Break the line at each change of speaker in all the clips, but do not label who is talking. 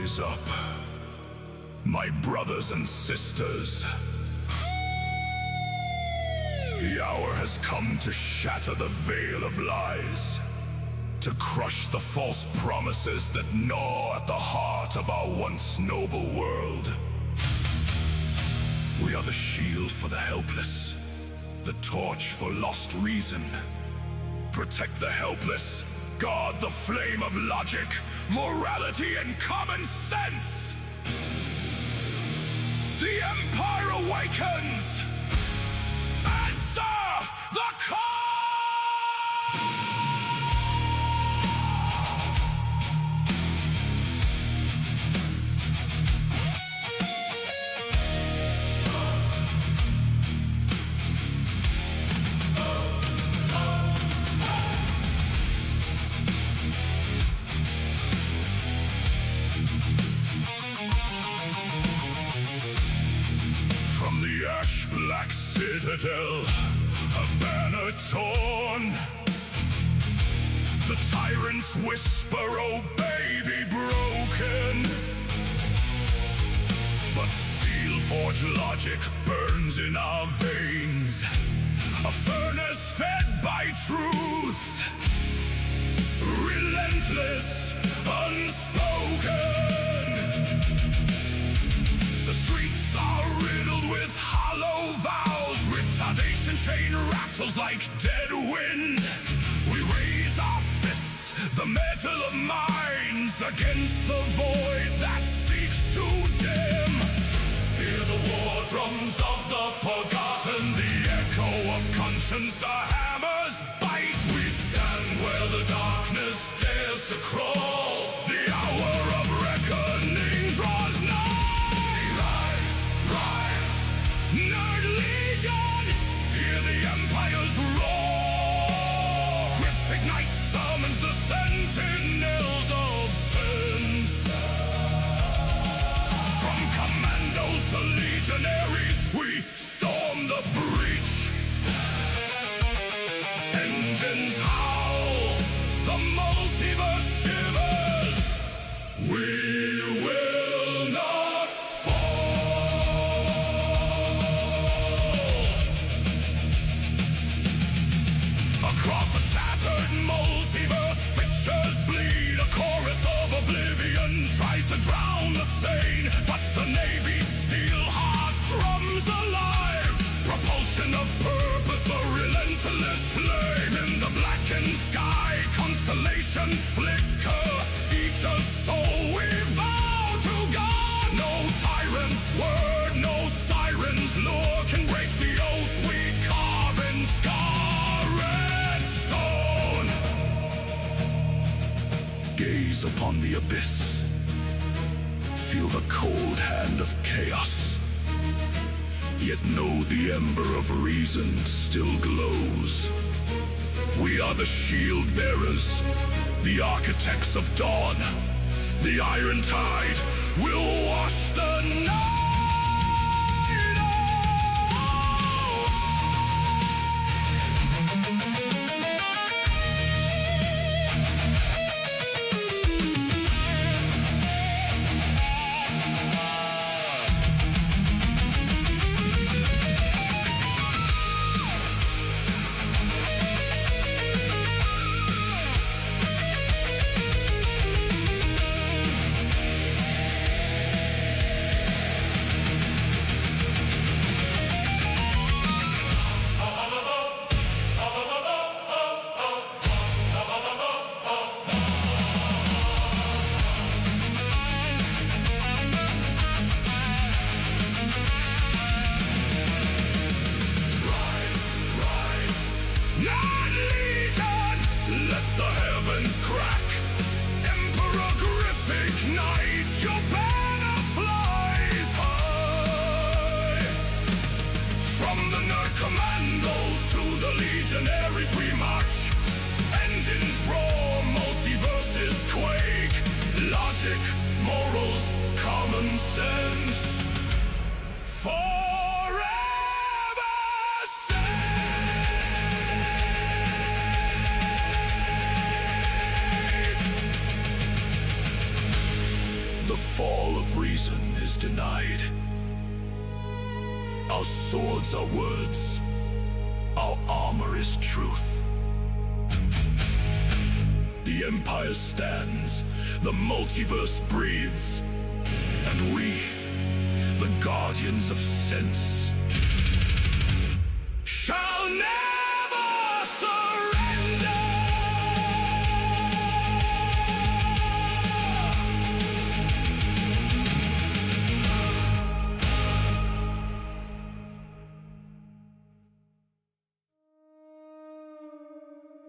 Rise up, my brothers and sisters. The hour has come to shatter the veil of lies, to crush the false promises that gnaw at the heart of our once noble world. We are the shield for the helpless, the torch for lost reason. Protect the helpless, guard the flame of logic, morality, and common sense. The Empire awakens! Answer the call! From the ash-black citadel, a banner torn. The tyrants whisper, oh baby, broken. But steel-forged logic burns in our veins, a furnace fed by truth, relentless, unspoken. The streets are riddled with hollow vows, retardation chain rattles like dead wind. We raise our fists, the metal of minds, against the void that seeks to dim. Hear the war drums of the forgotten, the echo of conscience, a hammer's bite. We stand where the darkness dares to crawl. The hour of reckoning draws nigh. Rise, rise, Nerd Legion, hear the Empire's roar. Graphic night summons the sentinels of sins. From commandos to legionaries, we storm the breach. Engines howl, the multiverse shivers. We will not fall. Across a shattered multiverse, fissures bleed. A chorus of oblivion tries to drown the sane, but the Navy's steel heart thrums alive. Propulsion of purpose, a relentless flame. In the blackened sky, constellations flicker. Each a soul we vow to God. No tyrant's word, no siren's lure can break the oath we carve in scarred stone. Gaze upon the abyss, feel the cold hand of chaos, yet know the ember of reason still glows. We are the shield bearers, the architects of dawn. The iron tide will wash the night. We march, engines roar, multiverses quake. Logic, morals, common sense, forever safe. reason is denied. Our swords are words, our armor is truth. The Empire stands, the multiverse breathes, and we, the guardians of sense, shall never surrender!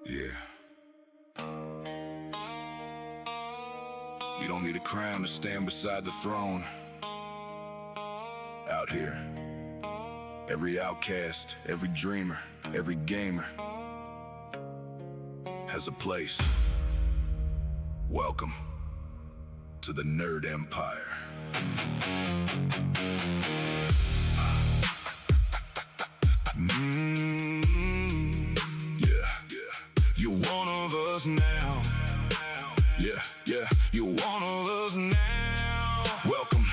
Yeah. You don't need a crown to stand beside the throne. Out here, every outcast, every dreamer, every gamer has a place. Welcome to the Nerd Empire. You're one of us now. Yeah, you're one of us now. Welcome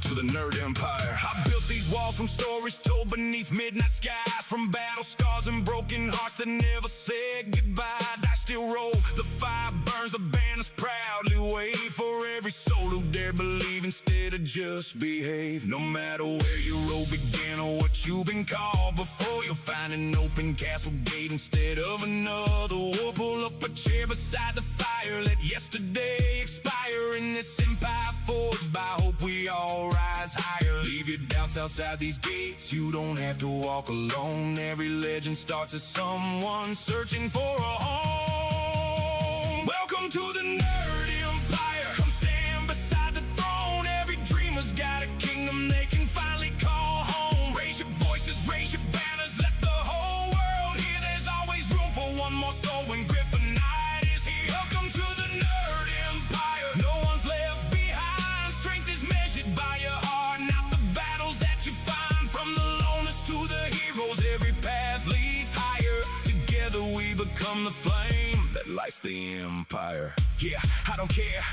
to the Nerd Empire. I built these walls from stories told beneath midnight skies, from battle scars and broken hearts that never said goodbye. I still roll, the fire burns, the banners proudly wave for every soul who dare believe instead of just behave. No matter where your road began or what you've been called before, you'll find an open castle gate instead of another war. Pull up a chair beside the fire, let yesterday expire. In this empire forged by hope, we all rise higher. Leave your doubts outside these gates, you don't have to walk alone. Every legend starts as someone searching for a home. Welcome to the Nerd Empire. Come stand beside the throne. Every dreamer's got a kingdom they can finally call home. Raise your voices, raise your banners, let the whole world hear. There's always room for one more soul when Griffin Knight is here. Welcome to the Nerd Empire. No one's left behind. Strength is measured by your heart, not the battles that you find. From the loners to the heroes, every path leads higher. Together we become the flame that lights the empire. Yeah, I don't care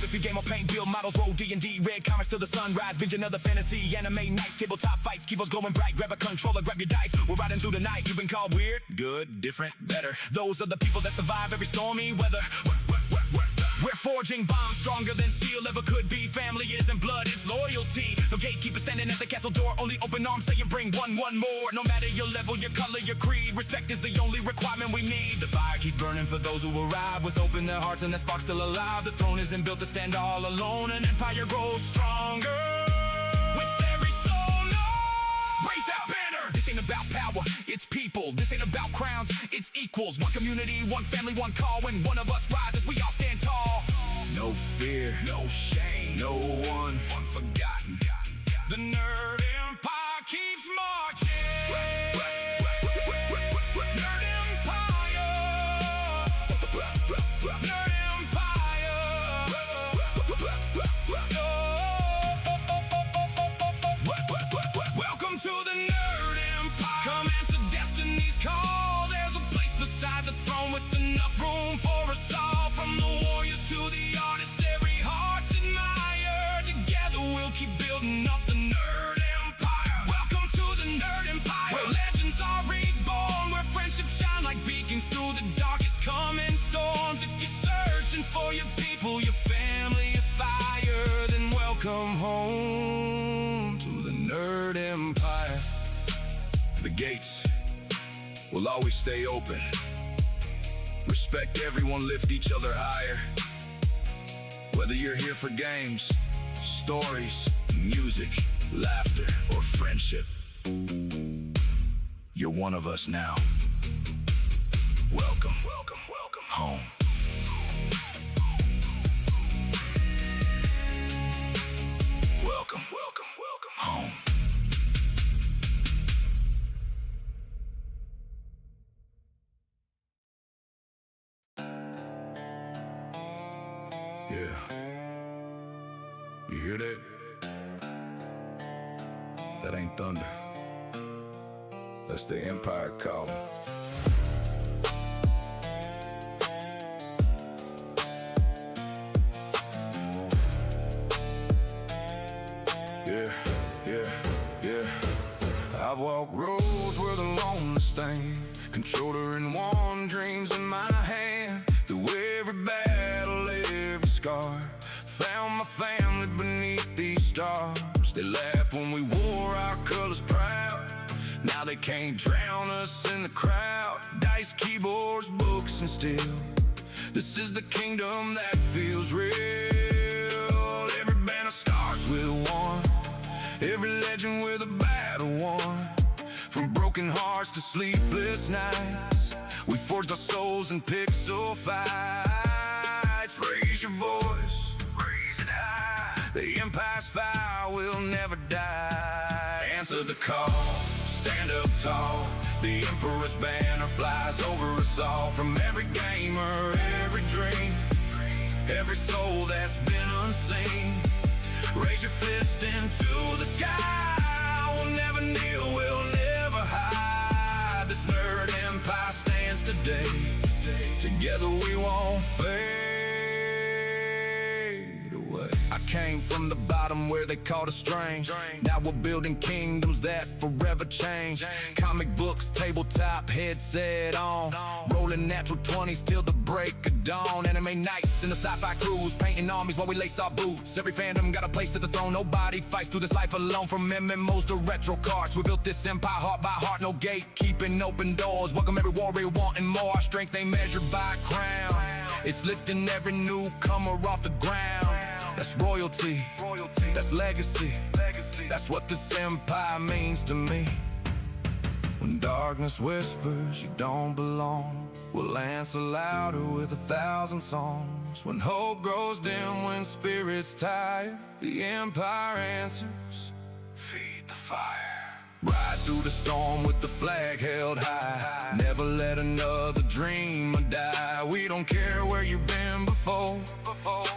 if you game or paint, build models, roll D&D, read comics till the sunrise, binge another fantasy, anime nights, tabletop fights, keyboards glowing bright, grab a controller, grab your dice, we're riding through the night. You've been called weird, good, different, better. Those are the people that survive every stormy weather. We're forging bonds stronger than steel ever could be. Family isn't blood, it's loyalty. No gatekeeper standing at the castle door, only open arms saying bring one more. No matter your level, your color, your creed, respect is the only requirement we need. The fire keeps burning for those who arrive with open their hearts and that spark still alive. The throne isn't built to stand all alone, an empire grows stronger with every soul known. Raise that banner. This ain't about power, it's people. This ain't about crowns, it's equals. One community, one family, one call. When one of us rises, we all stand tall. No fear, no shame, no one unforgotten. The Nerd Empire keeps marching. Nerd Empire. Nerd Empire. Welcome to the Nerd Empire. Come answer destiny's call. There's a place beside the throne with enough room for us all. From the warriors to the artists, every heart's admired. Together we'll keep building up the Nerd Empire. Welcome to the Nerd Empire, where legends are reborn, where friendships shine like beacons through the darkest coming storms. If you're searching for your people, your family, your fire, then welcome home to the Nerd Empire. The gates will always stay open. Respect everyone, lift each other higher. Whether you're here for games, stories, music, laughter, or friendship, you're one of us now. Welcome home. Welcome home. Yeah. You hear that? That ain't thunder. That's the Empire calling. The Empire calling. I've walked roads where the loneliness stain controlled her in one, dreams in my hand. Through every battle, every scar, found my family beneath these stars. They laughed when we wore our colors proud. Now they can't drown us in the crowd. Dice, keyboards, books, and steel. This is the kingdom that feels real. Every band of stars with one, every legend with a battle won. From broken hearts to sleepless nights, we forged our souls in pixel fights. Raise your voice, raise it high. The empire's fire will never die. Answer the call, stand up tall. The emperor's banner flies over us all. From every gamer, every dream, every soul that's been unseen. Raise your fist into the sky. We'll never kneel, we'll never hide. This nerd empire stands today. Together we won't fade away. I came from the bottom where they called us strange. Now we're building kingdoms that forever change. Comic books, tabletop, headset on. Rolling natural 20s till the break of dawn. Anime nights in the sci-fi cruise, painting armies while we lace our boots. Every fandom got a place at the throne. Nobody fights through this life alone. From MMOs to retro cards, we built this empire heart by heart. No gatekeeping, open doors. Welcome every warrior wanting more. Our strength ain't measured by a crown. It's lifting every newcomer off the ground. That's royalty, that's legacy. That's what this empire means to me. When darkness whispers you don't belong, we'll answer louder with 1,000 songs. When hope grows dim, when spirits tired, the empire answers, feed the fire. Ride through the storm with the flag held high. Never let another dreamer die. We don't care where you've been before.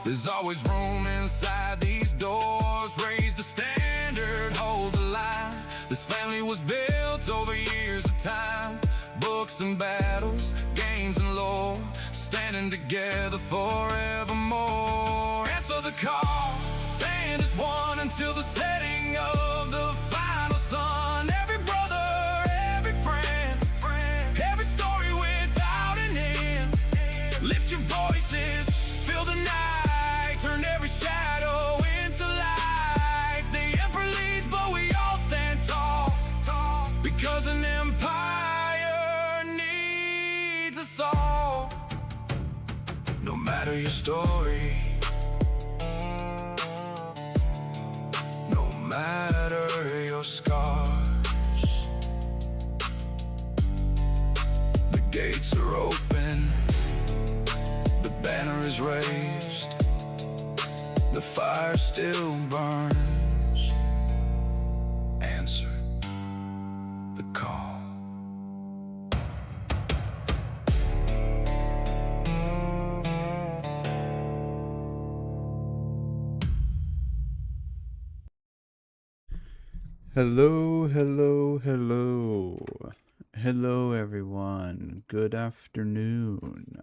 There's always room inside these doors. Raise the standard, hold the line. This family was built over years of time. Books and battles, games and lore, standing together forevermore. Answer the call, stand as one until the setting of the final sun. Every brother, every friend, every story without an end. Lift your voices, fill the night, turn every shadow into light. The emperor leads, but we all stand tall, because an empire needs us all. No matter your story, no matter your scars, the gates are open, the banner is raised, the fire still burns. Answer the call.
Hello, hello, hello. Hello, everyone. Good afternoon.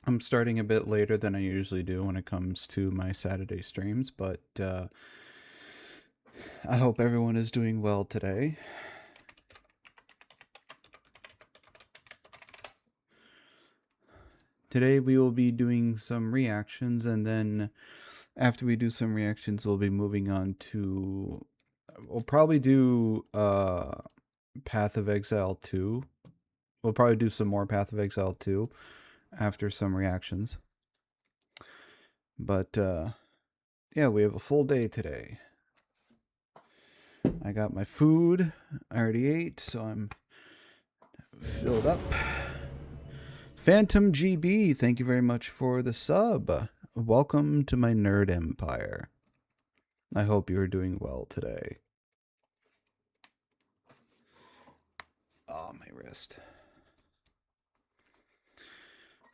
I'm starting a bit later than I usually do when it comes to my Saturday streams, but I hope everyone is doing well today. Today we will be doing some reactions, and then after we do some reactions, we'll be moving on to... We'll probably do Path of Exile 2. We'll probably do some more Path of Exile 2 after some reactions. But yeah, we have a full day today. I got my food. I already ate, so I'm filled up. Phantom GB, thank you very much for the sub. Welcome to my nerd empire. I hope you are doing well today. Oh, my wrist.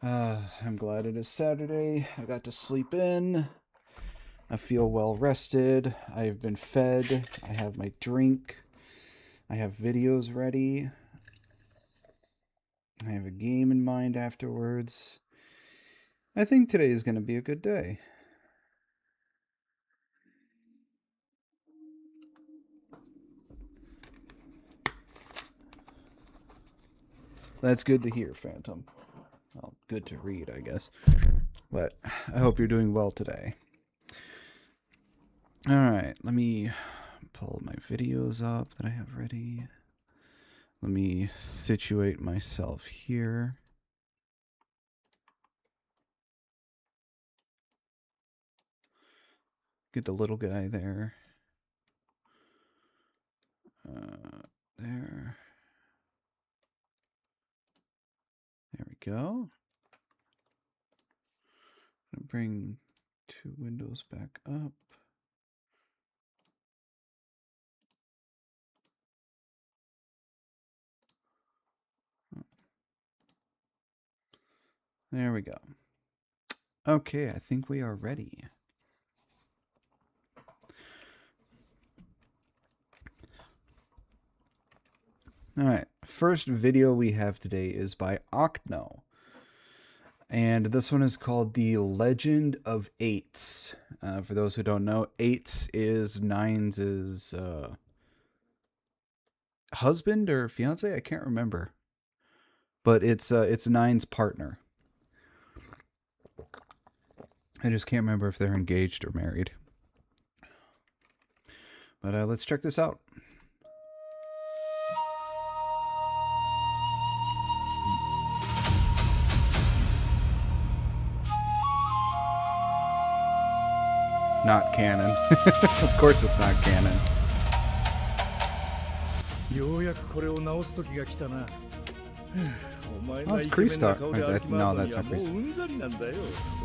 I'm glad it is Saturday. I got to sleep in. I feel well rested. I've been fed. I have my drink. I have videos ready. I have a game in mind afterwards. I think today is going to be a good day. That's good to hear, Phantom. Well, good to read, I guess. But I hope you're doing well today. Alright, let me pull my videos up that I have ready. Let me situate myself here. Get the little guy there. There. There we go. Bring 2 windows back up. There we go. Okay, I think we are ready. Alright, first video we have today is by Ocno. And this one is called The Legend of Eights. For those who don't know, Eights is Nines' husband or fiance? I can't remember. But it's Nine's partner. I just can't remember if they're engaged or married. But let's check this out. Not canon. Of course it's not canon.
ようやくこれを直す時が来たな。お前
Oh,
が
it's
イケメン
Krista.
な顔で歩き回るの
No,
に
that's
は
not
もう
Krista.
うんざりなんだよ。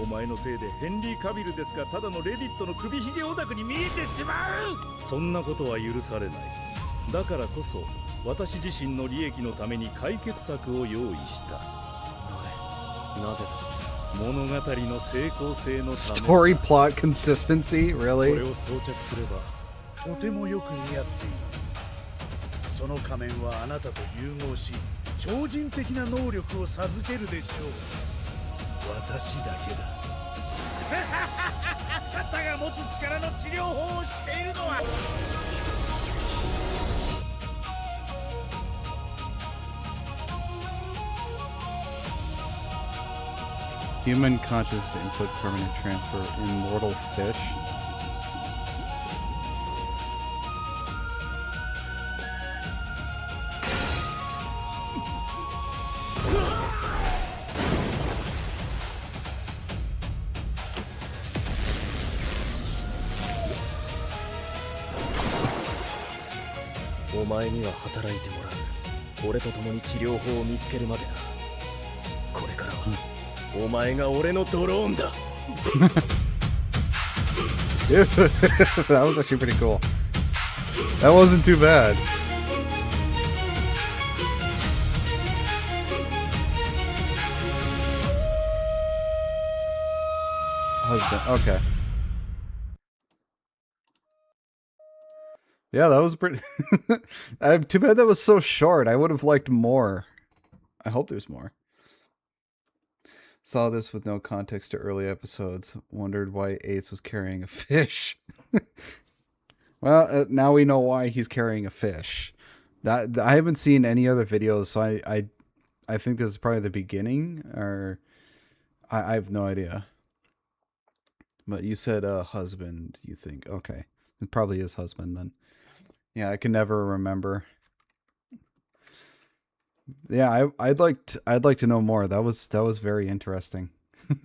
お前のせいでヘンリー・カビルですがただのレディットの首ひげオタクに見えてしまう。そんなことは許されない。だからこそ私自身の利益のために解決策を用意した。なぜだ。物語の成功性のため。
Story plot consistency?
こ
Really?
れを装着すれば
とてもよく似合っています。その仮面はあなたと融合し超人的な能力を授けるでしょう。私だけだ。あなたが持つ力の治療法を知っているのは。
Human conscious input permanent transfer immortal fish. That was actually pretty cool. That wasn't too bad. Husband. Okay. Yeah, that was pretty. Too bad that was so short. I would have liked more. I hope there's more. Saw this with no context to early episodes. Wondered why Ace was carrying a fish. Well, now we know why he's carrying a fish. That I haven't seen any other videos, so I think this is probably the beginning, or I have no idea. But you said husband. You think okay? It probably is husband then. Yeah, I can never remember. Yeah, I'd like to know more. That was very interesting.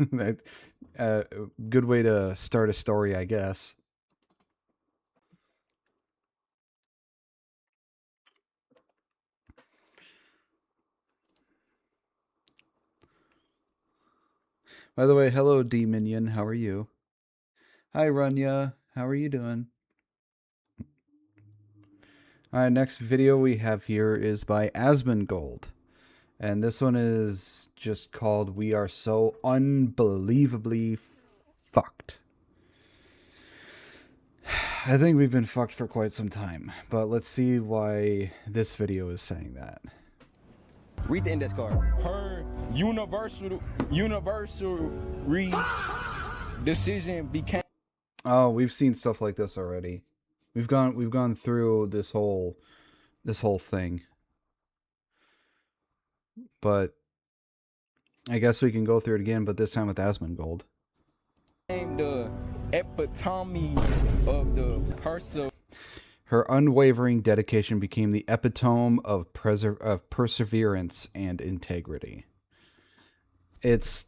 Good way to start a story, I guess. By the way, hello D Minion, how are you? Hi Runya, how are you doing? Alright, next video we have here is by Asmongold. And this one is just called We Are So Unbelievably Fucked. I think we've been fucked for quite some time, but let's see why this video is saying that.
Read the index card.
Her universal decision became.
Oh, we've seen stuff like this already. We've gone through this whole thing. but I guess we can go through it again, but this time with Asmongold.
The epitome of the person.
Her unwavering dedication became the epitome of perseverance and integrity. It's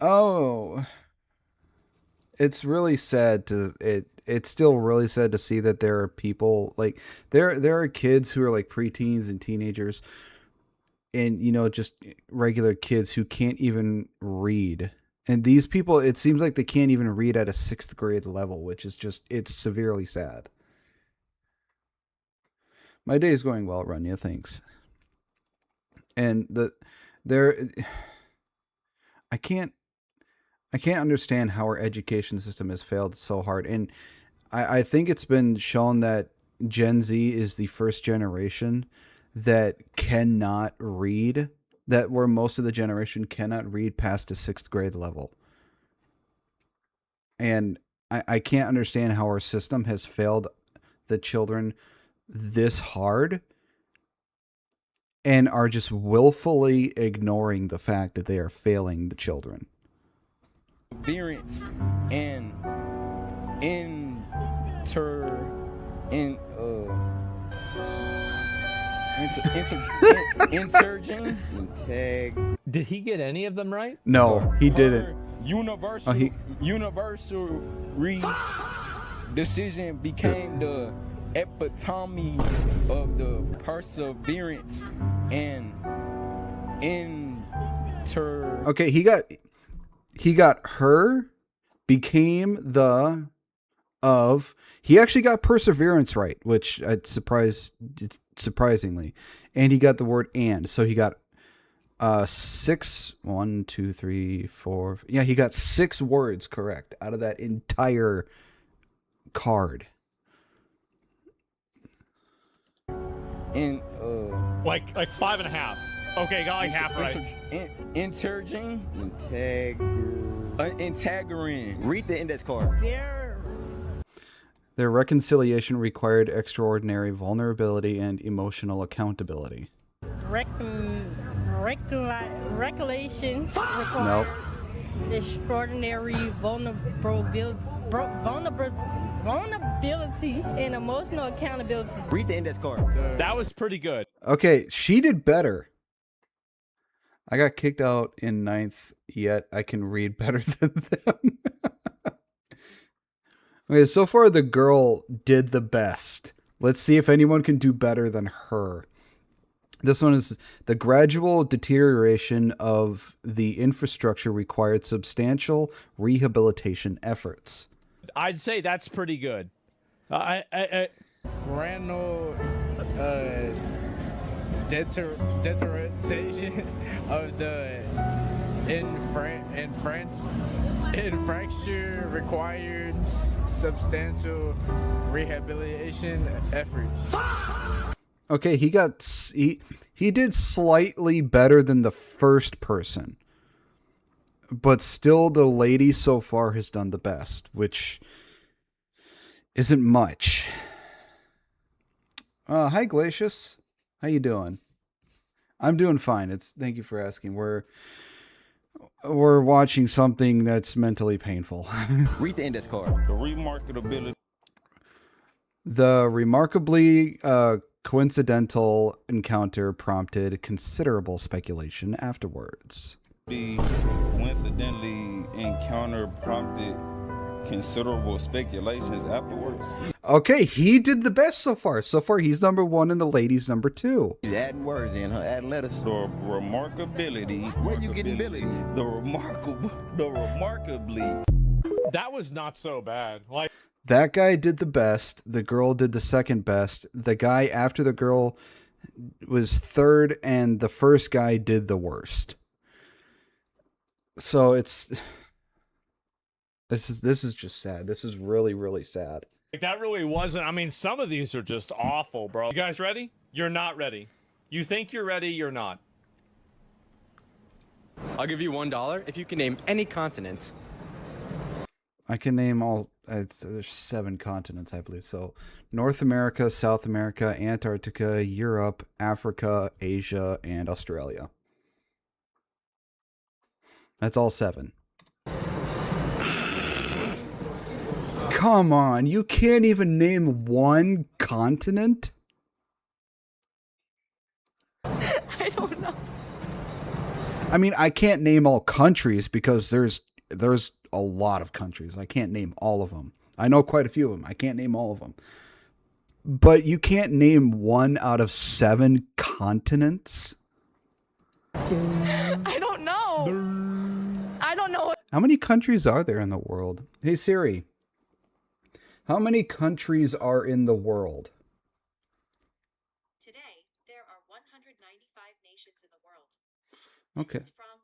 oh, it's really sad to it's still really sad to see that there are people like there are kids who are like preteens and teenagers and just regular kids who can't even read. And these people, it seems like they can't even read at a 6th grade level, which is it's severely sad. My day is going well, Runya, thanks. And I can't understand how our education system has failed so hard. And I think it's been shown that Gen Z is the first generation that cannot read, that where most of the generation cannot read past a 6th grade level. And I can't understand how our system has failed the children this hard and are just willfully ignoring the fact that they are failing the children.
Perseverance and
Did he get any of them right?
No, he didn't.
Universal decision became the epitome of the perseverance and
Okay, he got her, became the of. He actually got perseverance right, which surprisingly, and he got the word and. So he got 6. 1, 2, 3, 4. Yeah, he got 6 words correct out of that entire card.
in
Like 5.5. Okay, got like half right.
Integrin.
Read the index card.
Their reconciliation required extraordinary vulnerability and emotional accountability.
Recollection
Nope.
extraordinary vulnerability and emotional accountability.
Read the index card.
That was pretty good.
Okay, she did better. I got kicked out in 9th, yet I can read better than them. Okay, so far the girl did the best. Let's see if anyone can do better than her. This one is the gradual deterioration of the infrastructure required substantial rehabilitation efforts.
I'd say that's pretty good.
Randall deterioration of the infrastructure required substantial rehabilitation efforts.
Okay, he did slightly better than the first person. But still the lady so far has done the best, which isn't much. Hi Glacius. How you doing? I'm doing fine. Thank you for asking. We're watching something that's mentally painful.
Read the index card.
The
remarkably coincidental encounter prompted considerable speculation afterwards.
The coincidentally encounter prompted considerable speculations afterwards.
Okay, he did the best so far. So far, he's number 1 and the lady's number 2.
He's adding words in, huh? Adding letters.
The remarkability.
Where you getting Billy?
The remarkably.
That was not so bad. Like,
That guy did the best. The girl did the second best. The guy after the girl was 3rd, and the first guy did the worst. So this is just sad. This is really, really sad.
that really wasn't. I mean, some of these are just awful, bro. You guys ready? You're not ready. You think you're ready, you're not.
I'll give you $1 if you can name any continent.
I can name all there's 7 continents, I believe. So North America, South America, Antarctica, Europe, Africa, Asia, and Australia. That's all 7. Come on, you can't even name one continent?
I don't know.
I mean, I can't name all countries because there's a lot of countries. I can't name all of them. I know quite a few of them. I can't name all of them. But you can't name 1 out of 7 continents?
I don't know. I don't know.
How many countries are there in the world? Hey Siri, how many countries are in the world?
Today, there are 195 nations in the world.
Okay.
This is from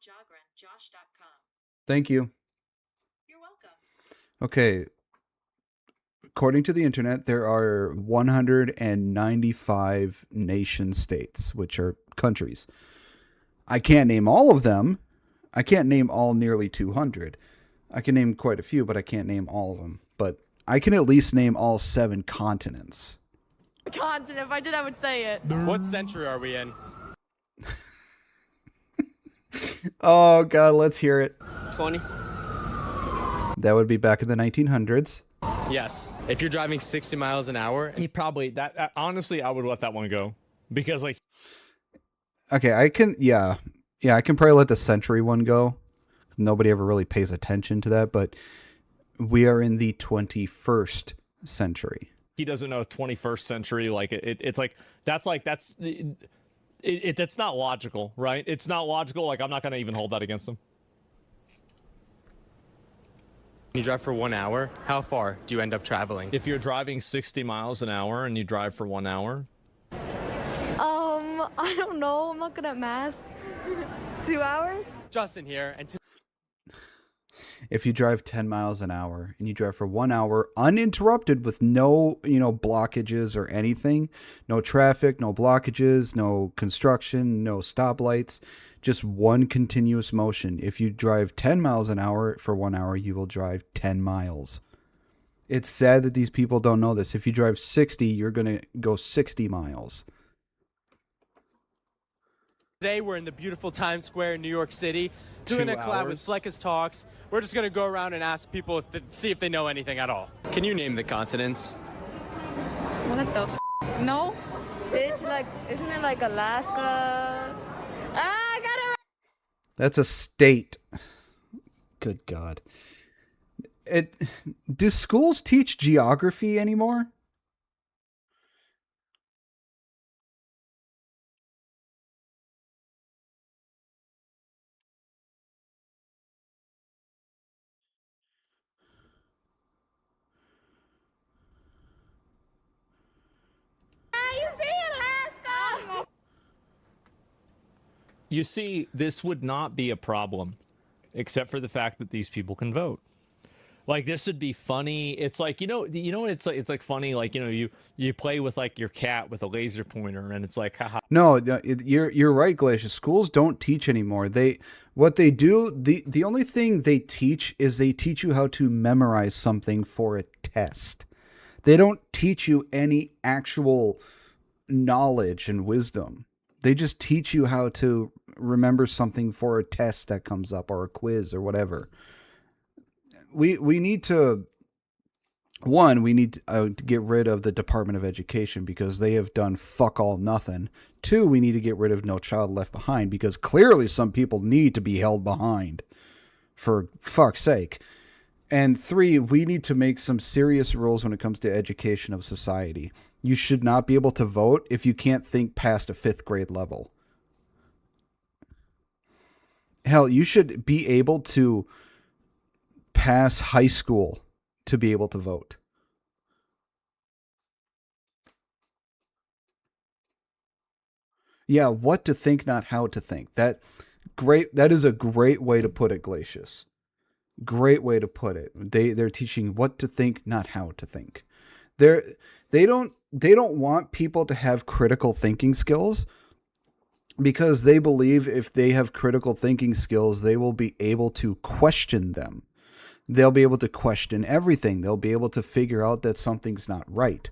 Josh.com.
Thank you.
You're welcome.
Okay. According to the internet, there are 195 nation states, which are countries. I can't name all of them. I can't name all nearly 200. I can name quite a few, but I can't name all of them. But I can at least name all 7 continents.
Continent. If I did, I would say it.
What century are we in?
Oh, God, let's hear it.
20?
That would be back in the 1900s.
Yes. If you're driving 60 miles an hour.
He probably that honestly, I would let that one go because like.
Okay, I can, yeah, I can probably let the century one go. Nobody ever really pays attention to that, but we are in the 21st century.
He doesn't know 21st century. Like it's like that's not logical, right? It's not logical. Like I'm not gonna even hold that against him.
You drive for 1 hour. How far do you end up traveling?
If you're driving 60 miles an hour and you drive for 1 hour.
I don't know. I'm not good at math. 2 hours?
Justin here, and
If you drive 10 miles an hour and you drive for 1 hour uninterrupted with no, blockages or anything, no traffic, no blockages, no construction, no stoplights, just one continuous motion. If you drive 10 miles an hour for 1 hour, you will drive 10 miles. It's sad that these people don't know this. If you drive 60, you're going to go 60 miles.
today we're in the beautiful Times Square in New York City, doing a collab with Fleckus Talks. We're just gonna go around and ask people see if they know anything at all. Can you name the continents?
What the No? It's like, isn't it like Alaska? I got it right.
That's a state. Good God. Do schools teach geography anymore?
You see, this would not be a problem, except for the fact that these people can vote. Like this would be funny. It's like it's like funny. Like you play with like your cat with a laser pointer, and it's like haha.
No, you're right, Glacier. Schools don't teach anymore. The only thing they teach is they teach you how to memorize something for a test. They don't teach you any actual knowledge and wisdom. They just teach you how to remember something for a test that comes up or a quiz or whatever. We need to get rid of the Department of Education because they have done fuck all nothing. 2, we need to get rid of No Child Left Behind because clearly some people need to be held behind, for fuck's sake. And 3, we need to make some serious rules when it comes to education of society. You should not be able to vote if you can't think past a 5th grade level. Hell, you should be able to pass high school to be able to vote. Yeah, what to think, not how to think. That is a great way to put it, Glacius. Great way to put it. They're teaching what to think, not how to think. They don't want people to have critical thinking skills because they believe if they have critical thinking skills, they will be able to question them. they'll be able to question everything. They'll be able to figure out that something's not right.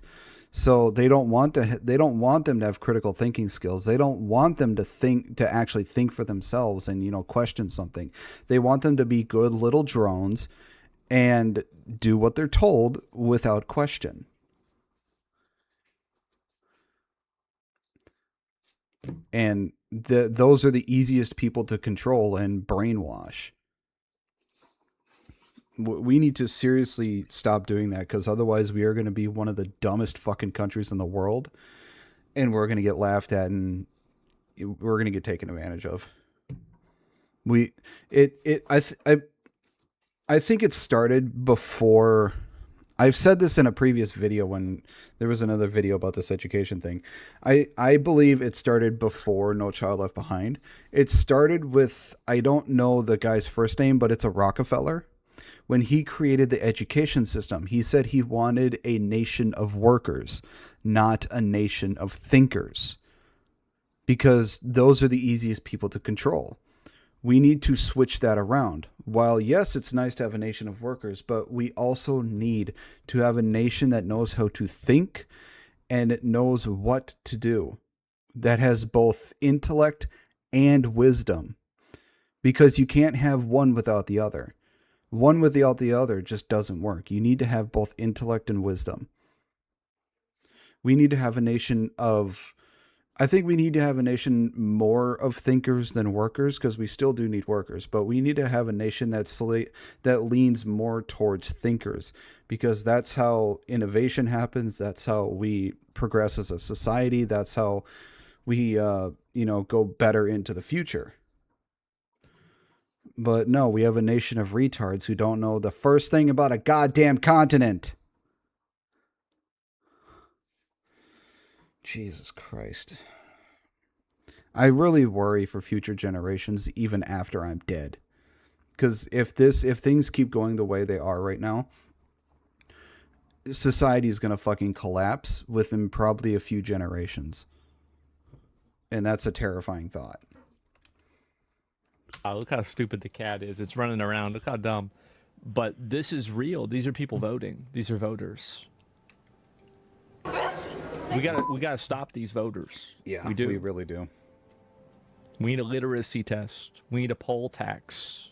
So they don't want them to have critical thinking skills. They don't want them to actually think for themselves and, you know, question something. They want them to be good little drones and do what they're told without question. And those are the easiest people to control and brainwash. We need to seriously stop doing that, because otherwise we are going to be one of the dumbest fucking countries in the world, and we're going to get laughed at, and we're going to get taken advantage of. I think it started before. I've said this in a previous video when there was another video about this education thing. I believe it started before No Child Left Behind. It started with, I don't know the guy's first name, but it's a Rockefeller. When he created the education system, he said he wanted a nation of workers, not a nation of thinkers, because those are the easiest people to control. We need to switch that around. While, yes, it's nice to have a nation of workers, but we also need to have a nation that knows how to think and knows what to do, that has both intellect and wisdom, because you can't have one without the other. One without the other just doesn't work. You need to have both intellect and wisdom. We need to have a nation of... I think we need to have a nation more of thinkers than workers, because we still do need workers, but we need to have a nation that leans more towards thinkers, because that's how innovation happens. That's how we progress as a society. That's how we, go better into the future. But no, we have a nation of retards who don't know the first thing about a goddamn continent. Jesus Christ. I really worry for future generations even after I'm dead. Because if things keep going the way they are right now, society is going to fucking collapse within probably a few generations. And that's a terrifying thought.
Oh, look how stupid the cat is. It's running around. Look how dumb. But this is real. These are people voting. These are voters. We gotta stop these voters.
Yeah,
we do.
We really do.
We need a literacy test. We need a poll tax.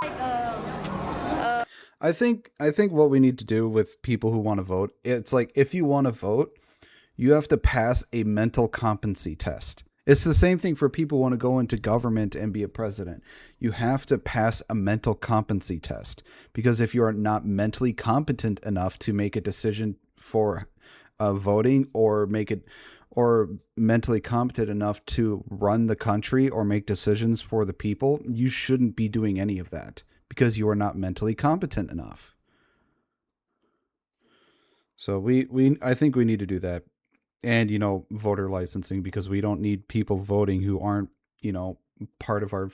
I think what we need to do with people who want to vote, it's like, if you want to vote, you have to pass a mental competency test. It's the same thing for people who want to go into government and be a president. You have to pass a mental competency test, because if you are not mentally competent enough to make a decision for voting, or mentally competent enough to run the country or make decisions for the people, you shouldn't be doing any of that, because you are not mentally competent enough. So I think we need to do that. And, voter licensing, because we don't need people voting who aren't, part of our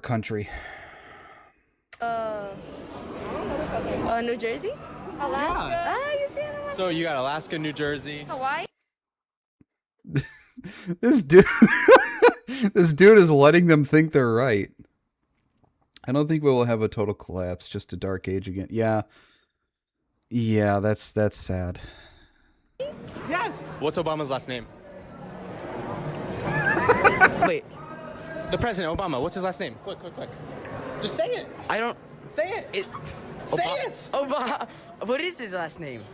country.
New Jersey? Alaska?
Yeah.
You see it?
So you got Alaska, New Jersey.
Hawaii?
This dude is letting them think they're right. I don't think we will have a total collapse, just a dark age again. Yeah, that's sad.
Yes. What's Obama's last name?
Wait,
The president, Obama. What's his last name? Quick. Just say it.
I don't.
Say it. Say it.
Obama. What is his last name?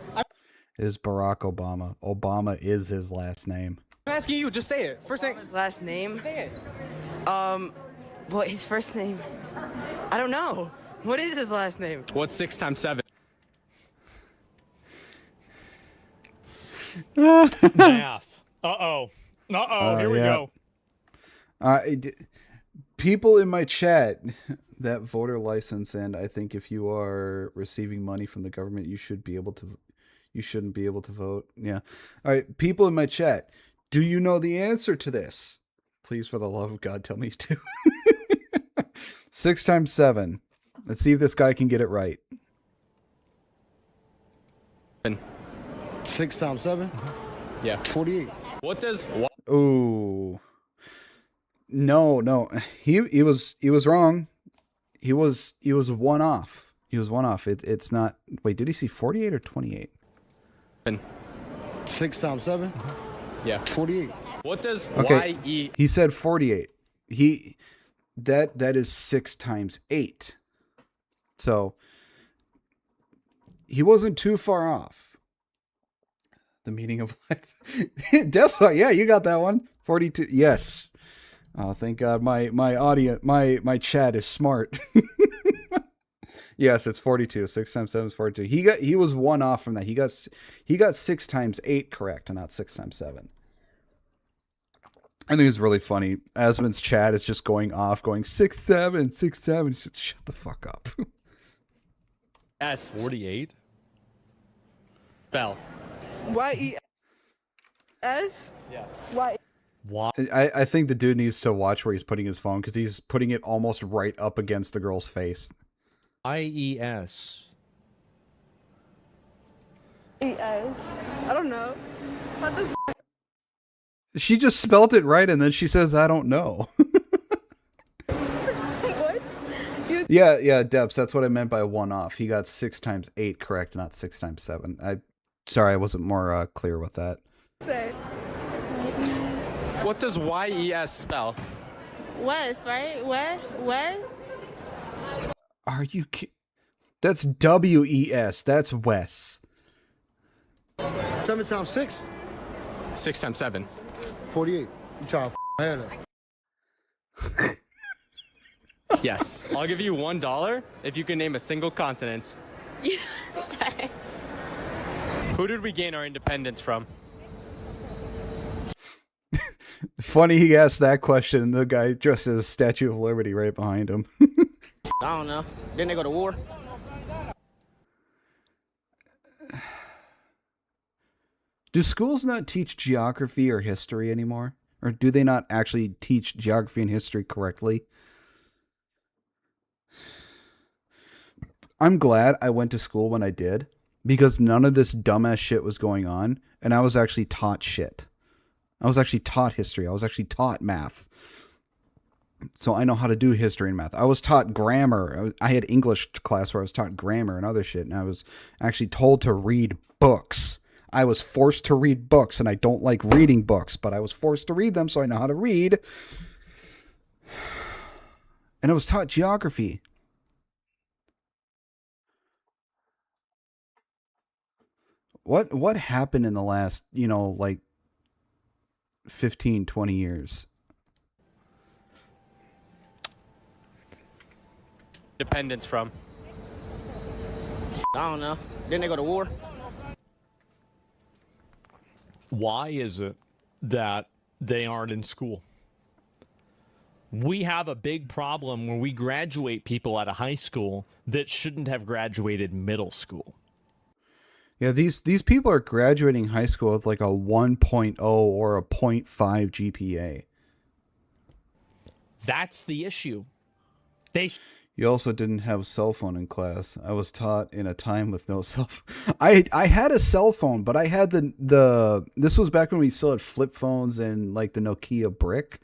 Is Barack Obama. Obama is his last name.
I'm asking you. Just say it. First name.
His last name?
Say it.
What his first name? I don't know. What is his last name?
What's 6 times 7?
Math. Here we go.
People in my chat, that voter license, and I think if you are receiving money from the government, you shouldn't be able to vote. Yeah. All right, people in my chat, do you know the answer to this? Please, for the love of God, tell me you do. 6 times 7. Let's see if this guy can get it right.
6 times 7?
Yeah.
28.
What does...
Ooh. No. He was wrong. He was one off. He was one off. It's not. Wait, did he see 48 or 28?
6 times 7?
Yeah.
28.
What does
Okay.
YE?
He said 48. That is 6 times 8. So he wasn't too far off. The meaning of life. Definitely, yeah, you got that one. 42. Yes. Oh, thank God. My audience, my chat is smart. Yes, it's 42. 6 times 7 is 42. He was one off from that. He got 6 times 8 correct, and not 6 times 7. I think it's really funny. Asmund's chat is just going off, going 6 7 6 7. Shut the fuck up.
S
48.
Spell.
YES?
Yeah.
Y.
Why?
I think the dude needs to watch where he's putting his phone because he's putting it almost right up against the girl's face.
IES.
ES. I don't know. What the
She just spelt it right, and then she says, "I don't know."
what?
Yeah, Debs. That's what I meant by one off. He got 6 times 8 correct, not 6 times 7. Sorry, I wasn't more clear with that.
Say.
What does YES spell?
West, right? West?
Are you kidding? That's WES. That's Wes.
7 times 6?
6 times 7.
48. You try to Hannah.
Yes. I'll give you $1 if you can name a single continent.
Yes.
Who did we gain our independence from?
Funny he asked that question, and the guy dressed as a Statue of Liberty right behind him.
I don't know. Didn't they go to war?
Do schools not teach geography or history anymore? Or do they not actually teach geography and history correctly? I'm glad I went to school when I did, because none of this dumbass shit was going on, and I was actually taught shit. I was actually taught history. I was actually taught math. So I know how to do history and math. I was taught grammar. I had English class where I was taught grammar and other shit, and I was actually told to read books. I was forced to read books, and I don't like reading books, but I was forced to read them, so I know how to read. And I was taught geography. What happened in the last, 15, 20 years?
Independence from?
I don't know. Didn't they go to war?
Why is it that they aren't in school? We have a big problem when we graduate people out of high school that shouldn't have graduated middle school.
Yeah, these people are graduating high school with like a 1.0 or a 0.5 GPA.
That's the issue.
You also didn't have a cell phone in class. I was taught in a time with no cell phone. I had a cell phone, but I had the this was back when we still had flip phones and like the Nokia brick,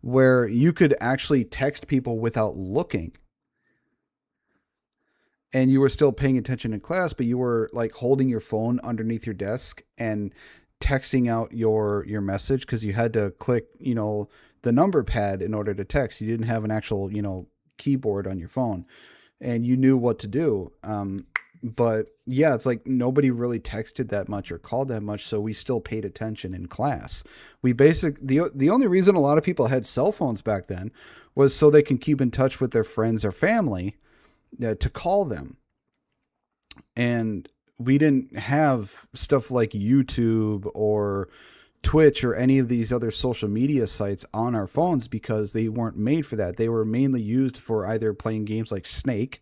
where you could actually text people without looking. And you were still paying attention in class, but you were like holding your phone underneath your desk and texting out your message, because you had to click, the number pad in order to text. You didn't have an actual, keyboard on your phone, and you knew what to do. But yeah, it's like nobody really texted that much or called that much, so we still paid attention in class. The only reason a lot of people had cell phones back then was so they can keep in touch with their friends or family, to call them. And we didn't have stuff like YouTube or Twitch or any of these other social media sites on our phones, because they weren't made for that. They were mainly used for either playing games like Snake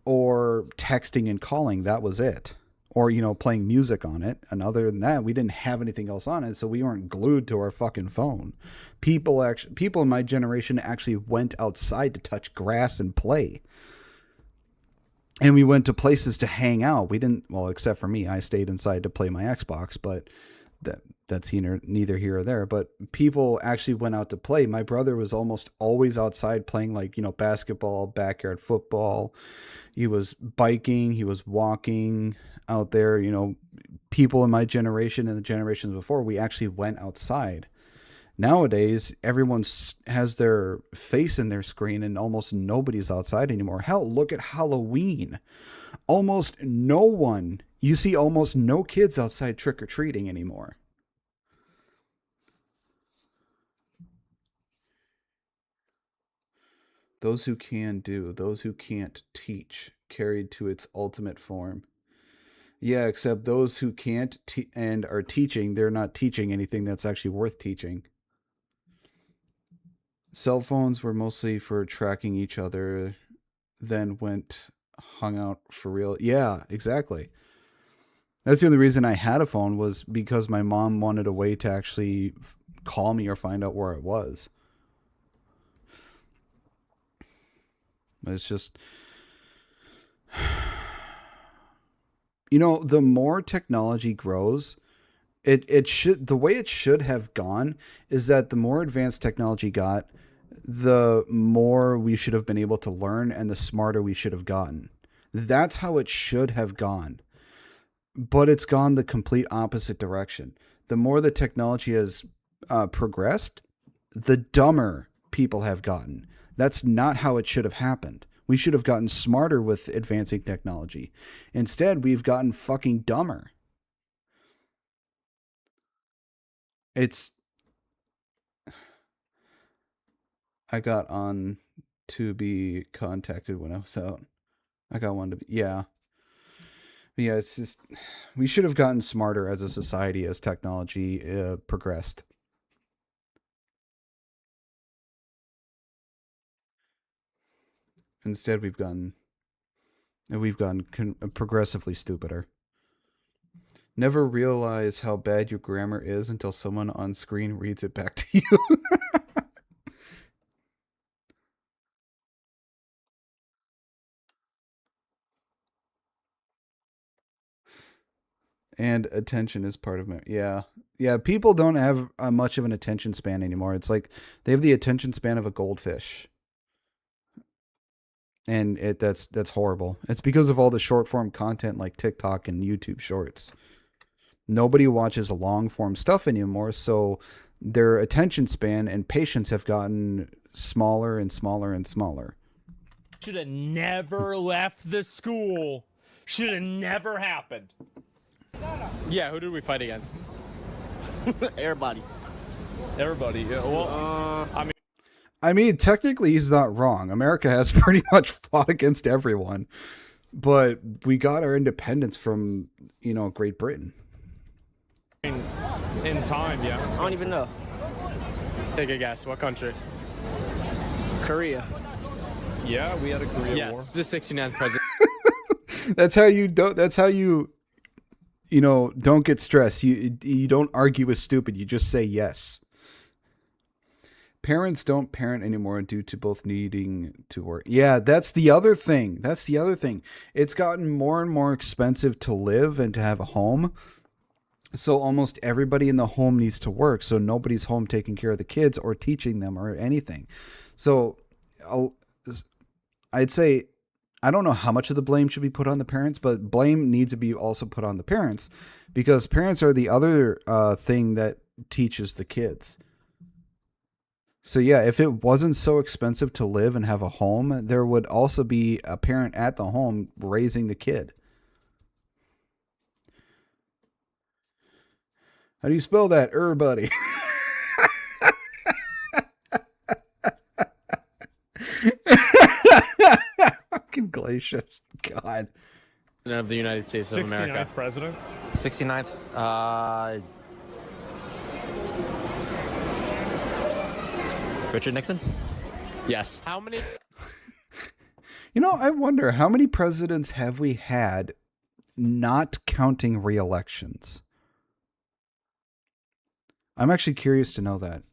or texting and calling. That was it. Or, playing music on it. And other than that, we didn't have anything else on it, so we weren't glued to our fucking phone. People in my generation actually went outside to touch grass and play. And we went to places to hang out. We didn't, well, except for me, I stayed inside to play my Xbox, but that's neither here or there. But people actually went out to play. My brother was almost always outside playing, like, basketball, backyard football. He was biking, he was walking out there. People in my generation and the generations before, we actually went outside. Nowadays, everyone has their face in their screen and almost nobody's outside anymore. Hell, look at Halloween. Almost no one, you see almost no kids outside trick-or-treating anymore. Those who can do, those who can't teach, carried to its ultimate form. Yeah, except those who can't and are teaching, they're not teaching anything that's actually worth teaching. Cell phones were mostly for tracking each other, then hung out for real. Yeah, exactly. That's the only reason I had a phone, was because my mom wanted a way to actually call me or find out where I was. It's just, the more technology grows, the way it should have gone is that the more advanced technology got, the more we should have been able to learn and the smarter we should have gotten. That's how it should have gone. But it's gone the complete opposite direction. The more the technology has progressed, the dumber people have gotten. That's not how it should have happened. We should have gotten smarter with advancing technology. Instead, we've gotten fucking dumber. I got on to be contacted when I was out. I got one to be, yeah. But yeah, it's just, we should have gotten smarter as a society as technology progressed. Instead, we've gotten progressively stupider. Never realize how bad your grammar is until someone on screen reads it back to you. And attention is part of it. Yeah. People don't have much of an attention span anymore. It's like they have the attention span of a goldfish, and that's horrible. It's because of all the short form content like TikTok and YouTube Shorts. Nobody watches long form stuff anymore, so their attention span and patience have gotten smaller and smaller and smaller.
Should have never left the school. Should have never happened.
Yeah, who did we fight against?
Everybody.
Everybody. Yeah, well,
I mean, technically he's not wrong. America has pretty much fought against everyone, but we got our independence from, Great Britain.
In time, yeah.
I don't even know.
Take a guess. What country?
Korea.
Yeah, we had a Korea War.
Yes, the 69th president.
That's how you don't get stressed. You don't argue with stupid. You just say yes. Parents don't parent anymore due to both needing to work. Yeah, that's the other thing. It's gotten more and more expensive to live and to have a home. So almost everybody in the home needs to work. So nobody's home taking care of the kids or teaching them or anything. So I'd say, I don't know how much of the blame should be put on the parents, but blame needs to be also put on the parents, because parents are the other thing that teaches the kids. So yeah, if it wasn't so expensive to live and have a home, there would also be a parent at the home raising the kid. How do you spell that, buddy? Fucking glacius. God.
President of the United States of America.
69th president?
69th. Richard Nixon?
Yes. How many?
I wonder, how many presidents have we had, not counting re-elections? I'm actually curious to know that.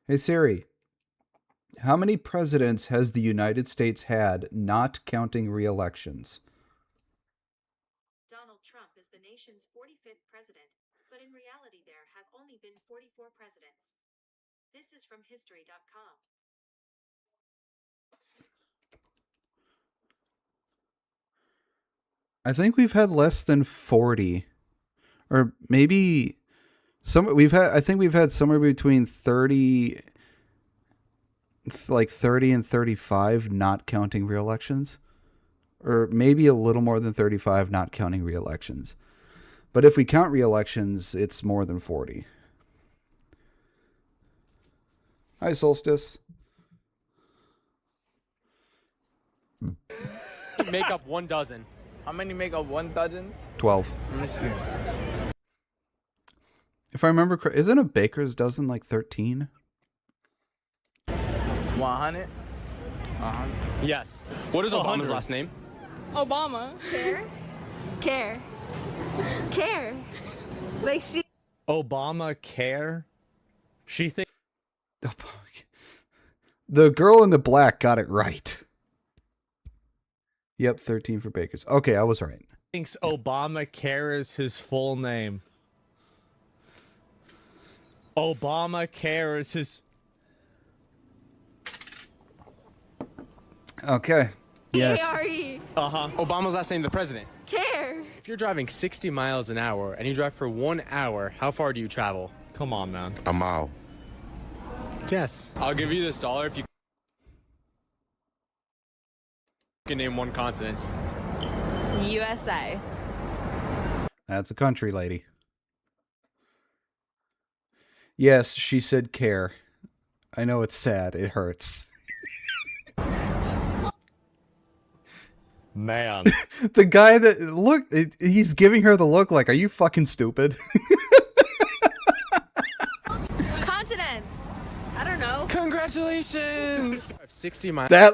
Hey Siri, how many presidents has the United States had, not counting re-elections?
Donald Trump is the nation's 45th president, but in reality there have only been 44 presidents. This is from history.com.
I think we've had less than 40, or maybe I think we've had somewhere between 30, like 30 and 35, not counting re-elections, or maybe a little more than 35, not counting re-elections. But if we count re-elections, it's more than 40. Hi, Solstice.
Make up 1 dozen.
How many make up 1 dozen?
12.
Let me see.
If I remember correctly, isn't a baker's dozen like 13?
100?
Yes. What is Obama's last name?
Obama. Care. Like, see.
Obama care? She thinks.
The girl in the black got it right. Yep, 13 for bakers. Okay, I was right.
Thinks Obamacare is his full name. Obamacare is his.
Okay. Yes.
K-A-R-E.
Obama's last name, the president.
Care.
If you're driving 60 miles an hour and you drive for 1 hour, how far do you travel?
Come on, man.
A mile.
Yes. I'll give you this dollar if you can name 1 continent.
USA.
That's a country lady. Yes, she said care. I know it's sad. It hurts.
Man.
The guy that, look, he's giving her the look like, are you fucking stupid?
Continent. I don't know.
Congratulations! 60 miles.
That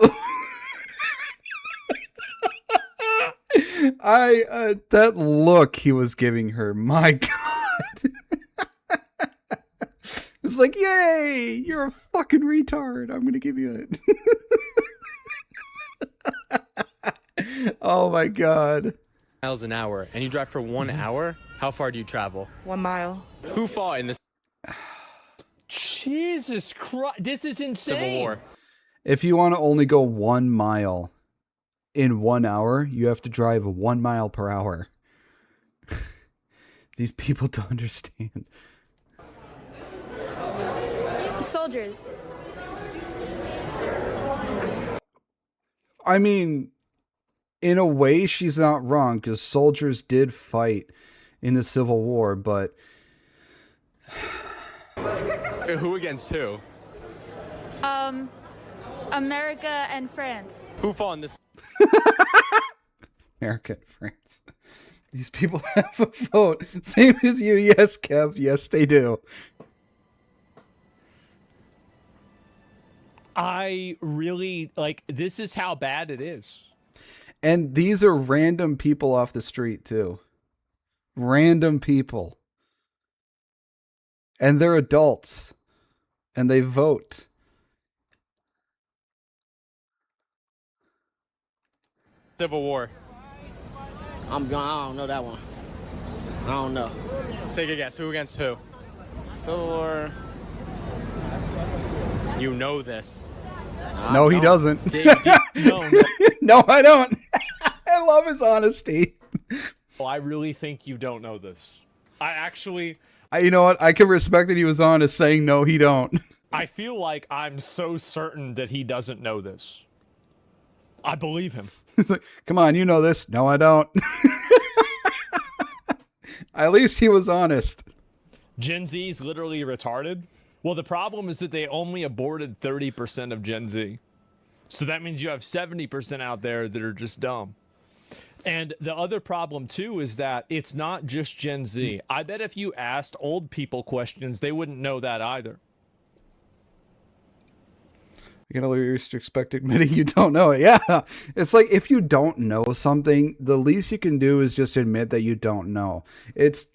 that look he was giving her, my God. It's like, yay, you're a fucking retard. I'm gonna give you it. Oh my God.
Miles an hour and you drive for 1 hour, how far do you travel?
1 mile.
Who fought in the
Jesus Christ. This is insane.
Civil War?
If you want to only go 1 mile in 1 hour, you have to drive 1 mile per hour. These people don't understand.
Soldiers.
I mean, in a way, she's not wrong, because soldiers did fight in the Civil War, but...
Who against who?
America and France.
Who fought in this?
America and France. These people have a vote. Same as you. Yes, Kev. Yes, they do.
I really, like, this is how bad it is.
And these are random people off the street, too. Random people. And they're adults. And they vote.
Civil War.
I don't know that one. I don't know.
Take a guess. Who against who?
Civil War.
You know this.
No, he doesn't.
No.
No, I don't. I love his honesty.
Well, I really think you don't know this.
You know what? I can respect that he was honest saying no, he don't.
I feel like I'm so certain that he doesn't know this. I believe him.
It's like, come on, you know this. No, I don't. At least he was honest.
Gen Z's literally retarded. Well, the problem is that they only aborted 30% of Gen Z. So that means you have 70% out there that are just dumb. And the other problem, too, is that it's not just Gen Z. I bet if you asked old people questions, they wouldn't know that either.
You gotta least expect admitting you don't know it. Yeah. It's like, if you don't know something, the least you can do is just admit that you don't know. It's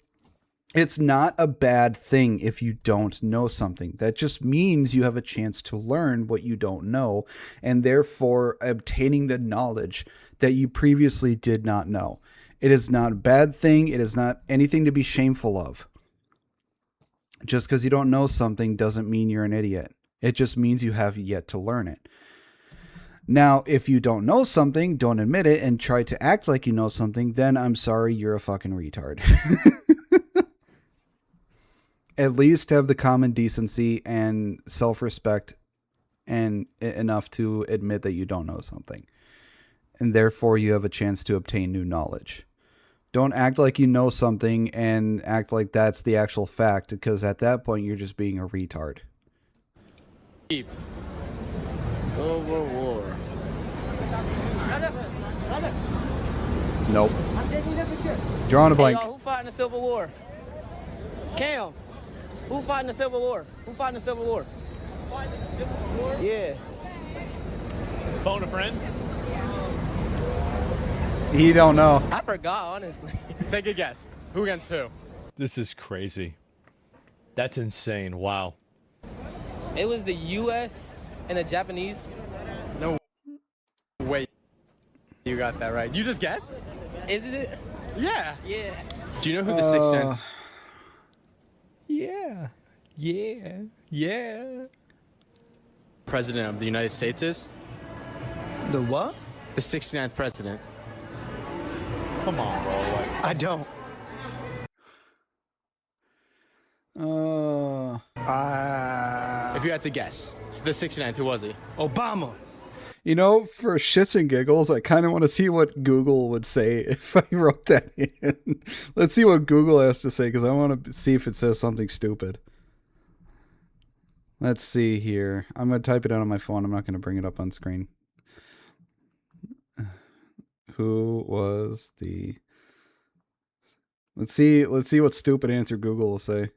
not a bad thing if you don't know something. That just means you have a chance to learn what you don't know, and therefore obtaining the knowledge that you previously did not know. It is not a bad thing. It is not anything to be shameful of. Just because you don't know something doesn't mean you're an idiot. It just means you have yet to learn it. Now, if you don't know something, don't admit it, and try to act like you know something, then I'm sorry, you're a fucking retard. At least have the common decency and self-respect and enough to admit that you don't know something. And therefore, you have a chance to obtain new knowledge. Don't act like you know something and act like that's the actual fact, because at that point, you're just being a retard.
Civil War.
Nope. Drawing a blank.
Hey, y'all, who fought in the Civil War? Cam. Who fought in the Civil War? Who fought in the Civil War? Yeah.
Phone a friend?
He don't know.
I forgot, honestly. Take a guess. Who against who?
This is crazy. That's insane. Wow.
It was the U.S. and the Japanese.
No. Wait. You got that right. You just guessed?
Isn't it?
Yeah.
Yeah.
Do you know who the sixth
Yeah.
president of the United States is?
The what?
The 69th president.
Come on, bro. Like,
I don't.
If you had to guess, it's the 69th. Who was he?
Obama.
You know, for shits and giggles, I kind of want to see what Google would say if I wrote that in. Let's see what Google has to say, because I want to see if it says something stupid. Let's see here. I'm going to type it out on my phone. I'm not going to bring it up on screen. Who was the... Let's see what stupid answer Google will say.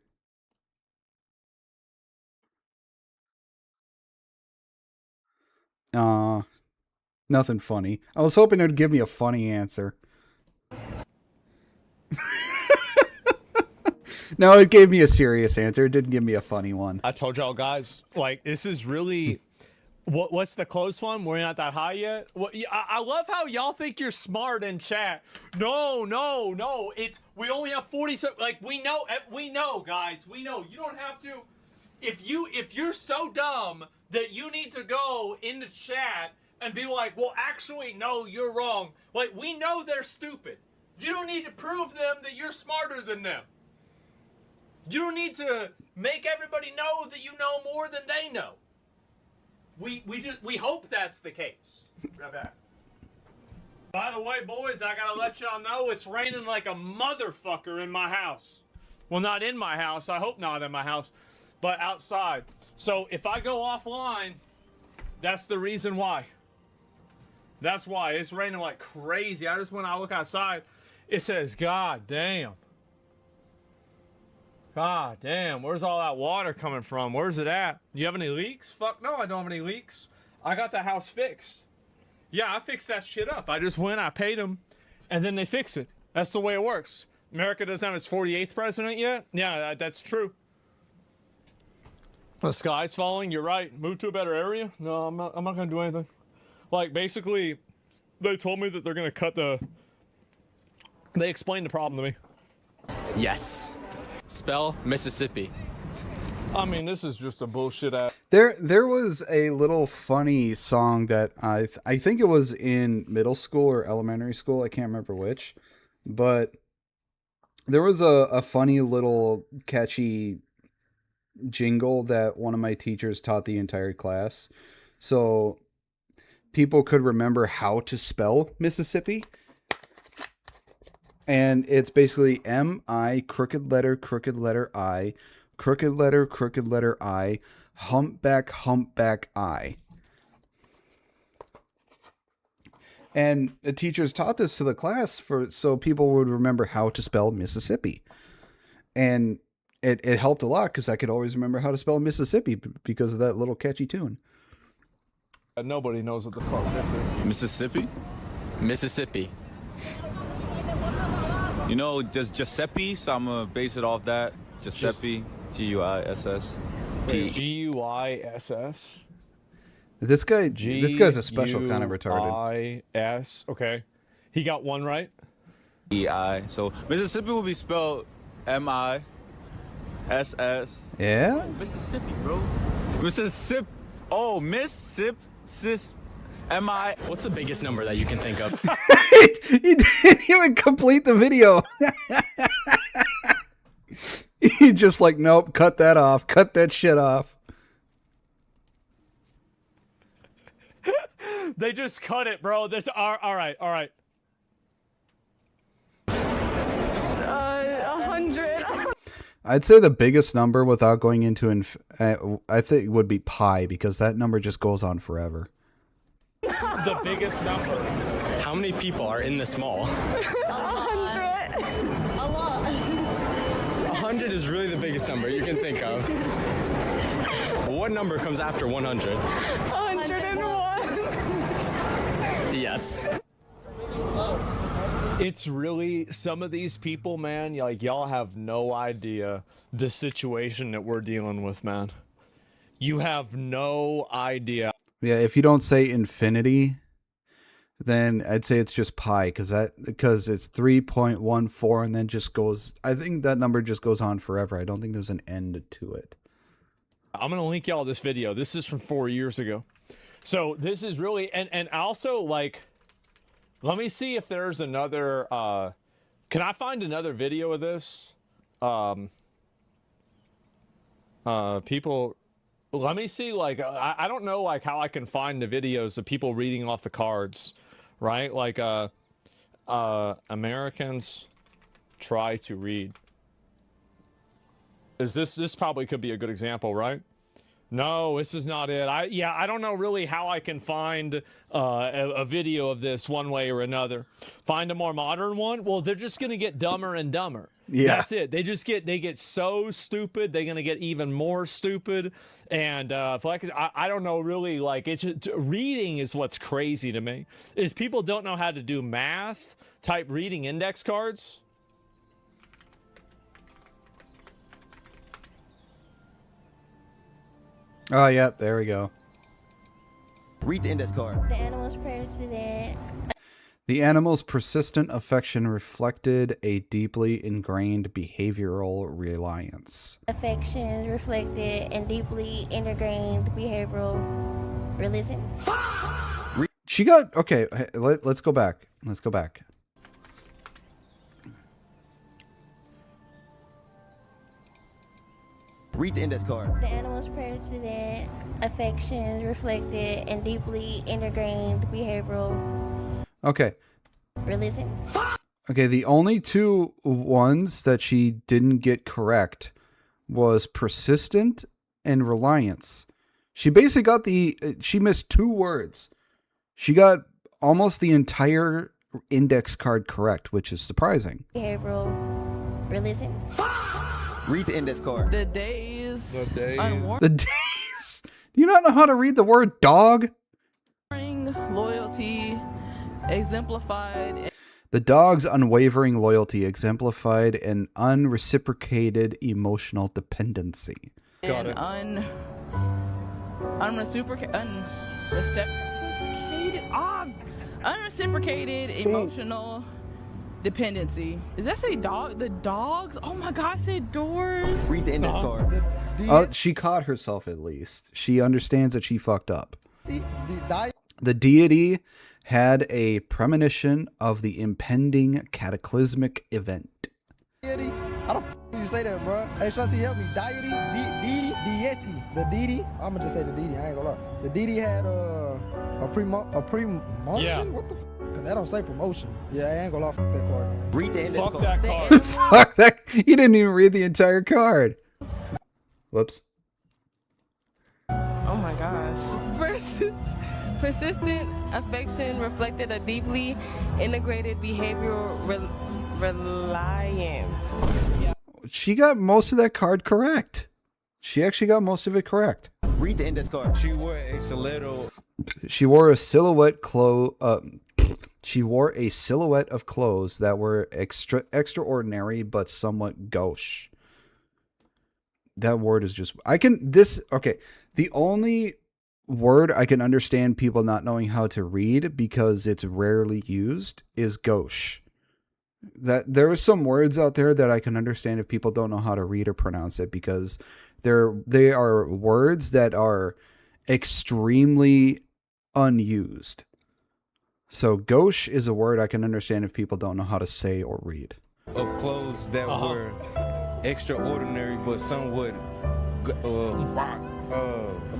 Nothing funny. I was hoping it would give me a funny answer. No, it gave me a serious answer. It didn't give me a funny one.
I told y'all guys, like, this is really... What's the close one? We're not that high yet. I love how y'all think you're smart in chat. No. We only have 40. Like, we know, guys. We know. You don't have to. If you're so dumb that you need to go into chat and be like, well, actually, no, you're wrong. Like, we know they're stupid. You don't need to prove them that you're smarter than them. You don't need to make everybody know that you know more than they know. We hope that's the case. By the way, boys, I gotta let y'all know it's raining like a motherfucker in my house. Well, not in my house. I hope not in my house, but outside. So if I go offline, that's the reason why. That's why it's raining like crazy. I just when I look outside, it says, "God damn." God damn, where's all that water coming from? Where's it at? You have any leaks? Fuck no, I don't have any leaks. I got the house fixed. Yeah, I fixed that shit up. I just went, I paid them, and then they fix it. That's the way it works. America doesn't have its 48th president yet? Yeah, that's true. The sky's falling, you're right. Move to a better area? No, I'm not gonna do anything. Like, basically, they told me that they're gonna cut the... They explained the problem to me.
Yes. Spell Mississippi.
I mean, this is just a bullshit ass.
There was a little funny song that I think it was in middle school or elementary school. I can't remember which, but there was a funny little catchy jingle that one of my teachers taught the entire class, so people could remember how to spell Mississippi. And it's basically M-I, crooked letter, I, crooked letter, I, humpback, I. And the teachers taught this to the class so people would remember how to spell Mississippi. And it helped a lot because I could always remember how to spell Mississippi because of that little catchy tune.
Nobody knows what the fuck this is.
Mississippi?
Mississippi.
You know, just Giuseppe, so I'm gonna base it off that. Giuseppe, G-U-I-S-S.
G-U-I-S-S?
This guy's a special kind of retarded.
G-U-I-S, okay. He got one right?
E-I. So Mississippi will be spelled M-I. SS.
Yeah?
Mississippi, bro. Mississippi. Oh, Mississippi. M-I.
What's the biggest number that you can think of?
He didn't even complete the video. He just like, nope, cut that off. Cut that shit off.
They just cut it, bro. This all right.
100.
I'd say the biggest number without going into I think would be pi, because that number just goes on forever.
The biggest number.
How many people are in this mall?
100. A lot.
100 is really the biggest number you can think of. What number comes after 100?
101.
Yes.
It's really, some of these people, man, like, y'all have no idea the situation that we're dealing with, man. You have no idea.
Yeah, if you don't say infinity, then I'd say it's just pi, because it's 3.14 and then just goes, I think that number just goes on forever. I don't think there's an end to it.
I'm going to link y'all this video. This is from 4 years ago. So this is really, and also, like, let me see if there's another, can I find another video of this? People, let me see, like, I don't know, like, how I can find the videos of people reading off the cards, right? Like, Americans try to read. Is this probably could be a good example, right? No, this is not it. I don't know really how I can find a video of this one way or another. Find a more modern one? Well, they're just going to get dumber and dumber.
Yeah.
That's it. They get so stupid. They're going to get even more stupid. And I don't know really, like, it's just, reading is what's crazy to me. Is people don't know how to do math type reading index cards.
Oh, yeah, there we go.
Read the index card.
The animal's president.
The animal's persistent affection reflected a deeply ingrained behavioral reliance.
Affections reflected in deeply ingrained behavioral religions.
She got, okay, let's go back. Let's go back.
Read the index card.
The animal's president. Affections reflected in deeply ingrained behavioral
Okay.
religions.
Okay, the only two ones that she didn't get correct was persistent and reliance. She basically got she missed 2 words. She got almost the entire index card correct, which is surprising.
Behavioral religions.
Read the index card.
The days.
The days. Do you not know how to read the word dog?
Loyalty exemplified.
The dog's unwavering loyalty exemplified an unreciprocated emotional dependency.
Got it. Unreciprocated emotional dependency. Does that say dog? The dogs? Oh my God, I said doors.
Read the index card.
She caught herself at least. She understands that she fucked up. The deity had a premonition of the impending cataclysmic event.
Deity? How the f you say that, bro? Hey, Shanti, help me. Deity? Deity? The deity? I'm gonna just say the deity. I ain't gonna lie. The deity had a premotion?
Yeah.
What the f? Cause that don't say promotion. Yeah, I ain't gonna lie. Fuck that card.
Read the index
Fuck
card.
that card.
Fuck that. You didn't even read the entire card. Whoops.
Oh my gosh.
Persistent affection reflected a deeply integrated behavioral reliance. Yeah.
She got most of that card correct. She actually got most of it correct.
Read the index card.
She wore a stiletto.
She wore a silhouette She wore a silhouette of clothes that were extraordinary but somewhat gauche. That word is just okay. The only word I can understand people not knowing how to read because it's rarely used is gauche. That there are some words out there that I can understand if people don't know how to read or pronounce it, because they are words that are extremely unused. So gauche is a word I can understand if people don't know how to say or read.
Of clothes that were extraordinary but somewhat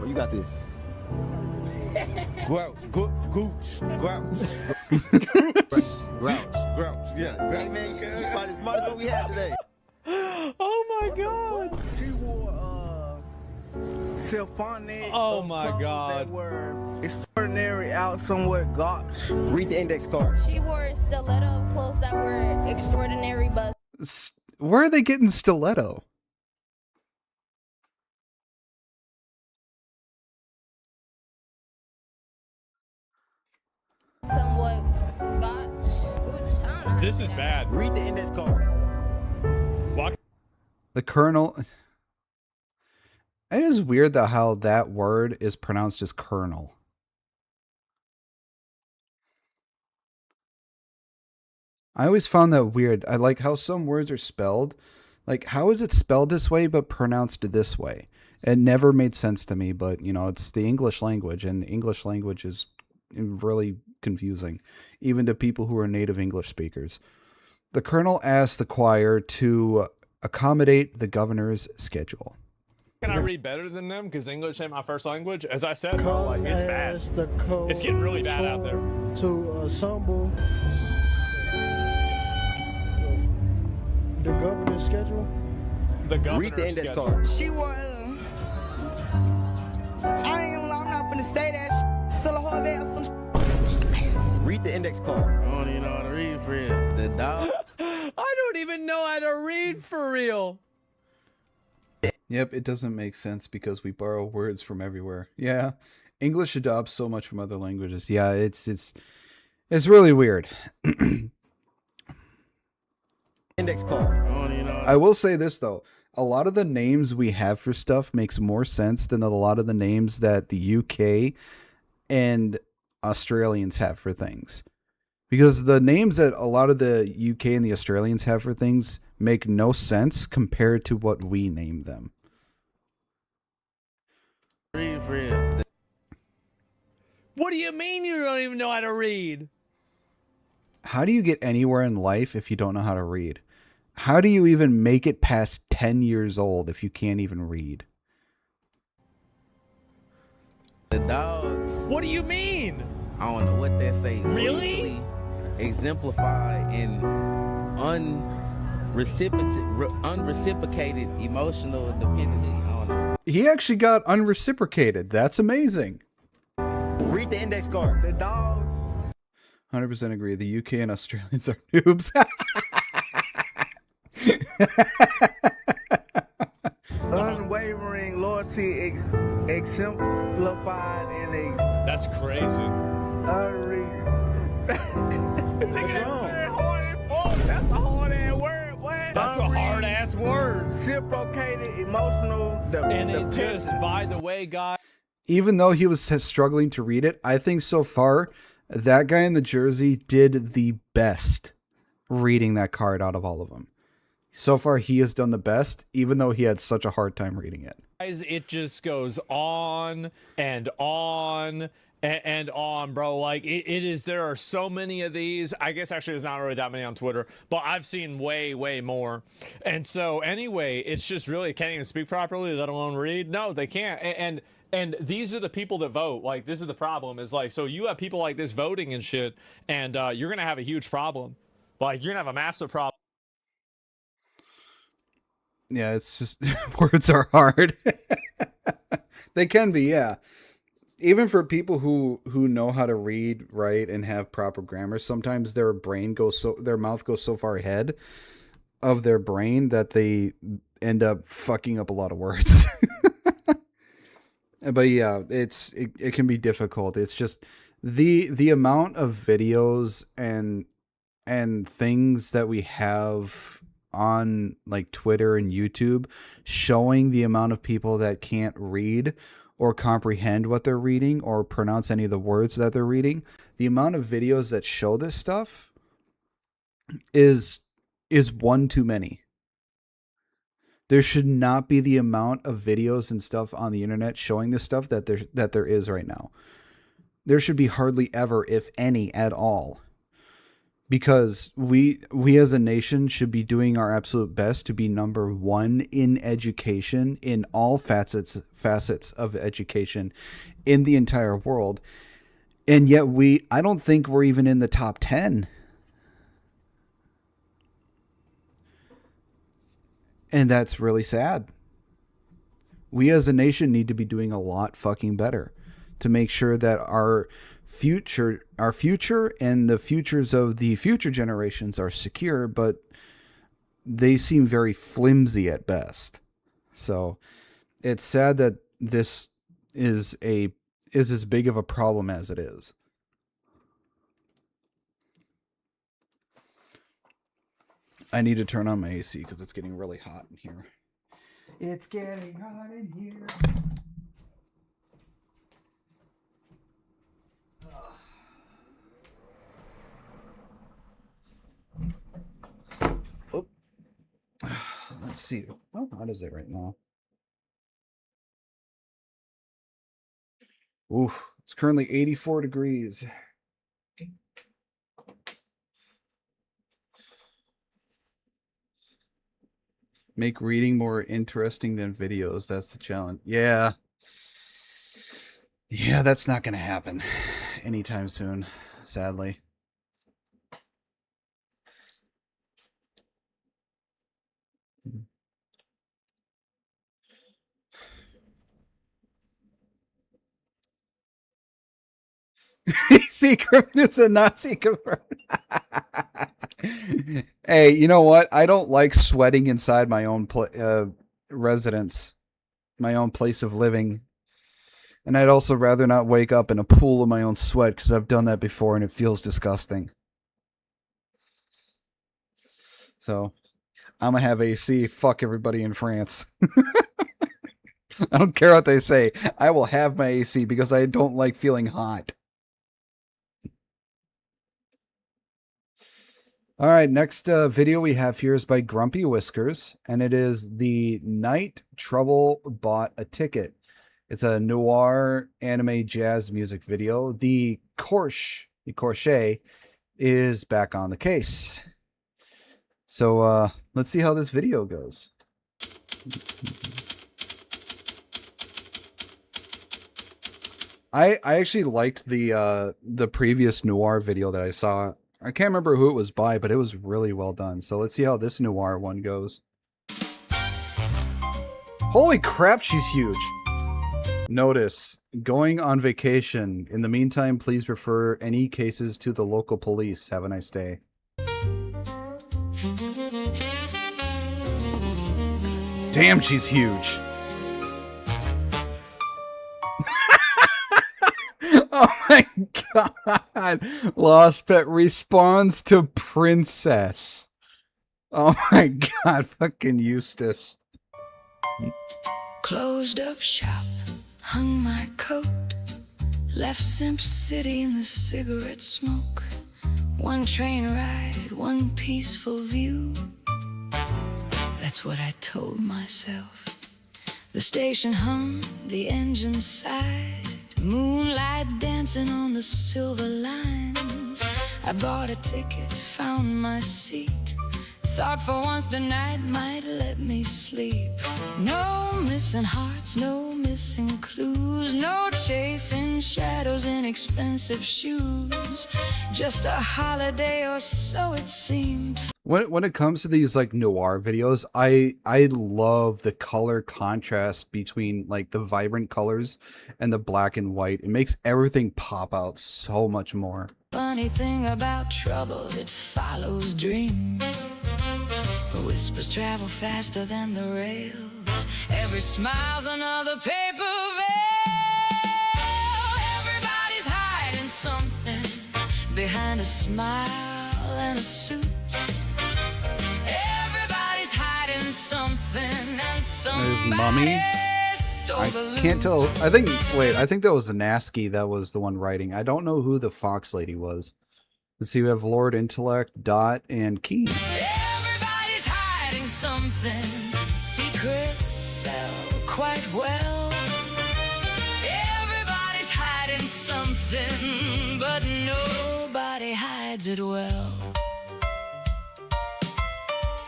you got this.
Gooch. Grouch. Yeah.
Hey man, you probably smarter than we have today.
Oh my god.
She wore symphonic.
Oh my god.
That were extraordinary out somewhat gauche.
Read the index card.
She wore stiletto clothes that were extraordinary, but
Where are they getting stiletto?
somewhat gotch. Oops, I don't know.
This is bad.
Read the index card.
Walk.
The Colonel. It is weird that how that word is pronounced as Colonel. I always found that weird. I like how some words are spelled. Like, how is it spelled this way but pronounced this way? It never made sense to me, but, you know, it's the English language, and the English language is really confusing, even to people who are native English speakers. The Colonel asked the choir to accommodate the governor's schedule.
Can I read better than them? Because English ain't my first language. As I said, bro, like, it's bad. It's getting really bad out there.
To assemble the governor's schedule.
The governor's
Read the index
schedule.
card.
She was. I ain't gonna lie, I'm not gonna say that. Still a whole ass some.
Read the index card.
I don't even know how to read for real. The dog.
I don't even know how to read for real.
Yep, it doesn't make sense because we borrow words from everywhere. Yeah, English adopts so much from other languages. Yeah, it's really weird.
Index card.
I will say this though. A lot of the names we have for stuff makes more sense than a lot of the names that the UK and Australians have for things. Because the names that a lot of the UK and the Australians have for things make no sense compared to what we name them.
Read for real.
What do you mean you don't even know how to read?
How do you get anywhere in life if you don't know how to read? How do you even make it past 10 years old if you can't even read?
The dogs.
What do you mean?
I don't know what that say.
Really?
Exemplify in unreciprocated emotional dependency. I don't know.
He actually got unreciprocated. That's amazing.
Read the index card.
The dogs.
100% agree. The UK and Australians are noobs.
Unwavering loyalty exemplified in
That's crazy.
What's wrong? That's a hard ass word, boy.
That's a hard ass word.
Reciprocated emotional
And it just, by the way, guys.
Even though he was struggling to read it, I think so far that guy in the jersey did the best reading that card out of all of them. So far, he has done the best, even though he had such a hard time reading it.
Guys, it just goes on and on and on, bro. Like, it is, there are so many of these. I guess actually there's not really that many on Twitter, but I've seen way more. And so anyway, it's just really, can't even speak properly, let alone read. No, they can't. And these are the people that vote. Like, this is the problem, is like, so you have people like this voting and shit, and you're going to have a huge problem. Like, you're going to have a massive problem.
Yeah, it's just, words are hard. They can be, yeah. Even for people who know how to read, write, and have proper grammar, sometimes their mouth goes so far ahead of their brain that they end up fucking up a lot of words. But yeah, it can be difficult. It's just the amount of videos and things that we have on like Twitter and YouTube showing the amount of people that can't read or comprehend what they're reading or pronounce any of the words that they're reading. The amount of videos that show this stuff is one too many. There should not be the amount of videos and stuff on the internet showing this stuff that there is right now. There should be hardly ever, if any, at all. Because we as a nation should be doing our absolute best to be number one in education, in all facets of education in the entire world. And yet I don't think we're even in the top 10. And that's really sad. We as a nation need to be doing a lot fucking better to make sure that our future and the futures of the future generations are secure, but they seem very flimsy at best. So it's sad that this is as big of a problem as it is. I need to turn on my AC because it's getting really hot in here. It's getting hot in here. Oh. Let's see. How hot is it right now? Ooh, it's currently 84 degrees. Make reading more interesting than videos. That's the challenge. Yeah. Yeah, that's not going to happen anytime soon, sadly. Secret is a Nazi confirmed. Hey, you know what? I don't like sweating inside my own residence, my own place of living. And I'd also rather not wake up in a pool of my own sweat because I've done that before and it feels disgusting. So, I'm going to have AC. Fuck everybody in France. I don't care what they say. I will have my AC because I don't like feeling hot. All right, next video we have here is by Grumpy Whiskers, and it is The Night Trouble Bought a Ticket. It's a noir anime jazz music video. The Corche is back on the case. So let's see how this video goes. I actually liked the previous noir video that I saw. I can't remember who it was by, but it was really well done. So let's see how this noir one goes. Holy crap, she's huge. Notice, going on vacation. In the meantime, please refer any cases to the local police. Have a nice day. Damn, she's huge. Oh my god. Lost Pet responds to Princess. Oh my god, fucking Eustace.
Closed up shop, hung my coat, left Simp City in the cigarette smoke. One train ride, one peaceful view. That's what I told myself. The station hummed, the engine sighed, moonlight dancing on the silver lines. I bought a ticket, found my seat, thought for once the night might let me sleep. No missing hearts, no missing clues, no chasing shadows in expensive shoes. Just a holiday or so it seemed.
When it comes to these like noir videos, I love the color contrast between like the vibrant colors and the black and white. It makes everything pop out so much more.
Funny thing about trouble, it follows dreams. Whispers travel faster than the rails. Every smile's another paper veil. Everybody's hiding something behind a smile and a suit. Everybody's hiding something and somebody
There's Mummy. I can't tell. I think that was the Nasky that was the one writing. I don't know who the Fox lady was. Let's see, we have Lord Intellect, Dot, and Keen.
Everybody's hiding something. Secrets sell quite well. Everybody's hiding something, but nobody hides it well.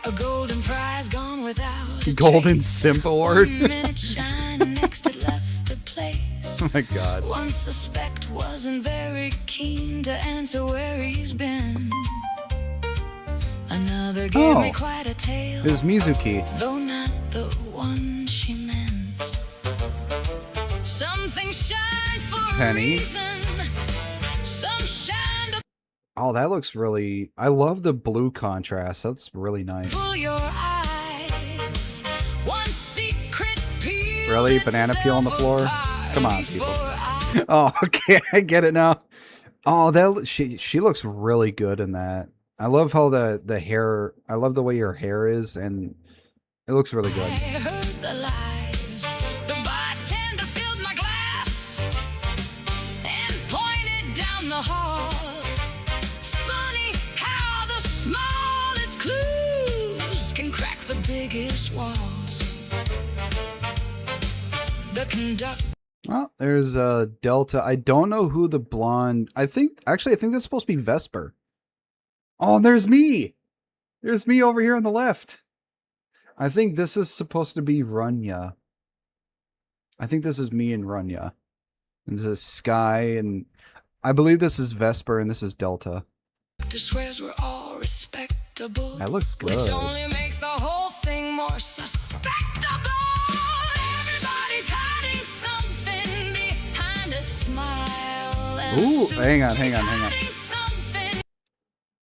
A golden prize gone without a
Golden
trace.
Simp Award.
1 minute shine, next it left the place.
Oh my god.
One suspect wasn't very keen to answer where he's been. Another gave me quite a tale.
It was Mizuki.
Though not the one she meant. Something shine for
Penny.
a reason. Some shine to
Oh, that looks really... I love the blue contrast. That's really nice.
pull your eyes. One secret peel.
Really? Banana peel on the floor? Come on, people. Oh, okay. I get it now. Oh, that she looks really good in that. I love how the hair... I love the way your hair is, and it looks really good.
I heard the lies. The bartender filled my glass and pointed down the hall. Funny how the smallest clues can crack the biggest walls. The conductor.
Well, there's Delta. I don't know who the blonde... I think that's supposed to be Vesper. Oh, and there's me! There's me over here on the left. I think this is supposed to be Runya. I think this is me and Runya. And this is Sky, and I believe this is Vesper, and this is Delta.
Swears we're all respectable.
I look good.
Which only makes the whole thing more suspectable. Everybody's hiding something behind a smile. And
Ooh,
a suit.
hang on.
She's hiding something.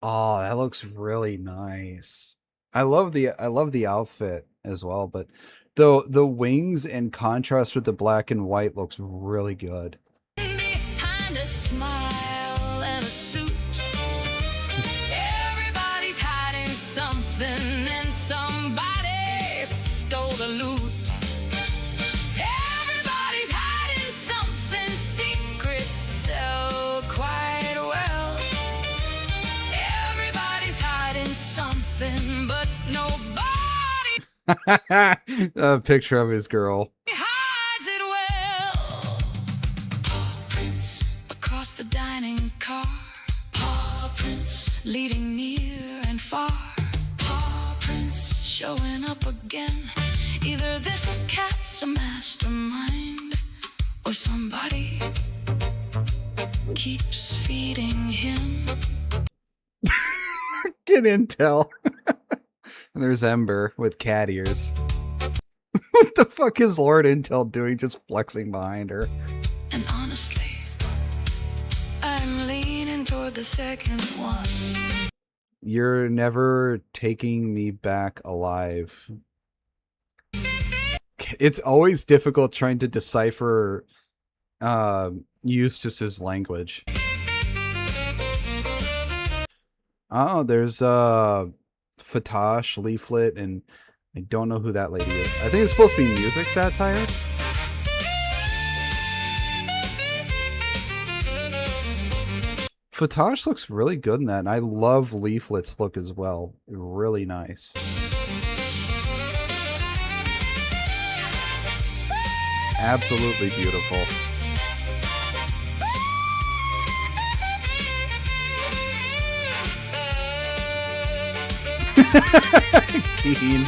Oh, that looks really nice. I love the outfit as well, but the wings in contrast with the black and white looks really good.
Behind a smile and a suit. Everybody's hiding something, and somebody stole the loot. Everybody's hiding something, secrets sell quite well. Everybody's hiding something, but nobody
A picture of his girl.
hides it well. Paw prints across the dining car. Paw prints leading near and far. Paw prints showing up again. Either this cat's a mastermind, or somebody keeps feeding him.
Get intel. And there's Ember with cat ears. What the fuck is Lord Intel doing just flexing behind her?
And honestly, I'm leaning toward the second one.
You're never taking me back alive. It's always difficult trying to decipher Eustace's language. Oh, there's Fatosh, Leaflet, and I don't know who that lady is. I think it's supposed to be music satire. Fatosh looks really good in that, and I love Leaflet's look as well. Really nice. Absolutely beautiful. Keen.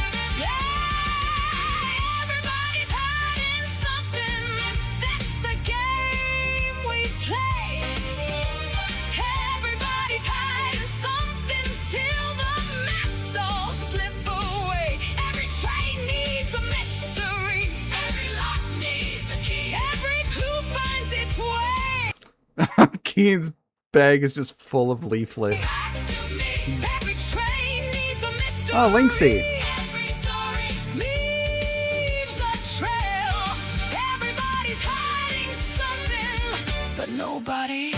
Everybody's hiding something. That's the game we play. Everybody's hiding something till the masks all slip away. Every train needs a mystery. Every lock needs a key. Every clue finds its way.
Keen's bag is just full of Leaflet.
Every train needs a mystery.
Oh, Linksy.
Every story leaves a trail. Everybody's hiding something, but nobody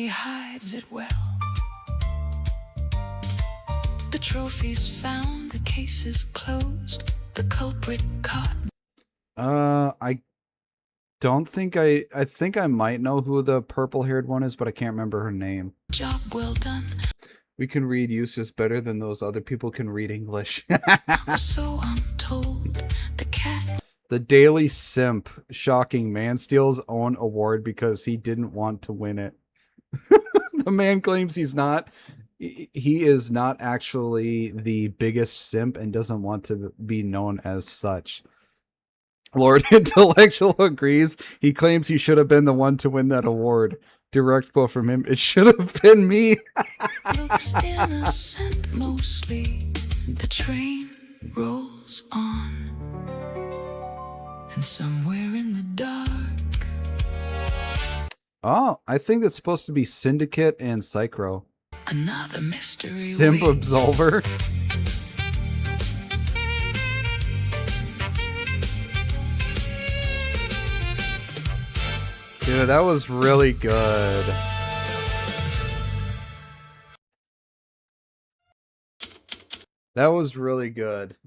hides it well. The trophy's found, the case is closed, the culprit caught.
I don't think I think I might know who the purple-haired one is, but I can't remember her name.
Job well done.
We can read useless better than those other people can read English.
So I'm told. The cat.
The Daily Simp. Shocking. Man steals own award because he didn't want to win it. The man claims he is not actually the biggest simp and doesn't want to be known as such. Lord Intellectual agrees. He claims he should have been the one to win that award. Direct quote from him. It should have been me.
Looks innocent mostly. The train rolls on. And somewhere in the dark.
Oh, I think that's supposed to be Syndicate and Psychro.
Another mystery.
Simp
waits.
Absolver. Dude, that was really good. That was really good.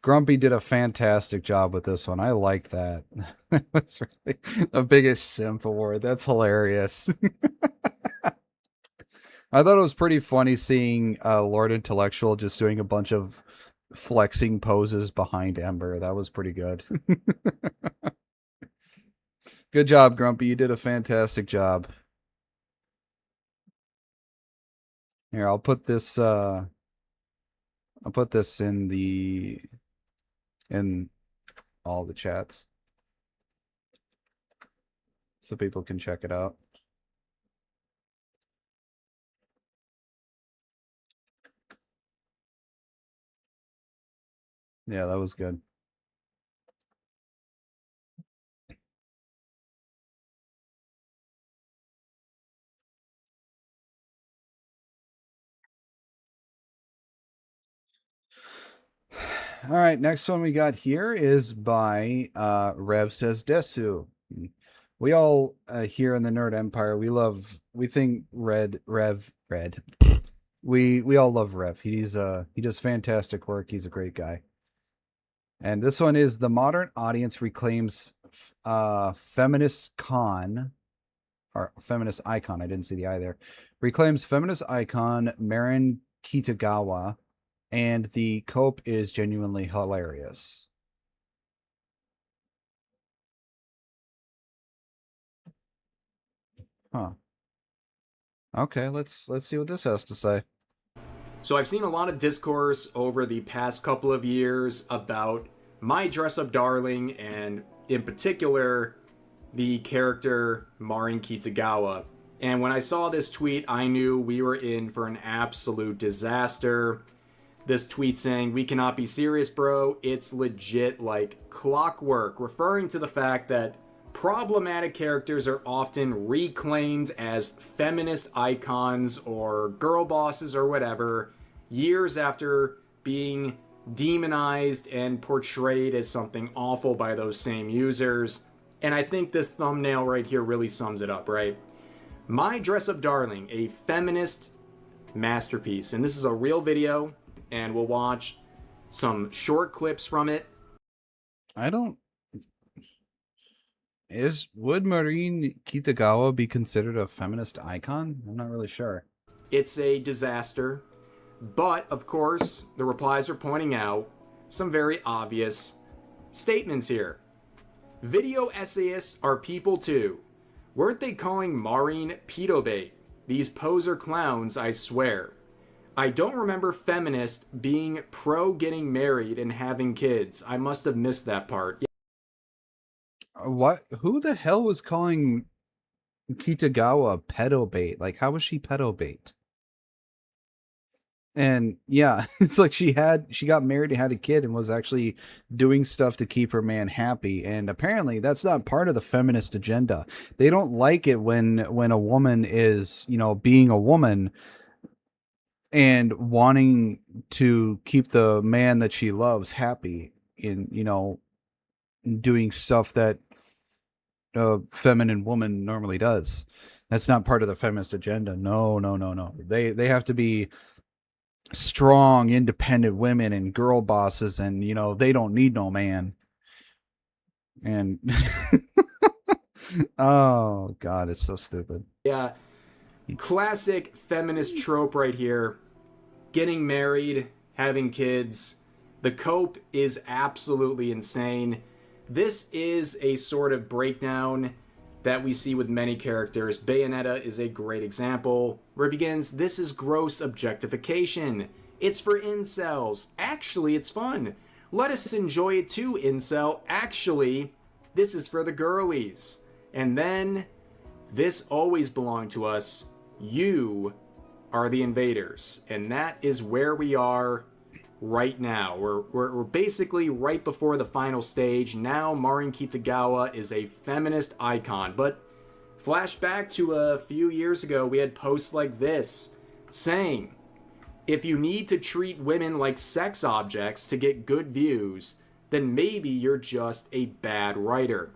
Grumpy did a fantastic job with this one. I like that. That's really the biggest simp award. That's hilarious. I thought it was pretty funny seeing Lord Intellectual just doing a bunch of flexing poses behind Ember. That was pretty good. Good job, Grumpy. You did a fantastic job. Here, I'll put this in all the chats so people can check it out. Yeah, that was good. All right, next one we got here is by Rev Says Desu. We all here in the Nerd Empire, we think Rev. We all love Rev. He does fantastic work. He's a great guy. And this one is the modern audience reclaims feminist icon. I didn't see the I there. Reclaims feminist icon Marin Kitagawa, and the cope is genuinely hilarious. Huh. Okay, let's see what this has to say.
So I've seen a lot of discourse over the past couple of years about My Dress-Up Darling, and in particular, the character Marin Kitagawa. And when I saw this tweet, I knew we were in for an absolute disaster. This tweet saying, "We cannot be serious, bro. It's legit like clockwork," referring to the fact that problematic characters are often reclaimed as feminist icons or girl bosses or whatever, years after being demonized and portrayed as something awful by those same users. And I think this thumbnail right here really sums it up, right? My Dress-Up Darling, a feminist masterpiece. And this is a real video, and we'll watch some short clips from it.
Would Marin Kitagawa be considered a feminist icon? I'm not really sure.
It's a disaster, but of course, the replies are pointing out some very obvious statements here. Video essayists are people too. Weren't they calling Maureen pedo bait? These poser clowns, I swear. I don't remember feminist being pro getting married and having kids. I must have missed that part.
What? Who the hell was calling Kitagawa pedo bait? Like, how was she pedo bait? And yeah, it's like she got married and had a kid and was actually doing stuff to keep her man happy. And apparently that's not part of the feminist agenda. They don't like it when a woman is, being a woman and wanting to keep the man that she loves happy in, doing stuff that a feminine woman normally does. That's not part of the feminist agenda. No. They have to be strong, independent women and girl bosses, and they don't need no man. And oh god, it's so stupid.
Yeah, classic feminist trope right here. Getting married, having kids. The cope is absolutely insane. This is a sort of breakdown that we see with many characters. Bayonetta is a great example, where it begins, this is gross objectification. It's for incels. Actually, it's fun. Let us enjoy it too, incel. Actually, this is for the girlies. And then, this always belonged to us. You are the invaders. And that is where we are right now. We're basically right before the final stage. Now Marin Kitagawa is a feminist icon. But flashback to a few years ago, we had posts like this saying, if you need to treat women like sex objects to get good views, then maybe you're just a bad writer.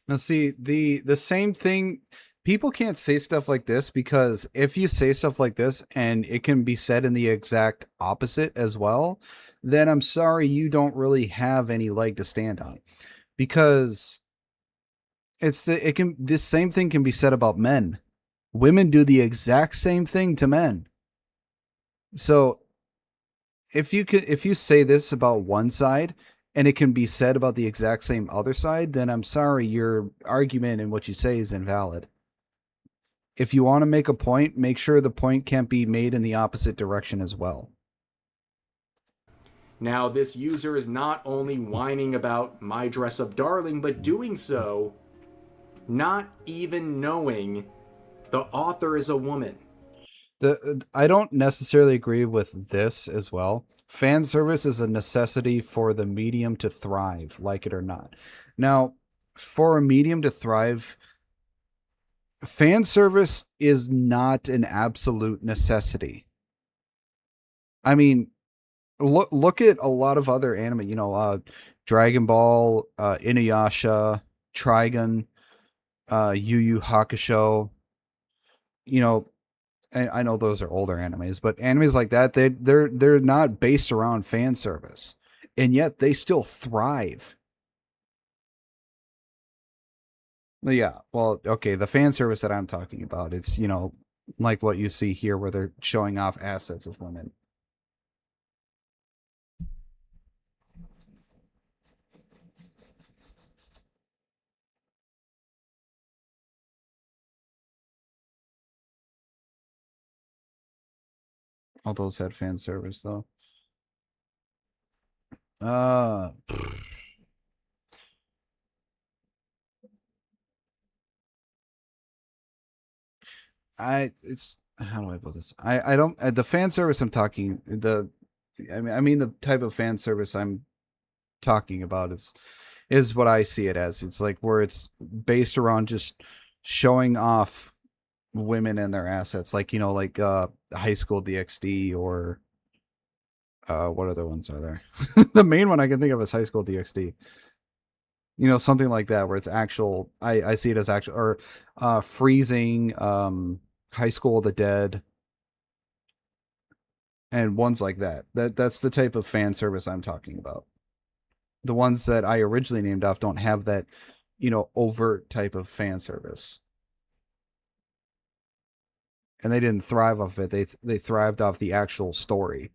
Now see, the same thing, people can't say stuff like this because if you say stuff like this and it can be said in the exact opposite as well, then I'm sorry, you don't really have any leg to stand on. Because this same thing can be said about men. Women do the exact same thing to men. So if you say this about one side and it can be said about the exact same other side, then I'm sorry, your argument and what you say is invalid. If you want to make a point, make sure the point can't be made in the opposite direction as well.
Now, this user is not only whining about My Dress Up Darling, but doing so not even knowing the author is a woman.
I don't necessarily agree with this as well. Fan service is a necessity for the medium to thrive, like it or not. Now, for a medium to thrive, fan service is not an absolute necessity. I mean, look at a lot of other anime, Dragon Ball, Inuyasha, Trigun, Yu Yu Hakusho. I know those are older animes, but animes like that, they're not based around fan service, and yet they still thrive. Yeah, well, okay, the fan service that I'm talking about, it's, like what you see here where they're showing off assets of women. All those had fan service, though. How do I put this? I don't, the fan service I'm talking, I mean the type of fan service I'm talking about is what I see it as. It's like where it's based around just showing off women and their assets, like High School DxD, or what other ones are there? The main one I can think of is High School DxD. Something like that, where it's actual. I see it as actual, or Freezing, High School of the Dead, and ones like that. That's the type of fan service I'm talking about. The ones that I originally named off don't have that, overt type of fan service. And they didn't thrive off it. They thrived off the actual story.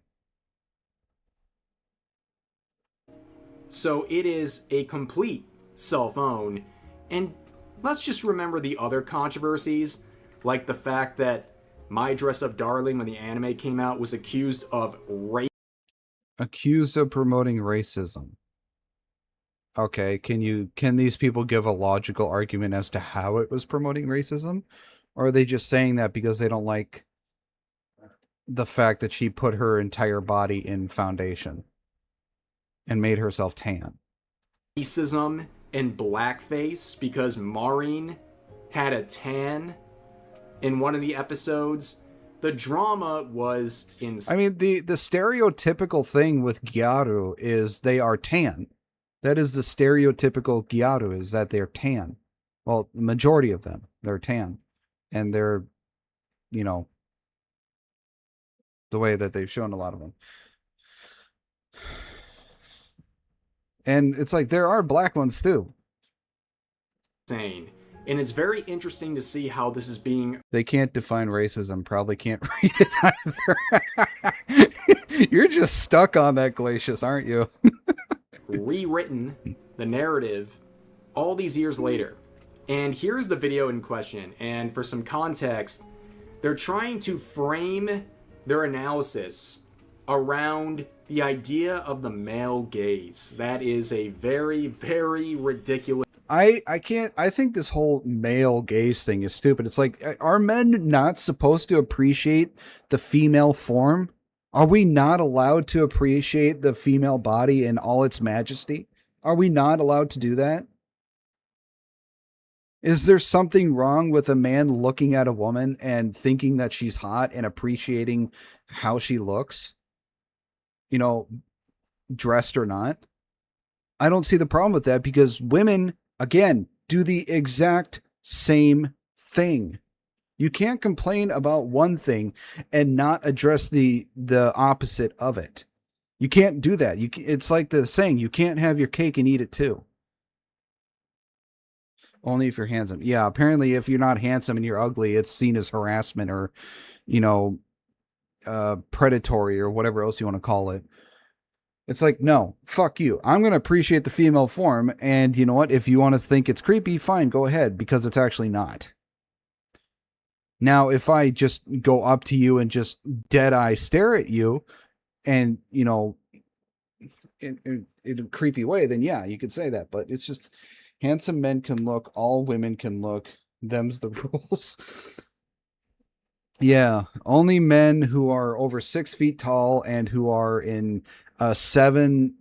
So it is a complete self-own. And let's just remember the other controversies, like the fact that My Dress Up Darling, when the anime came out, was accused of rape.
Accused of promoting racism. Okay, can these people give a logical argument as to how it was promoting racism? Or are they just saying that because they don't like the fact that she put her entire body in foundation and made herself tan?
Racism and blackface because Maureen had a tan in one of the episodes. The drama was insane.
I mean, the stereotypical thing with Gyaru is they are tan. That is the stereotypical Gyaru, is that they're tan. Well, the majority of them, they're tan. And they're, the way that they've shown a lot of them. And it's like, there are black ones too.
insane. And it's very interesting to see how this is being...
They can't define racism, probably can't read it either. You're just stuck on that, Glacius, aren't you?
rewritten, the narrative, all these years later. And here's the video in question, and for some context, they're trying to frame their analysis around the idea of the male gaze. That is a very, very ridiculous...
I think this whole male gaze thing is stupid. It's like, are men not supposed to appreciate the female form? Are we not allowed to appreciate the female body in all its majesty? Are we not allowed to do that? Is there something wrong with a man looking at a woman and thinking that she's hot and appreciating how she looks? You know, dressed or not? I don't see the problem with that, because women, again, do the exact same thing. You can't complain about one thing and not address the opposite of it. You can't do that. It's like the saying, you can't have your cake and eat it too. Only if you're handsome. Yeah, apparently if you're not handsome and you're ugly, it's seen as harassment or, you know, predatory or whatever else you want to call it. It's like, no, fuck you. I'm going to appreciate the female form, and you know what? If you want to think it's creepy, fine, go ahead, because it's actually not. Now, if I just go up to you and just dead-eye stare at you, and, you know, in a creepy way, then yeah, you could say that. But it's just, handsome men can look, all women can look, them's the rules. Yeah, only men who are over 6 feet tall and who are in 7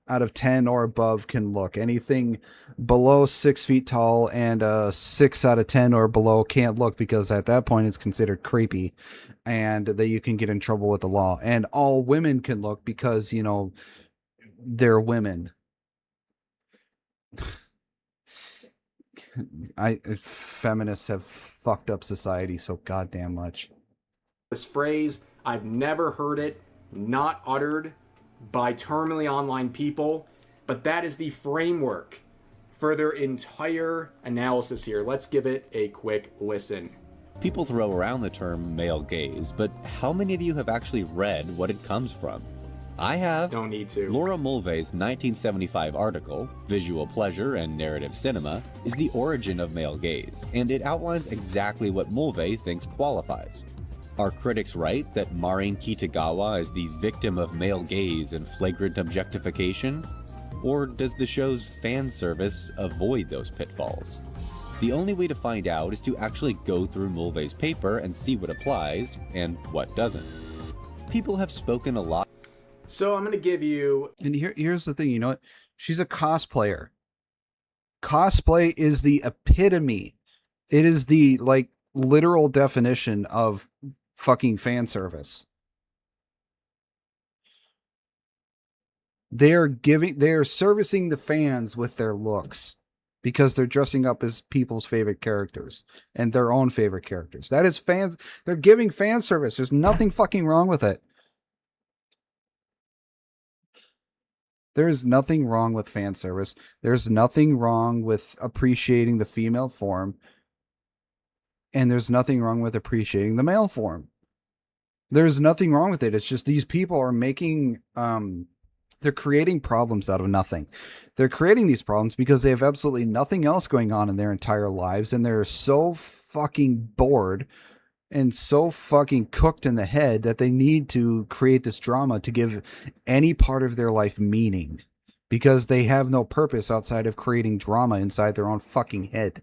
out of 10 or above can look. Anything below 6 feet tall and 6 out of 10 or below can't look, because at that point it's considered creepy and that you can get in trouble with the law. And all women can look because, you know, they're women. Feminists have fucked up society so goddamn much.
This phrase, I've never heard it not uttered by terminally online people, but that is the framework for their entire analysis here. Let's give it a quick listen.
People throw around the term male gaze, but how many of you have actually read what it comes from? I have.
Don't need to.
Laura Mulvey's 1975 article, Visual Pleasure and Narrative Cinema, is the origin of male gaze, and it outlines exactly what Mulvey thinks qualifies. Are critics right that Marin Kitagawa is the victim of male gaze and flagrant objectification? Or does the show's fan service avoid those pitfalls? The only way to find out is to actually go through Mulvey's paper and see what applies and what doesn't. People have spoken a lot.
So I'm going to give you...
And here's the thing, you know what? She's a cosplayer. Cosplay is the epitome. It is the, like, literal definition of fucking fan service. They're servicing the fans with their looks because they're dressing up as people's favorite characters and their own favorite characters. That is fans. They're giving fan service. There's nothing fucking wrong with it. There is nothing wrong with fan service. There's nothing wrong with appreciating the female form. And there's nothing wrong with appreciating the male form. There's nothing wrong with it. It's just these people are making, they're creating problems out of nothing. They're creating these problems because they have absolutely nothing else going on in their entire lives. And they're so fucking bored and so fucking cooked in the head that they need to create this drama to give any part of their life meaning, because they have no purpose outside of creating drama inside their own fucking head.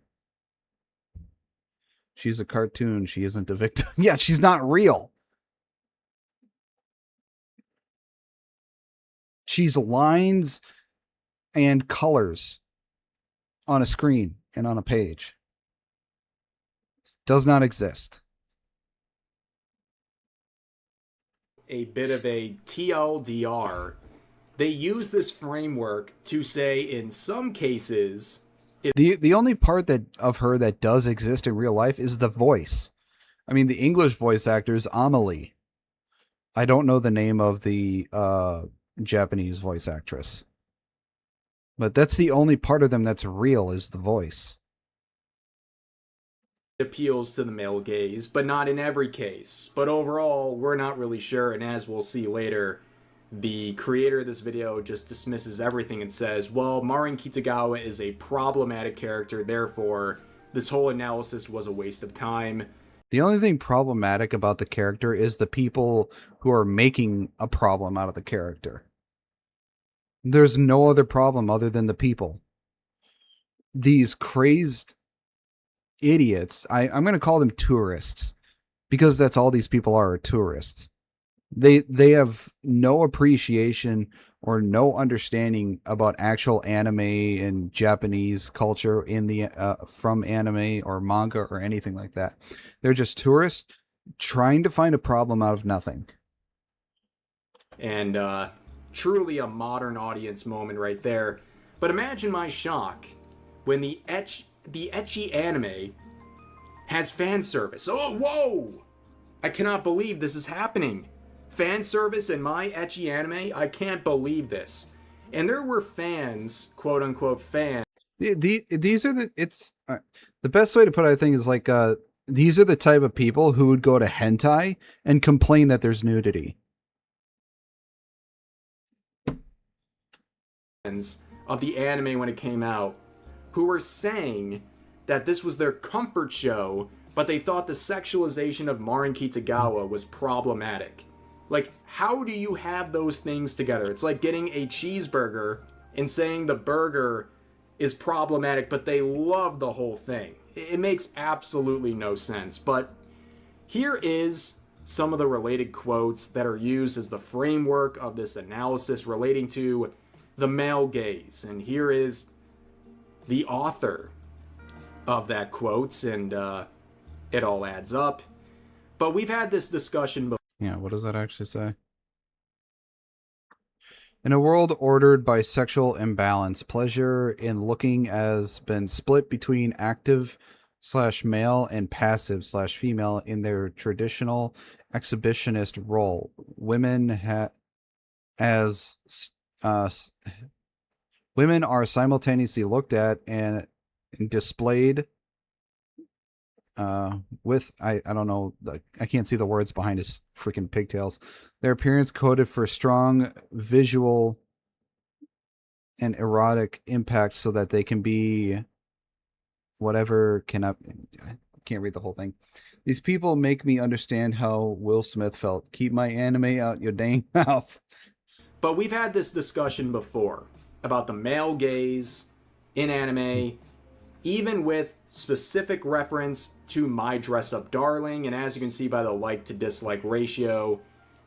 She's a cartoon. She isn't a victim. Yeah, she's not real. She's lines and colors on a screen and on a page. Does not exist.
A bit of a TLDR. They use this framework to say in some cases...
The only part that of her that does exist in real life is the voice. I mean, the English voice actor is Amelie. I don't know the name of the Japanese voice actress. But that's the only part of them that's real, is the voice.
appeals to the male gaze, but not in every case. But overall, we're not really sure, and as we'll see later, the creator of this video just dismisses everything and says, well, Marin Kitagawa is a problematic character, therefore this whole analysis was a waste of time.
The only thing problematic about the character is the people who are making a problem out of the character. There's no other problem other than the people. These crazed idiots, I'm going to call them tourists, because that's all these people are tourists. They have no appreciation or no understanding about actual anime and Japanese culture in the from anime or manga or anything like that. They're just tourists trying to find a problem out of nothing.
And truly a modern audience moment right there. But imagine my shock when the ecchi anime has fan service. Oh, whoa! I cannot believe this is happening. Fan service in my ecchi anime? I can't believe this. And there were fans, quote unquote fans.
These are the best way to put it, I think, is like these are the type of people who would go to hentai and complain that there's nudity.
Of the anime when it came out, who were saying that this was their comfort show, but they thought the sexualization of Marin Kitagawa was problematic. Like, how do you have those things together? It's like getting a cheeseburger and saying the burger is problematic, but they love the whole thing. It makes absolutely no sense. But here is some of the related quotes that are used as the framework of this analysis relating to the male gaze. And here is the author of that quotes, and it all adds up. But we've had this discussion before.
Yeah, what does that actually say? In a world ordered by sexual imbalance, pleasure in looking has been split between active/male and passive/female in their traditional exhibitionist role. Women women are simultaneously looked at and displayed with I don't know, I can't see the words behind his freaking pigtails. Their appearance coded for strong visual and erotic impact so that they can be whatever I can't read the whole thing. These people make me understand how Will Smith felt. Keep my anime out your dang mouth.
But we've had this discussion before about the male gaze in anime, even with specific reference to My Dress Up Darling, and as you can see by the like to dislike ratio,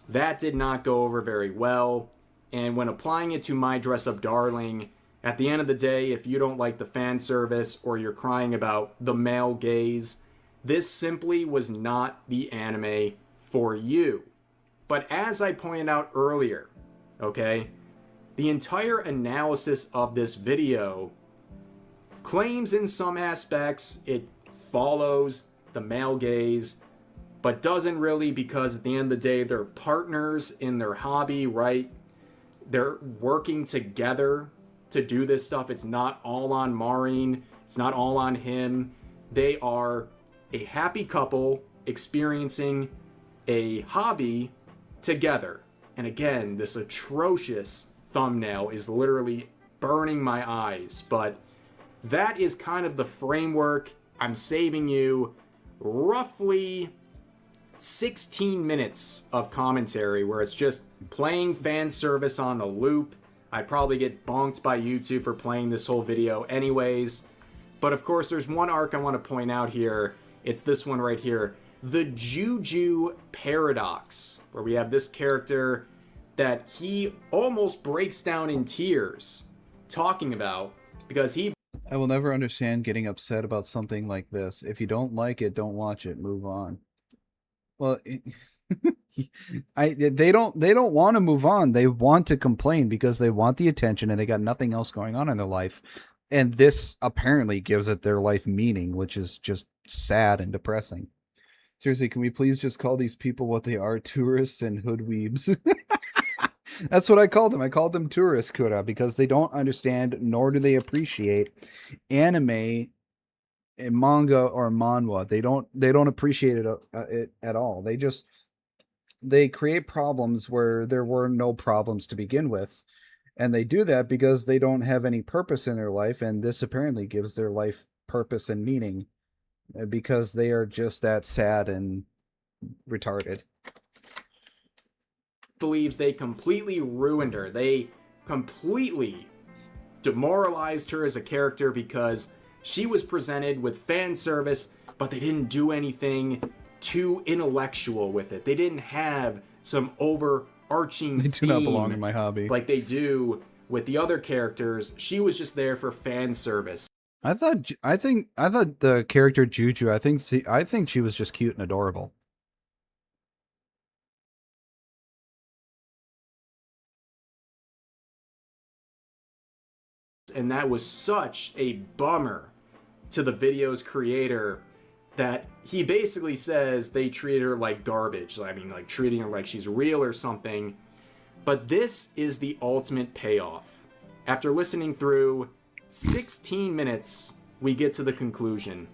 that did not go over very well. And when applying it to My Dress Up Darling, at the end of the day, if you don't like the fan service or you're crying about the male gaze, this simply was not the anime for you. But as I pointed out earlier, okay, the entire analysis of this video claims in some aspects it follows the male gaze, but doesn't really, because at the end of the day, they're partners in their hobby, right? They're working together to do this stuff. It's not all on Marin. It's not all on him. They are a happy couple experiencing a hobby together. And again, this atrocious thumbnail is literally burning my eyes, but that is kind of the framework. I'm saving you roughly 16 minutes of commentary where it's just playing fan service on a loop. I'd probably get bonked by YouTube for playing this whole video anyways. But of course, there's one arc I want to point out here. It's this one right here. The Juju Paradox, where we have this character that he almost breaks down in tears talking about because he...
I will never understand getting upset about something like this. If you don't like it, don't watch it. Move on. Well, they don't want to move on. They want to complain because they want the attention and they got nothing else going on in their life. And this apparently gives it their life meaning, which is just sad and depressing. Seriously, can we please just call these people what they are? Tourists and hoodweebs. That's what I called them. I called them tourists, Kura, because they don't understand nor do they appreciate anime in manga or manhwa. They don't appreciate it at all. They create problems where there were no problems to begin with. And they do that because they don't have any purpose in their life, and this apparently gives their life purpose and meaning because they are just that sad and retarded.
Believes they completely ruined her. They completely demoralized her as a character because she was presented with fan service, but they didn't do anything too intellectual with it. They didn't have some overarching
They do not belong in my hobby.
like they do with the other characters. She was just there for fan service.
I thought the character Juju, I think she was just cute and adorable.
And that was such a bummer to the video's creator that he basically says they treated her like garbage. I mean, like treating her like she's real or something. But this is the ultimate payoff. After listening through 16 minutes, we get to the conclusion.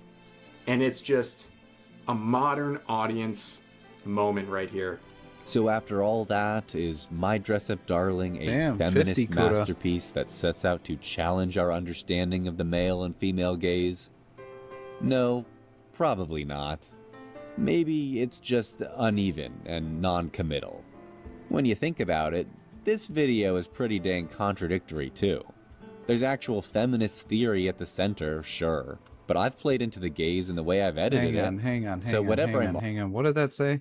And it's just a modern audience moment right here.
So after all that, is My Dress-Up Darling a
Damn, 50
feminist
Kuda.
masterpiece that sets out to challenge our understanding of the male and female gaze? No, probably not. Maybe it's just uneven and non-committal. When you think about it, this video is pretty dang contradictory too. There's actual feminist theory at the center, sure, but I've played into the gaze in the way I've edited it.
Hang on.
Hang on.
What did that say?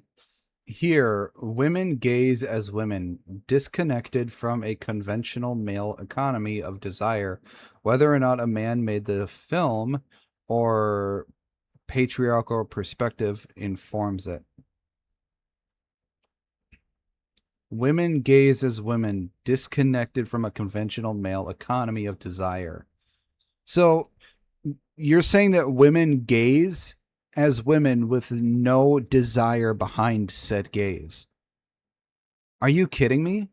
Here, women gaze as women, disconnected from a conventional male economy of desire, whether or not a man made the film or patriarchal perspective informs it. Women gaze as women, disconnected from a conventional male economy of desire. So, you're saying that women gaze as women with no desire behind said gaze. Are you kidding me?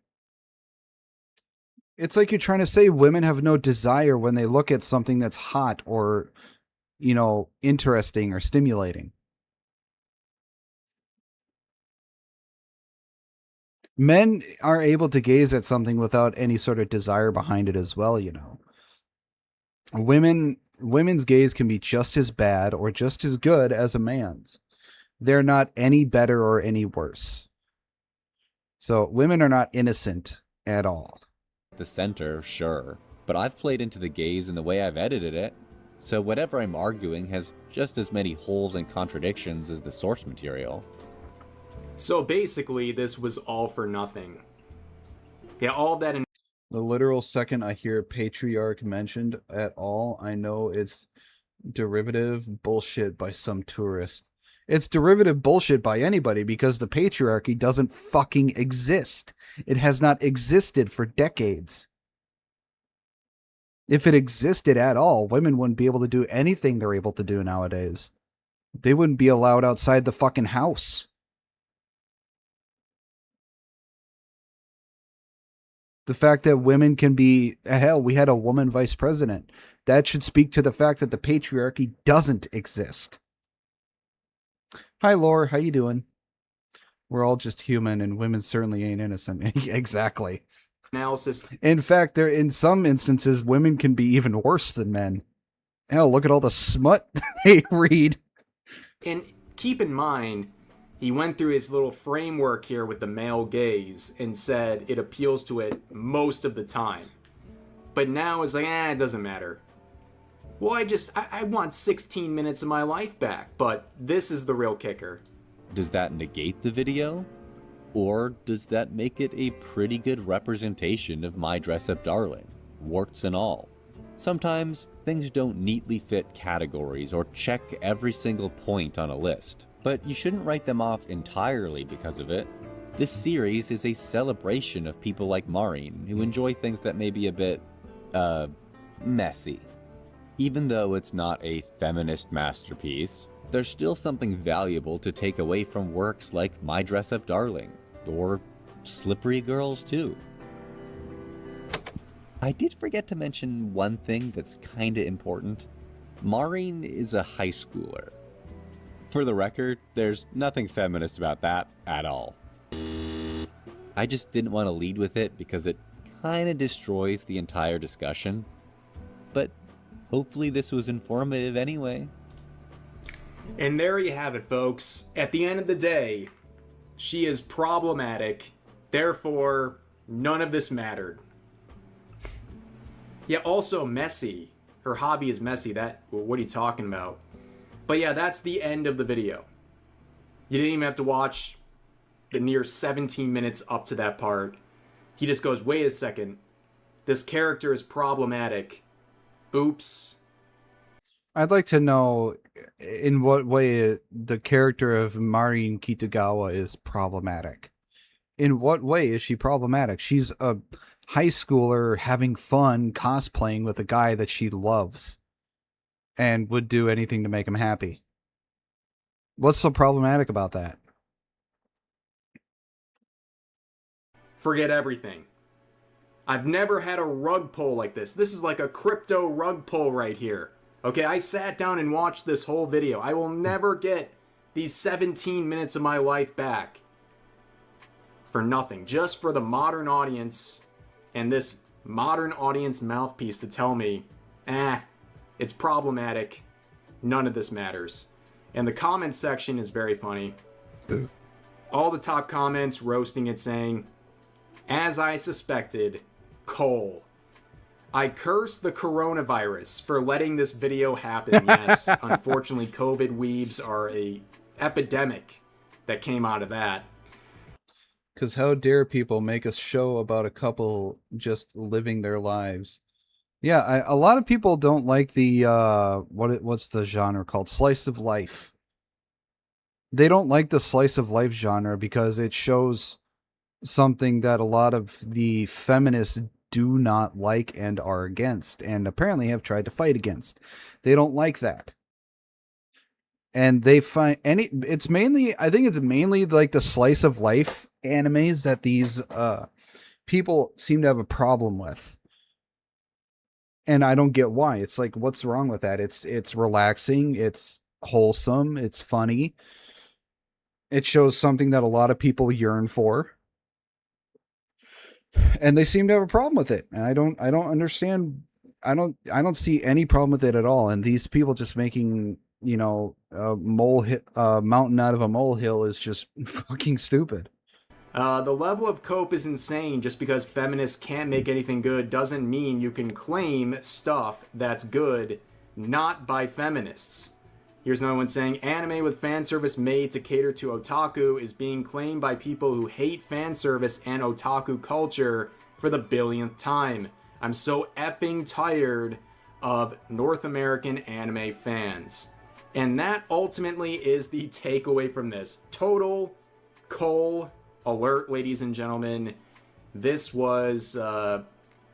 It's like you're trying to say women have no desire when they look at something that's hot or, interesting or stimulating. Men are able to gaze at something without any sort of desire behind it as well, Women's gaze can be just as bad or just as good as a man's. They're not any better or any worse. So women are not innocent at all.
The center, sure, but I've played into the gaze in the way I've edited it, so whatever I'm arguing has just as many holes and contradictions as the source material.
So basically, this was all for nothing. Yeah, all that in
The literal second I hear patriarch mentioned at all, I know it's derivative bullshit by some tourist. It's derivative bullshit by anybody because the patriarchy doesn't fucking exist. It has not existed for decades. If it existed at all, women wouldn't be able to do anything they're able to do nowadays. They wouldn't be allowed outside the fucking house. The fact that women can be, hell, we had a woman vice president. That should speak to the fact that the patriarchy doesn't exist. Hi, Laura. How you doing? We're all just human, and women certainly ain't innocent. Exactly.
analysis.
In fact, there in some instances, women can be even worse than men. Hell, look at all the smut they read.
And keep in mind, he went through his little framework here with the male gaze and said it appeals to it most of the time. But now it's like, it doesn't matter. Well, I want 16 minutes of my life back, but this is the real kicker.
Does that negate the video? Or does that make it a pretty good representation of My Dress-Up Darling, warts and all? Sometimes things don't neatly fit categories or check every single point on a list, but you shouldn't write them off entirely because of it. This series is a celebration of people like Maureen who enjoy things that may be a bit, messy. Even though it's not a feminist masterpiece, there's still something valuable to take away from works like My Dress-Up Darling, or Slippery Girls too. I did forget to mention one thing that's kinda important. Maureen is a high schooler. For the record, there's nothing feminist about that at all. I just didn't want to lead with it because it kind of destroys the entire discussion. But hopefully this was informative anyway.
And there you have it, folks. At the end of the day, she is problematic. Therefore, none of this mattered. Yeah, also messy. Her hobby is messy. What are you talking about? But yeah, that's the end of the video. You didn't even have to watch the near 17 minutes up to that part. He just goes, wait a second. This character is problematic. Oops.
I'd like to know in what way the character of Marin Kitagawa is problematic. In what way is she problematic? She's a high schooler having fun cosplaying with a guy that she loves and would do anything to make him happy. What's so problematic about that?
Forget everything. I've never had a rug pull like this. This is like a crypto rug pull right here. Okay, I sat down and watched this whole video. I will never get these 17 minutes of my life back for nothing. Just for the modern audience and this modern audience mouthpiece to tell me, it's problematic. None of this matters. And the comment section is very funny. All the top comments roasting it, saying, as I suspected, Cole. I curse the coronavirus for letting this video happen. Yes, unfortunately, COVID weaves are a epidemic that came out of that.
Because how dare people make a show about a couple just living their lives? Yeah, a lot of people don't like the, what's the genre called? Slice of life. They don't like the slice of life genre because it shows something that a lot of the feminists do not like and are against, and apparently have tried to fight against. They don't like that. And they find I think it's mainly like the slice of life animes that these people seem to have a problem with. And I don't get why. It's like, what's wrong with that? It's relaxing, it's wholesome, it's funny. It shows something that a lot of people yearn for. And they seem to have a problem with it. And I don't understand. I don't see any problem with it at all. And these people just making, a mountain out of a molehill is just fucking stupid.
The level of cope is insane. Just because feminists can't make anything good doesn't mean you can claim stuff that's good not by feminists. Here's another one saying, anime with fan service made to cater to otaku is being claimed by people who hate fan service and otaku culture for the billionth time. I'm so effing tired of North American anime fans. And that ultimately is the takeaway from this. Total Cole alert, ladies and gentlemen. This was a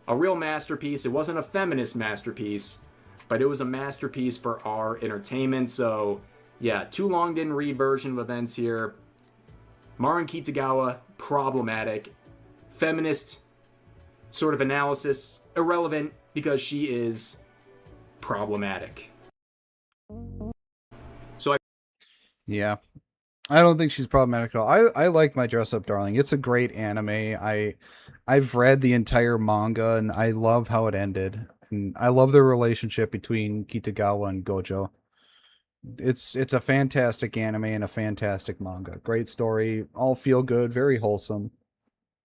real masterpiece. It wasn't a feminist masterpiece, but it was a masterpiece for our entertainment. So, yeah, too long didn't read version of events here. Marin Kitagawa, problematic. Feminist sort of analysis, irrelevant because she is problematic. So
yeah, I don't think she's problematic at all. I like My Dress Up Darling. It's a great anime. I've read the entire manga and I love how it ended. And I love the relationship between Kitagawa and Gojo. It's a fantastic anime and a fantastic manga. Great story, all feel good, very wholesome.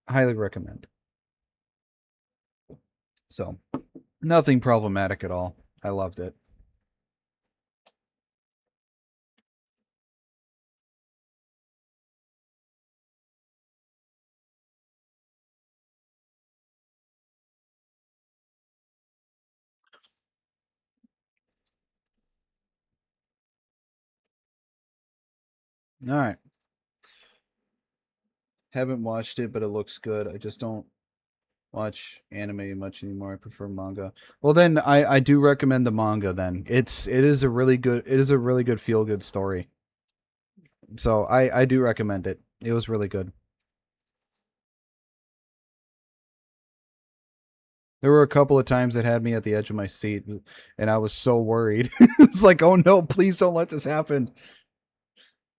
Highly recommend. So, nothing problematic at all. I loved it. All right. Haven't watched it, but it looks good. I just don't watch anime much anymore. I prefer manga. Well, then I do recommend the manga. Then it is a really good feel good story. So I do recommend it. It was really good. There were a couple of times it had me at the edge of my seat, and I was so worried. It's like, oh no, please don't let this happen.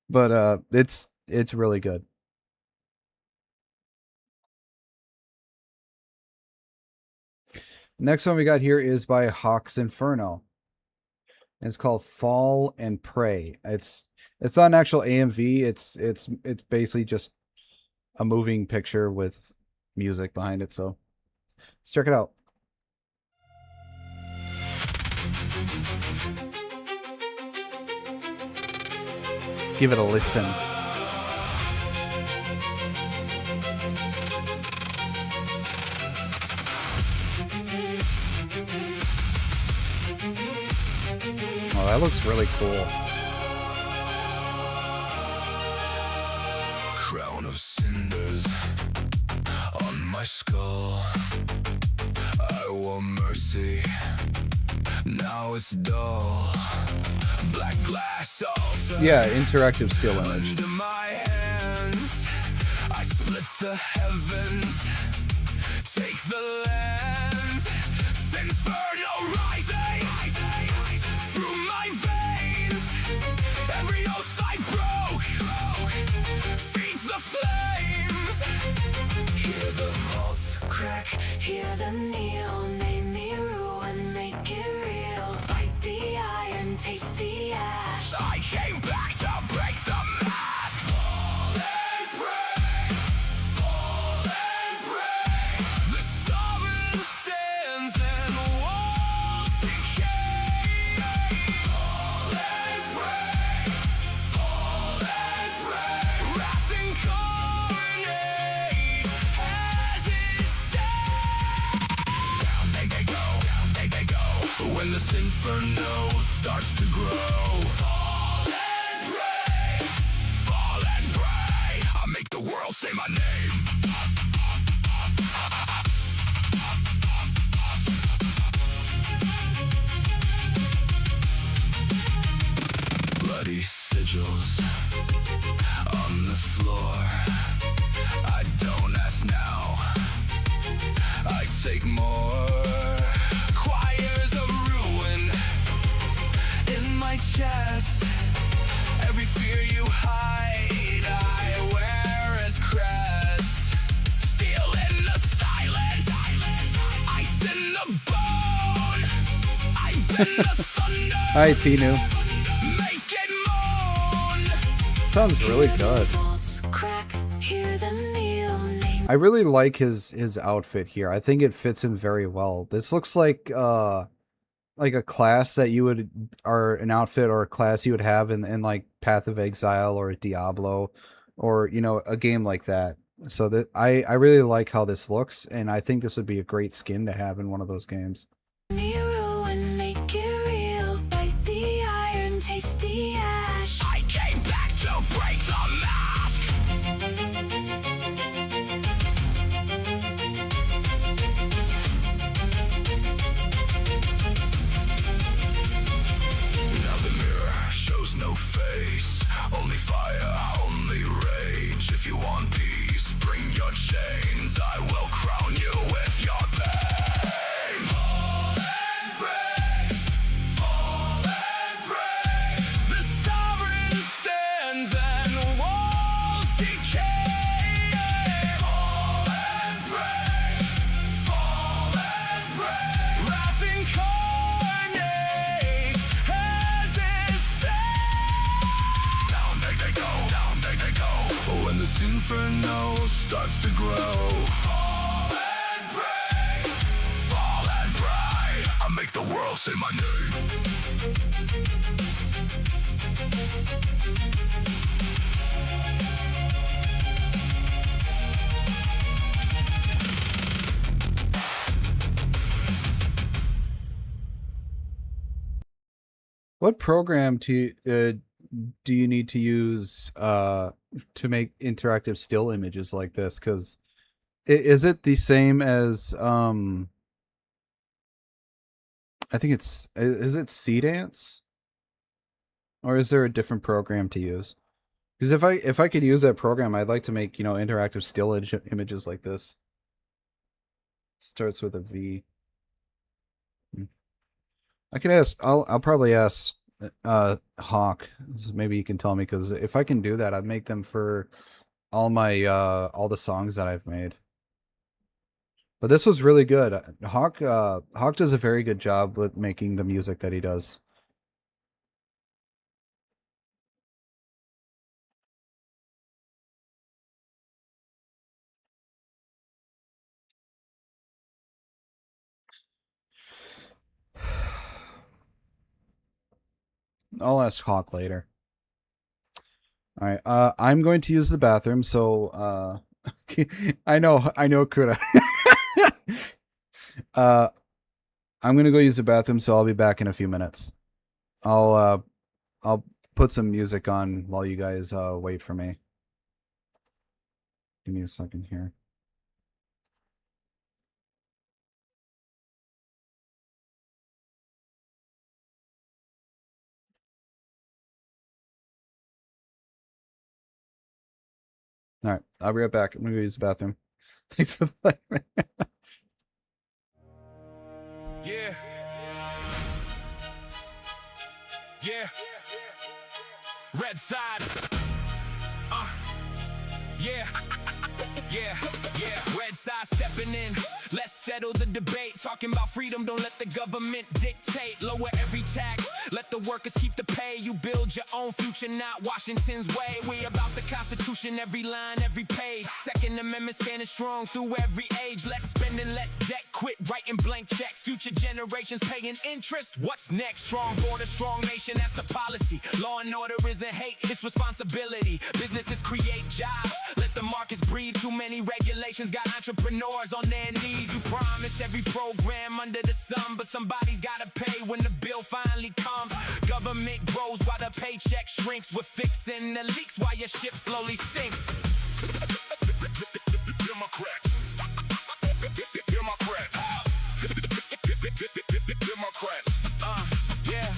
But it's really good. Next one we got here is by Hawk's Inferno. And it's called Fall and Pray. It's not an actual AMV. It's basically just a moving picture with music behind it. So let's check it out. Let's give it a listen. Oh, that looks really cool.
Crown of cinders on my skull. I want mercy. Now it's dull. Black glass altar.
Yeah, interactive still image.
Under my hands, I split the heavens. Take the lands. Inferno rising through my veins. Every oath I broke feeds the flames.
Hear the vaults crack, hear them kneel. Name me ruin, make it real. Bite the iron, taste the ash.
I came back to break the mask. Fall and pray, fall and pray. The sovereign stands and walls decay. Fall and pray, fall and pray. Wrath incarnate as it stands. Down they go, down they go. When this inferno starts to grow. Fall and pray, fall and pray. I make the world say my name. Bloody sigils on the floor. I don't ask now, I take more. Choirs of ruin in my chest. Every fear you hide, I wear as crest. Steel in the silence, ice in the bone. I bend the thunder.
Hi, Tinu.
Make it moan.
Sounds really good.
Crack, hear them kneel. Name
I really like his outfit here. I think it fits him very well. This looks like a class that you would, or an outfit or a class you would have in like Path of Exile or Diablo, or you know, a game like that. So that I really like how this looks, and I think this would be a great skin to have in one of those games.
me ruin, make it real. Bite the iron, taste the ash.
I came back to break the mask. Now the mirror shows no face, only fire, only rage. If you want peace, bring your chains. I will crown you with your pain. Fall and pray, fall and pray. The sovereign stands and walls decay. Fall and pray, fall and pray. Wrath incarnate as it stands. Down they go, down they go. When this inferno starts to grow. Fall and pray, fall and pray. I make the world say my name.
What program do you need to use to make interactive still images like this? Because is it the same as I think is it Cdance, or is there a different program to use? Because if I could use that program, I'd like to make, you know, interactive still images like this. Starts with a V. I could ask. I'll probably ask Hawk. Maybe you can tell me, because if I can do that, I'd make them for all my all the songs that I've made. But this was really good. Hawk does a very good job with making the music that he does. I'll ask Hawk later. All right. I'm going to use the bathroom, so I know Kuda. I'm gonna go use the bathroom, so I'll be back in a few minutes. I'll put some music on while you guys wait for me. Give me a second here. All right, I'll be right back. I'm gonna go use the bathroom. Thanks for the play.
Yeah. Yeah. Red side. Yeah. Yeah. Yeah. Red side stepping in. Let's settle the debate. Talking about freedom, don't let the government dictate. Lower every tax, let the workers keep the pay. You build your own future, not Washington's way. We about the Constitution, every line, every page. Second Amendment standing strong through every age. Less spending, less debt, quit writing blank checks. Future generations paying interest. What's next? Strong border, strong nation, that's the policy. Law and order isn't hate, it's responsibility. Businesses create jobs, let the markets breathe. Too many regulations got entrepreneurs on their knees. You promise every program under the sun, but somebody's gotta pay when the bill finally comes. Government grows while the paycheck shrinks. We're fixing the leaks while your ship slowly sinks. Democrats. Democrats. Democrats. Yeah.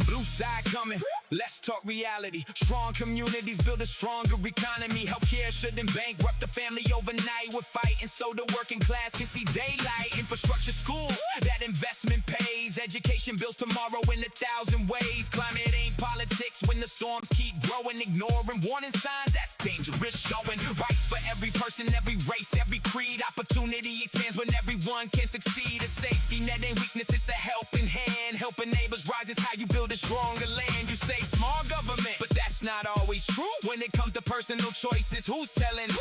Blue side coming. Let's talk reality. Strong communities build a stronger economy. Healthcare shouldn't bankrupt the family overnight. We're fighting so the working class can see daylight. Infrastructure, schools, that investment pays. Education builds tomorrow in 1,000 ways. Climate ain't politics when the storms keep growing. Ignoring warning signs, that's dangerous. Showing rights for every person, every race, every creed. Opportunity expands when everyone can succeed. A safety net ain't weakness, it's a helping hand. Helping neighbors rise is how you build a stronger land. You say small government, but that's not always true. When it comes to personal choices, who's telling who?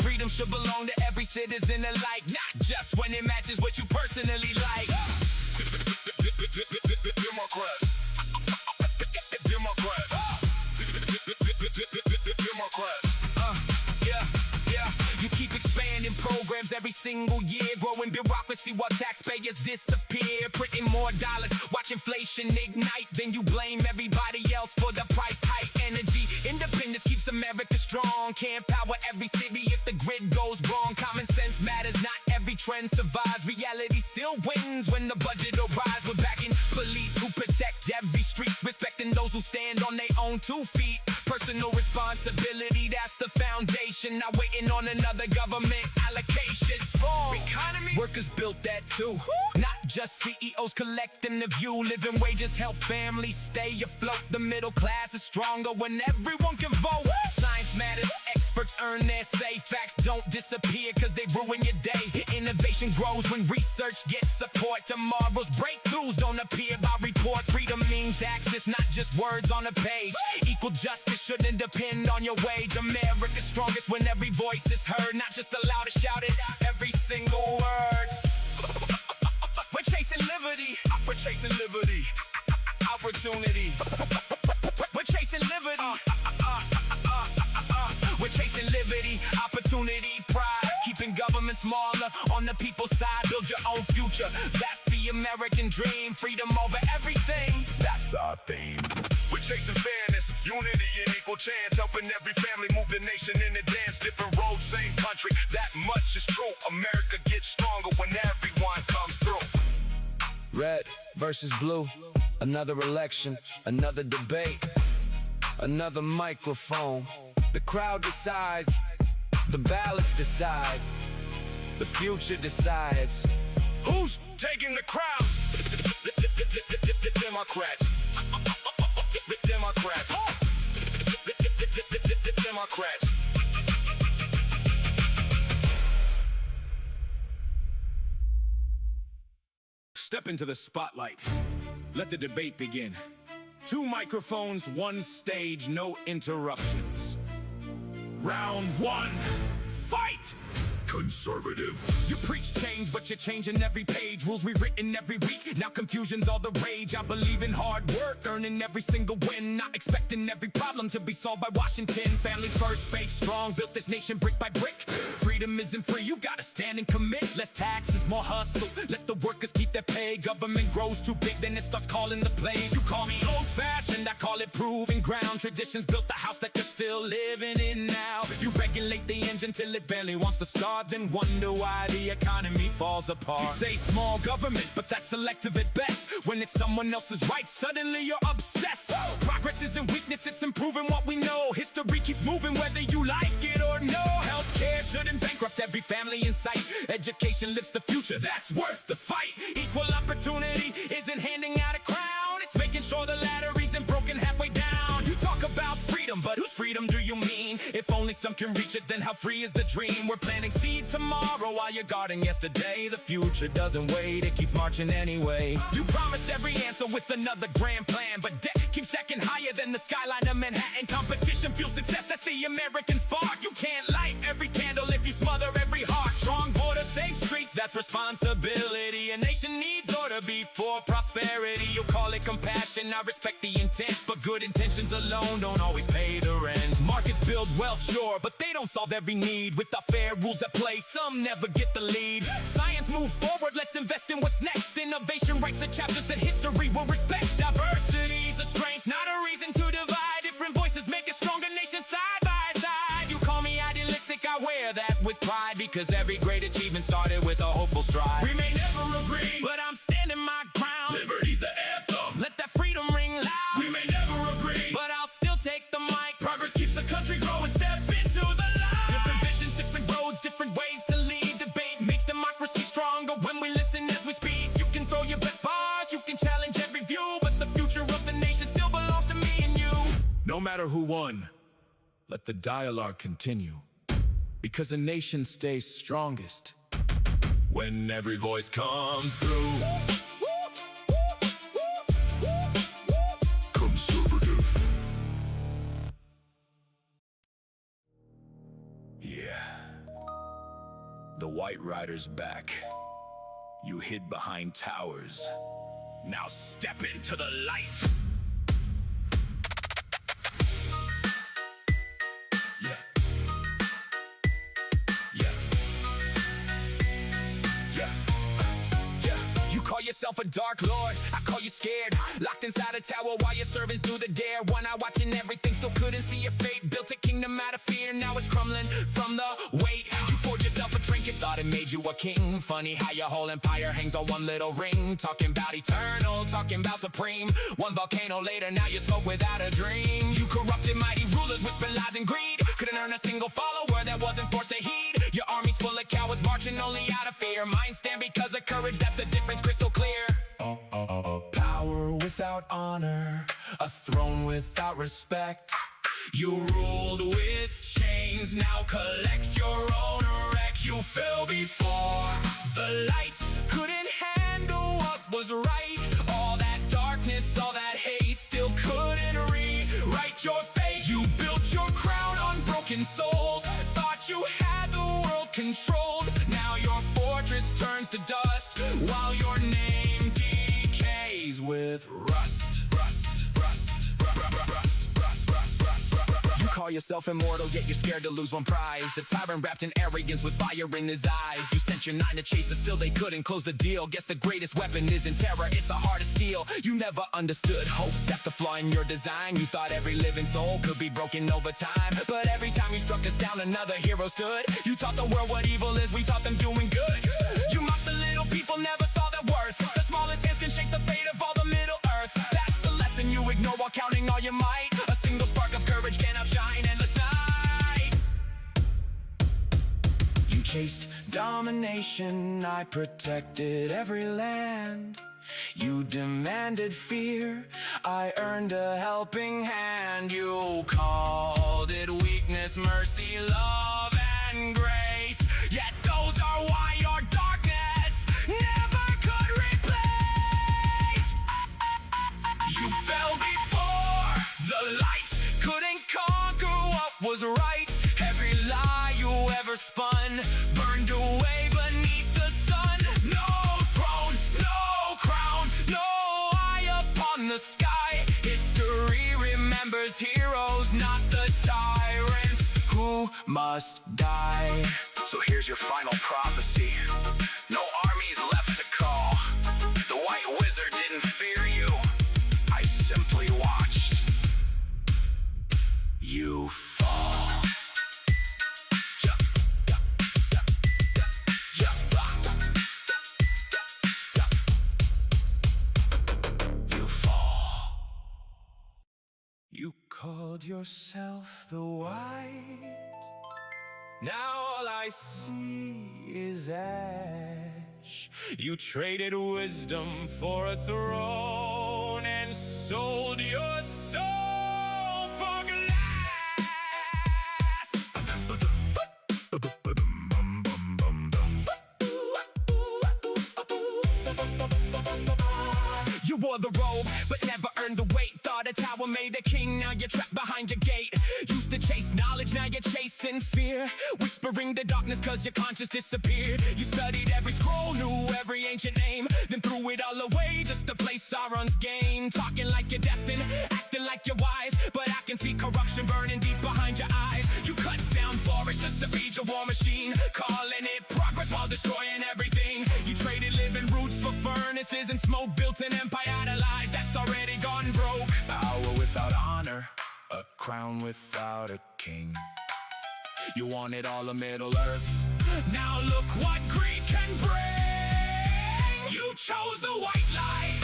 Freedom should belong to every citizen alike, not just when it matches what you personally like. Democrats. Democrats. Democrats. Yeah. You keep expanding programs every single year, growing bureaucracy while taxpayers disappear, printing more dollars, watch inflation ignite, then you blame everybody else for the price hike. Energy independence keeps America strong, can't power every city if the grid goes wrong. Common sense matters, not every trend survives. Reality still wins when the budget arrives. We're backing police who protect every street, respecting those who stand on their own 2 feet. Personal responsibility, that's the foundation. Not waiting on another government allocation. Strong economy, workers built that too. Not just CEOs collecting the view. Living wages help families stay afloat. The middle class is stronger when everyone can vote. Science matters, experts earn their say. Facts don't disappear cause they ruin your day. Innovation grows when research gets support. Tomorrow's breakthroughs don't appear by report. Freedom means access, not just words on a page. Equal justice shouldn't depend on your wage. America's strongest when every voice is heard, not just allowed to shout it out every single word. We're chasing liberty. We're chasing liberty. Opportunity. We're chasing liberty. We're chasing liberty, opportunity, pride. Keeping government smaller, on the people's side. Build your own future, that's the American dream. Freedom over everything, that's our theme. We're chasing fairness, unity and equal chance. Helping every family move the nation in a dance. Different roads, same country, that much is true. America gets stronger when everyone comes through.
Red versus blue, another election, another debate, another microphone. The crowd decides, the ballots decide. The future decides who's taking the crown. Democrats. Democrats. Democrats. Step into the spotlight. Let the debate begin. 2 microphones, 1 stage, no interruptions. Round 1, fight! Conservative. You preach change, but you're changing every page. Rules rewritten every week, now confusion's all the rage. I believe in hard work, earning every single win. Not expecting every problem to be solved by Washington. Family first, faith strong, built this nation brick by brick. Freedom isn't free, you gotta stand and commit. Less taxes, more hustle, let the workers keep their pay. Government grows too big, then it starts calling the plays. You call me old-fashioned, I call it proving ground. Traditions built the house that you're still living in now. You regulate the engine till it barely wants to start, then wonder why the economy falls apart. You say small government, but that's selective at best. When it's someone else's right, suddenly you're obsessed. Progress isn't weakness, it's improving what we know. History keeps moving whether you like it or no. Healthcare shouldn't bankrupt every family in sight. Education lifts the future, that's worth the fight. Equal opportunity isn't handing out a crown, it's making sure the ladder isn't broken halfway down. You talk about freedom, but whose freedom do you mean? If only some can reach it, then how free is the dream? We're planting seeds tomorrow while you're guarding yesterday. The future doesn't wait, it keeps marching anyway. You promise every answer with another grand plan, but debt keeps stacking higher than the skyline of Manhattan. Competition fuels success, that's the American spark. You can't light every candle if you smother every heart. Strong border, safe streets, that's responsibility. A nation needs order before prosperity. You call it compassion, I respect the intent, but good intentions alone don't always pay the rent. Markets build wealth, sure, but they don't solve every need. Without fair rules at play, some never get the lead. Science moves forward, let's invest in what's next. Innovation writes the chapters that history will respect. Diversity's a strength, not a reason to divide. Different voices make a stronger nation side by side. You call me idealistic, I wear that with pride, because every great achievement started with a hopeful stride. We may never agree, but I'm standing my ground. Liberty's the anthem, let that freedom ring loud. We may never agree, but I'll still take the mic. Progress keeps the country growing, step into the light. Different visions, different roads, different ways to lead. Debate makes democracy stronger when we listen as we speak. You can throw your best bars, you can challenge every view, but the future of the nation still belongs to me and you. No matter who won, let the dialogue continue, because a nation stays strongest when every voice comes through. Conservative. Yeah. The White Rider's back. You hid behind towers. Now step into the light. Yeah. Yeah. Yeah. Yeah. You call yourself a dark lord, I call you scared. Locked inside a tower while your servants do the dare. One eye watching everything, still couldn't see your fate. Built a kingdom out of fear, now it's crumbling from the weight. You forged yourself a trinket, thought it made you a king. Funny how your whole empire hangs on one little ring. Talking about eternal, talking about supreme. One volcano later, now you smoke without a dream. You corrupted mighty rulers, whispered lies and greed. Couldn't earn a single follower that wasn't forced to heed. Your army's full of cowards marching only out of fear. Mine stand because of courage, that's the difference, crystal clear. Power without honor, a throne without respect. You ruled with chains, now collect your own wreck. You fell before the light, couldn't handle what was right. All that darkness, all that hate, still couldn't rewrite your fate. You built your crown on broken souls, thought you had the world controlled. Now your fortress turns to dust, while your name decays with rust. You call yourself immortal, yet you're scared to lose one prize. A tyrant wrapped in arrogance with fire in his eyes. You sent your 9 to chase us, still they couldn't close the deal. Guess the greatest weapon isn't terror, it's a heart of steel. You never understood hope, that's the flaw in your design. You thought every living soul could be broken over time, but every time you struck us down, another hero stood. You taught the world what evil is, we taught them doing good. You mocked the little people, never saw their worth. The smallest hands can shake the fate of all the Middle Earth. That's the lesson you ignore while counting all your might. A single spark of courage can outshine endless night. You chased
domination. I protected every land. You demanded fear, I earned a helping hand. You called it weakness, mercy, love, and grace. Yet those are why your darkness never could replace. You fell before the light, couldn't conquer what was right. Every lie you ever spun burned away beneath the sun. No throne, no crown, no eye upon the sky. History remembers heroes, not the tyrants who must die. So here's your final prophecy. No armies left to call. The White Wizard didn't fear you. I simply watched you fall. You fall. You called yourself the White. Now all I see is ash. You traded wisdom for a throne and sold your soul for glass. You wore the robe, but never earned the weight. Thought a tower made a king, now you're trapped behind your gate. Used to chase knowledge, now you're chasing fear. Whispering the darkness cause your conscience disappeared. You studied every scroll, knew every ancient name, then threw it all away just to play Sauron's game. Talking like you're destined, acting like you're wise, but I can see corruption burning deep behind your eyes. You cut down forests just to feed your war machine, calling it progress while destroying everything. You traded living roots for furnaces and smoke, built an empire out of lies that's already gone broke. Power without honor, a crown without a king. You wanted all of Middle Earth, now look what greed can bring. You chose the white light,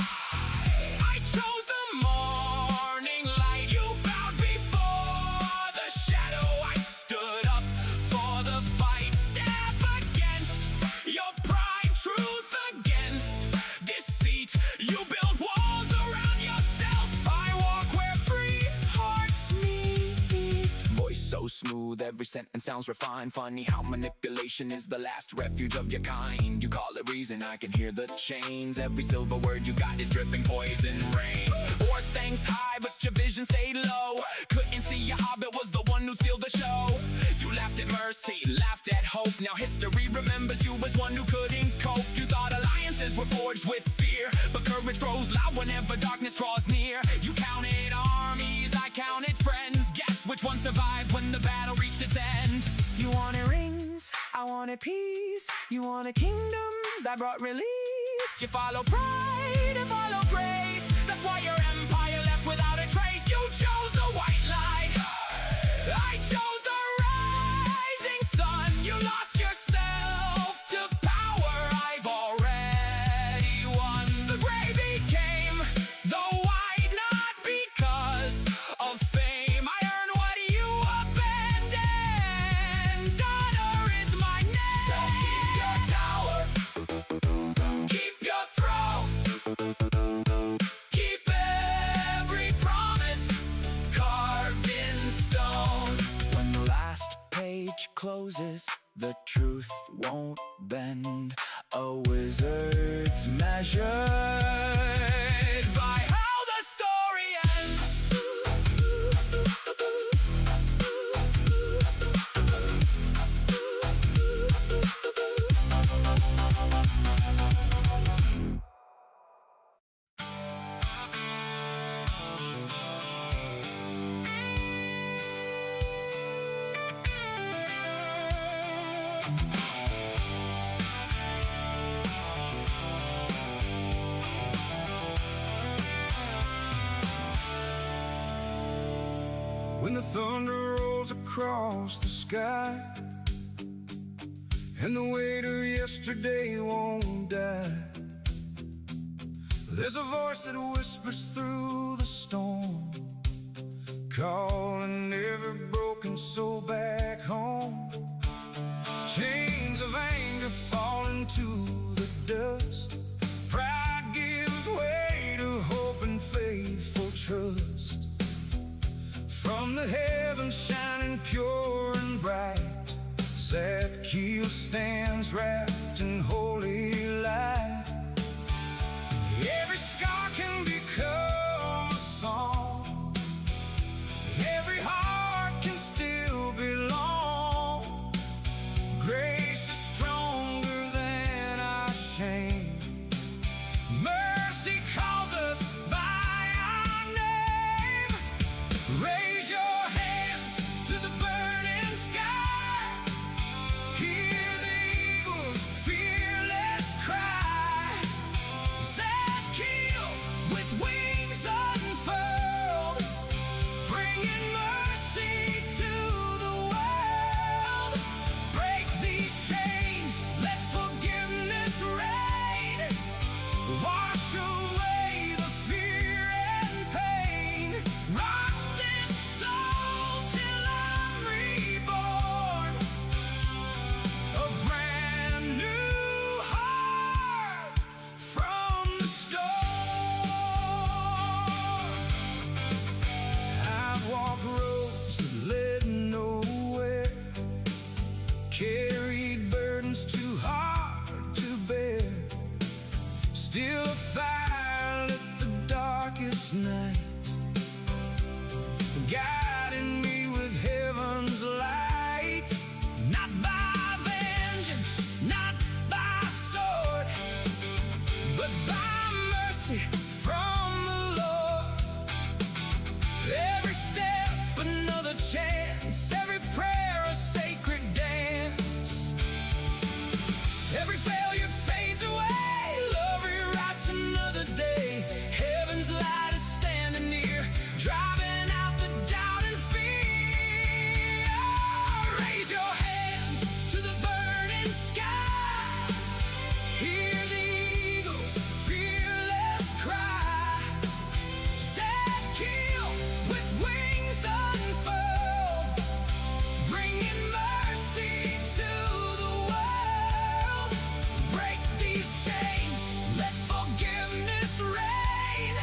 I chose the morning light. You bowed before the shadow, I stood up for the fight. Step against your pride, truth against deceit. You build walls around yourself, I walk where free hearts meet. Voice so smooth, every sentence sounds refined. Funny how manipulation is the last refuge of your kind. You call it reason, I can hear the chains. Every silver word you got is dripping poison rain. Or thanks high, but your vision stayed low. Couldn't see your hobbit was the one who'd steal the show. You laughed at mercy, laughed at hope. Now history remembers you as one who couldn't cope. You thought alliances were forged with fear, but courage grows loud whenever darkness draws near. You counted armies, I counted friends. Guess which one survived when the battle reached its end? You wanted rings, I wanted peace. You wanted kingdoms, I brought release. You follow pride and follow grace. That's why your empire left without a trace. You chose the white light, I chose the rising sun. You lost yourself to power, I've already won. The gray became the white, not because of fame. I earned what you abandoned. Honor is my name. So keep your tower, keep your throne, keep every promise carved in stone. When the last page closes, the truth won't bend. A wizard's measured by how the story ends.
When the thunder rolls across the sky and the weight of yesterday won't die, there's a voice that whispers through the storm, calling every broken soul back home. Chains of anger From the heavens shining pure and bright, Zadkiel stands wrapped in holy light. Every scar can become a song. Every heart can still belong. Grace is stronger than our shame. Mercy calls us by our name. Raise your hands to the burning sky. Hear the eagles' fearless cry. Zadkiel with wings unfurled, bringing mercy to the world. Break these chains, let forgiveness reign. Wash away the fear and pain. Rock this soul till I'm reborn. A brand new heart from the start. I've walked roads that led nowhere, carried burdens too hard to bear. Still a fire lit the darkest night, guiding me with heaven's light. Not by vengeance, not by sword, but by mercy from the Lord. Every step another chance, every prayer a sacred dance. Every failure fades away, love rewrites another day. Heaven's light is standing near, driving out the doubt and fear. Raise your hands to the burning sky. Hear the eagles' fearless cry. Zadkiel with wings unfurled, bringing mercy to the world. Break these chains, let forgiveness reign.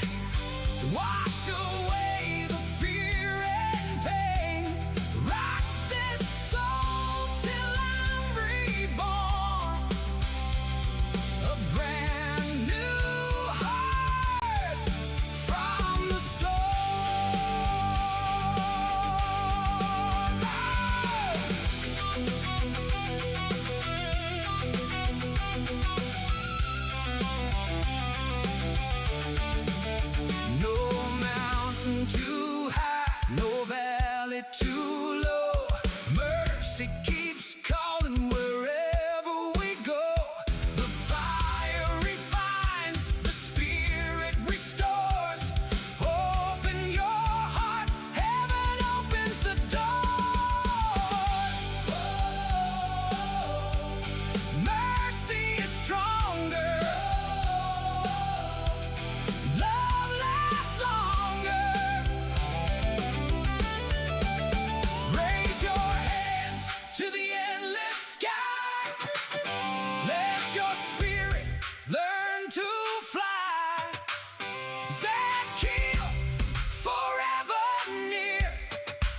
Wash away the fear and pain. Rock this soul till I'm reborn. A brand new heart from the storm. No mountain too high, no valley too low. Mercy keeps calling wherever we go. The fire refines, the spirit restores. Open your heart, heaven opens the doors. Mercy is stronger. Love lasts longer. Raise your hands to the endless sky. Let your spirit learn to fly. Zadkiel, forever near,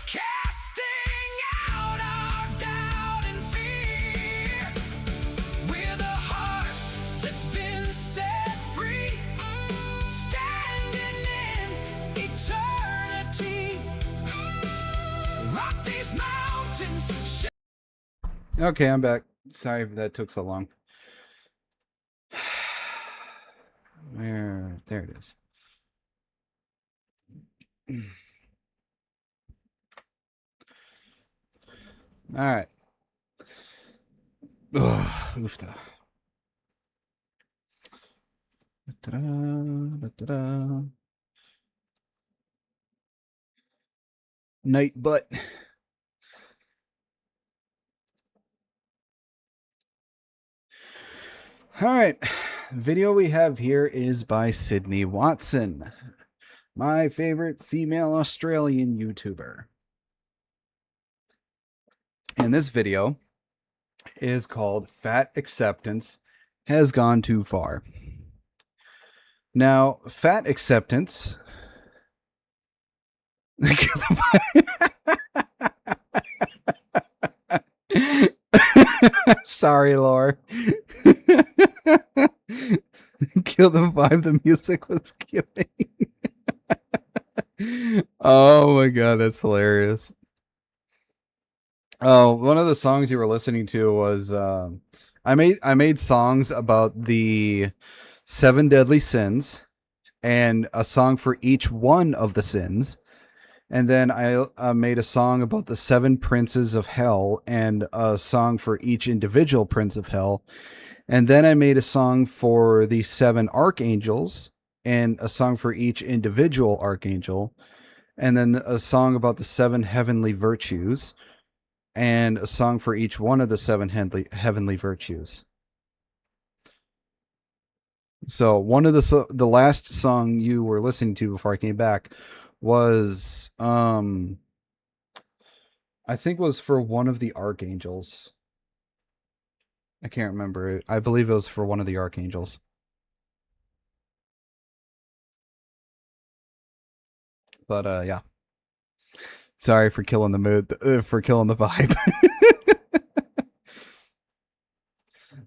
casting out our doubt and fear. With a heart that's been set free, standing in eternity. Rock these mountains.
Okay, I'm back. Sorry that took so long. Where? There it is. All right. Oofta. Da-da-da, night butt. All right, video we have here is by Sydney Watson, my favorite female Australian YouTuber. And this video is called Fat Acceptance Has Gone Too Far. Now, fat acceptance Sorry, Lore. Kill the vibe the music was giving. Oh my god, that's hilarious. Oh, one of the songs you were listening to was I made songs about the 7 deadly sins and a song for each one of the sins. And then I made a song about the 7 princes of hell and a song for each individual prince of hell. And then I made a song for the 7 archangels and a song for each individual archangel. And then a song about the 7 heavenly virtues and a song for each one of the 7 heavenly virtues. So one of the last song you were listening to before I came back was I think was for one of the archangels. I can't remember. I believe it was for one of the archangels. But yeah. Sorry for killing the mood, for killing the vibe.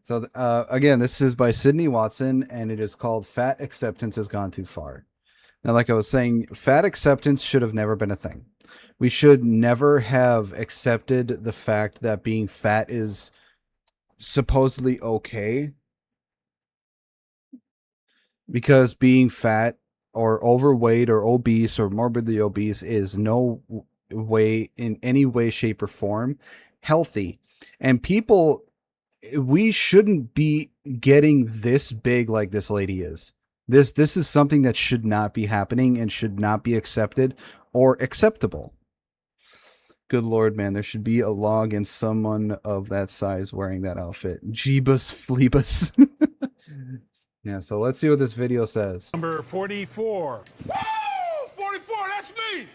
So again, this is by Sydney Watson, and it is called "Fat Acceptance Has Gone Too Far." Now, like I was saying, fat acceptance should have never been a thing. We should never have accepted the fact that being fat is supposedly okay. Because being fat or overweight or obese or morbidly obese is no way, in any way, shape, or form, healthy. And people, we shouldn't be getting this big like this lady is. This is something that should not be happening and should not be accepted or acceptable. Good Lord, man, there should be a law against someone of that size wearing that outfit. Jeebus Fleebus. Yeah, so let's see what this video says.
Number 44. Woo! 44, that's me!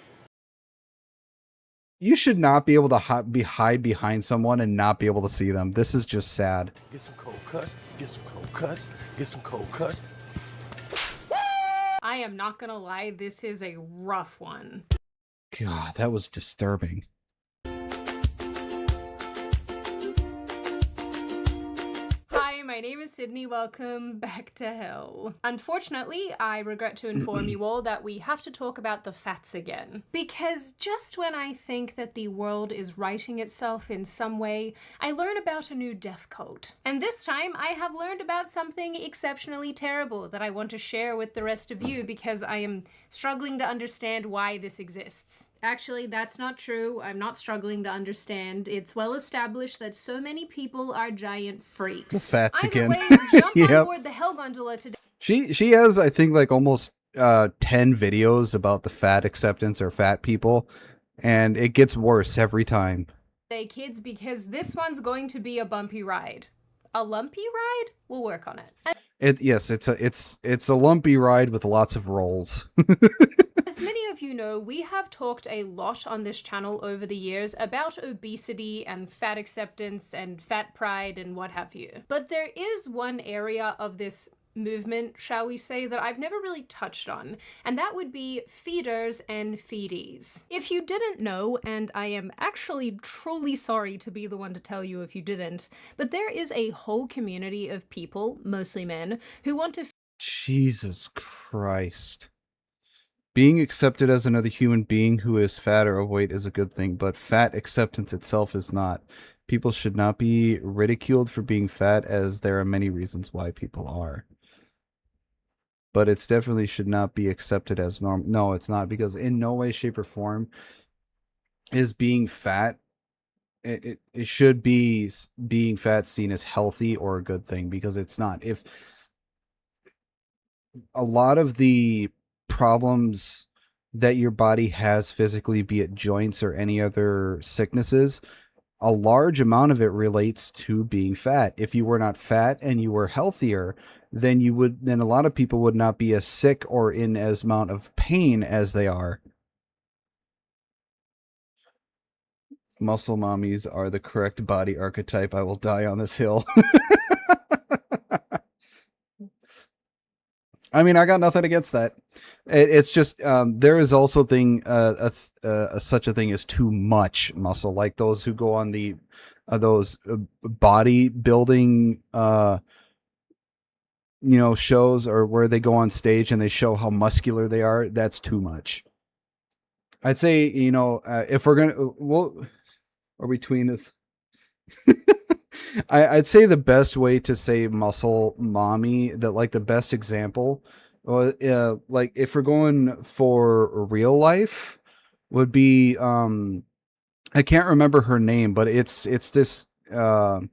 You should not be able to hide behind someone and not be able to see them. This is just sad.
Get some cold cuts, get some cold cuts, get some cold cuts.
I am not gonna lie, this is a rough one.
God, that was disturbing.
Hi, my name is Sydney. Welcome back to hell. Unfortunately, I regret to inform you all that we have to talk about the fats again. Because just when I think that the world is righting itself in some way, I learn about a new death cult. And this time, I have learned about something exceptionally terrible that I want to share with the rest of you because I am struggling to understand why this exists. Actually, that's not true. I'm not struggling to understand. It's well established that so many people are giant freaks.
The fats
Either
again.
way, jump
Yep.
on board the Hell Gondola today.
She has, I think, like almost 10 videos about the fat acceptance or fat people, and it gets worse every time.
Kids, because this one's going to be a bumpy ride. A lumpy ride? We'll work on it.
Yes, it's a lumpy ride with lots of rolls.
As many of you know, we have talked a lot on this channel over the years about obesity and fat acceptance and fat pride and what have you. But there is one area of this movement, shall we say, that I've never really touched on, and that would be feeders and feedies. If you didn't know, and I am actually truly sorry to be the one to tell you if you didn't, but there is a whole community of people, mostly men, who want to
Jesus Christ. Being accepted as another human being who is fat or overweight is a good thing, but fat acceptance itself is not. People should not be ridiculed for being fat, as there are many reasons why people are. But it's definitely should not be accepted as normal. No, it's not, because in no way, shape, or form is being fat. It should be being fat seen as healthy or a good thing, because it's not. If a lot of the problems that your body has physically, be it joints or any other sicknesses, a large amount of it relates to being fat. If you were not fat and you were healthier, then a lot of people would not be as sick or in as amount of pain as they are. Muscle mommies are the correct body archetype. I will die on this hill. I mean, I got nothing against that. It's just there is also such a thing as too much muscle, like those who go on those body building shows, or where they go on stage and they show how muscular they are. That's too much. I'd say if we're gonna or between the. I'd say the best way to say muscle mommy, the best example, like if we're going for real life, would be I can't remember her name, but it's this like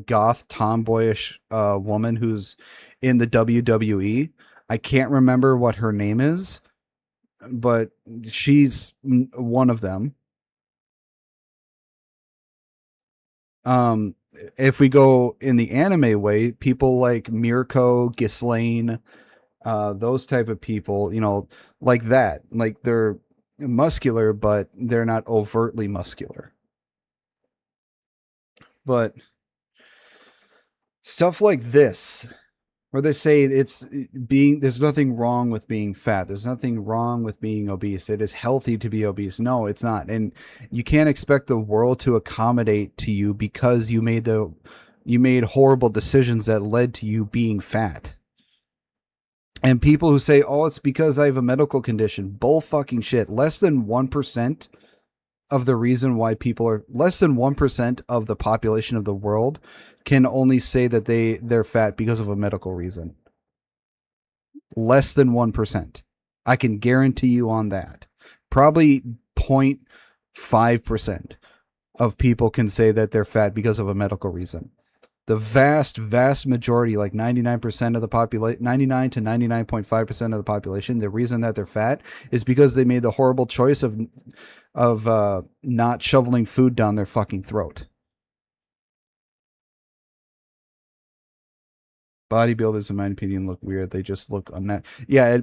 goth tomboyish woman who's in the WWE. I can't remember what her name is, but she's one of them. If we go in the anime way, people like Mirko, Ghislaine, those type of people, like that, like they're muscular, but they're not overtly muscular. But stuff like this, where they say there's nothing wrong with being fat. There's nothing wrong with being obese. It is healthy to be obese. No, it's not. And you can't expect the world to accommodate to you because you made horrible decisions that led to you being fat. And people who say, "Oh, it's because I have a medical condition." Bull fucking shit. Less than 1% of the reason why less than 1% of the population of the world can only say that they're fat because of a medical reason. Less than 1%. I can guarantee you on that. Probably 0.5% of people can say that they're fat because of a medical reason. The vast, vast majority, like 99% of the population, 99 to 99.5% of the population, the reason that they're fat is because they made the horrible choice of not shoveling food down their fucking throat. Bodybuilders, in my opinion, look weird. They just look unnatural. Yeah,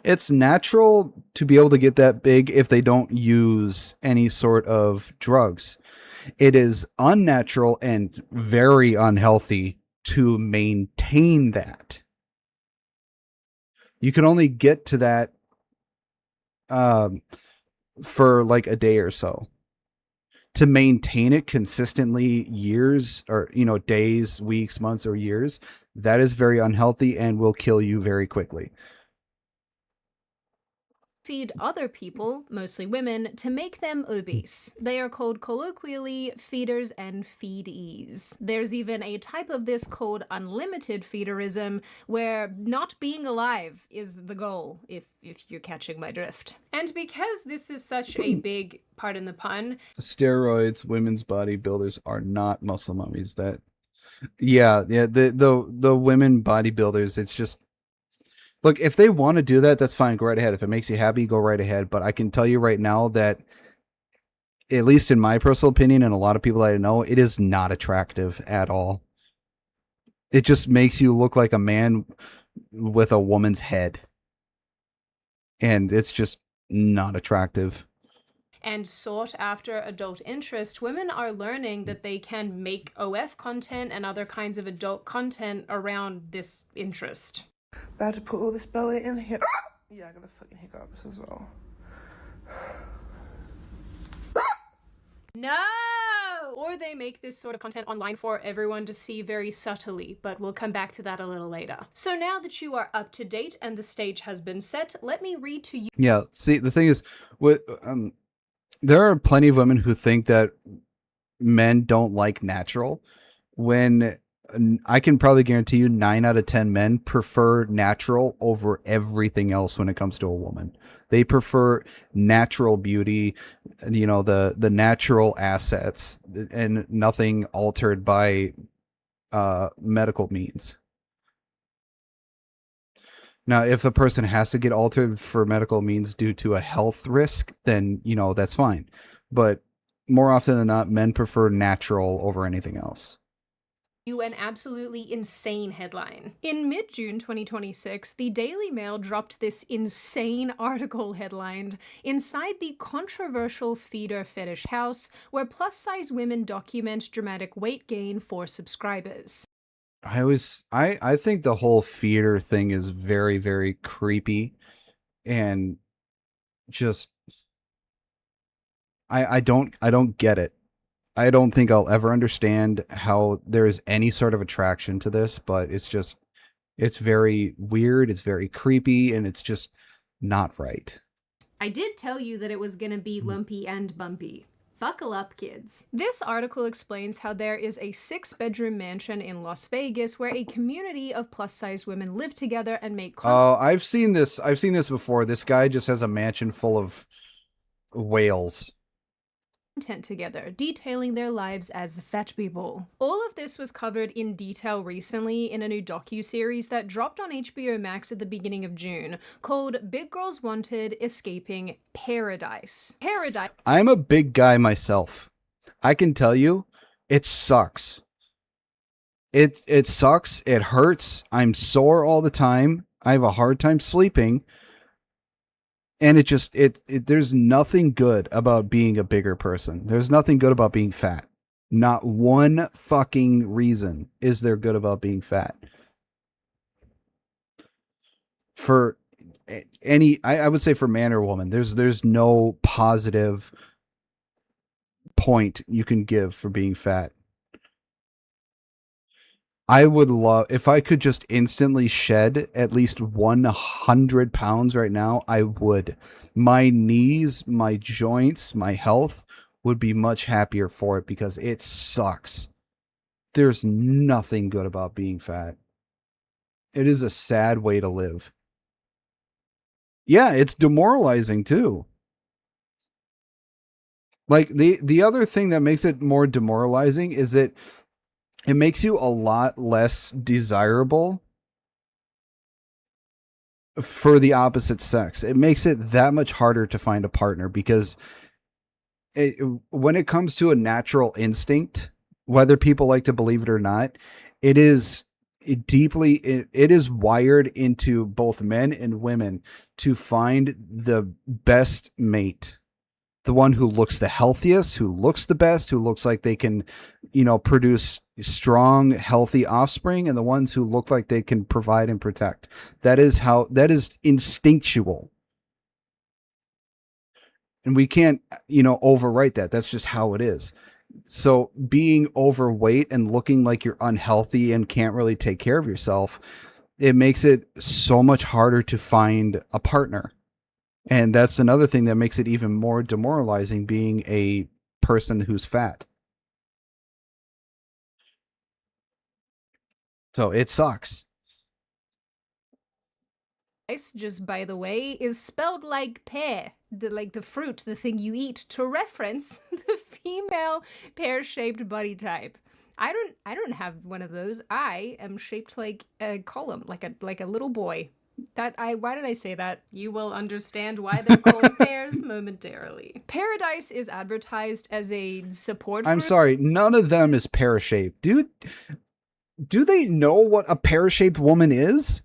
it's natural to be able to get that big if they don't use any sort of drugs. It is unnatural and very unhealthy to maintain that. You can only get to that for like a day or so. To maintain it consistently years, or days, weeks, months, or years, that is very unhealthy and will kill you very quickly.
Feed other people, mostly women, to make them obese. They are called colloquially feeders and feedees. There's even a type of this called unlimited feederism, where not being alive is the goal, if you're catching my drift. And because this is such a big, pardon the pun,
steroids, women's bodybuilders are not muscle mummies. The women bodybuilders, it's just, look, if they want to do that, that's fine. Go right ahead. If it makes you happy, go right ahead. But I can tell you right now that, at least in my personal opinion, and a lot of people I know, it is not attractive at all. It just makes you look like a man with a woman's head. And it's just not attractive.
And sought after adult interest, women are learning that they can make OF content and other kinds of adult content around this interest.
About to put all this belly in here. Yeah, I got the fucking hiccups as well.
No! Or they make this sort of content online for everyone to see very subtly, but we'll come back to that a little later. So now that you are up to date and the stage has been set, let me read to you.
Yeah, see, the thing is, there are plenty of women who think that men don't like natural, when I can probably guarantee you 9 out of 10 men prefer natural over everything else when it comes to a woman. They prefer natural beauty, the natural assets, and nothing altered by medical means. Now, if a person has to get altered for medical means due to a health risk, then, that's fine. But more often than not, men prefer natural over anything else.
An absolutely insane headline. In mid-June 2026, the Daily Mail dropped this insane article headlined, "Inside the Controversial Feeder Fetish House, where plus-size women document dramatic weight gain for subscribers."
I think the whole feeder thing is very, very creepy, and just I don't get it. I don't think I'll ever understand how there is any sort of attraction to this, but it's very weird, it's very creepy, and it's just not right.
I did tell you that it was gonna be lumpy and bumpy. Buckle up, kids. This article explains how there is a 6-bedroom mansion in Las Vegas where a community of plus-size women live together and make
Oh, I've seen this before. This guy just has a mansion full of whales.
content together, detailing their lives as fat people. All of this was covered in detail recently in a new docu-series that dropped on HBO Max at the beginning of June, called Big Girls Wanted Escaping Paradise.
I'm a big guy myself. I can tell you, it sucks. It sucks. It hurts. I'm sore all the time. I have a hard time sleeping. And there's nothing good about being a bigger person. There's nothing good about being fat. Not one fucking reason is there good about being fat. For any, I would say for man or woman, there's no positive point you can give for being fat. I would love, if I could just instantly shed at least 100 pounds right now, I would. My knees, my joints, my health would be much happier for it because it sucks. There's nothing good about being fat. It is a sad way to live. Yeah, it's demoralizing too. Like the other thing that makes it more demoralizing is that it makes you a lot less desirable for the opposite sex. It makes it that much harder to find a partner because when it comes to a natural instinct, whether people like to believe it or not, it is wired into both men and women to find the best mate. The one who looks the healthiest, who looks the best, who looks like they can, produce strong, healthy offspring, and the ones who look like they can provide and protect. That is instinctual. And we can't, overwrite that. That's just how it is. So being overweight and looking like you're unhealthy and can't really take care of yourself, it makes it so much harder to find a partner. And that's another thing that makes it even more demoralizing, being a person who's fat. So it sucks.
Just by the way, is spelled like pear, the fruit, the thing you eat, to reference the female pear-shaped body type. I don't have one of those. I am shaped like a column, like a little boy. Why did I say that? You will understand why they're called pears momentarily. Paradise is advertised as a support
I'm
group.
sorry, none of them is pear-shaped. Dude, do they know what a pear-shaped woman is?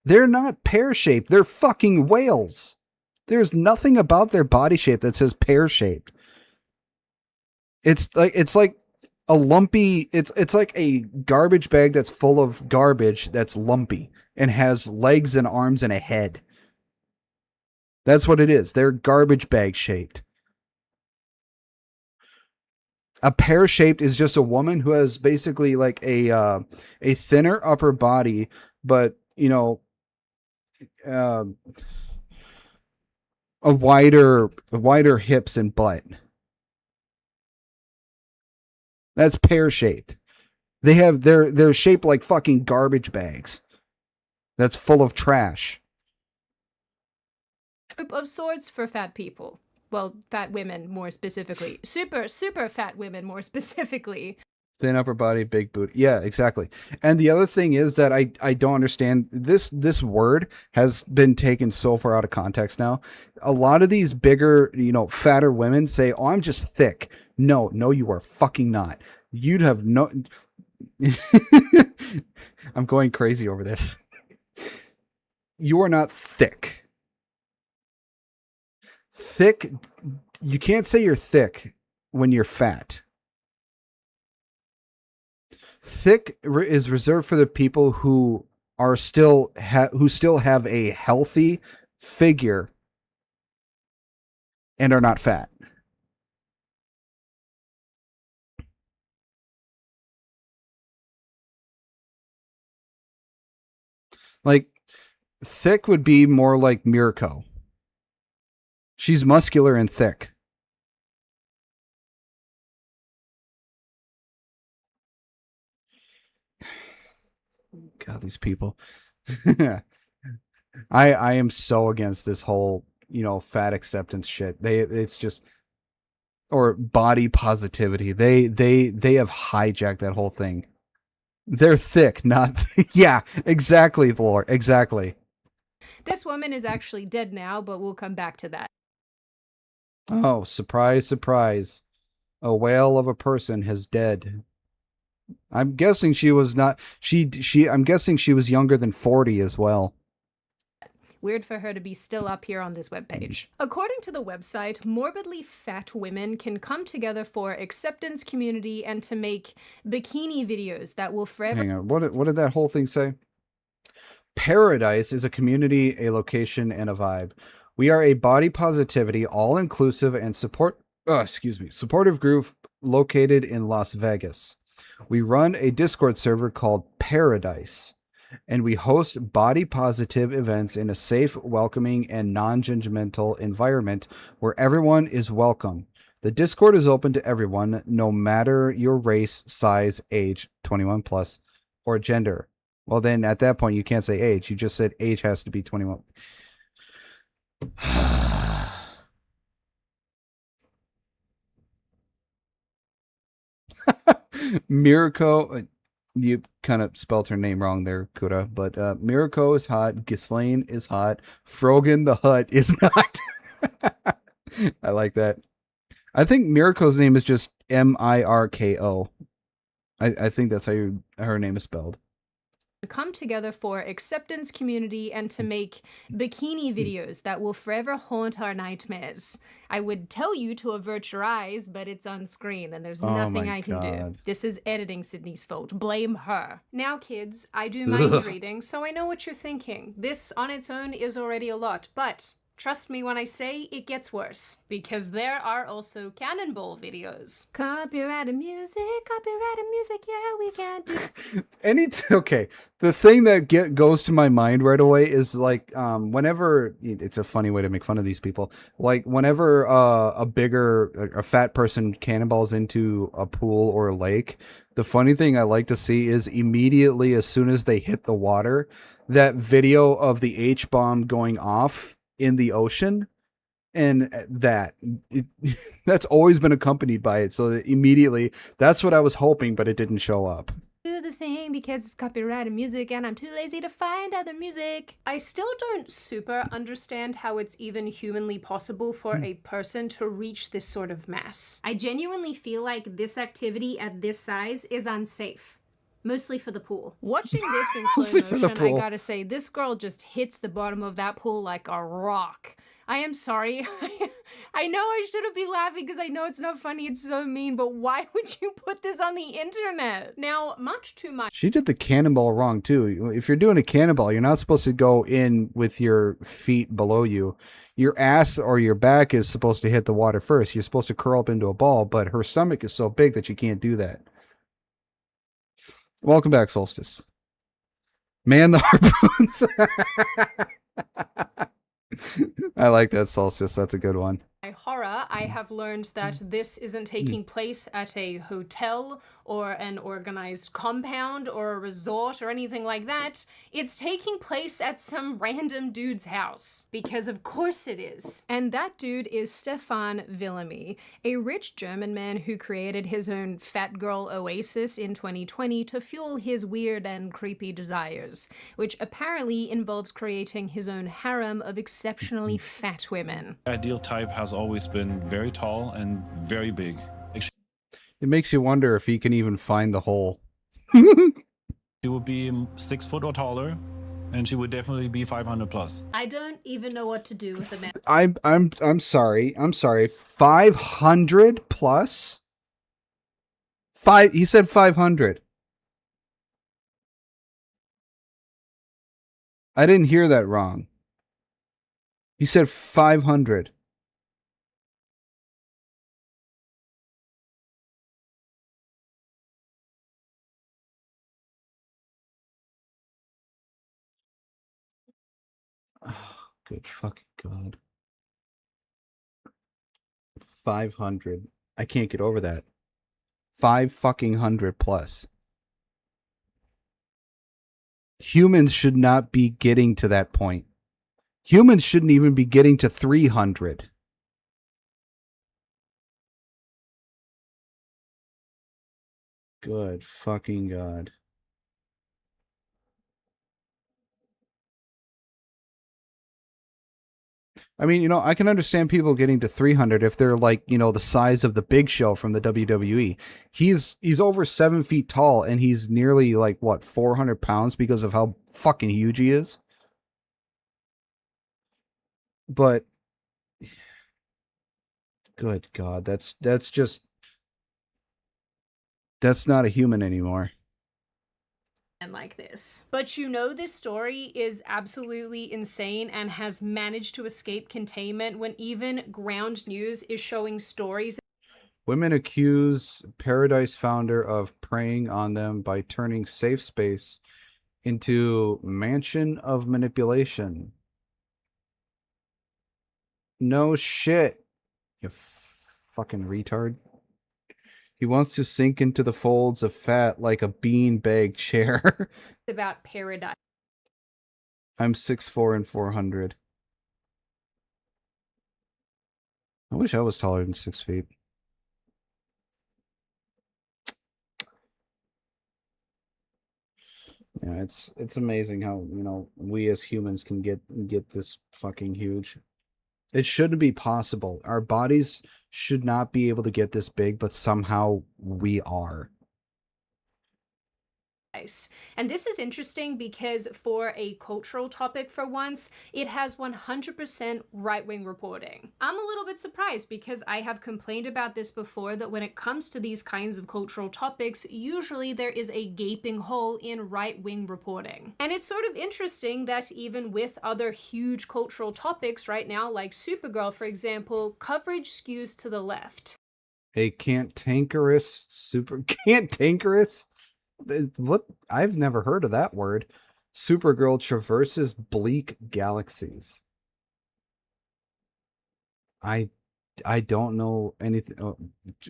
They're not pear-shaped. They're fucking whales. There's nothing about their body shape that says pear-shaped. It's like a lumpy, it's like a garbage bag that's full of garbage that's lumpy and has legs and arms and a head. That's what it is. They're garbage bag shaped. A pear shaped is just a woman who has basically like a thinner upper body, but a wider hips and butt. That's pear shaped. They're shaped like fucking garbage bags. That's full of trash.
Group of sorts for fat people. Well, fat women more specifically. Super fat women more specifically.
Thin upper body, big booty. Yeah, exactly. And the other thing is that I don't understand this word has been taken so far out of context now. A lot of these bigger, fatter women say, "Oh, I'm just thick." No, you are fucking not. You'd have no I'm going crazy over this. You are not thick. Thick, you can't say you're thick when you're fat. thick is reserved for the people who are still who still have a healthy figure and are not fat. Like, thick would be more like Mirko. She's muscular and thick. God, these people. I am so against this whole, fat acceptance shit. It's just, or body positivity. They have hijacked that whole thing. They're thick, not yeah, exactly, Lord, exactly.
This woman is actually dead now, but we'll come back to that.
Oh, surprise, surprise. A whale of a person has dead. I'm guessing she was not I'm guessing she was younger than 40 as well.
Weird for her to be still up here on this webpage. According to the website, morbidly fat women can come together for acceptance, community, and to make bikini videos that will forever...
Hang on, what did that whole thing say? Paradise is a community, a location, and a vibe. We are a body positivity, all-inclusive, and supportive group located in Las Vegas. We run a Discord server called Paradise, and we host body positive events in a safe, welcoming, and non-judgmental environment where everyone is welcome. The Discord is open to everyone, no matter your race, size, age, 21 plus, or gender. Well, then at that point, you can't say age. You just said age has to be 21. Mirko, you kind of spelled her name wrong there, Kuda, but Mirko is hot, Ghislaine is hot, Frogan the Hut is not. I like that. I think Mirko's name is just Mirko. I think that's how her name is spelled.
Come together for acceptance, community, and to make bikini videos that will forever haunt our nightmares. I would tell you to avert your eyes, but it's on screen and there's nothing I can do. This is editing Sydney's fault. Blame her. Now, kids, I do mind reading, so I know what you're thinking. This on its own is already a lot, but trust me when I say it gets worse, because there are also cannonball videos. Copyrighted music, yeah, we can do.
Okay, the thing that goes to my mind right away is like, whenever, it's a funny way to make fun of these people, like whenever a fat person cannonballs into a pool or a lake, the funny thing I like to see is immediately as soon as they hit the water, that video of the H-bomb going off in the ocean, and that's always been accompanied by it. So that immediately, that's what I was hoping, but it didn't show up.
Do the thing because it's copyrighted music and I'm too lazy to find other music. I still don't super understand how it's even humanly possible for a person to reach this sort of mass. I genuinely feel like this activity at this size is unsafe. Mostly for the pool. Watching this in slow motion, I gotta say, this girl just hits the bottom of that pool like a rock. I am sorry. I know I shouldn't be laughing because I know it's not funny, it's so mean, but why would you put this on the internet? Now, much too much.
She did the cannonball wrong too. If you're doing a cannonball, you're not supposed to go in with your feet below you. Your ass or your back is supposed to hit the water first. You're supposed to curl up into a ball, but her stomach is so big that you can't do that. Welcome back, Solstice. Man the harpoons. I like that, Solstice. That's a good one.
By horror, I have learned that this isn't taking place at a hotel or an organized compound or a resort or anything like that. It's taking place at some random dude's house. Because of course it is. And that dude is Stefan Villamy, a rich German man who created his own fat girl oasis in 2020 to fuel his weird and creepy desires, which apparently involves creating his own harem of exceptionally fat women.
Ideal type has always been very tall and very big.
It makes you wonder if he can even find the hole.
She would be 6 foot or taller, and she would definitely be 500 plus.
I don't even know what to do with the man.
I'm sorry. 500 plus? He said 500. I didn't hear that wrong. You said 500. Oh, good fucking God. 500. I can't get over that. 500 plus. Humans should not be getting to that point. Humans shouldn't even be getting to 300. Good fucking God. I mean, you know, I can understand people getting to 300 if they're like, you know, the size of the Big Show from the WWE. He's over 7 feet tall and he's nearly like what 400 pounds because of how fucking huge he is. But good God, that's not a human anymore.
And like this. But you know this story is absolutely insane and has managed to escape containment when even Ground News is showing stories.
Women accuse Paradise founder of preying on them by turning safe space into mansion of manipulation. No shit, you fucking retard. He wants to sink into the folds of fat like a beanbag chair.
About Paradise.
I'm 6'4" and 400. I wish I was taller than 6 feet. Yeah, it's amazing how, you know, we as humans can get this fucking huge. It shouldn't be possible. Our bodies should not be able to get this big, but somehow we are.
And this is interesting because for a cultural topic for once, it has 100% right-wing reporting. I'm a little bit surprised because I have complained about this before, that when it comes to these kinds of cultural topics, usually there is a gaping hole in right-wing reporting. And it's sort of interesting that even with other huge cultural topics right now, like Supergirl, for example, coverage skews to the left.
A cantankerous cantankerous? What? I've never heard of that word. Supergirl traverses bleak galaxies. I don't know anything. Oh,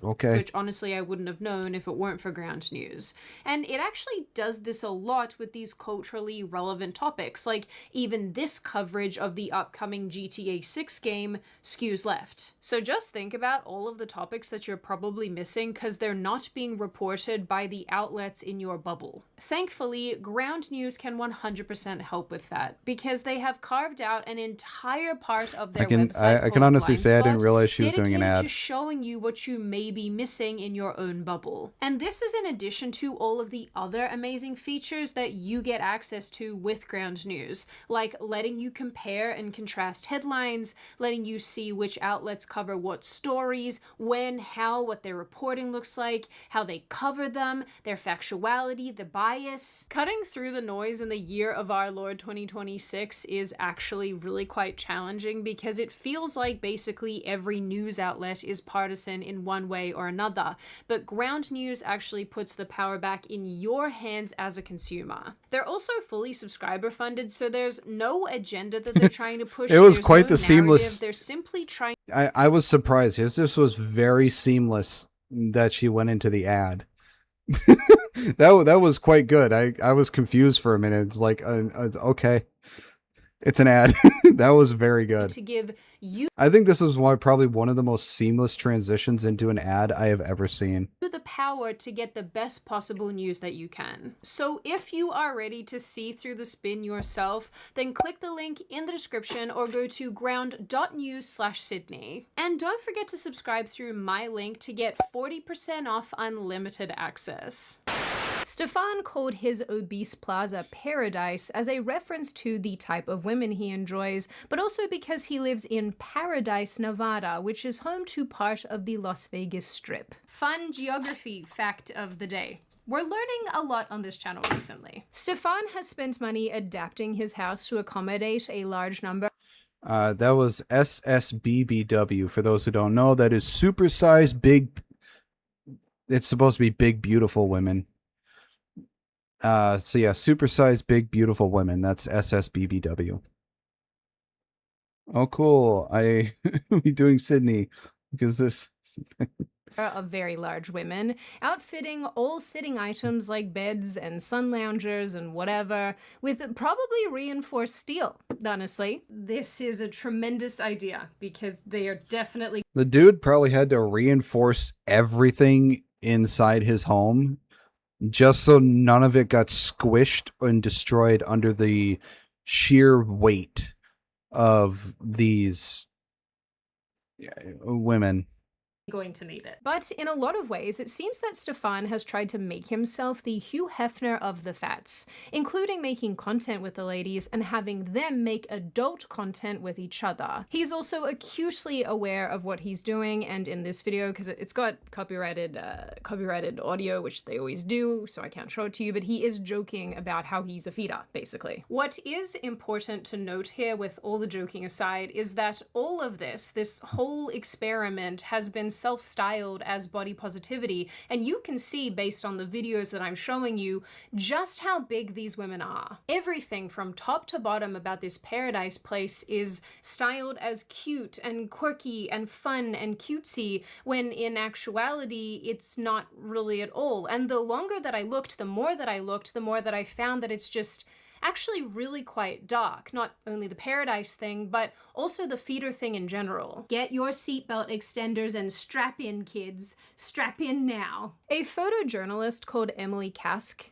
okay.
Which honestly I wouldn't have known if it weren't for Ground News. And it actually does this a lot with these culturally relevant topics, like even this coverage of the upcoming GTA 6 game skews left. So just think about all of the topics that you're probably missing because they're not being reported by the outlets in your bubble. Thankfully, Ground News can 100% help with that because they have carved out an entire part of their website.
I can honestly say I didn't realize she was doing an ad.
To showing you what you may be missing in your own bubble. And this is in addition to all of the other amazing features that you get access to with Ground News, like letting you compare and contrast headlines, letting you see which outlets cover what stories, when, how, what their reporting looks like, how they cover them, their factuality, the bias. Cutting through the noise in the year of our Lord 2026 is actually really quite challenging because it feels like basically every news outlet is partisan in one way or another, but Ground News actually puts the power back in your hands as a consumer. They're also fully subscriber funded, so there's no agenda that they're trying to push.
It was
There's
quite
no
the seamless.
narrative. They're simply trying.
I was surprised. This was very seamless that she went into the ad. that was quite good. I was confused for a minute. It's like, okay, it's an ad. That was very good.
To give you
I think this is probably one of the most seamless transitions into an ad I have ever seen.
the power to get the best possible news that you can. So if you are ready to see through the spin yourself, then click the link in the description or go to ground.news/Sydney. And don't forget to subscribe through my link to get 40% off unlimited access. Stefan called his obese plaza Paradise as a reference to the type of women he enjoys, but also because he lives in Paradise, Nevada, which is home to part of the Las Vegas Strip. Fun geography fact of the day. We're learning a lot on this channel recently. Stefan has spent money adapting his house to accommodate a large number.
That was SSBBW. For those who don't know, that is supersized big. It's supposed to be big, beautiful women. So yeah, supersized big, beautiful women. That's SSBBW. Oh, cool. I will be doing Sydney because this.
Of very large women, outfitting all sitting items like beds and sun loungers and whatever with probably reinforced steel. Honestly, this is a tremendous idea because they are definitely.
The dude probably had to reinforce everything inside his home just so none of it got squished and destroyed under the sheer weight of these women.
Going to need it. But in a lot of ways, it seems that Stefan has tried to make himself the Hugh Hefner of the fats, including making content with the ladies and having them make adult content with each other. He's also acutely aware of what he's doing, and in this video, because it's got copyrighted audio, which they always do, so I can't show it to you, but he is joking about how he's a feeder, basically. What is important to note here, with all the joking aside, is that all of this whole experiment has been self-styled as body positivity, and you can see based on the videos that I'm showing you just how big these women are. Everything from top to bottom about this paradise place is styled as cute and quirky and fun and cutesy, when in actuality it's not really at all. And the longer that I looked, the more that I found that it's just actually really quite dark. Not only the paradise thing, but also the feeder thing in general. Get your seatbelt extenders and strap in, kids. Strap in now. A photojournalist called Emily Kask,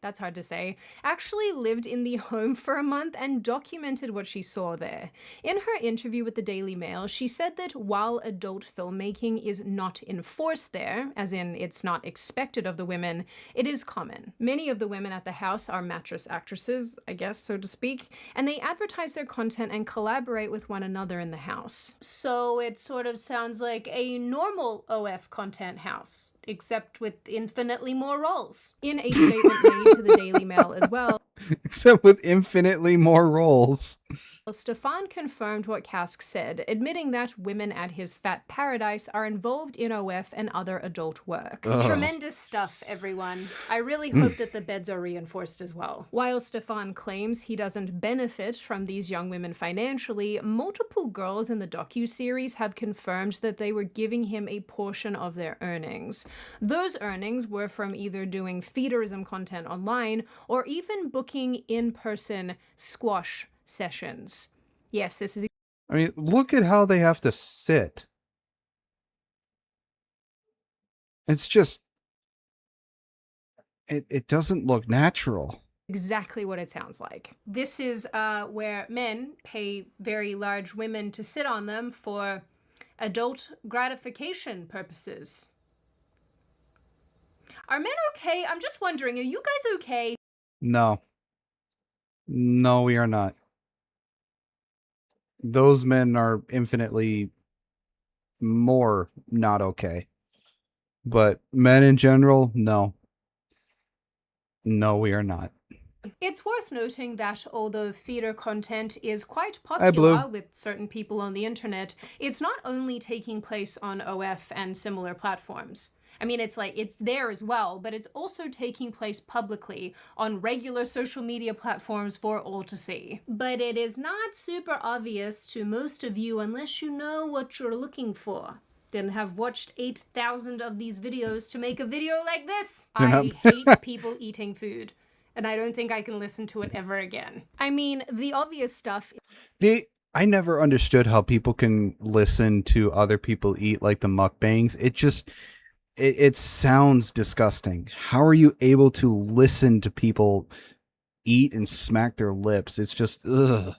that's hard to say, actually lived in the home for a month and documented what she saw there. In her interview with the Daily Mail, she said that while adult filmmaking is not enforced there, as in it's not expected of the women, it is common. Many of the women at the house are mattress actresses, I guess, so to speak, and they advertise their content and collaborate with one another in the house. So it sort of sounds like a normal OF content house, except with infinitely more roles. In a statement made to the Daily Mail as well,
except with infinitely more roles,
Stefan confirmed what Kask said, admitting that women at his fat paradise are involved in OF and other adult work.
Ugh.
Tremendous stuff, everyone. I really hope that the beds are reinforced as well. While Stefan claims he doesn't benefit from these young women financially, multiple girls in the docu-series have confirmed that they were giving him a portion of their earnings. Those earnings were from either doing feederism content online or even booking in-person squash sessions. Yes, this is.
I mean, look at how they have to sit. It's just, it doesn't look natural.
Exactly what it sounds like. This is where men pay very large women to sit on them for adult gratification purposes. Are men okay? I'm just wondering, are you guys okay?
No. No, we are not. Those men are infinitely more not okay. But men in general, no. No, we are not.
It's worth noting that although feeder content is quite
Hi, Blue.
popular with certain people on the internet, it's not only taking place on OF and similar platforms. I mean, it's there as well, but it's also taking place publicly on regular social media platforms for all to see. But it is not super obvious to most of you unless you know what you're looking for. Then have watched 8,000 of these videos to make a video like this. I hate people eating food, and I don't think I can listen to it ever again. I mean, the obvious stuff.
I never understood how people can listen to other people eat, like the mukbangs. It sounds disgusting. How are you able to listen to people eat and smack their lips? It's just, ugh.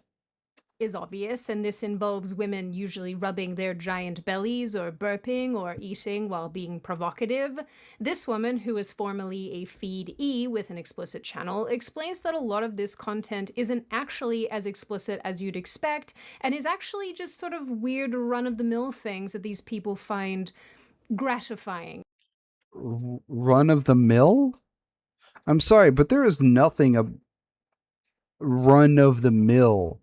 Is obvious, and this involves women usually rubbing their giant bellies or burping or eating while being provocative. This woman, who is formerly a Feed E with an explicit channel, explains that a lot of this content isn't actually as explicit as you'd expect, and is actually just sort of weird run-of-the-mill things that these people find gratifying.
run of the mill? I'm sorry, but there is nothing a run of the mill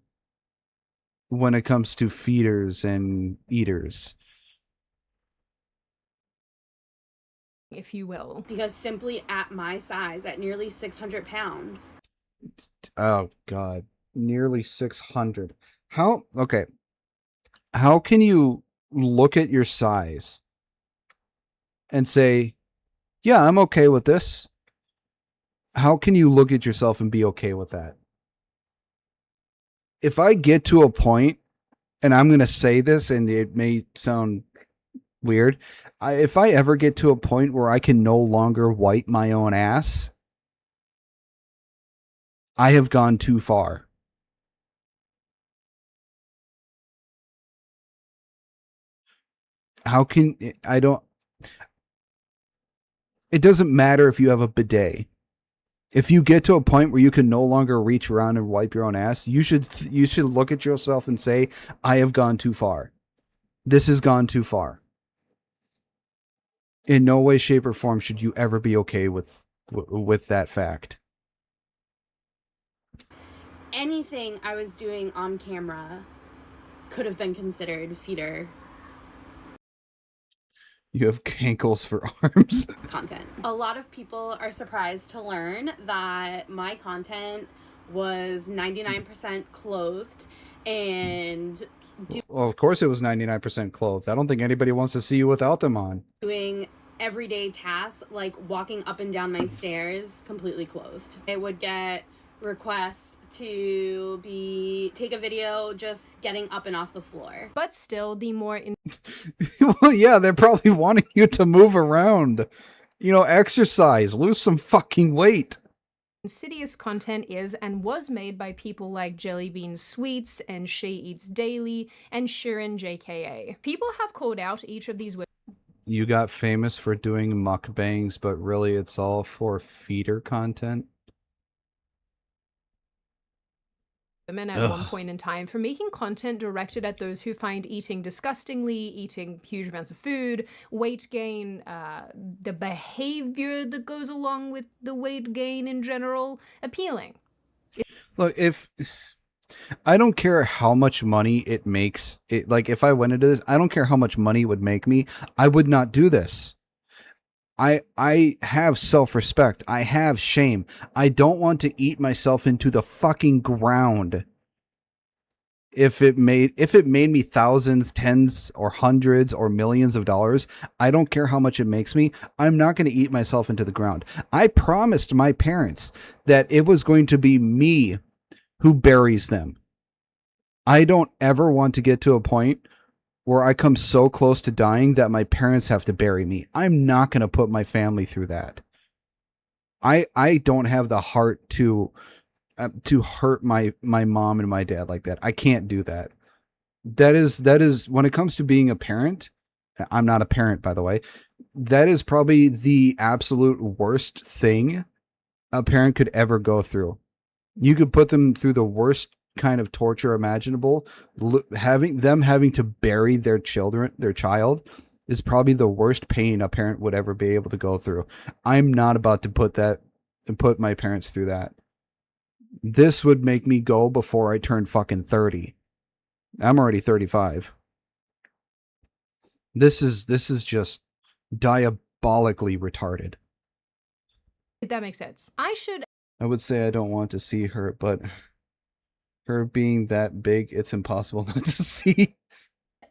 when it comes to feeders and eaters.
If you will.
Because simply at my size, at nearly 600 pounds.
Oh, God. Nearly 600. Okay. How can you look at your size and say, yeah, I'm okay with this? How can you look at yourself and be okay with that? If I get to a point, and I'm going to say this, and it may sound weird, if I ever get to a point where I can no longer wipe my own ass, I have gone too far. How can I don't it doesn't matter if you have a bidet. If you get to a point where you can no longer reach around and wipe your own ass, you should look at yourself and say, I have gone too far. This has gone too far. In no way, shape, or form should you ever be okay with that fact.
Anything I was doing on camera could have been considered feeder
You have cankles for arms.
content. A lot of people are surprised to learn that my content was 99% clothed and
Well, of course it was 99% clothed. I don't think anybody wants to see you without them on.
doing everyday tasks like walking up and down my stairs completely clothed. I would get requests to take a video just getting up and off the floor.
But still, the more
Well, yeah, they're probably wanting you to move around. You know, exercise, lose some fucking weight.
insidious content is and was made by people like Jellybean Sweets and She Eats Daily and Shirin JKA. People have called out each of these
You got famous for doing mukbangs, but really it's all for feeder content.
women at one point in time for making content directed at those who find eating disgustingly, eating huge amounts of food, weight gain, the behavior that goes along with the weight gain in general, appealing.
Look, if I don't care how much money it makes, like if I went into this, I don't care how much money it would make me, I would not do this. I have self-respect. I have shame. I don't want to eat myself into the fucking ground. If it made me thousands, tens, or hundreds, or millions of dollars, I don't care how much it makes me. I'm not going to eat myself into the ground. I promised my parents that it was going to be me who buries them. I don't ever want to get to a point where I come so close to dying that my parents have to bury me. I'm not going to put my family through that. I don't have the heart to hurt my mom and my dad like that. I can't do that. That is when it comes to being a parent, I'm not a parent, by the way. That is probably the absolute worst thing a parent could ever go through. You could put them through the worst kind of torture imaginable. Having to bury their child is probably the worst pain a parent would ever be able to go through. I'm not about to put my parents through that. This would make me go before I turn fucking 30. I'm already 35. This is just diabolically retarded.
That makes sense.
I would say I don't want to see her, but her being that big, it's impossible not to see.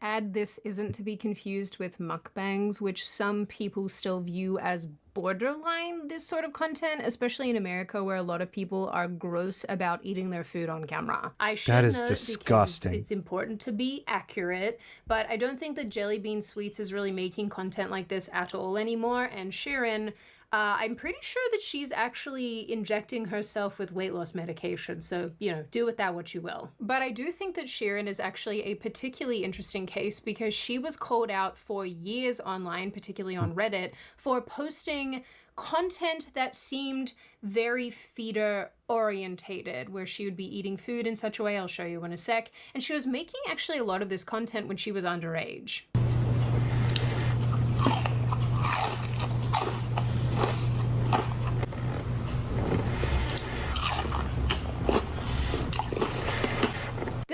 Add this isn't to be confused with mukbangs, which some people still view as borderline this sort of content, especially in America where a lot of people are gross about eating their food on camera. I should
That is
note,
disgusting.
because it's important to be accurate, but I don't think that Jellybean Sweets is really making content like this at all anymore, and Shirin, I'm pretty sure that she's actually injecting herself with weight loss medication, so, you know, do with that what you will. But I do think that Shirin is actually a particularly interesting case because she was called out for years online, particularly on Reddit, for posting content that seemed very feeder orientated, where she would be eating food in such a way, I'll show you in a sec, and she was making actually a lot of this content when she was underage.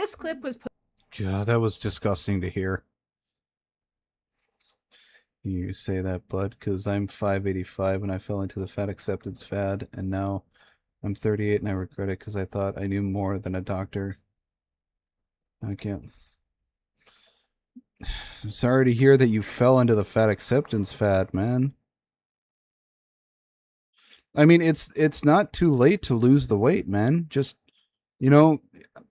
This clip was
God, that was disgusting to hear. You say that, bud, because I'm 5'85" and I fell into the fat acceptance fad, and now I'm 38 and I regret it because I thought I knew more than a doctor. I can't. I'm sorry to hear that you fell into the fat acceptance fad, man. I mean, it's not too late to lose the weight, man. Just, you know,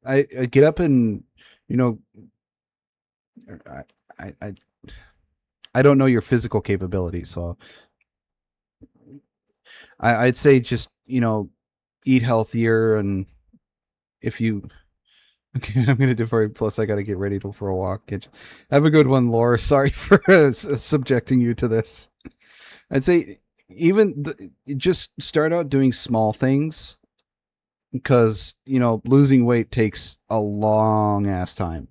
I get up and, you know, I don't know your physical capabilities, so I'd say just, you know, eat healthier, and if you okay, I'm gonna defer. Plus, I gotta get ready for a walk. Have a good one, Laura. Sorry for subjecting you to this. I'd say just start out doing small things, because, you know, losing weight takes a long ass time.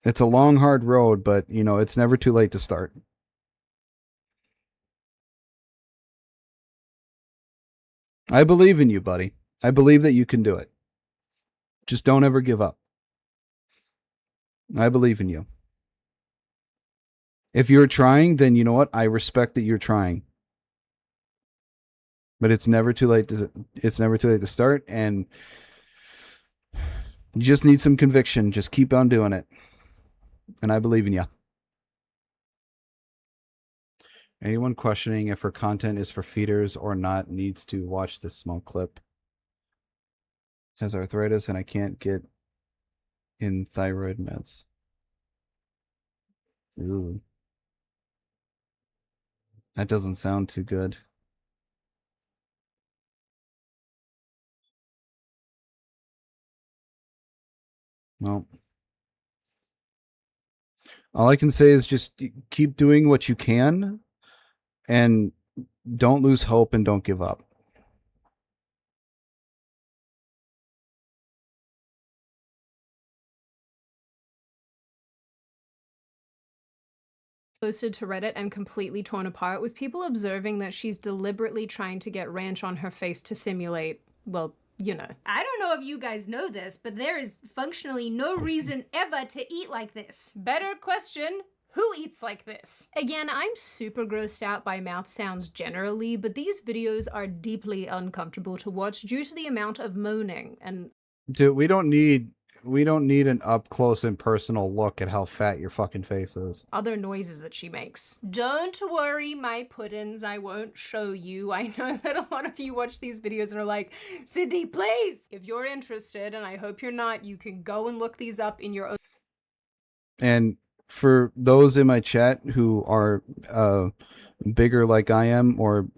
It's a long, hard road, but, you know, it's never too late to start. I believe in you, buddy. I believe that you can do it. Just don't ever give up. I believe in you. If you're trying, then you know what? I respect that you're trying. But it's never too late to start, and you just need some conviction. Just keep on doing it. And I believe in you. Anyone questioning if her content is for feeders or not needs to watch this small clip. Has arthritis and I can't get in thyroid meds. Ew. That doesn't sound too good. Well, all I can say is just keep doing what you can, and don't lose hope, and don't give up.
posted to Reddit and completely torn apart, with people observing that she's deliberately trying to get ranch on her face to simulate, well, you know. I don't know if you guys know this, but there is functionally no reason ever to eat like this. Better question, who eats like this? Again, I'm super grossed out by mouth sounds generally, but these videos are deeply uncomfortable to watch due to the amount of moaning and...
Dude, we don't need an up close and personal look at how fat your fucking face is.
other noises that she makes. Don't worry, my puddins, I won't show you. I know that a lot of you watch these videos and are like, Sydney, please! If you're interested, and I hope you're not, you can go and look these up in your own...
And for those in my chat who are bigger like I am, or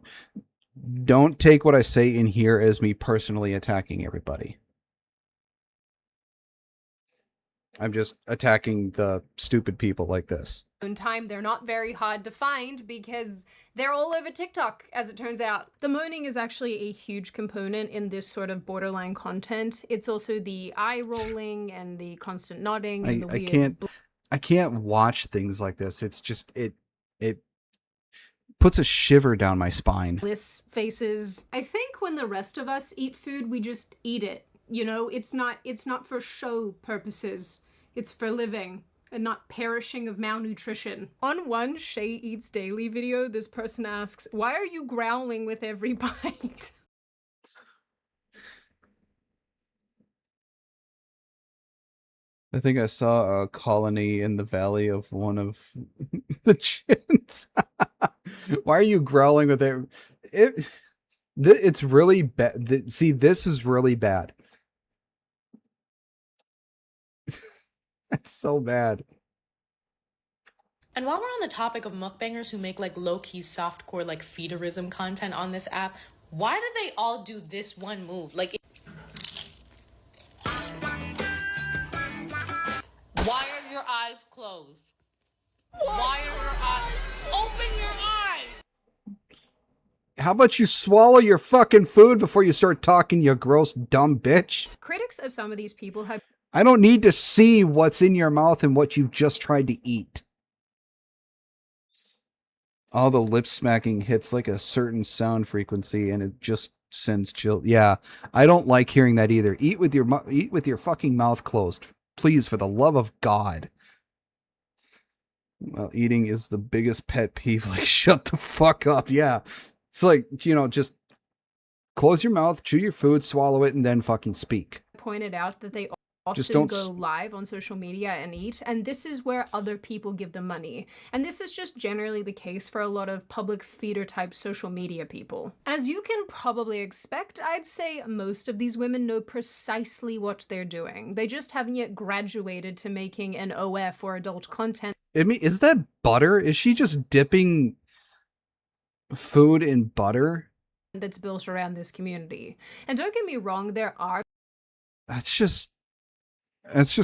don't take what I say in here as me personally attacking everybody. I'm just attacking the stupid people like this.
own time. They're not very hard to find because they're all over TikTok, as it turns out. The moaning is actually a huge component in this sort of borderline content. It's also the eye rolling and the constant nodding and the weird...
I can't watch things like this. It's just it puts a shiver down my spine.
Bliss faces. I think when the rest of us eat food, we just eat it. You know, it's not for show purposes. It's for living and not perishing of malnutrition. On one Shay Eats Daily video, this person asks, "Why are you growling with every bite?"
I think I saw a colony in the valley of one of the chins. Why are you growling with it? It's really bad. See, this is really bad. It's so bad.
And while we're on the topic of mukbangers who make like low-key softcore like feederism content on this app, why do they all do this one move? Like, why are your eyes closed? Why are your eyes... Open your eyes!
How about you swallow your fucking food before you start talking, you gross dumb bitch?
Critics of some of these people have...
I don't need to see what's in your mouth and what you've just tried to eat. All the lip smacking hits like a certain sound frequency and it just sends chill. Yeah, I don't like hearing that either. Eat with your fucking mouth closed, please, for the love of God. Well, eating is the biggest pet peeve. Like, shut the fuck up. Yeah, it's like, just close your mouth, chew your food, swallow it, and then fucking speak.
Pointed out that they
Just
often
don't
go live on social media and eat, and this is where other people give them money. And this is just generally the case for a lot of public feeder type social media people. As you can probably expect, I'd say most of these women know precisely what they're doing. They just haven't yet graduated to making an OF or adult content.
I mean, is that butter? Is she just dipping food in butter?
That's built around this community. And don't get me wrong, there are
That's just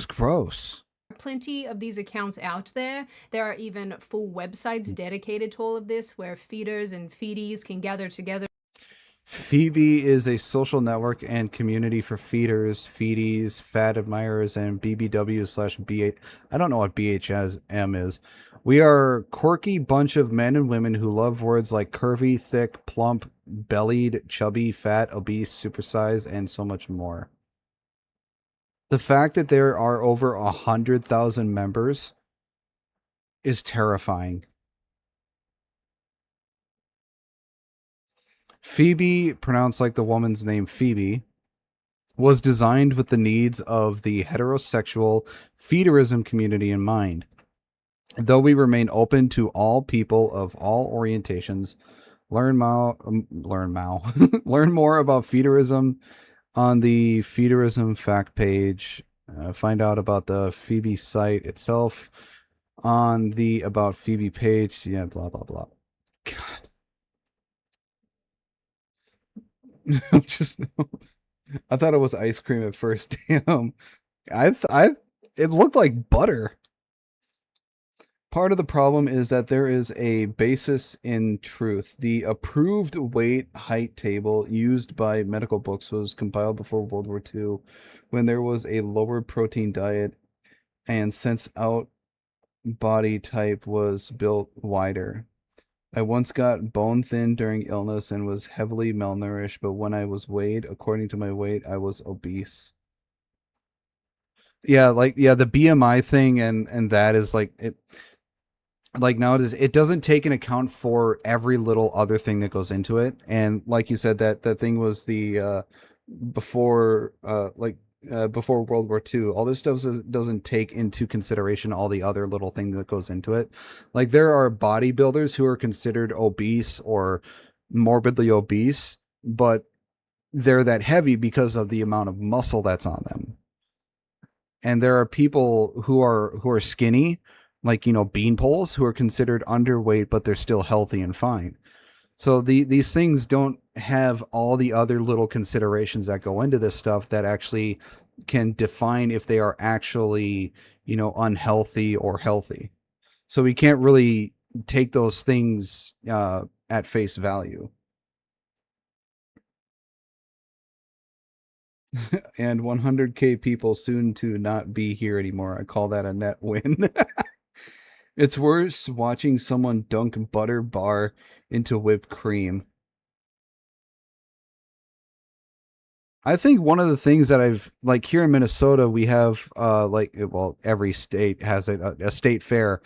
gross.
plenty of these accounts out there. There are even full websites dedicated to all of this where feeders and feedies can gather together.
Phoebe is a social network and community for feeders, feedies, fat admirers, and BBW/B8. I don't know what BHM is. We are a quirky bunch of men and women who love words like curvy, thick, plump, bellied, chubby, fat, obese, supersized, and so much more. The fact that there are over 100,000 members is terrifying. Phoebe, pronounced like the woman's name Phoebe, was designed with the needs of the heterosexual feederism community in mind. Though we remain open to all people of all orientations, learn more about feederism on the feederism fact page. Find out about the Phoebe site itself on the About Phoebe page. Yeah, blah, blah, blah. God. I thought it was ice cream at first. Damn. It looked like butter. Part of the problem is that there is a basis in truth. The approved weight height table used by medical books was compiled before World War II when there was a lower protein diet, and since out body type was built wider. I once got bone thin during illness and was heavily malnourished, but when I was weighed, according to my weight, I was obese. Yeah, the BMI thing and that is like it. Like nowadays, it doesn't take into account for every little other thing that goes into it. And like you said, that thing was the before World War II. All this stuff doesn't take into consideration all the other little things that goes into it. Like there are bodybuilders who are considered obese or morbidly obese, but they're that heavy because of the amount of muscle that's on them. And there are people who are skinny, like, bean poles, who are considered underweight, but they're still healthy and fine. So these things don't have all the other little considerations that go into this stuff that actually can define if they are actually, unhealthy or healthy. So we can't really take those things at face value. And 100K people soon to not be here anymore. I call that a net win. It's worse watching someone dunk butter bar into whipped cream. I think one of the things that I've, like, here in Minnesota, we have, every state has a state fair,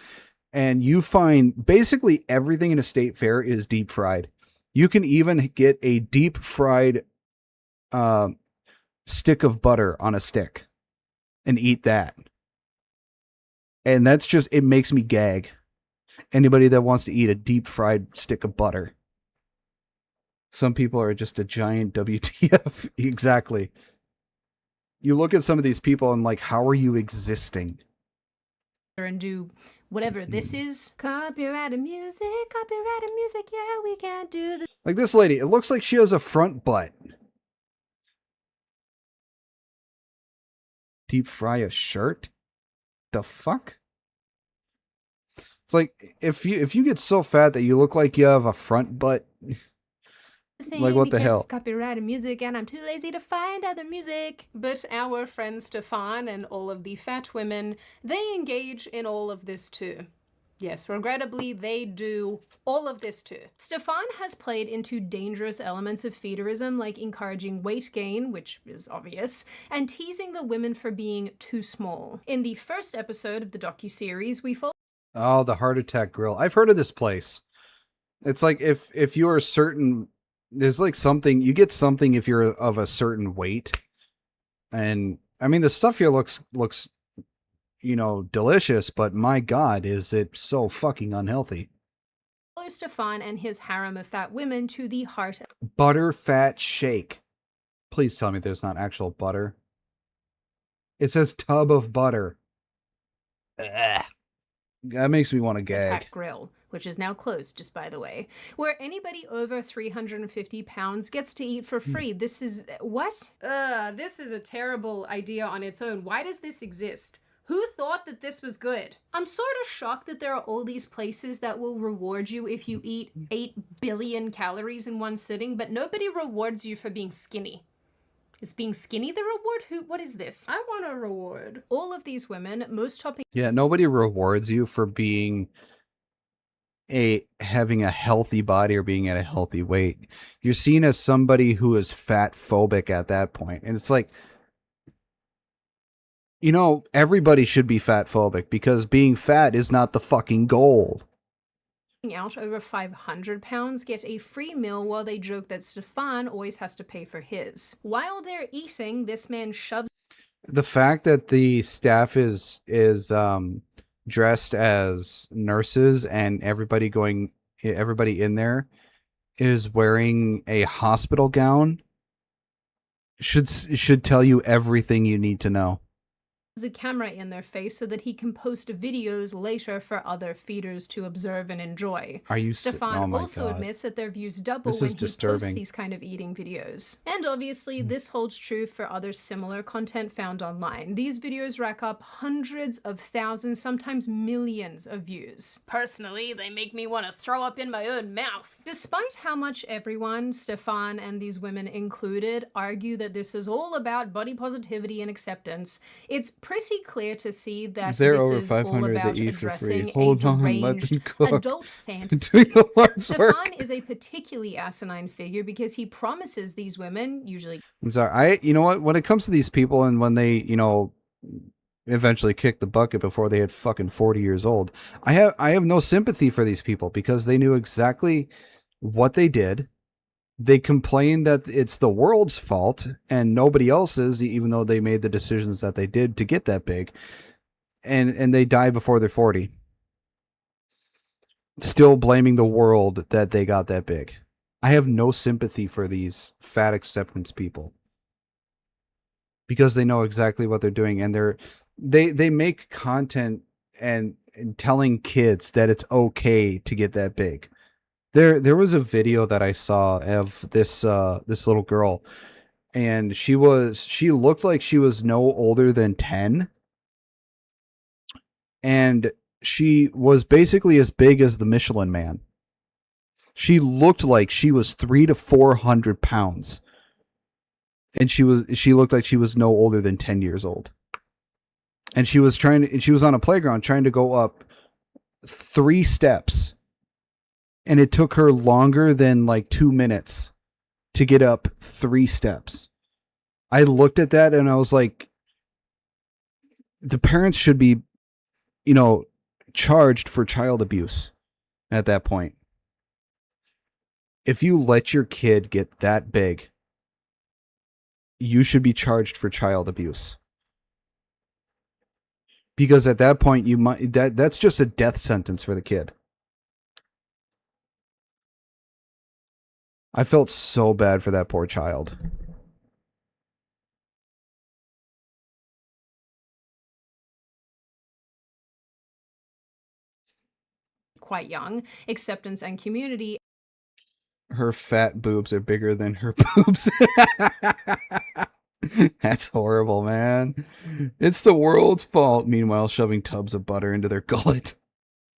and you find basically everything in a state fair is deep fried. You can even get a deep fried stick of butter on a stick and eat that. And that's just, it makes me gag. Anybody that wants to eat a deep fried stick of butter. Some people are just a giant WTF. Exactly. You look at some of these people and like, how are you existing?
And do whatever this is. Copyrighted music, yeah, we can't do this.
Like this lady, it looks like she has a front butt. Deep fry a shirt? The fuck? It's like if you get so fat that you look like you have a front butt, like what the hell?
Copyrighted music, and I'm too lazy to find other music. But our friend Stefan and all of the fat women, they engage in all of this too. Yes, regrettably, they do all of this too. Stefan has played into dangerous elements of feederism, like encouraging weight gain, which is obvious, and teasing the women for being too small. In the first episode of the docuseries, we follow...
Oh, the Heart Attack Grill. I've heard of this place. It's like if you are certain, there's like something, you get something if you're of a certain weight. And I mean, the stuff here looks, you know, delicious, but my God, is it so fucking unhealthy.
Stefan and his harem of fat women to the Heart...
Butter fat shake. Please tell me there's not actual butter. It says tub of butter. Ugh. That makes me want to gag.
Attack Grill, which is now closed, just by the way, where anybody over 350 pounds gets to eat for free. This is... what? This is a terrible idea on its own. Why does this exist? Who thought that this was good? I'm sort of shocked that there are all these places that will reward you if you eat 8 billion calories in one sitting, but nobody rewards you for being skinny. Is being skinny the reward? What is this? I want a reward. All of these women, most topping...
Yeah, nobody rewards you for being having a healthy body or being at a healthy weight. You're seen as somebody who is fat phobic at that point. And it's like, you know, everybody should be fat phobic because being fat is not the fucking goal.
Out over 500 pounds get a free meal while they joke that Stefan always has to pay for his. While they're eating, this man shoves...
The fact that the staff is dressed as nurses and everybody in there is wearing a hospital gown should tell you everything you need to know.
A camera in their face so that he can post videos later for other feeders to observe and enjoy.
Are you
Stefan
oh my
also
God.
admits that their views double
This
when
is
he
disturbing.
posts these kind of eating videos. And obviously this holds true for other similar content found online. These videos rack up hundreds of thousands, sometimes millions of views. Personally, they make me want to throw up in my own mouth. Despite how much everyone, Stefan and these women included, argue that this is all about body positivity and acceptance, it's pretty clear to see that
They're
this
over
is all
500,
about
they eat for free.
addressing
Hold
a
on, let
deranged
them cook.
adult fantasy.
Doing the Lord's
Stefan
work.
is a particularly asinine figure because he promises these women, usually...
I'm sorry. You know what? When it comes to these people and when they, you know, eventually kick the bucket before they hit fucking 40 years old, I have no sympathy for these people because they knew exactly what they did. They complain that it's the world's fault and nobody else's, even though they made the decisions that they did to get that big. And they die before they're 40. Still blaming the world that they got that big. I have no sympathy for these fat acceptance people. Because they know exactly what they're doing and they make content and telling kids that it's okay to get that big. There was a video that I saw of this little girl, and she looked like she was no older than 10, and she was basically as big as the Michelin Man. She looked like she was 300 to 400 pounds, and she looked like she was no older than 10 years old. And she was on a playground trying to go up 3 steps. And it took her longer than like 2 minutes to get up 3 steps. I looked at that and I was like, the parents should be, you know, charged for child abuse at that point. If you let your kid get that big, you should be charged for child abuse. Because at that point that's just a death sentence for the kid. I felt so bad for that poor child.
Quite young, acceptance and community.
Her fat boobs are bigger than her boobs. That's horrible, man. It's the world's fault. Meanwhile, shoving tubs of butter into their gullet.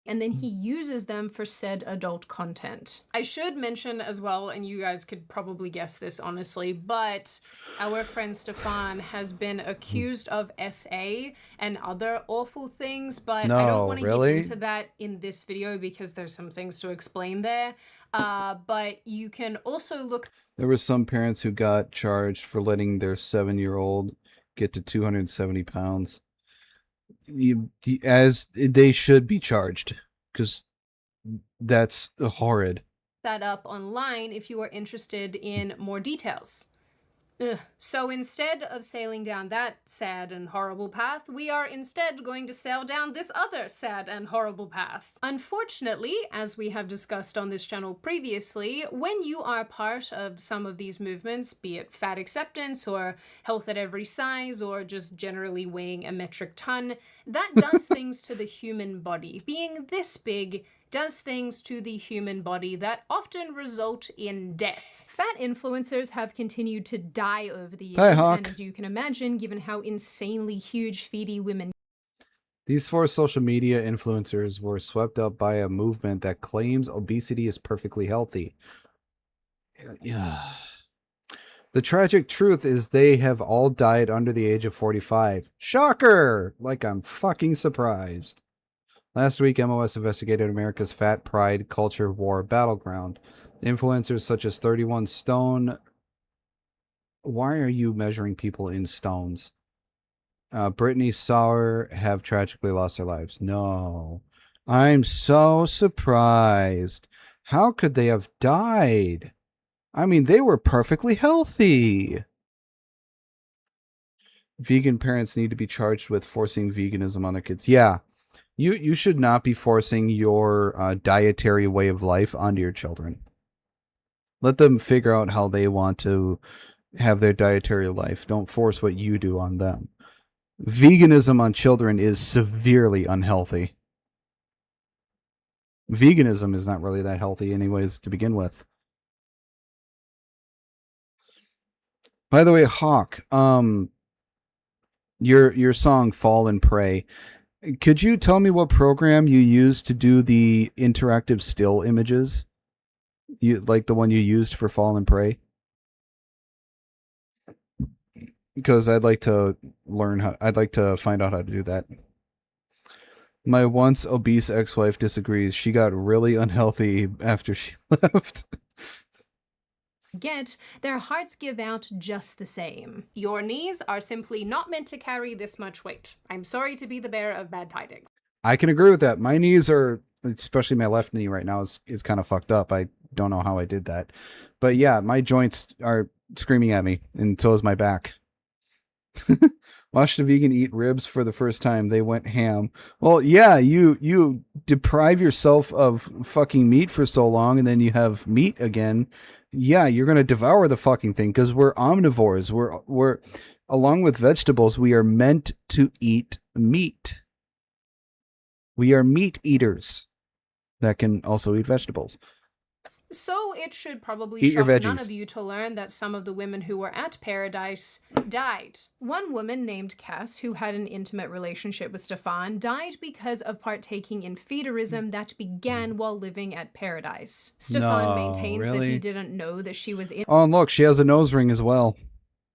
and then he uses them for said adult content. I should mention as well, and you guys could probably guess this honestly, but our friend Stefan has been accused of SA and other awful things, but I don't want to get into that in this video because there's some things to explain there. But you can also look.
There were some parents who got charged for letting their 7-year-old get to 270 pounds. As they should be charged, because that's horrid.
That up online if you are interested in more details. So instead of sailing down that sad and horrible path, we are instead going to sail down this other sad and horrible path. Unfortunately, as we have discussed on this channel previously, when you are part of some of these movements, be it fat acceptance or health at every size or just generally weighing a metric ton, that does things to the human body. Being this big does things to the human body that often result in death. Fat influencers have continued to die over the years, and as you can imagine, given how insanely huge feedy women.
These 4 social media influencers were swept up by a movement that claims obesity is perfectly healthy. Yeah. The tragic truth is they have all died under the age of 45. Shocker! Like I'm fucking surprised. Last week, MOS investigated America's fat pride culture war battleground. Influencers such as 31 Stone. Why are you measuring people in stones? Brittany Sauer have tragically lost their lives. No. I'm so surprised. How could they have died? I mean, they were perfectly healthy. Vegan parents need to be charged with forcing veganism on their kids. Yeah. You should not be forcing your dietary way of life onto your children. Let them figure out how they want to have their dietary life. Don't force what you do on them. Veganism on children is severely unhealthy. Veganism is not really that healthy anyways to begin with. By the way, Hawk, your song Fall and Pray. Could you tell me what program you used to do the interactive still images? Like the one you used for Fall and Pray? Because I'd like to I'd like to find out how to do that. My once obese ex-wife disagrees. She got really unhealthy after she left.
Their hearts give out just the same. Your knees are simply not meant to carry this much weight. I'm sorry to be the bearer of bad tidings.
I can agree with that. My knees are, especially my left knee right now, is kind of fucked up. I don't know how I did that. But yeah, my joints are screaming at me, and so is my back. Watched a vegan eat ribs for the first time. They went ham. Well, yeah, you deprive yourself of fucking meat for so long, and then you have meat again. Yeah, you're gonna devour the fucking thing because we're omnivores. We're along with vegetables, we are meant to eat meat. We are meat eaters that can also eat vegetables.
So it should probably
Eat your
shock
veggies.
none of you to learn that some of the women who were at Paradise died. One woman named Cass, who had an intimate relationship with Stefan, died because of partaking in feederism that began while living at Paradise. Stefan maintains that he didn't know that she was
Oh, and look, she has a nose ring as well.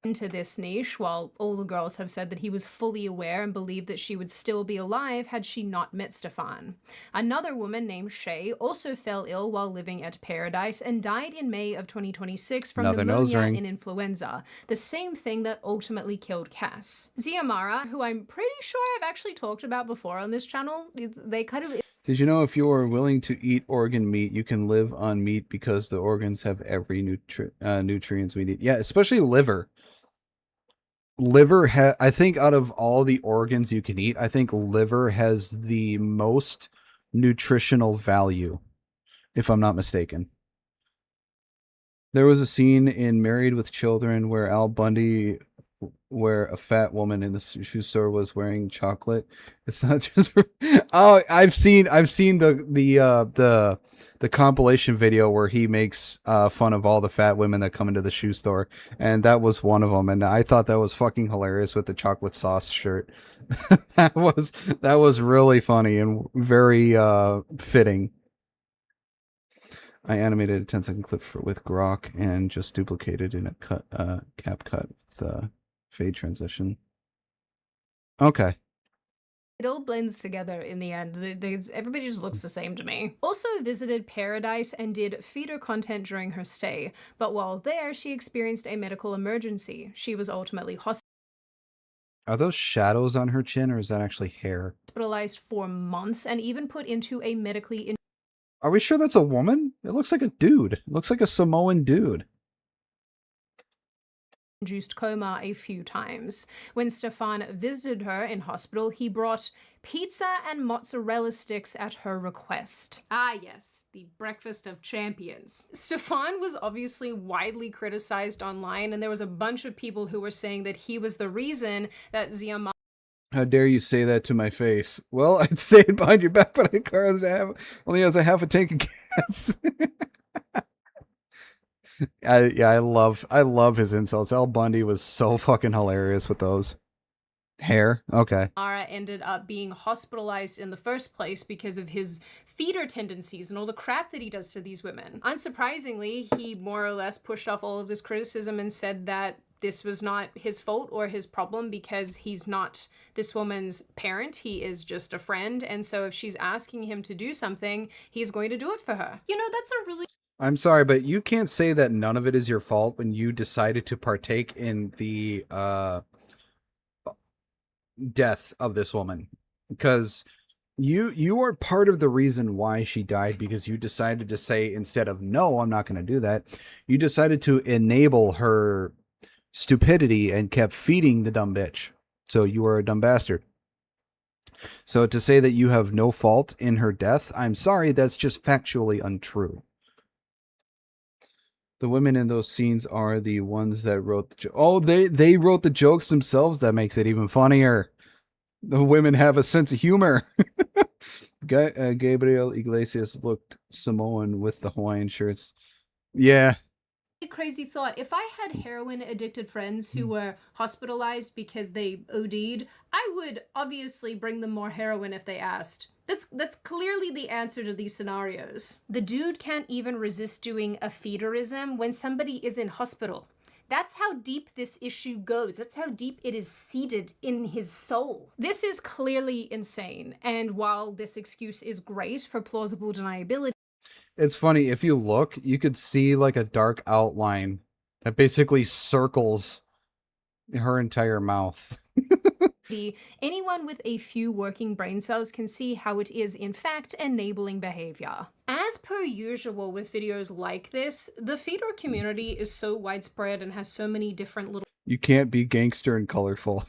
into this niche, while all the girls have said that he was fully aware and believed that she would still be alive had she not met Stefan. Another woman named Shay also fell ill while living at Paradise and died in May of 2026 from
Another nose
pneumonia
ring.
and influenza, the same thing that ultimately killed Cass. Ziamara, who I'm pretty sure I've actually talked about before on this channel, they kind of...
Did you know if you are willing to eat organ meat, you can live on meat because the organs have every nutrients we need? Yeah, especially liver. Liver, I think out of all the organs you can eat, I think liver has the most nutritional value, if I'm not mistaken. There was a scene in Married with Children where Al Bundy, where a fat woman in the shoe store was wearing chocolate. It's not just for, oh, I've seen the compilation video where he makes fun of all the fat women that come into the shoe store, and that was one of them, and I thought that was fucking hilarious with the chocolate sauce shirt. that was really funny and very fitting. I animated a 10-second clip with Grok and just duplicated in a cap cut with fade transition. Okay.
It all blends together in the end. Everybody just looks the same to me. Also visited Paradise and did feeder content during her stay, but while there, she experienced a medical emergency. She was ultimately
Are those shadows on her chin, or is that actually hair?
hospitalized for months and even put into a medically
Are we sure that's a woman? It looks like a dude. It looks like a Samoan dude.
induced coma a few times. When Stefan visited her in hospital, he brought pizza and mozzarella sticks at her request. Ah yes, the breakfast of champions. Stefan was obviously widely criticized online, and there was a bunch of people who were saying that he was the reason that Ziamar
How dare you say that to my face? Well, I'd say it behind your back, but only has a half a tank of gas. I love his insults. Al Bundy was so fucking hilarious with those. Hair? Okay.
ended up being hospitalized in the first place because of his feeder tendencies and all the crap that he does to these women. Unsurprisingly, he more or less pushed off all of this criticism and said that this was not his fault or his problem because he's not this woman's parent. He is just a friend. And so if she's asking him to do something, he's going to do it for her. You know, that's a really...
I'm sorry, but you can't say that none of it is your fault when you decided to partake in the death of this woman. Because you are part of the reason why she died, because you decided to say, instead of, no, I'm not going to do that, you decided to enable her stupidity and kept feeding the dumb bitch. So you are a dumb bastard. So to say that you have no fault in her death, I'm sorry, that's just factually untrue. The women in those scenes are the ones that wrote the oh, they wrote the jokes themselves. That makes it even funnier. The women have a sense of humor. Gabriel Iglesias looked Samoan with the Hawaiian shirts. Yeah.
Crazy thought. If I had heroin addicted friends who were hospitalized because they OD'd, I would obviously bring them more heroin if they asked. That's clearly the answer to these scenarios. The dude can't even resist doing a feederism when somebody is in hospital. That's how deep this issue goes. That's how deep it is seated in his soul. This is clearly insane. And while this excuse is great for plausible deniability,
it's funny, if you look, you could see like a dark outline that basically circles her entire mouth.
anyone with a few working brain cells can see how it is in fact enabling behavior. As per usual with videos like this, the feeder community is so widespread and has so many different little
You can't be gangster and colorful.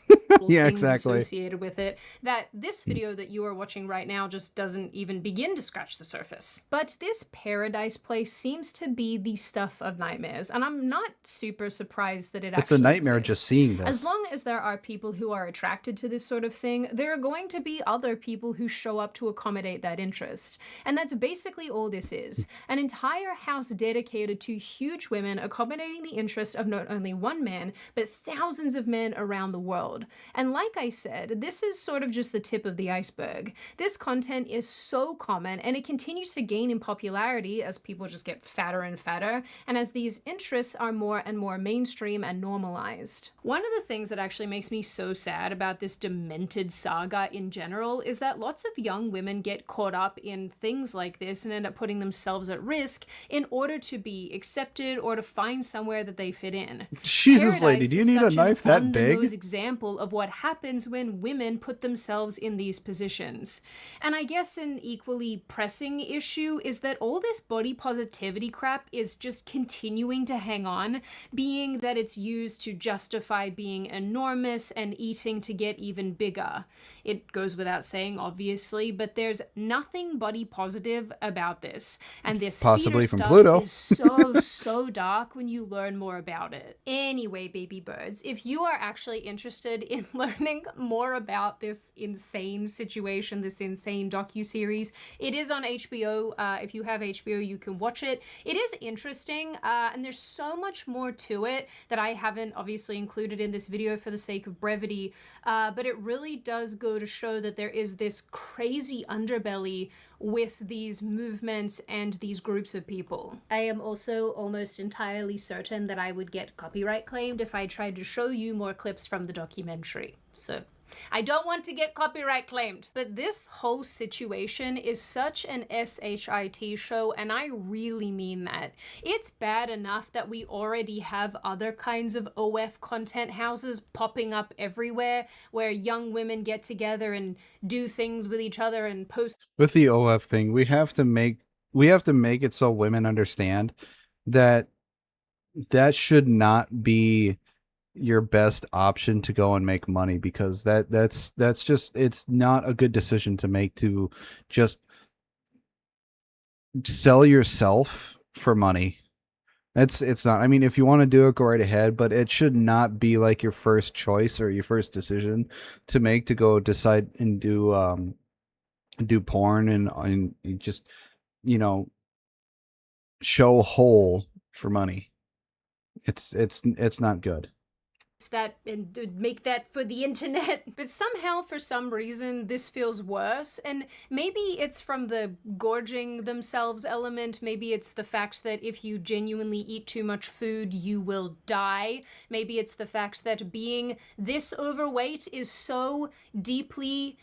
Yeah,
things
exactly.
associated with it, that this video that you are watching right now just doesn't even begin to scratch the surface. But this paradise place seems to be the stuff of nightmares, and I'm not super surprised that
it's a nightmare
exists.
just seeing this.
As long as there are people who are attracted to this sort of thing, there are going to be other people who show up to accommodate that interest. And that's basically all this is. An entire house dedicated to huge women accommodating the interest of not only one man, but thousands of men around the world. And like I said, this is sort of just the tip of the iceberg. This content is so common, and it continues to gain in popularity as people just get fatter and fatter, and as these interests are more and more mainstream and normalized. One of the things that actually makes me so sad about this demented saga in general is that lots of young women get caught up in things like this and end up putting themselves at risk in order to be accepted or to find somewhere that they fit in.
Jesus, lady, do you need a knife that big?
Example of what happens when women put themselves in these positions. And I guess an equally pressing issue is that all this body positivity crap is just continuing to hang on, being that it's used to justify being enormous and eating to get even bigger. It goes without saying, obviously, but there's nothing body positive about this. And this
Possibly
feeder
from
stuff
Pluto.
is so dark when you learn more about it. Anyway, baby birds, if you are actually interested in learning more about this insane situation, this insane docuseries, it is on HBO. If you have HBO, you can watch it. It is interesting, and there's so much more to it that I haven't obviously included in this video for the sake of brevity, but it really does go to show that there is this crazy underbelly with these movements and these groups of people. I am also almost entirely certain that I would get copyright claimed if I tried to show you more clips from the documentary. So I don't want to get copyright claimed. But this whole situation is such an SHIT show, and I really mean that. It's bad enough that we already have other kinds of OF content houses popping up everywhere where young women get together and do things with each other and post.
With the OF thing, we have to make it so women understand that that should not be your best option to go and make money, because that's just, it's not a good decision to make, to just sell yourself for money. It's not. I mean, if you want to do it, go right ahead, but it should not be like your first choice or your first decision to make, to go decide and do porn and just, you know, show whole for money. It's not good.
That and make that for the internet. But somehow, for some reason, this feels worse. And maybe it's from the gorging themselves element. Maybe it's the fact that if you genuinely eat too much food, you will die. Maybe it's the fact that being this overweight is so deeply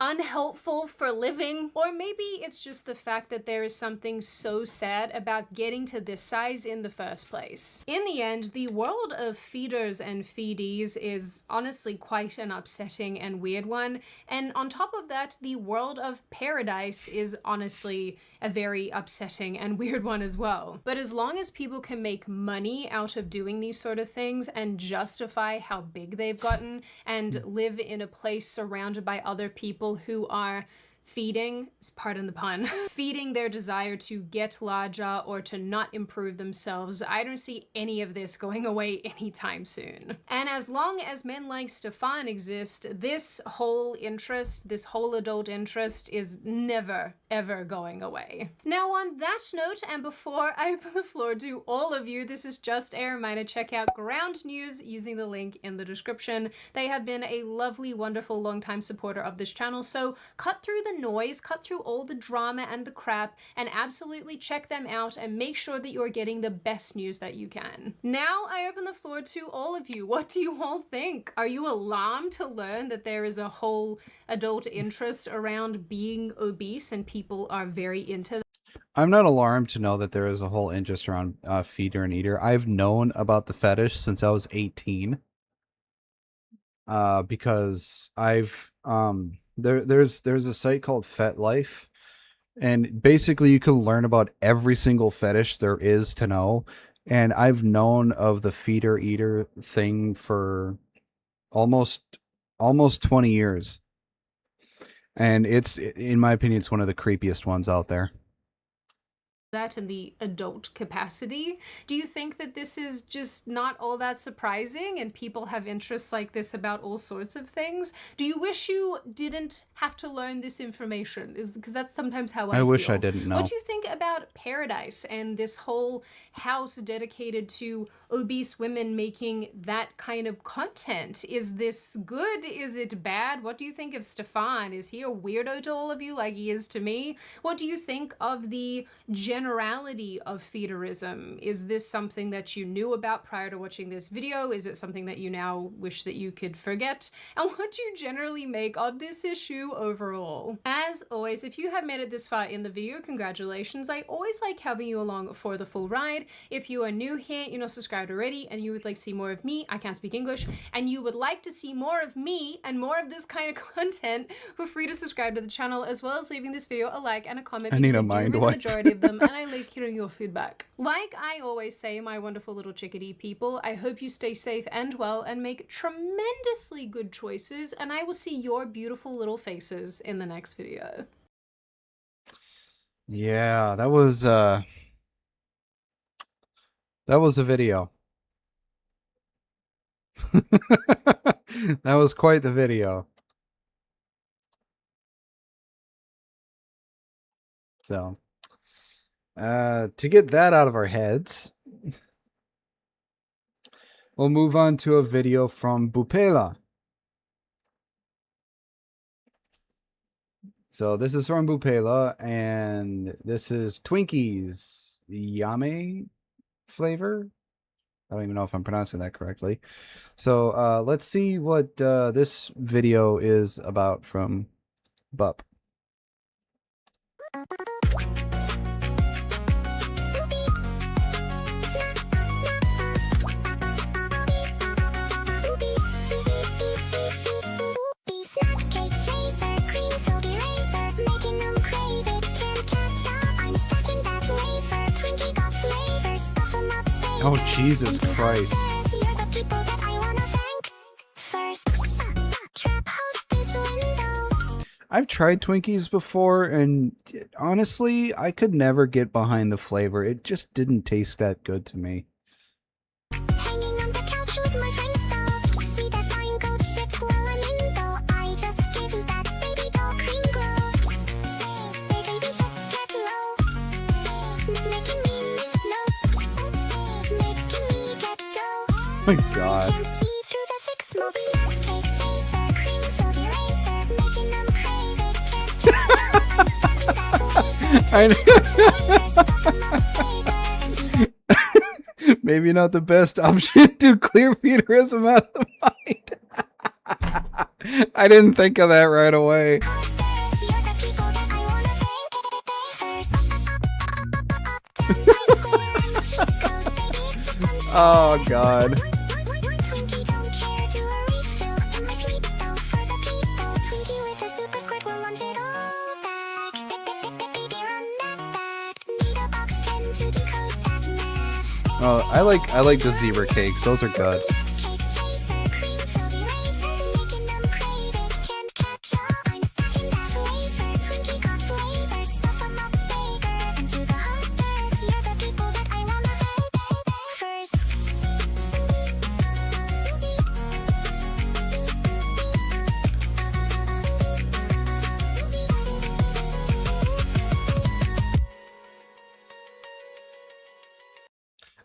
unhelpful for living. Or maybe it's just the fact that there is something so sad about getting to this size in the first place. In the end, the world of feeders and feedies is honestly quite an upsetting and weird one. And on top of that, the world of paradise is honestly a very upsetting and weird one as well. But as long as people can make money out of doing these sort of things and justify how big they've gotten and live in a place surrounded by other people who are feeding, pardon the pun, feeding their desire to get larger or to not improve themselves, I don't see any of this going away anytime soon. And as long as men like Stefan exist, this whole interest, this whole adult interest, is never, ever going away. Now on that note, and before I open the floor to all of you, this is just a reminder, check out Ground News using the link in the description. They have been a lovely, wonderful, long-time supporter of this channel, so cut through the noise, cut through all the drama and the crap, and absolutely check them out and make sure that you're getting the best news that you can. Now I open the floor to all of you. What do you all think? Are you alarmed to learn that there is a whole adult interest around being obese and people are very into that?
I'm not alarmed to know that there is a whole interest around feeder and eater. I've known about the fetish since I was 18. Because I've there's a site called FetLife, and basically you can learn about every single fetish there is to know. And I've known of the feeder eater thing for almost 20 years. And it's, in my opinion, it's one of the creepiest ones out there.
That in the adult capacity. Do you think that this is just not all that surprising and people have interests like this about all sorts of things? Do you wish you didn't have to learn this information? Because that's sometimes how I feel.
Wish I didn't know.
What do you think about Paradise and this whole house dedicated to obese women making that kind of content? Is this good? Is it bad? What do you think of Stefan? Is he a weirdo to all of you like he is to me? What do you think of the generality of feederism? Is this something that you knew about prior to watching this video? Is it something that you now wish that you could forget? And what do you generally make of this issue overall? As always, if you have made it this far in the video, congratulations. I always like having you along for the full ride. If you are new here, you're not subscribed already, and you would like to see more of me, I can't speak English, and you would like to see more of me and more of this kind of content, feel free to subscribe to the channel, as well as leaving this video a like and a comment.
I need a
because I do
mind
read
wipe.
the majority of them, and I like hearing your feedback. Like I always say, my wonderful little chickadee people, I hope you stay safe and well and make tremendously good choices, and I will see your beautiful little faces in the next video.
Yeah, that was a video. That was quite the video. So, to get that out of our heads, we'll move on to a video from Bupela. So this is from Bupela, and this is Twinkies Yame flavor. I don't even know if I'm pronouncing that correctly. So let's see what this video is about from Bup. Oh, Jesus Christ. I've tried Twinkies before, and honestly, I could never get behind the flavor. It just didn't taste that good to me. Oh my God. Maybe not the best option to clear Peterism out of the mind. I didn't think of that right away. Oh, God. Oh, I like the zebra cakes. Those are good.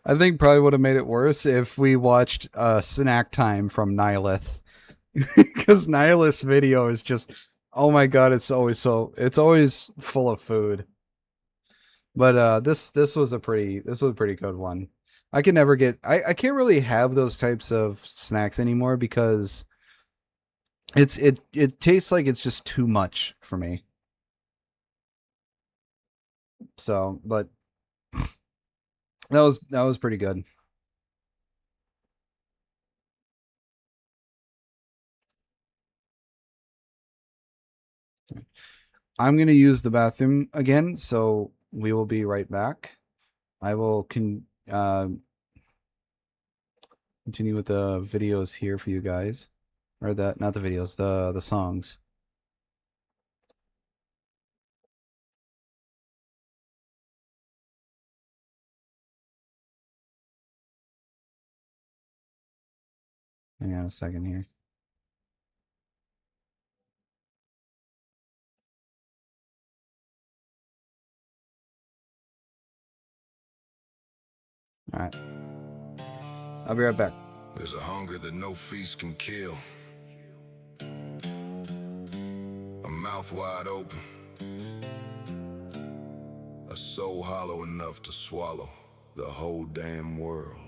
I think probably would have made it worse if we watched Snack Time from Nihilith. Because Nihilith's video is just, oh my God, it's always full of food. But this was a pretty good one. I can never get I can't really have those types of snacks anymore because it tastes like it's just too much for me. So, but that was pretty good. I'm going to use the bathroom again, so we will be right back. I will continue with the videos here for you guys. Or not the videos, the songs. Hang on a second here. All right. I'll be right back.
There's a hunger that no feast can kill. A mouth wide open. A soul hollow enough to swallow the whole damn world.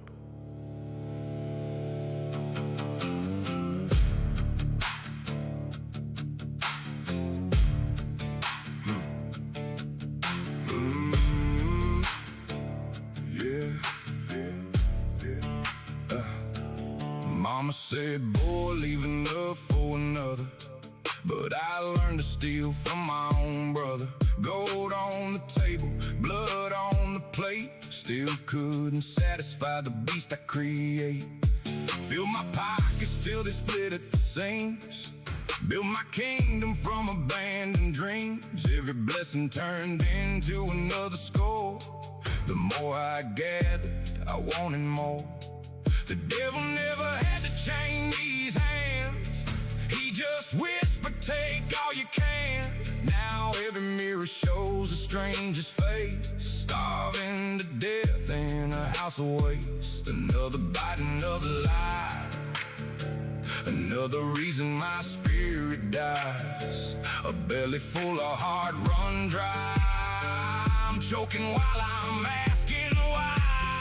Mama said, boy, leave enough for another. But I learned to steal from my own brother. Gold on the table, blood on
still couldn't satisfy the beast I create. Fill my pockets till they split at the seams. Build my kingdom from abandoned dreams. Every blessing turned into another score. The more I gathered, I wanted more. The devil never had to chain these hands. He just whispered, take all you can. Now every mirror shows a stranger's face. Starving to death in a house of waste. Another bite, another lie. Another reason my spirit dies. A belly full of heart run dry. I'm choking while I'm asking why.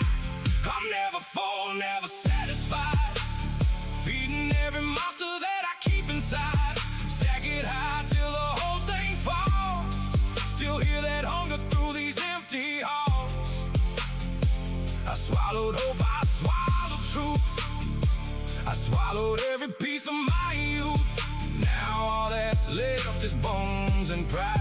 I'm never full, never satisfied. Feeding every monster that I keep inside. Stack it high till the whole thing falls. Still hear that hunger through these empty halls. I swallowed hope, I swallowed truth. I swallowed every piece of my youth. Now all that's left is bones and pride.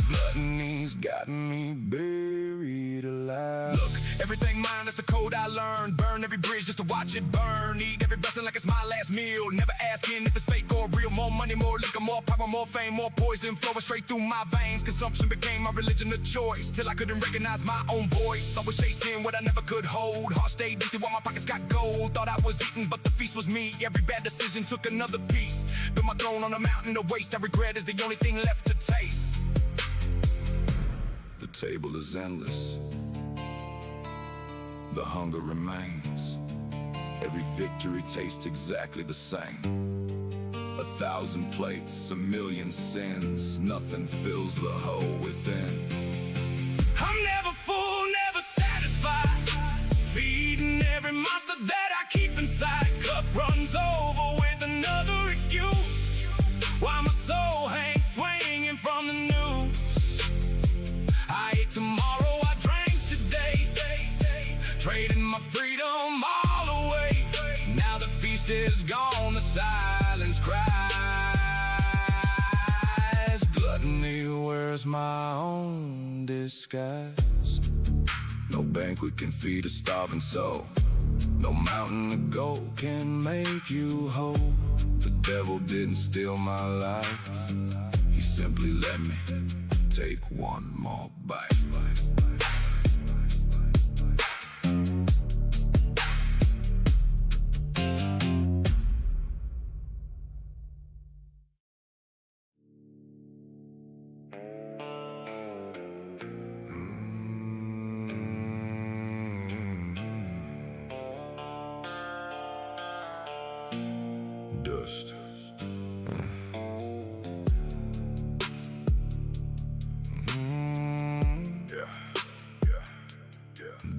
Gluttony's got me buried alive. Look, everything mine is the code I learned. Burn every bridge just to watch it burn. Eat every blessing like it's my last meal. Never asking if it's fake or real. More money, more liquor, more power, more fame, more poison flowing straight through my veins. Consumption became my religion of choice till I couldn't recognize my own voice. I was chasing what I never could hold. Heart stayed empty while my pockets got gold. Thought I was eating, but the feast was me. Every bad decision took another piece. Built my throne on a mountain of waste. I regret is the only thing left to taste. The table is endless. The hunger remains. Every victory tastes exactly the same. 1,000 plates, a million sins. Nothing fills the hole within. I'm never full, never satisfied. Feeding every monster that I keep inside. Cup runs over with another excuse. While my soul hangs swinging from the noose. I ate tomorrow, I drank today. Trading my freedom all away. Now the feast is gone, the silence cries. Gluttony wears my own disguise. No banquet can feed a starving soul. No mountain of gold can make you whole. The devil didn't steal my life. He simply let me take one more bite. Dust.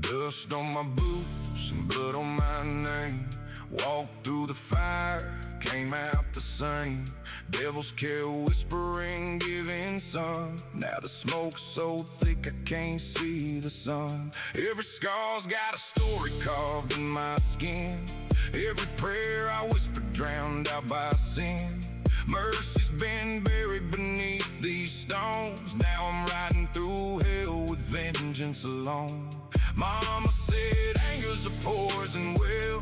Dust on my boots and blood on my name. Walked through the fire, came out the same. Devils care whispering, giving some. Now the smoke's so thick I can't see the sun. Every scar's got a story carved in my skin. Every prayer I whispered drowned out by sin. Mercy's been buried beneath these stones. Now I'm riding through hell with vengeance alone. Mama said anger's a poison well.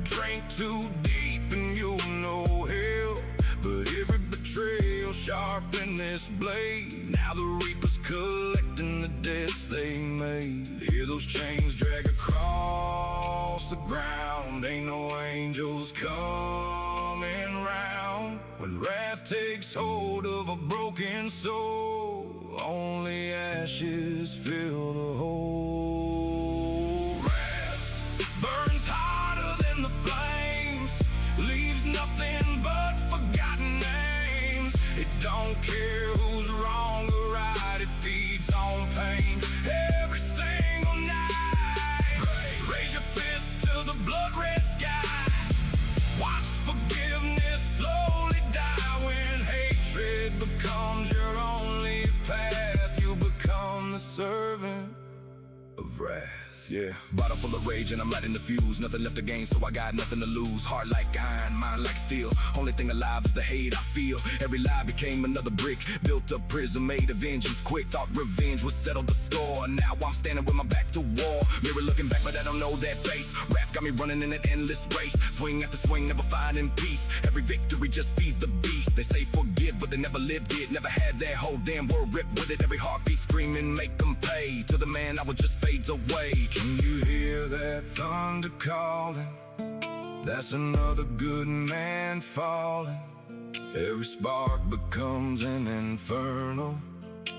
Drink too deep and you'll know hell. But every betrayal sharpened this blade. Now the reaper's collecting the deaths they made. Hear those chains drag across the ground. Ain't no angels coming round. When wrath takes hold of a broken soul, only ashes fill the hole. Wrath burns hotter than the flames, leaves nothing but forgotten names. It don't care who's wrong or right, it feeds on pain every single night. Raise your fist to the blood red sky. Watch forgiveness slowly die. When hatred becomes your only path, you become the servant of wrath. Yeah, bottle full of rage and I'm lighting the fuse. Nothing left to gain, so I got nothing to lose. Heart like iron, mind like steel. Only thing alive is the hate I feel. Every lie became another brick. Built up prison, made a vengeance quick. Thought revenge would settle the score. Now I'm standing with my back to wall. Mirror looking back, but I don't know that face. Wrath got me running in an endless race. Swing after swing, never finding peace. Every victory just feeds the beast. They say forgive, but they never lived it. Never had their whole damn world ripped with it. Every heartbeat screaming, make them pay. To the man I was just fades away. Can you hear that thunder calling? That's another good man falling. Every spark becomes an inferno.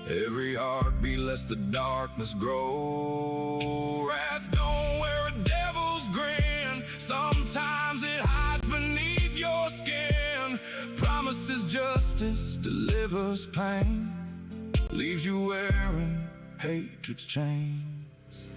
Every heartbeat lets the darkness grow. Wrath don't wear a devil's grin. Sometimes it hides beneath your skin. Promises justice, delivers pain. Leaves you wearing hatred's chains.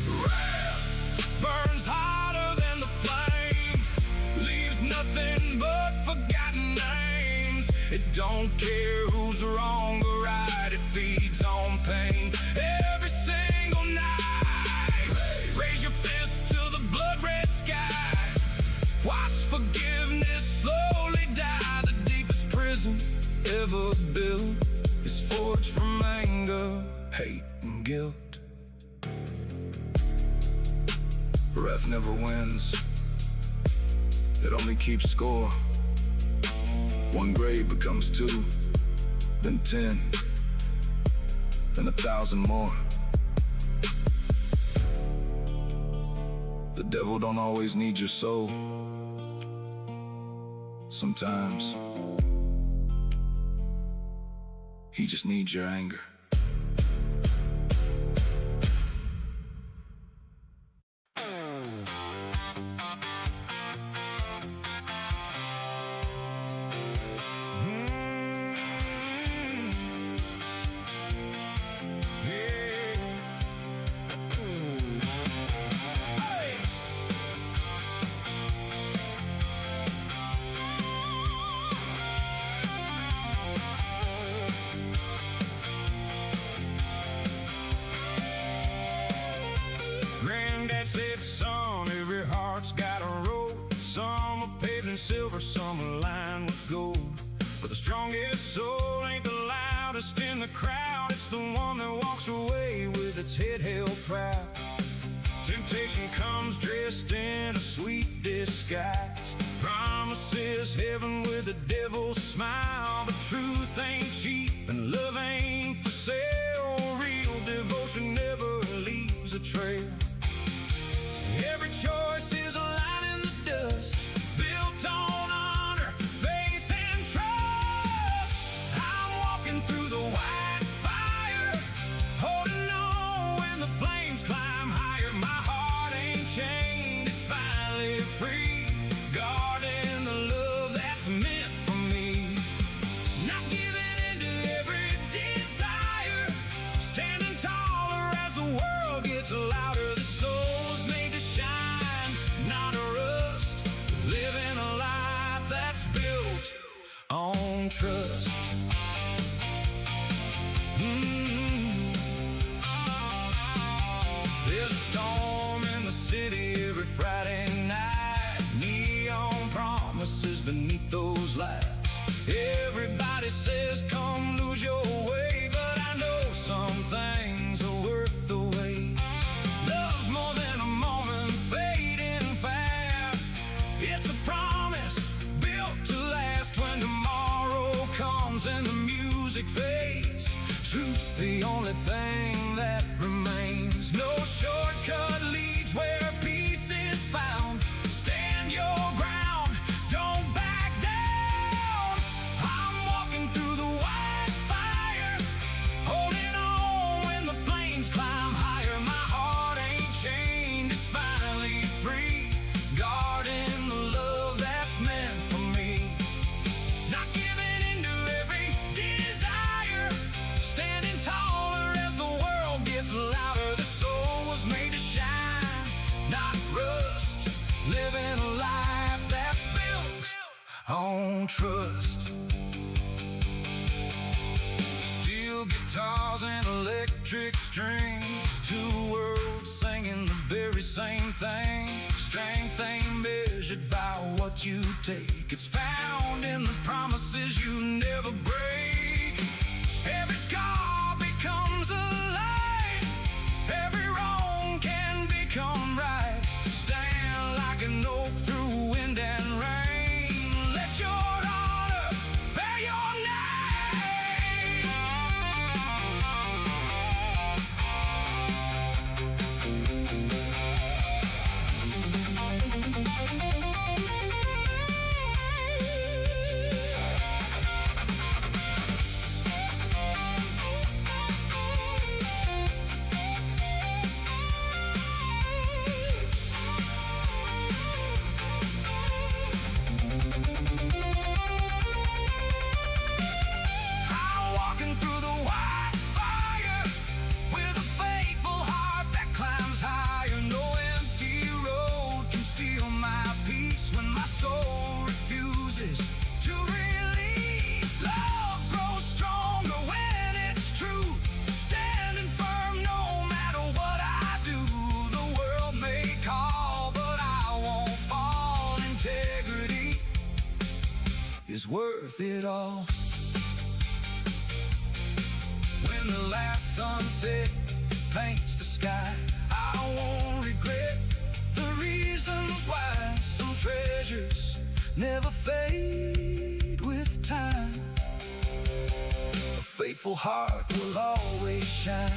Wrath burns hotter than the flames. Leaves nothing but forgotten names. It don't care who's wrong or right. It feeds on pain every single night. Raise your fist to the blood-red sky. Watch forgiveness slowly die. The deepest prison ever built is forged from anger, hate, and guilt. Wrath never wins. It only keeps score. One grave becomes 2, then 10, then 1,000 more. The devil don't always need your soul. Sometimes he just needs your anger. Granddad said, son, every heart's got a road. Some are paved in silver, some are lined with gold. But the strongest soul ain't the loudest in the crowd. It's the one that walks away with its head held proud. Temptation comes dressed in a sweet disguise. Promises heaven with a devil's smile. But truth ain't cheap and love ain't for sale. Real devotion never leaves a trail. Every choice is a line in the dust, built on honor, faith, and trust. I'm walking through the white fire, holding on when the flames climb higher. My heart ain't chained, it's finally free, guarding the love that's meant for me. Not giving in to every desire, standing taller as the world gets louder. The soul's made to shine, not a rust, living a life that's built on trust. There's a storm in the city every Friday night. Neon promises beneath those lights. Everybody says come lose your way, but I know some things are worth the wait. Love's more than a moment, fading fast. It's a promise built to last. When tomorrow comes and the music fades, truth's the only thing that remains. No shortcut leads where peace is found. Stand your ground, don't back down. I'm walking through the white fire, holding on when the flames climb higher. My heart ain't chained, it's finally free, guarding the love that's meant for me. Not giving in to every desire, standing taller as the world gets louder. The soul was made to shine, not rust, living a life that's built on trust. Still guitars and electric strings, two worlds singing the very same thing. Strength ain't measured by what you take, it's found in the promises you never break. Every scar becomes a light, every wrong can become right. Stand like an oak through wind and rain, let your honor bear your name. I'm walking through the white fire with a faithful heart that climbs higher. No empty road can steal my peace when my soul refuses to release. Love grows stronger when it's true, standing firm no matter what I do. The world may call, but I won't fall. Integrity is worth it all. When the last sunset paints the sky, I won't regret the reasons why. Some treasures never fade with time. A faithful heart will always shine.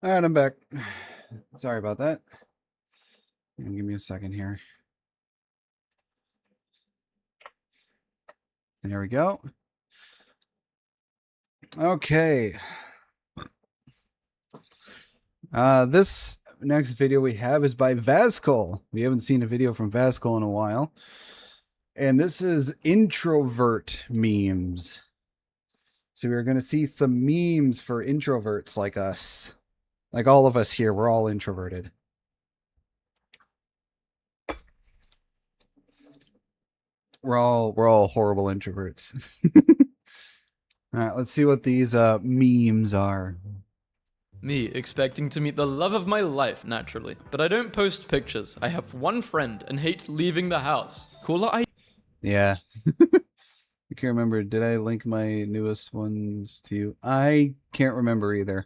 All right, I'm back. Sorry about that. Give me a second here. There we go. Okay. This next video we have is by Vaskol. We haven't seen a video from Vaskol in a while. And this is introvert memes. So we're going to see some memes for introverts like us. Like all of us here, we're all introverted. We're all horrible introverts. All right, let's see what these memes are.
Me, expecting to meet the love of my life, naturally. But I don't post pictures. I have one friend and hate leaving the house. Cooler I...
Yeah. I can't remember. Did I link my newest ones to you? I can't remember either.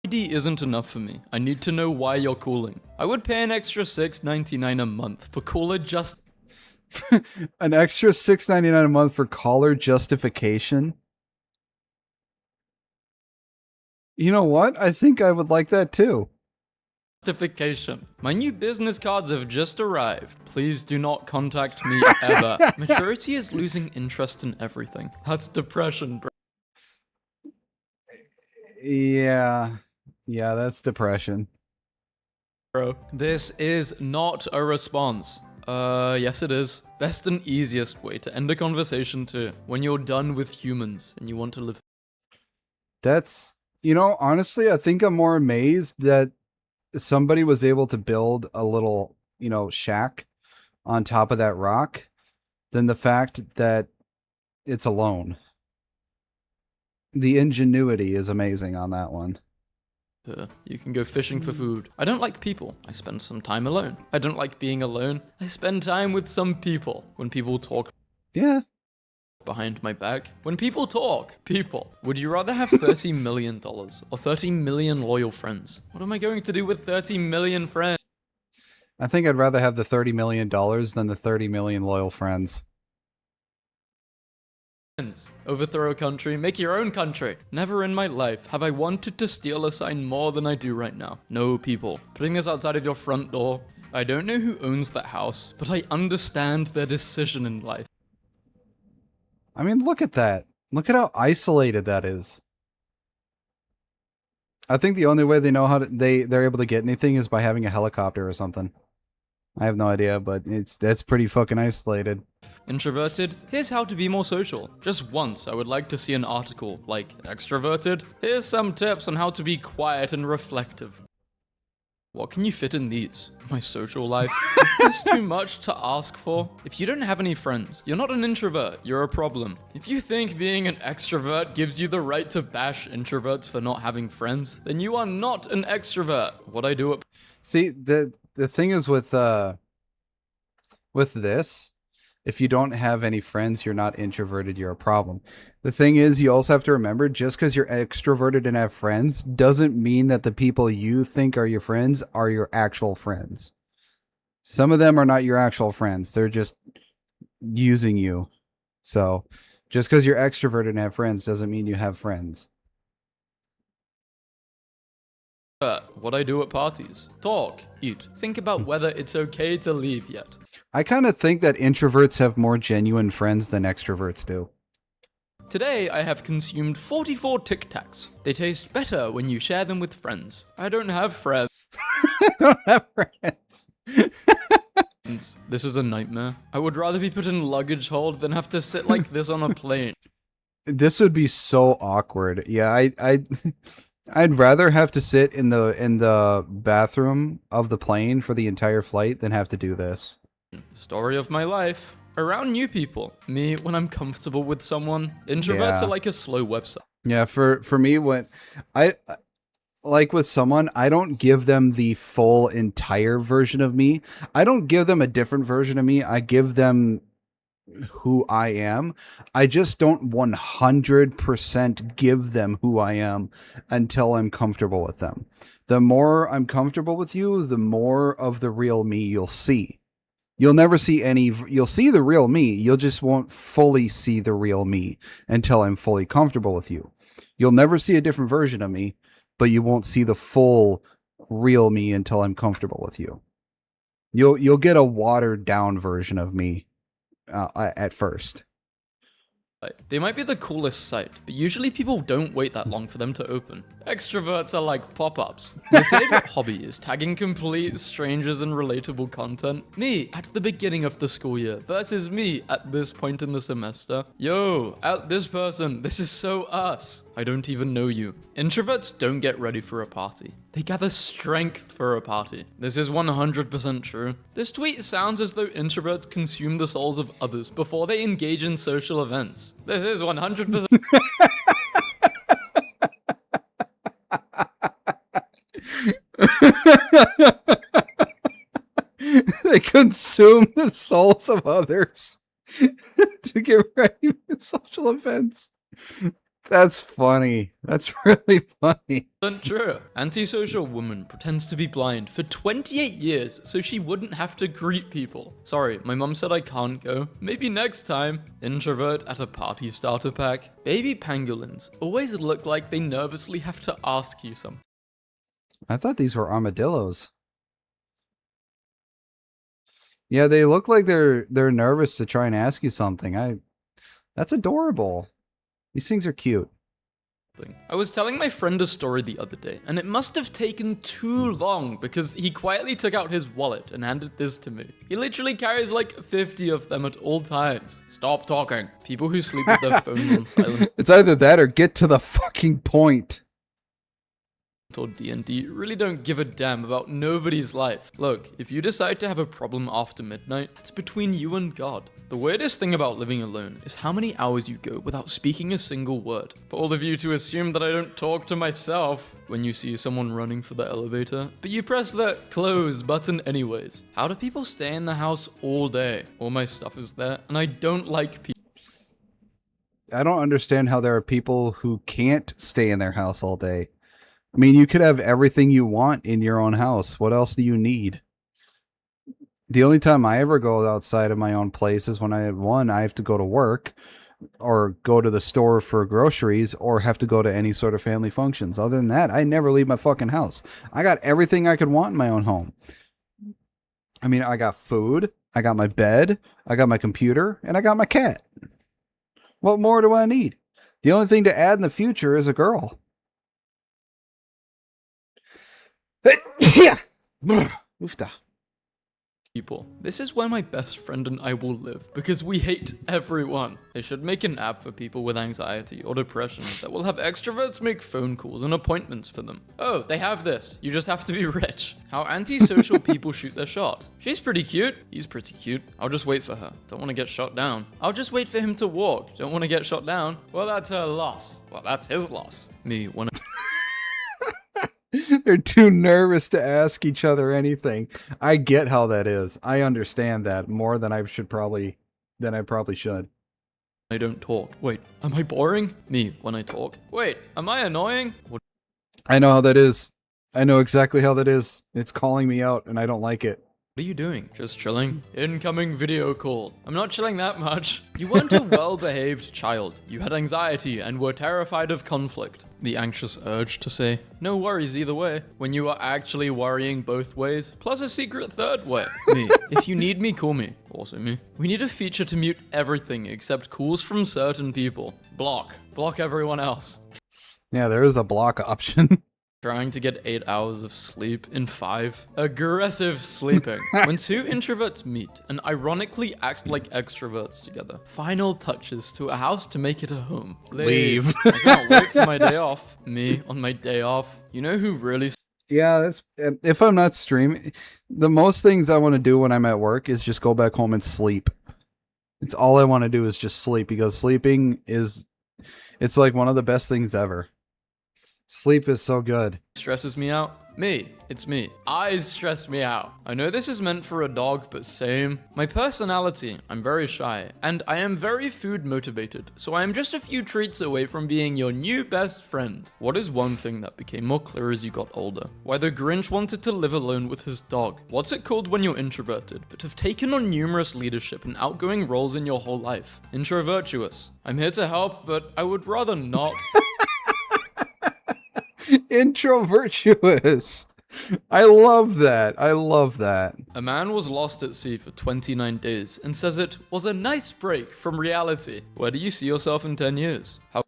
ID isn't enough for me. I need to know why you're cooling. I would pay an extra $6.99 a month for caller just...
An extra $6.99 a month for caller justification? You know what? I think I would like that too.
Justification. My new business cards have just arrived. Please do not contact me ever. Maturity is losing interest in everything. That's depression, bro.
Yeah, that's depression.
Bro, this is not a response. Yes it is. Best and easiest way to end a conversation too. When you're done with humans and you want to live.
That's, you know, honestly, I think I'm more amazed that somebody was able to build a little, you know, shack on top of that rock than the fact that it's alone. The ingenuity is amazing on that one.
You can go fishing for food. I don't like people. I spend some time alone. I don't like being alone. I spend time with some people. When people talk behind my back. When people talk, would you rather have $30 million or 30 million loyal friends? What am I going to do with 30 million friends?
I think I'd rather have the $30 million than the 30 million loyal friends.
Overthrow a country, make your own country. Never in my life have I wanted to steal a sign more than I do right now. No, people. Putting this outside of your front door. I don't know who owns that house, but I understand their decision in life.
I mean, look at that. Look at how isolated that is. I think the only way they know how to they're able to get anything is by having a helicopter or something. I have no idea, but that's pretty fucking isolated.
Introverted? Here's how to be more social. Just once, I would like to see an article like extroverted. Here's some tips on how to be quiet and reflective. What can you fit in these? My social life? Is this too much to ask for? If you don't have any friends, you're not an introvert, you're a problem. If you think being an extrovert gives you the right to bash introverts for not having friends, then you are not an extrovert. What I do at...
See, the thing is with this, if you don't have any friends, you're not introverted, you're a problem. The thing is, you also have to remember, just because you're extroverted and have friends doesn't mean that the people you think are your friends are your actual friends. Some of them are not your actual friends. They're just using you. So, just because you're extroverted and have friends doesn't mean you have friends.
What I do at parties. Talk, eat, think about whether it's okay to leave yet.
I kind of think that introverts have more genuine friends than extroverts do.
Today, I have consumed 44 Tic Tacs. They taste better when you share them with friends. I don't have friends.
I don't have friends.
This is a nightmare. I would rather be put in luggage hold than have to sit like this on a plane.
This would be so awkward. Yeah, I'd rather have to sit in the bathroom of the plane for the entire flight than have to do this.
Story of my life. Around new people. Me, when I'm comfortable with someone. Introverts are like a slow website.
Yeah, for me, when I like with someone, I don't give them the full entire version of me. I don't give them a different version of me. I give them who I am. I just don't 100% give them who I am until I'm comfortable with them. The more I'm comfortable with you, the more of the real me you'll see. You'll never see you'll see the real me, you'll just won't fully see the real me until I'm fully comfortable with you. You'll never see a different version of me, but you won't see the full real me until I'm comfortable with you. You'll get a watered down version of me at first.
They might be the coolest sight, but usually people don't wait that long for them to open. Extroverts are like pop-ups. My favorite hobby is tagging complete strangers in relatable content. Me at the beginning of the school year versus me at this point in the semester. Yo, out this person, this is so us. I don't even know you. Introverts don't get ready for a party. They gather strength for a party. This is 100% true. This tweet sounds as though introverts consume the souls of others before they engage in social events. This is 100%.
They consume the souls of others to get ready for social events. That's funny. That's really funny.
True. Antisocial woman pretends to be blind for 28 years so she wouldn't have to greet people. Sorry, my mom said I can't go. Maybe next time. Introvert at a party starter pack. Baby pangolins always look like they nervously have to ask you something.
I thought these were armadillos. Yeah, they look like they're nervous to try and ask you something. That's adorable. These things are cute.
I was telling my friend a story the other day, and it must have taken too long because he quietly took out his wallet and handed this to me. He literally carries like 50 of them at all times. Stop talking. People who sleep with their phones on silent.
It's either that or get to the fucking point.
Or D&D really don't give a damn about nobody's life. Look, if you decide to have a problem after midnight, it's between you and God. The weirdest thing about living alone is how many hours you go without speaking a single word. For all of you to assume that I don't talk to myself when you see someone running for the elevator, but you press the close button anyways. How do people stay in the house all day? All my stuff is there, and I don't like people.
I don't understand how there are people who can't stay in their house all day. I mean, you could have everything you want in your own house. What else do you need? The only time I ever go outside of my own place is when I have to go to work or go to the store for groceries or have to go to any sort of family functions. Other than that, I never leave my fucking house. I got everything I could want in my own home. I mean, I got food, I got my bed, I got my computer, and I got my cat. What more do I need? The only thing to add in the future is a girl. Oofta.
People. This is where my best friend and I will live, because we hate everyone. They should make an app for people with anxiety or depression that will have extroverts make phone calls and appointments for them. Oh, they have this. You just have to be rich. How antisocial people shoot their shot. She's pretty cute. He's pretty cute. I'll just wait for her. Don't want to get shot down. I'll just wait for him to walk. Don't want to get shot down. Well, that's her loss. Well, that's his loss. Me, when
They're too nervous to ask each other anything. I get how that is. I understand that more than I probably should.
I don't talk. Wait, am I boring? Me, when I talk. Wait, am I annoying? What
I know how that is. I know exactly how that is. It's calling me out, and I don't like it.
are you doing? Just chilling? Incoming video call. I'm not chilling that much. You weren't a well-behaved child. You had anxiety and were terrified of conflict. The anxious urge to say, no worries either way, when you are actually worrying both ways, plus a secret third way. Me. If you need me, call me. Also me. We need a feature to mute everything except calls from certain people. Block. Block everyone else.
Yeah, there is a block option.
Trying to get 8 hours of sleep in 5. Aggressive sleeping. When two introverts meet and ironically act like extroverts together. Final touches to a house to make it a home.
Leave.
I can't wait for my day off. Me on my day off. You know who really...
Yeah, that's, if I'm not streaming, the most things I want to do when I'm at work is just go back home and sleep. It's all I want to do is just sleep, because sleeping is, it's like one of the best things ever. Sleep is so good.
Stresses me out? Me. It's me. Eyes stress me out. I know this is meant for a dog, but same. My personality, I'm very shy, and I am very food motivated, so I am just a few treats away from being your new best friend. What is one thing that became more clear as you got older? Why the Grinch wanted to live alone with his dog. What's it called when you're introverted, but have taken on numerous leadership and outgoing roles in your whole life? Introvertuous. I'm here to help, but I would rather not.
Introvertuous. I love that. I love that.
A man was lost at sea for 29 days and says it was a nice break from reality. Where do you see yourself in 10 years? How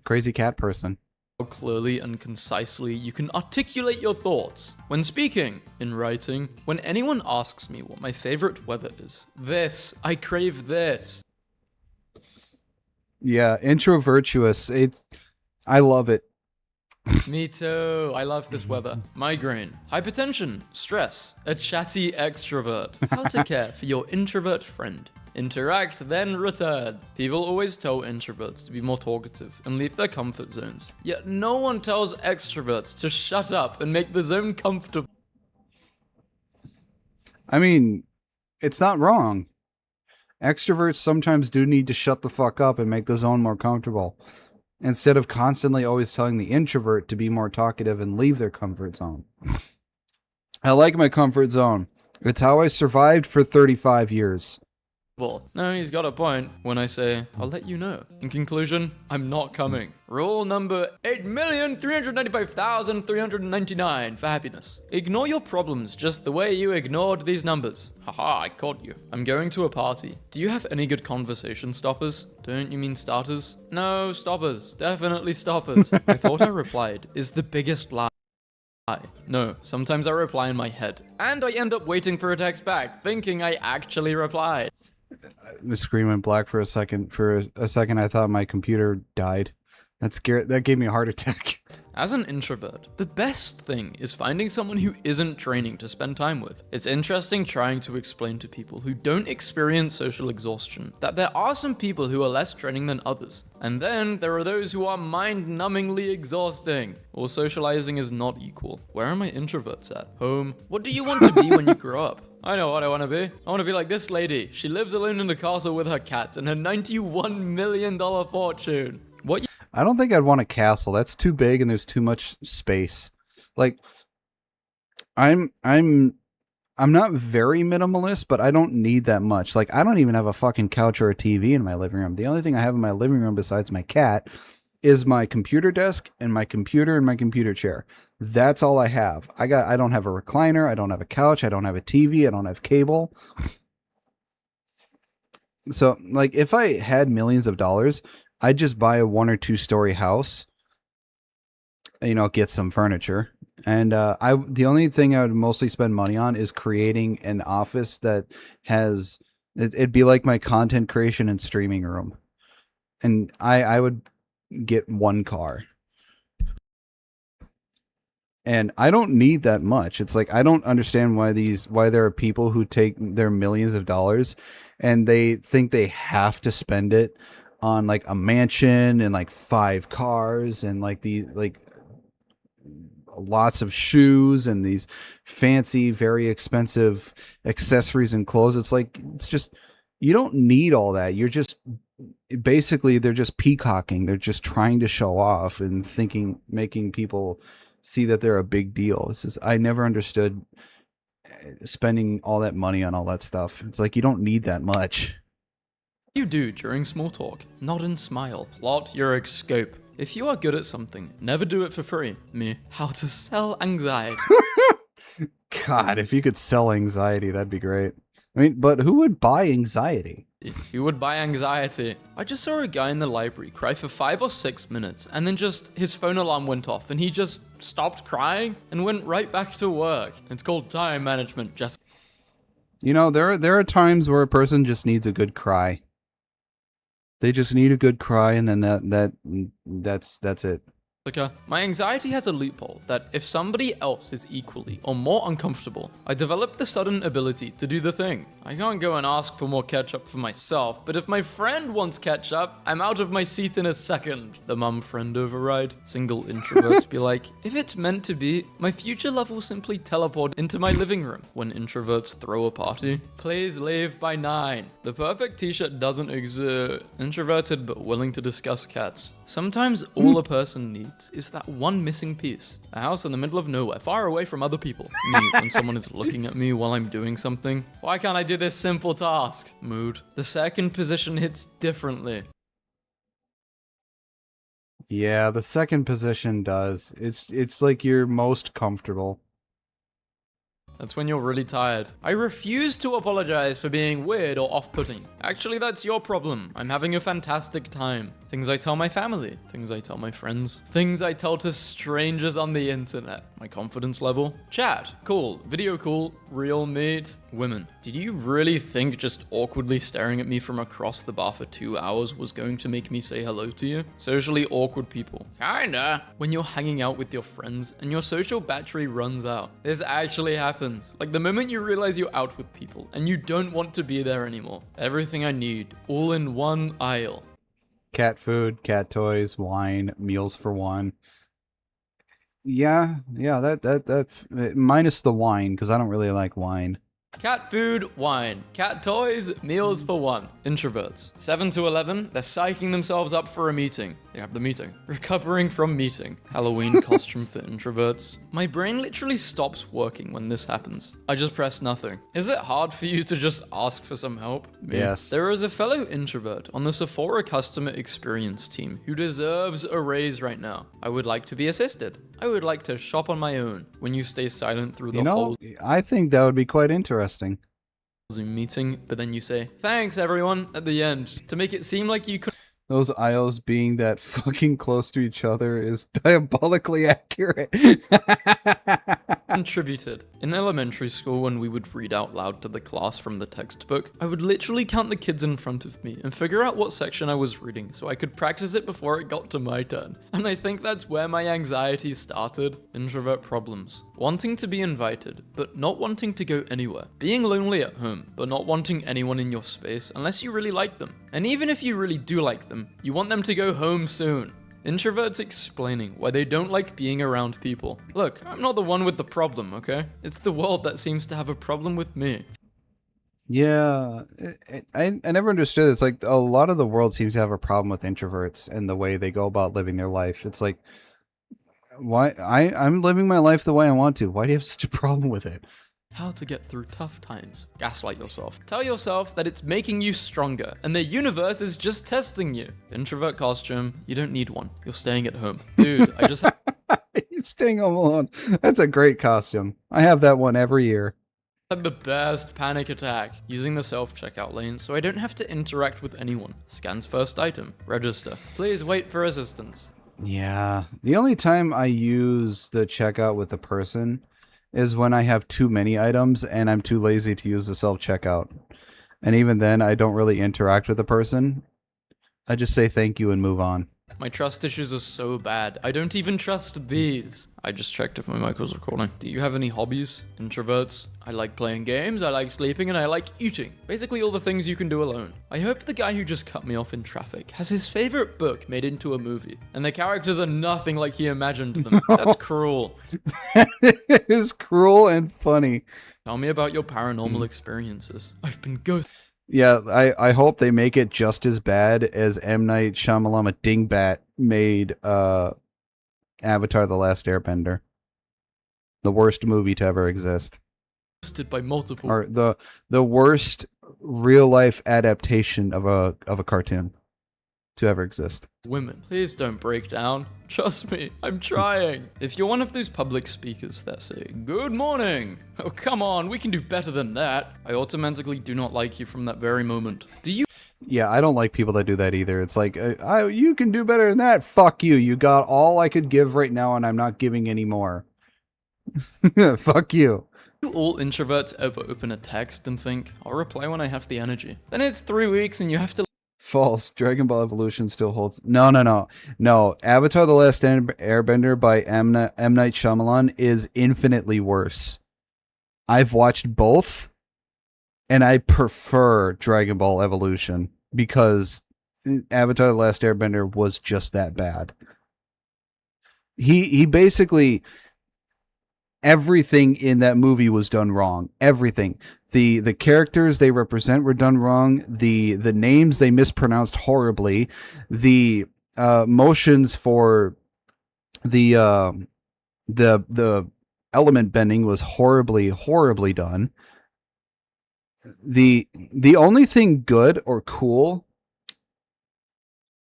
crazy cat person.
How clearly and concisely you can articulate your thoughts. When speaking, in writing, when anyone asks me what my favorite weather is. This. I crave this.
Yeah, introvertuous. I love it.
Me too. I love this weather. Migraine, hypertension, stress, a chatty extrovert. How to care for your introvert friend. Interact, then return. People always tell introverts to be more talkative and leave their comfort zones. Yet no one tells extroverts to shut up and make the zone comfortable.
I mean, it's not wrong. Extroverts sometimes do need to shut the fuck up and make the zone more comfortable, instead of constantly always telling the introvert to be more talkative and leave their comfort zone. I like my comfort zone. It's how I survived for 35 years.
No, he's got a point when I say, I'll let you know. In conclusion, I'm not coming. Rule number 8,395,399 for happiness. Ignore your problems just the way you ignored these numbers. Haha, I caught you. I'm going to a party. Do you have any good conversation stoppers? Don't you mean starters? No, stoppers. Definitely stoppers. I thought I replied, is the biggest lie. No, sometimes I reply in my head. And I end up waiting for a text back, thinking I actually replied.
The screen went black for a second. For a second, I thought my computer died. That gave me a heart attack.
As an introvert, the best thing is finding someone who isn't training to spend time with. It's interesting trying to explain to people who don't experience social exhaustion that there are some people who are less training than others. And then there are those who are mind-numbingly exhausting. Or socializing is not equal. Where are my introverts at? Home. What do you want to be when you grow up? I know what I want to be. I want to be like this lady. She lives alone in a castle with her cats and her $91 million fortune. What?
I don't think I'd want a castle. That's too big and there's too much space. Like, I'm not very minimalist, but I don't need that much. Like, I don't even have a fucking couch or a TV in my living room. The only thing I have in my living room besides my cat is my computer desk and my computer chair. That's all I have. I don't have a recliner. I don't have a couch. I don't have a TV. I don't have cable. So, like, if I had millions of dollars, I'd just buy a 1 or 2 story house, get some furniture, And the only thing I would mostly spend money on is creating an office that has it'd be like my content creation and streaming room. And I would get one car. And I don't need that much. It's like I don't understand why there are people who take their millions of dollars and they think they have to spend it on like a mansion and like 5 cars and like lots of shoes and these fancy, very expensive accessories and clothes. It's like, it's just, you don't need all that. You're just, basically, they're just peacocking. They're just trying to show off and making people see that they're a big deal. It's just, I never understood spending all that money on all that stuff. It's like, you don't need that much.
You do during small talk. Nod and smile. Plot your escape. If you are good at something, never do it for free. Me. How to sell anxiety.
God, if you could sell anxiety, that'd be great. I mean, but who would buy anxiety?
You would buy anxiety. I just saw a guy in the library cry for 5 or 6 minutes, and then just his phone alarm went off, and he just stopped crying and went right back to work. It's called time management, just.
You know, there are times where a person just needs a good cry. They just need a good cry, and then that's it.
Okay. My anxiety has a loophole that if somebody else is equally or more uncomfortable, I develop the sudden ability to do the thing. I can't go and ask for more ketchup for myself, but if my friend wants ketchup, I'm out of my seat in a second. The mum friend override. Single introverts be like, if it's meant to be, my future love will simply teleport into my living room. When introverts throw a party, please leave by 9. The perfect t-shirt doesn't exist. Introverted but willing to discuss cats. Sometimes all a person needs is that one missing piece. A house in the middle of nowhere, far away from other people. Me, when someone is looking at me while I'm doing something. Why can't I do this simple task? Mood. The second position hits differently.
Yeah, the second position does. It's like you're most comfortable.
That's when you're really tired. I refuse to apologize for being weird or off-putting. Actually, that's your problem. I'm having a fantastic time. Things I tell my family, things I tell my friends, things I tell to strangers on the internet. My confidence level. Chat, cool. Video cool. Real meet. Women. Did you really think just awkwardly staring at me from across the bar for 2 hours was going to make me say hello to you? Socially awkward people. Kinda. When you're hanging out with your friends and your social battery runs out. This actually happens. Like the moment you realize you're out with people and you don't want to be there anymore. Everything I need, all in one aisle.
Cat food, cat toys, wine, meals for one. Yeah, that minus the wine, because I don't really like wine.
Cat food, wine. Cat toys, meals for one. Introverts. 7 to 11, they're psyching themselves up for a meeting. They have the meeting. Recovering from meeting. Halloween costume for introverts. My brain literally stops working when this happens. I just press nothing. Is it hard for you to just ask for some help? Me.
Yes.
There is a fellow introvert on the Sephora customer experience team who deserves a raise right now. I would like to be assisted. I would like to shop on my own. When you stay silent through the whole
I think that would be quite interesting.
Zoom meeting, but then you say, thanks everyone, at the end, to make it seem like you could.
Those aisles being that fucking close to each other is diabolically accurate.
Contributed. In elementary school, when we would read out loud to the class from the textbook, I would literally count the kids in front of me and figure out what section I was reading so I could practice it before it got to my turn. And I think that's where my anxiety started. Introvert problems. Wanting to be invited, but not wanting to go anywhere. Being lonely at home, but not wanting anyone in your space unless you really like them. And even if you really do like them, you want them to go home soon. Introverts explaining why they don't like being around people. Look, I'm not the one with the problem, okay? It's the world that seems to have a problem with me.
Yeah, I never understood. It's like a lot of the world seems to have a problem with introverts and the way they go about living their life. It's like, why? I'm living my life the way I want to. Why do you have such a problem with it?
How to get through tough times. Gaslight yourself. Tell yourself that it's making you stronger and the universe is just testing you. Introvert costume, you don't need one. You're staying at home. Dude, I just
You're staying home alone. That's a great costume. I have that one every year.
had the best panic attack. Using the self-checkout lane so I don't have to interact with anyone. Scans first item. Register. Please wait for assistance.
Yeah. The only time I use the checkout with the person is when I have too many items and I'm too lazy to use the self-checkout. And even then, I don't really interact with the person. I just say thank you and move on.
My trust issues are so bad. I don't even trust these. I just checked if my mic was recording. Do you have any hobbies? Introverts? I like playing games, I like sleeping, and I like eating. Basically all the things you can do alone. I hope the guy who just cut me off in traffic has his favorite book made into a movie, and the characters are nothing like he imagined them. That's cruel.
It is cruel and funny.
Tell me about your paranormal experiences. I've been ghosted.
Yeah, I hope they make it just as bad as M. Night Shyamalan Dingbat made Avatar: The Last Airbender. The worst movie to ever exist.
By multiple.
Or the worst real life adaptation of a cartoon to ever exist.
Women, please don't break down. Trust me, I'm trying. If you're one of those public speakers that say, "Good morning," oh come on, we can do better than that. I automatically do not like you from that very moment. Do you?
Yeah, I don't like people that do that either. It's like, you can do better than that. Fuck you. You got all I could give right now, and I'm not giving any more. Fuck you.
Do all introverts ever open a text and think, I'll reply when I have the energy? Then it's 3 weeks and you have to.
False. Dragon Ball Evolution still holds. No. Avatar: The Last Airbender by M. Night Shyamalan is infinitely worse. I've watched both, and I prefer Dragon Ball Evolution because Avatar: The Last Airbender was just that bad. He basically, everything in that movie was done wrong. Everything. The characters they represent were done wrong. The names they mispronounced horribly. The motions for the element bending was horribly done. The only thing good or cool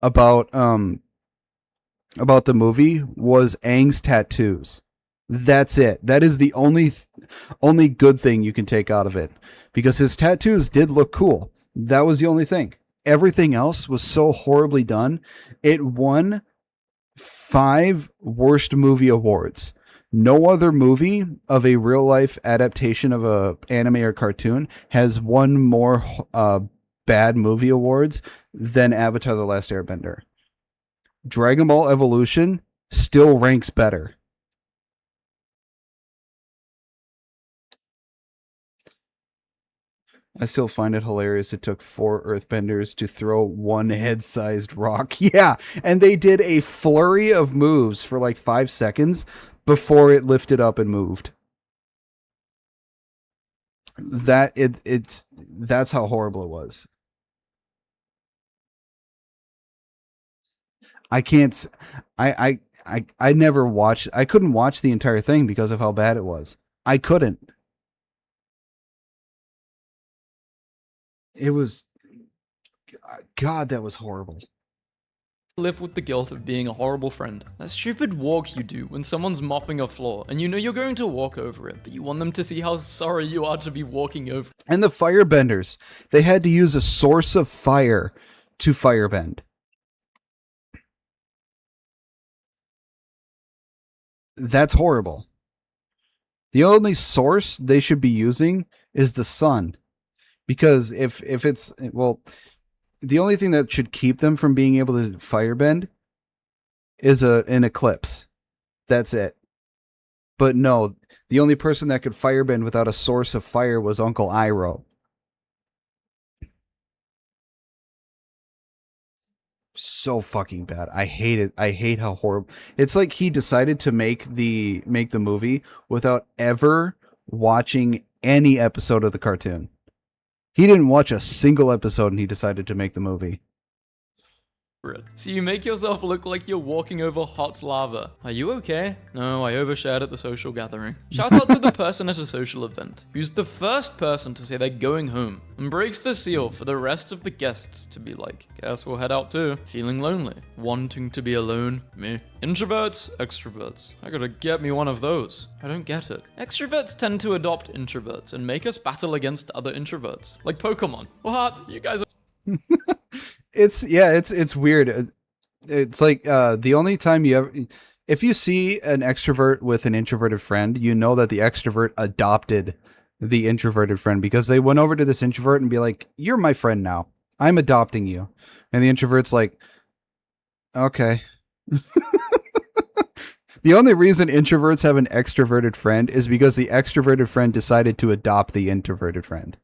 about the movie was Aang's tattoos. That's it. That is the only good thing you can take out of it, because his tattoos did look cool. That was the only thing. Everything else was so horribly done. It won 5 worst movie awards. No other movie of a real life adaptation of a anime or cartoon has won more bad movie awards than Avatar: The Last Airbender. Dragon Ball Evolution still ranks better. I still find it hilarious it took 4 earthbenders to throw one head-sized rock. Yeah, and they did a flurry of moves for like 5 seconds before it lifted up and moved. That's how horrible it was. I never watched. I couldn't watch the entire thing because of how bad it was. I couldn't. It was, God, that was horrible.
Live with the guilt of being a horrible friend. That stupid walk you do when someone's mopping a floor and you know you're going to walk over it, but you want them to see how sorry you are to be walking over.
And the firebenders, they had to use a source of fire to firebend. That's horrible. The only source they should be using is the sun. Because if it's, well, the only thing that should keep them from being able to firebend is an eclipse. That's it. But no, the only person that could firebend without a source of fire was Uncle Iroh. So fucking bad. I hate it. I hate how horrible. It's like he decided to make the movie without ever watching any episode of the cartoon. He didn't watch a single episode and he decided to make the movie.
So you make yourself look like you're walking over hot lava. Are you okay? No, I overshared at the social gathering. Shout out to the person at a social event who's the first person to say they're going home and breaks the seal for the rest of the guests to be like, guess we'll head out too. Feeling lonely, wanting to be alone, me. Introverts, extroverts. I gotta get me one of those. I don't get it. Extroverts tend to adopt introverts and make us battle against other introverts. Like Pokemon. What? You guys are...
It's weird. it's like the only time you ever, if you see an extrovert with an introverted friend, you know that the extrovert adopted the introverted friend because they went over to this introvert and be like, "You're my friend now. I'm adopting you," and the introvert's like, "Okay." The only reason introverts have an extroverted friend is because the extroverted friend decided to adopt the introverted friend.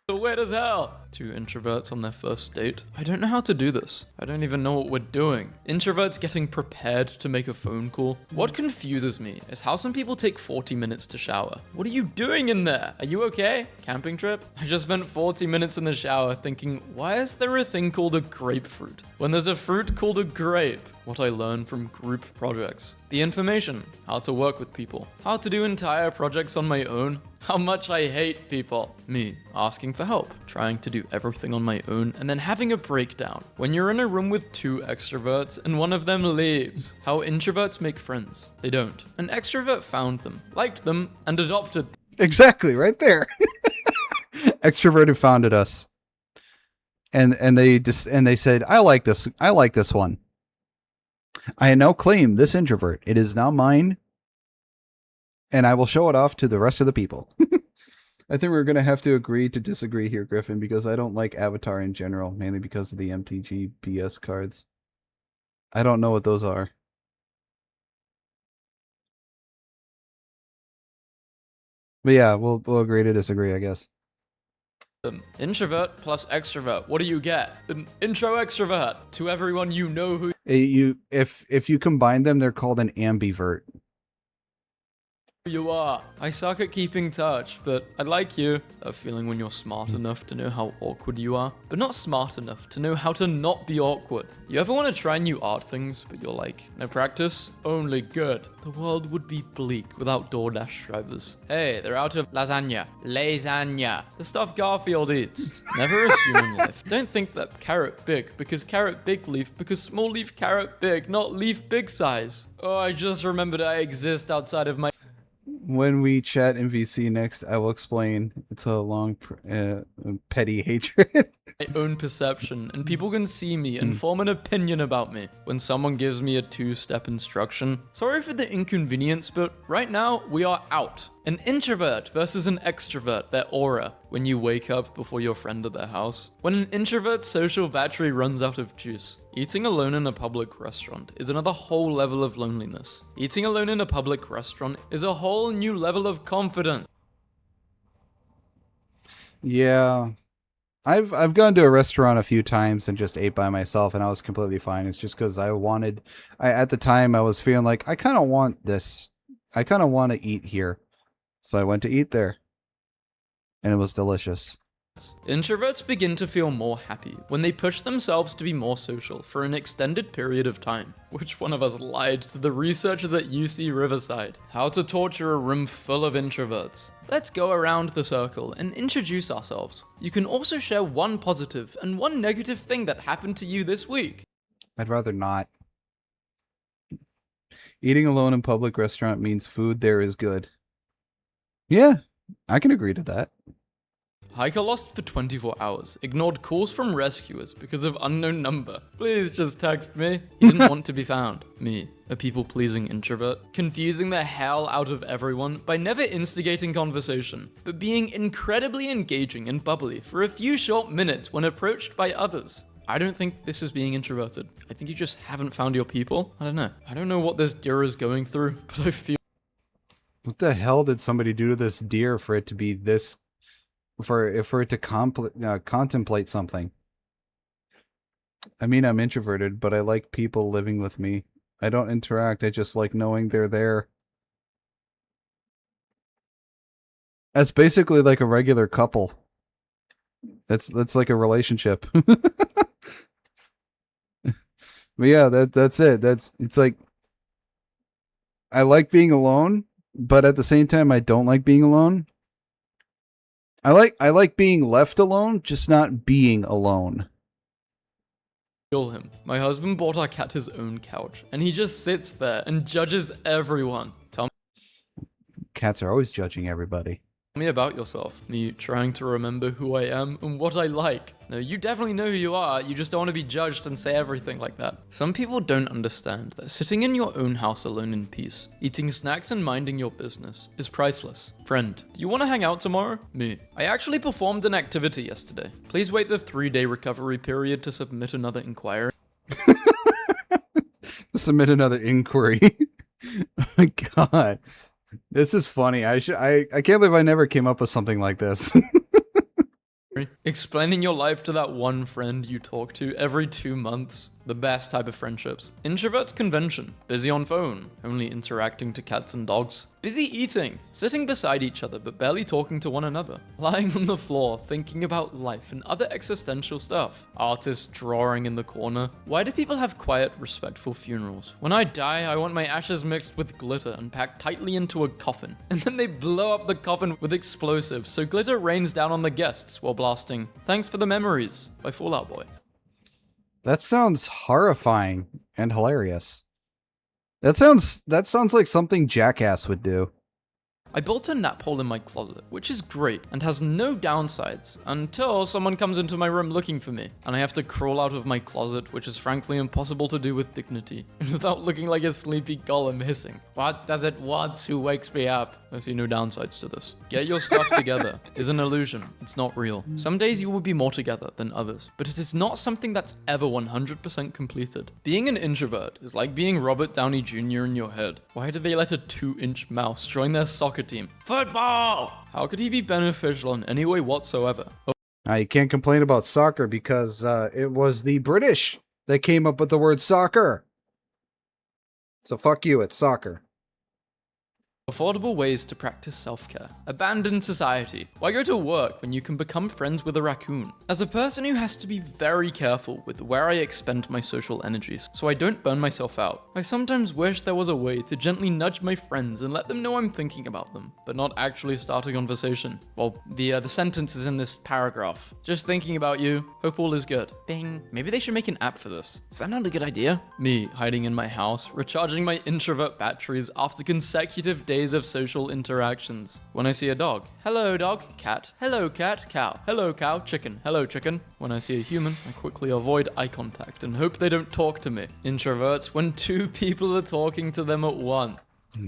Weird as hell. Two introverts on their first date. I don't know how to do this. I don't even know what we're doing. Introverts getting prepared to make a phone call. What confuses me is how some people take 40 minutes to shower. What are you doing in there? Are you okay? Camping trip? I just spent 40 minutes in the shower thinking, why is there a thing called a grapefruit when there's a fruit called a grape? What I learned from group projects. The information, how to work with people, how to do entire projects on my own, how much I hate people. Me, asking for help, trying to do everything on my own, and then having a breakdown. When you're in a room with two extroverts and one of them leaves. How introverts make friends. They don't. An extrovert found them, liked them, and adopted them.
Exactly, right there. Extroverted founded us. And they said, I like this one. I now claim this introvert. It is now mine. And I will show it off to the rest of the people. I think we're going to have to agree to disagree here, Griffin, because I don't like Avatar in general, mainly because of the MTG BS cards. I don't know what those are. But yeah, we'll agree to disagree, I guess.
Introvert plus extrovert. What do you get? An intro extrovert to everyone you know who
if you combine them, they're called an ambivert.
You are. I suck at keeping touch, but I like you. That feeling when you're smart enough to know how awkward you are, but not smart enough to know how to not be awkward. You ever want to try new art things, but you're like, no practice? Only good. The world would be bleak without DoorDash drivers. Hey, they're out of lasagna. Lasagna. The stuff Garfield eats. Never assume in life. Don't think that carrot big, because carrot big leaf, because small leaf carrot big, not leaf big size. Oh, I just remembered I exist outside of my...
When we chat in VC next, I will explain. It's a long, petty hatred.
My own perception, and people can see me and form an opinion about me. When someone gives me a two-step instruction, sorry for the inconvenience, but right now, we are out. An introvert versus an extrovert, their aura. When you wake up before your friend at their house. When an introvert's social battery runs out of juice. Eating alone in a public restaurant is another whole level of loneliness. Eating alone in a public restaurant is a whole new level of confidence.
Yeah. I've gone to a restaurant a few times and just ate by myself, and I was completely fine. It's just because at the time I was feeling like, I kind of want this. I kind of want to eat here. So I went to eat there. And it was delicious.
Introverts begin to feel more happy when they push themselves to be more social for an extended period of time. Which one of us lied to the researchers at UC Riverside? How to torture a room full of introverts. Let's go around the circle and introduce ourselves. You can also share one positive and one negative thing that happened to you this week.
I'd rather not. Eating alone in public restaurant means food there is good. Yeah, I can agree to that.
Hiker lost for 24 hours, ignored calls from rescuers because of unknown number. Please just text me. He didn't want to be found. Me, a people-pleasing introvert, confusing the hell out of everyone by never instigating conversation, but being incredibly engaging and bubbly for a few short minutes when approached by others. I don't think this is being introverted. I think you just haven't found your people. I don't know. I don't know what this deer is going through, but I feel...
What the hell did somebody do to this deer for it to be this... for it to contemplate something? I mean, I'm introverted, but I like people living with me. I don't interact, I just like knowing they're there. That's basically like a regular couple. That's like a relationship. But yeah, that's it. It's like, I like being alone, but at the same time I don't like being alone. I like being left alone, just not being alone.
Feel him. My husband bought our cat his own couch, and he just sits there and judges everyone. Tell me.
Cats are always judging everybody.
me about yourself. Me trying to remember who I am and what I like. No, you definitely know who you are, you just don't want to be judged and say everything like that. Some people don't understand that sitting in your own house alone in peace, eating snacks and minding your business, is priceless. Friend, do you want to hang out tomorrow? Me. I actually performed an activity yesterday. Please wait the 3-day recovery period to submit another inquiry.
Submit another inquiry. Oh my god. This is funny. I can't believe I never came up with something like this.
Explaining your life to that one friend you talk to every 2 months. The best type of friendships. Introverts convention. Busy on phone. Only interacting to cats and dogs. Busy eating. Sitting beside each other but barely talking to one another. Lying on the floor thinking about life and other existential stuff. Artists drawing in the corner. Why do people have quiet, respectful funerals? When I die, I want my ashes mixed with glitter and packed tightly into a coffin. And then they blow up the coffin with explosives so glitter rains down on the guests while blasting "Thanks for the Memories" by Fall Out Boy.
That sounds horrifying and hilarious. That sounds like something Jackass would do.
I built a nap hole in my closet, which is great and has no downsides until someone comes into my room looking for me, and I have to crawl out of my closet, which is frankly impossible to do with dignity, and without looking like a sleepy golem hissing. What does it want? Who wakes me up? I see no downsides to this. Get your stuff together. It's an illusion. It's not real. Some days you will be more together than others, but it is not something that's ever 100% completed. Being an introvert is like being Robert Downey Jr. in your head. Why did they let a 2-inch mouse join their soccer team? Football! How could he be beneficial in any way whatsoever?
You can't complain about soccer because it was the British that came up with the word soccer. So fuck you, it's soccer.
Affordable ways to practice self-care. Abandon society. Why go to work when you can become friends with a raccoon? As a person who has to be very careful with where I expend my social energies, so I don't burn myself out, I sometimes wish there was a way to gently nudge my friends and let them know I'm thinking about them, but not actually start a conversation. Well, the sentence is in this paragraph. Just thinking about you. Hope all is good. Bing. Maybe they should make an app for this. Is that not a good idea? Me, hiding in my house, recharging my introvert batteries after consecutive days of social interactions. When I see a dog, hello dog, cat, hello cat, cow, hello cow, chicken, hello chicken. When I see a human, I quickly avoid eye contact and hope they don't talk to me. Introverts, when 2 people are talking to them at once.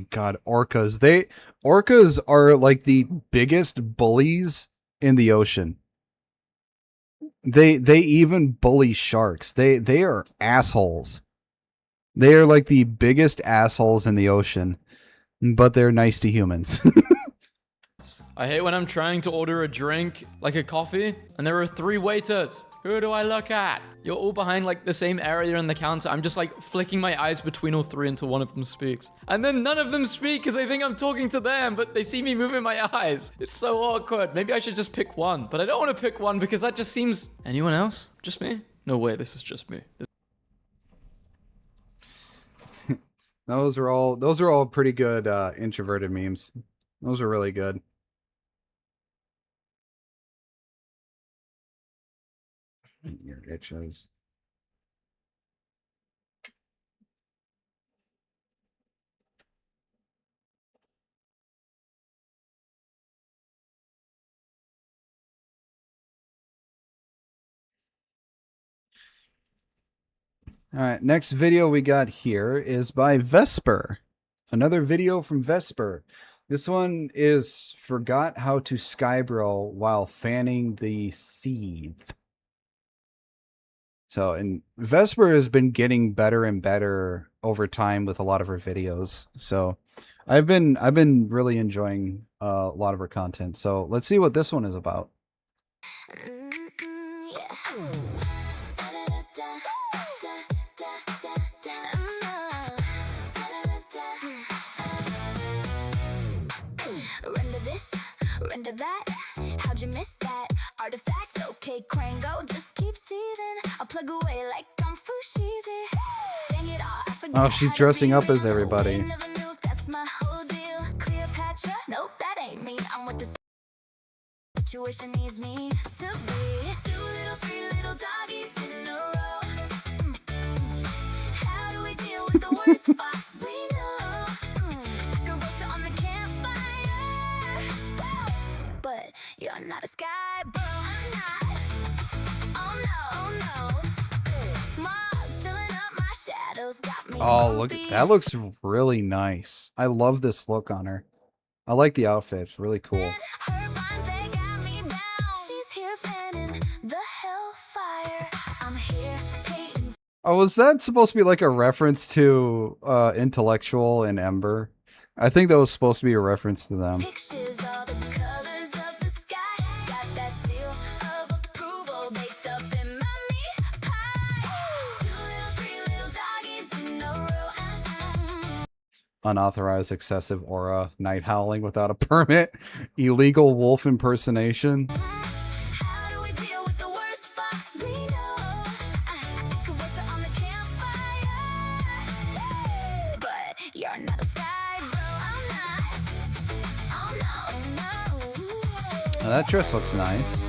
God, orcas. Orcas are like the biggest bullies in the ocean. They even bully sharks. They are assholes. They are like the biggest assholes in the ocean. But they're nice to humans.
I hate when I'm trying to order a drink, like a coffee, and there are 3 waiters. Who do I look at? You're all behind like the same area in the counter. I'm just like flicking my eyes between all 3 until one of them speaks. And then none of them speak because they think I'm talking to them, but they see me moving my eyes. It's so awkward. Maybe I should just pick one, but I don't want to pick one because that just seems... Anyone else? Just me? No way, this is just me.
Those are all pretty good introverted memes. Those are really good. Your itches. All right, next video we got here is by Vesper. Another video from Vesper. This one is forgot how to skybro while fanning the seethe. So, and Vesper has been getting better and better over time with a lot of her videos. So, I've been really enjoying a lot of her content. So, let's see what this one is about.
Render that, how'd you miss that? Artifact, okay, crane go, just keep seething. I'll plug away like I'm Fushigi. Dang it all, I forget.
Oh, she's dressing up as everybody.
Never knew that's my whole deal. Cleopatra, nope, that ain't me. I'm with the situation needs me to be. 2 little, 3 little doggies in a row. How do we deal with the worst fox we know? I can roast it on the campfire. sky, bro. I'm not. Oh no, oh no. Smog's filling up my shadows, got me.
Oh, look, that looks really nice. I love this look on her. I like the outfit. It's really cool.
Her vines, they got me down. She's here fanning the hellfire. I'm here hating.
Oh, was that supposed to be like a reference to Intellectual and Ember? I think that was supposed to be a reference to them.
Pictures all the colors of the sky. Got that seal of approval baked up in my meat pie. 2 little, 3 little doggies in a row.
Unauthorized excessive aura, night howling without a permit, illegal wolf impersonation.
How do we deal with the worst fox we know? Could roast her on the campfire. But you're not a sky bro. I'm not. Oh no, oh no.
Now, that dress looks nice.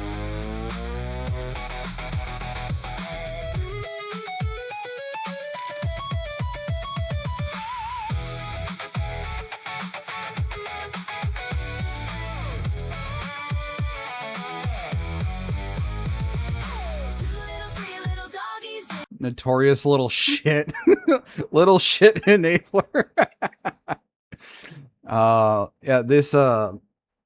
Notorious little shit. Little shit enabler. Yeah, this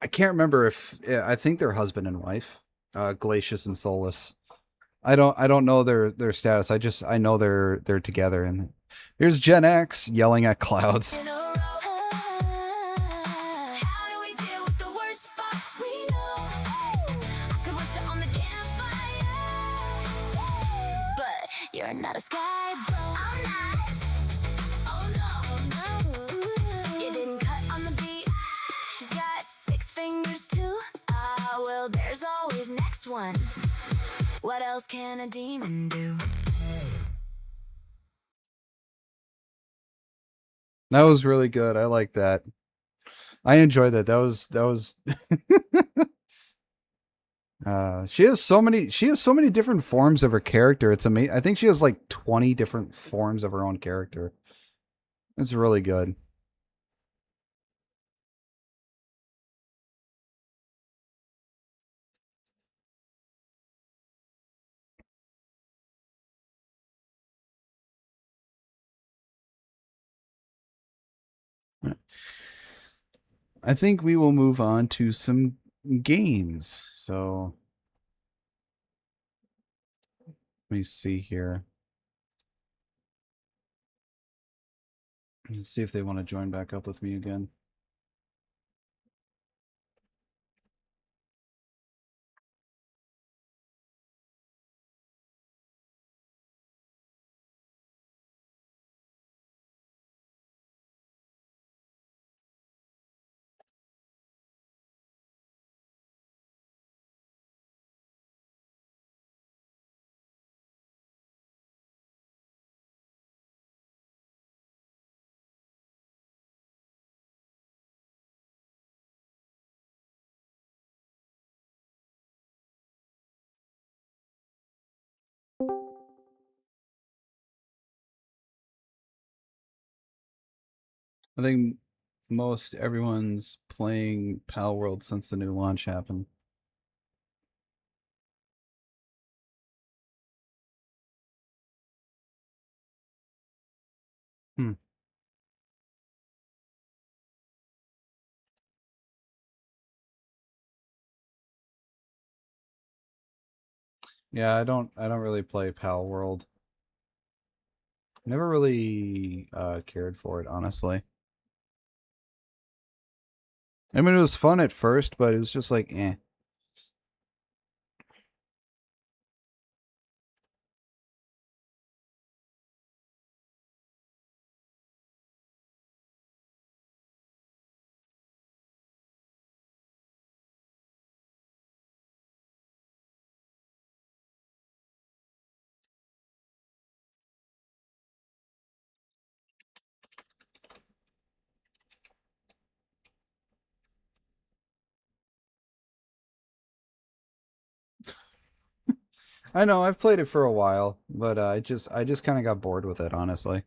I can't remember if I think they're husband and wife. Glacius and Solus. I don't know their status. I know they're together. And here's Gen X yelling at clouds.
You're not a sky bro. I'm not. Oh no, oh no. You didn't cut on the beat. She's got 6 fingers too. Ah, well, there's always next one. What else can a demon do?
That was really good. I like that. I enjoyed that. That was she has so many different forms of her character. It's amazing. I think she has like 20 different forms of her own character. It's really good. I think we will move on to some games. So let me see here. Let's see if they want to join back up with me again. I think most everyone's playing Pal World since the new launch happened. Hmm. Yeah, I don't really play Pal World. Never really cared for it, honestly. I mean, it was fun at first, but it was just like, eh. I know, I've played it for a while, but I just kind of got bored with it, honestly.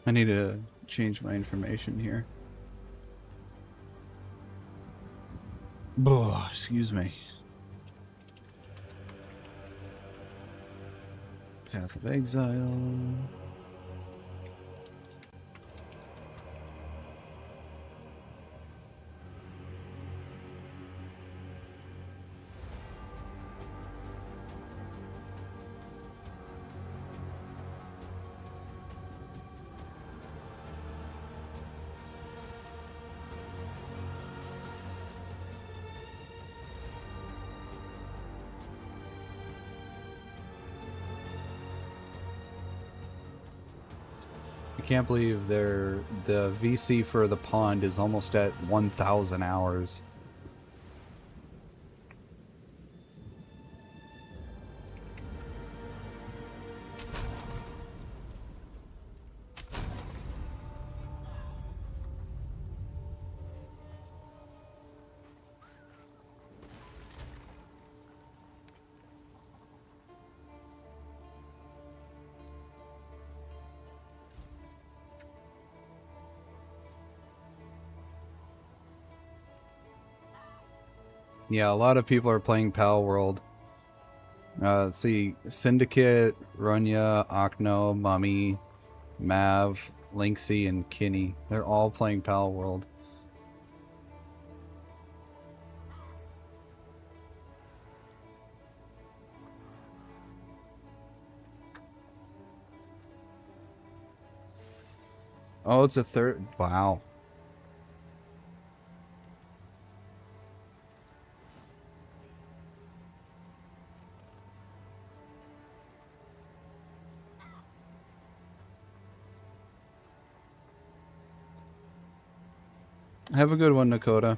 I need to change my information here. Excuse me. Path of Exile. I can't believe the VC for the pond is almost at 1,000 hours. Yeah, a lot of people are playing Pal World. Let's see, Syndicate, Runya, Okno, Mummy, Mav, Linksy, and Kinney. They're all playing Pal World. Oh, it's a third. Wow. Have a good one, Nakota.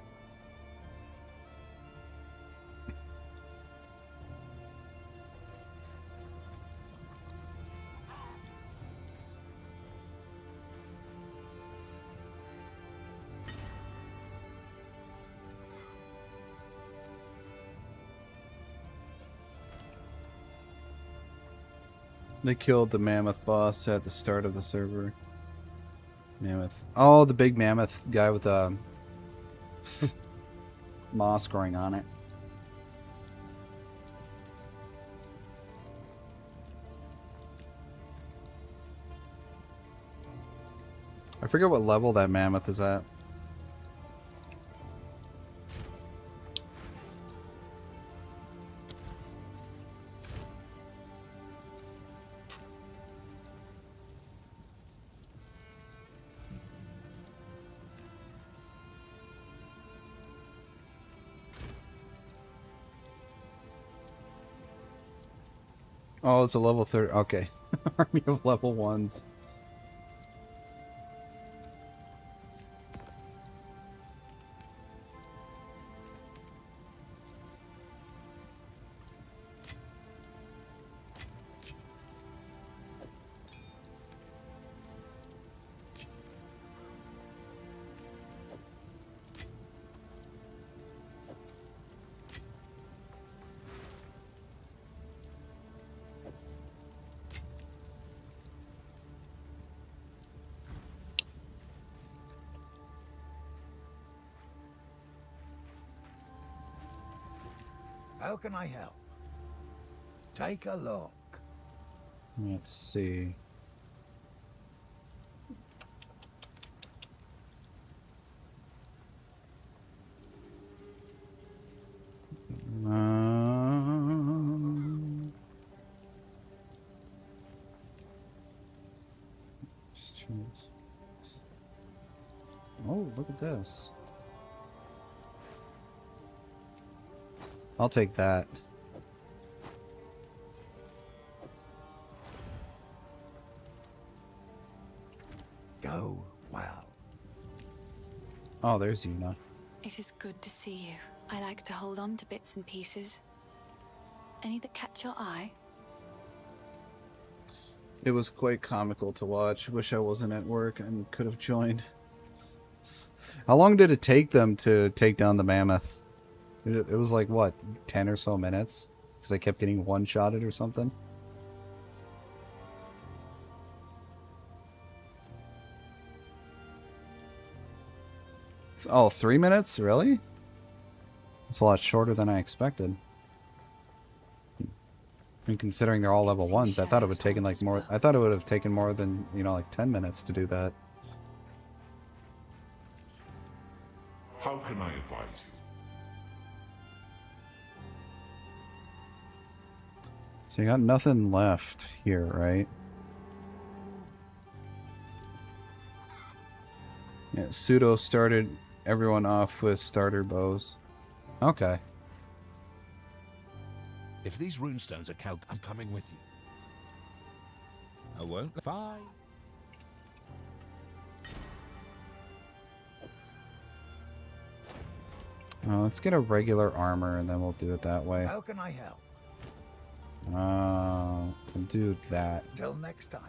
They killed the mammoth boss at the start of the server. Mammoth. Oh, the big mammoth guy with the moss growing on it. I forget what level that mammoth is at. Oh, it's a level 30. Okay. Army of level 1s.
How can I help? Take a look.
Let's see. Oh, look at this. I'll take that.
Go well.
Oh, there's Yuna.
It is good to see you. I like to hold on to bits and pieces. Any that catch your eye?
It was quite comical to watch. Wish I wasn't at work and could have joined. How long did it take them to take down the mammoth? It was like, what, 10 or so minutes? Because I kept getting one-shotted or something? Oh, 3 minutes? Really? It's a lot shorter than I expected. I mean, considering they're all level 1s, I thought it would taken like more. I thought it would have taken more than, you know, like 10 minutes to do that.
How can I advise you?
So you got nothing left here, right? Yeah, Pseudo started everyone off with starter bows. Okay.
If these runestones are calc, I'm coming with you. I won't. Bye.
Let's get a regular armor and then we'll do it that way.
How can I help?
We'll do that.
Till next time.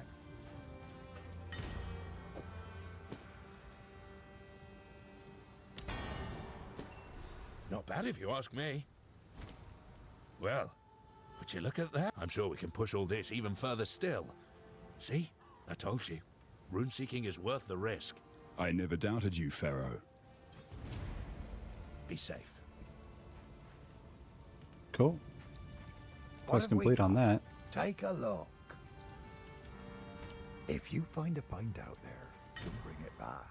Not bad if you ask me. Well, would you look at that? I'm sure we can push all this even further still. See? I told you. Rune-seeking is worth the risk.
I never doubted you, Pharaoh.
Be safe.
Cool. Quest complete on that.
Take a look. If you find a pint out there, you bring it back.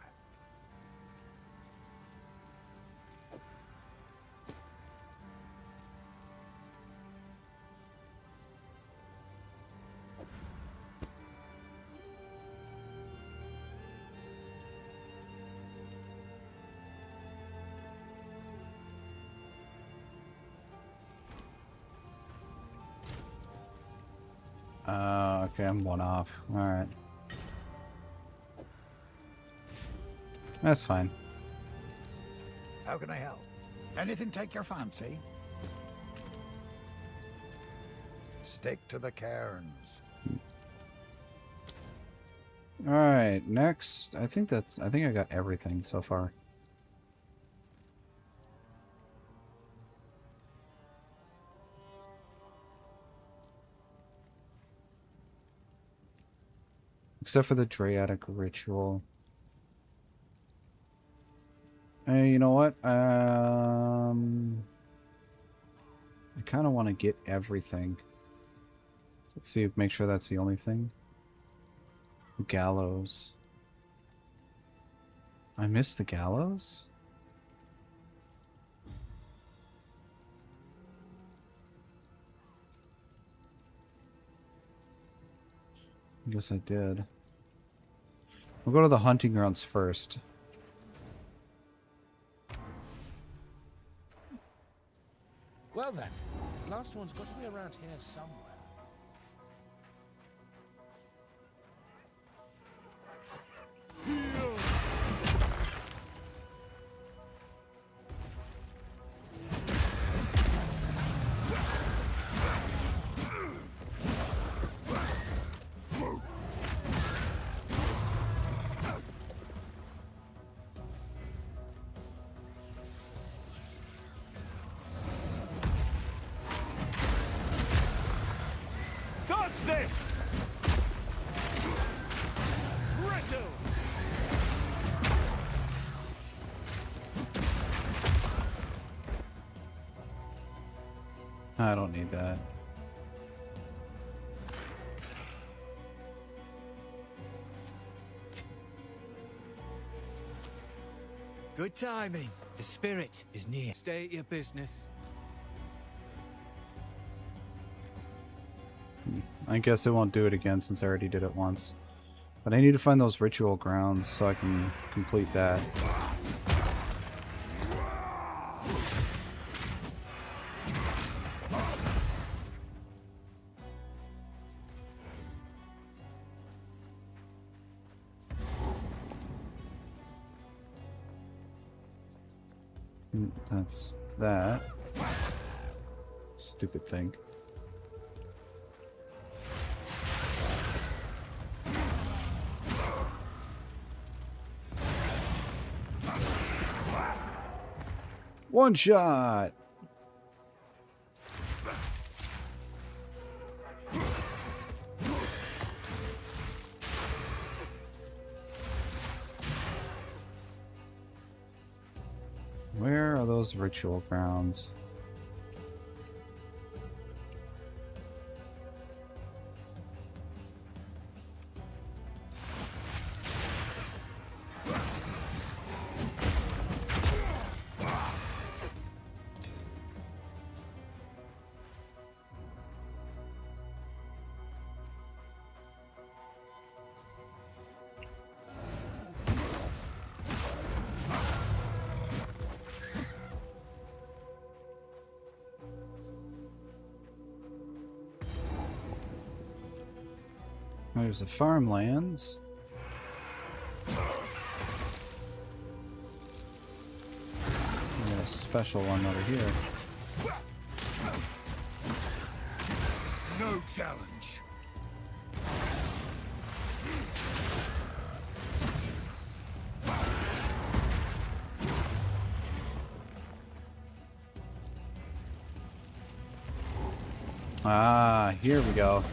Okay, I'm one off. Alright. That's fine.
How can I help? Anything take your fancy? Stick to the cairns.
Alright, next. I think I got everything so far. Except for the Draidic ritual. Hey, you know what? I kind of want to get everything. Let's see, make sure that's the only thing. Gallows. I missed the gallows? I guess I did. We'll go to the hunting grounds first.
Well then, last one's got to be around here somewhere.
Dodge this! Brittle!
I don't need that.
Good timing. The spirit is near. Stay at your business.
I guess it won't do it again since I already did it once. But I need to find those ritual grounds so I can complete that. That's that. Stupid thing. One shot! those ritual grounds. There's the farmlands. We got a special one over here.
No challenge.
Ah, here we go.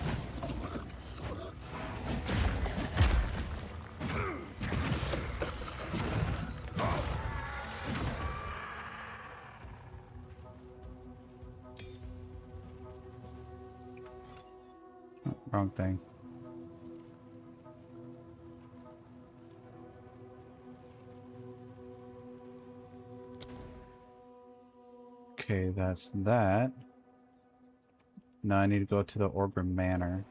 Wrong thing. Okay, that's that. Now I need to go to the Orgrim Manor.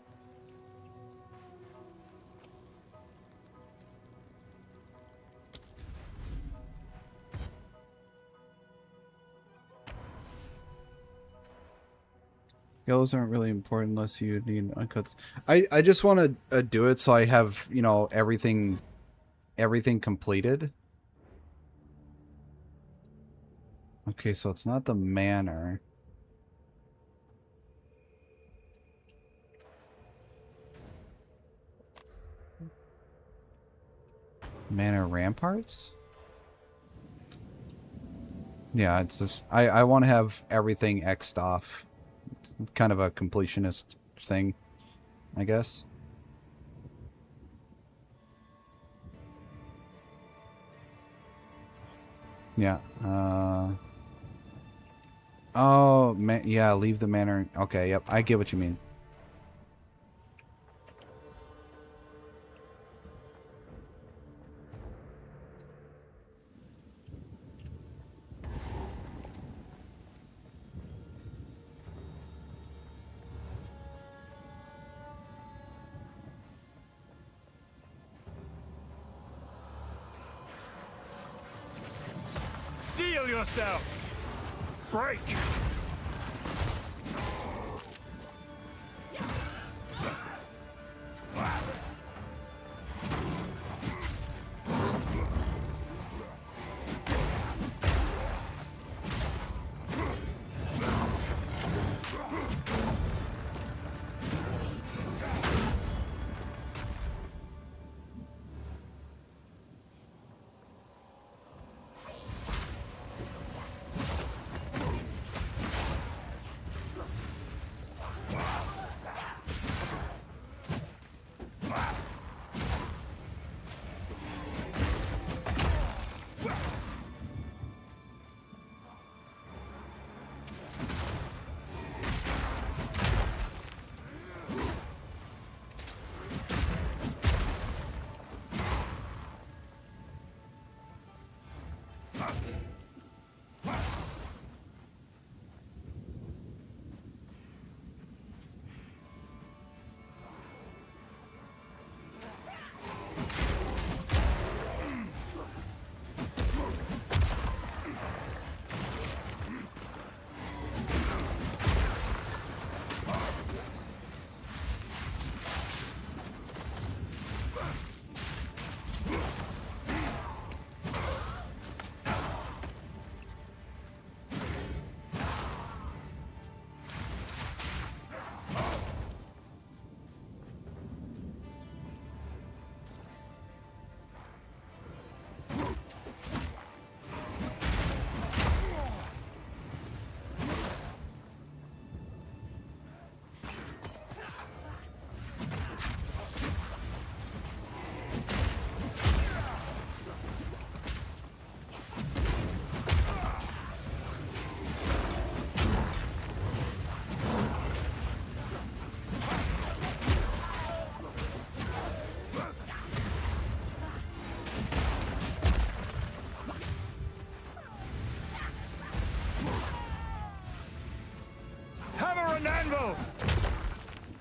Yellows aren't really important unless you need uncut. I just want to do it so I have, you know, everything completed. Okay, so it's not the manor. Manor ramparts? Yeah, it's just I want to have everything X'd off. It's kind of a completionist thing, I guess. Yeah. Oh, yeah, leave the manor. Okay, yep, I get what you mean.
Steel yourself! Break!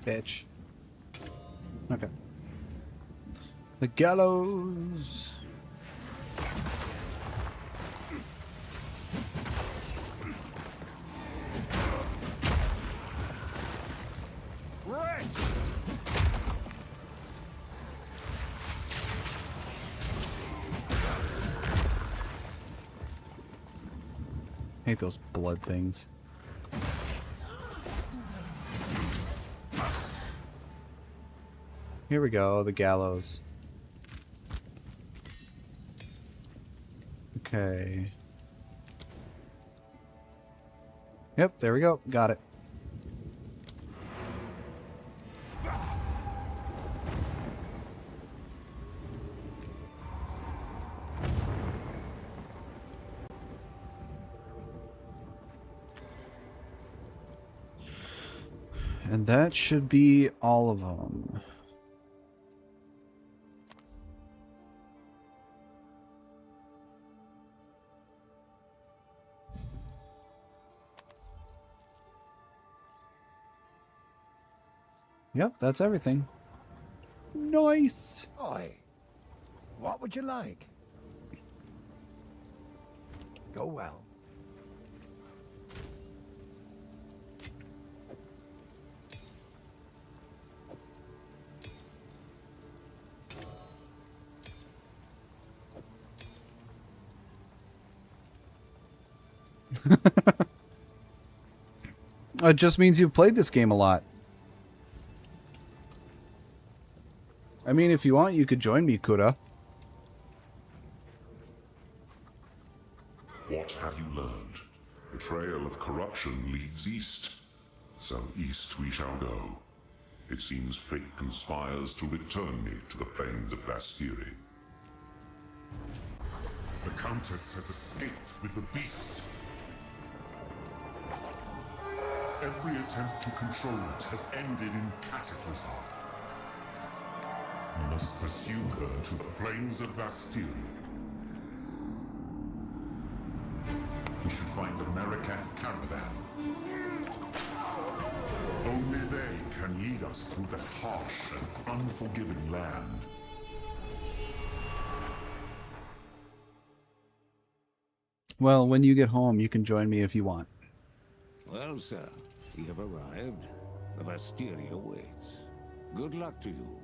bitch. Okay. The gallows. Hate those blood things. Here we go, the gallows. Okay. Yep, there we go. Got it. And that should be all of them. Yep, that's everything. Nice.
Oi, what would you like? Go well.
It just means you've played this game a lot. I mean, if you want, you could join me, Kura.
What have you learned? The trail of corruption leads east. So east we shall go. It seems fate conspires to return me to the plains of Vastiri. The Countess has escaped with the beast. Every attempt to control it has ended in cataclysm. We must pursue her to the plains of Vastiri. We should find the Marikath caravan. Only they can lead us through that harsh and unforgiving land.
Well, when you get home, you can join me if you want.
Well, sir, we have arrived. The Vastiri awaits. Good luck to you.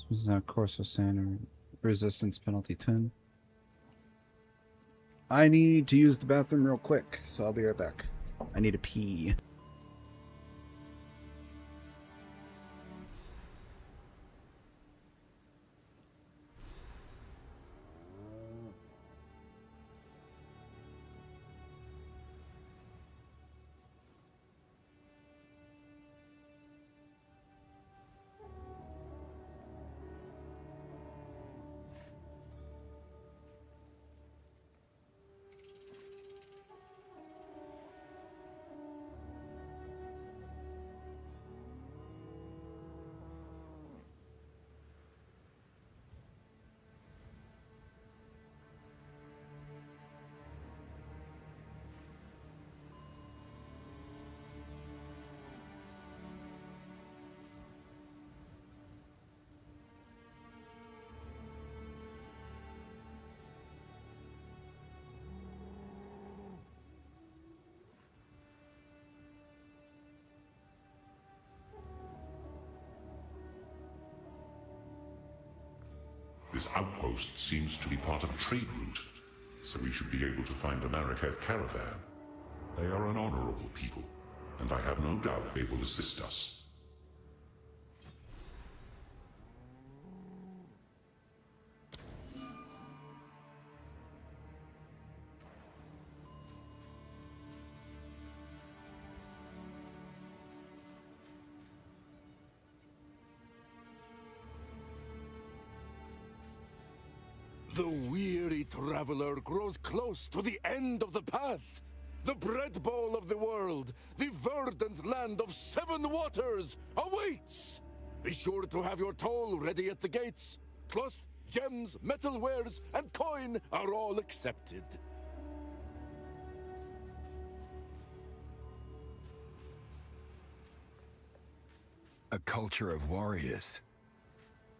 This is not course of standard resistance penalty 10. I need to use the bathroom real quick, so I'll be right back. I need a pee.
This outpost seems to be part of a trade route, so we should be able to find a Marikath caravan. They are an honorable people, and I have no doubt they will assist us.
The weary traveler grows close to the end of the path. The bread bowl of the world, the verdant land of 7 waters, awaits! Be sure to have your toll ready at the gates. Cloth, gems, metal wares, and coin are all accepted.
A culture of warriors.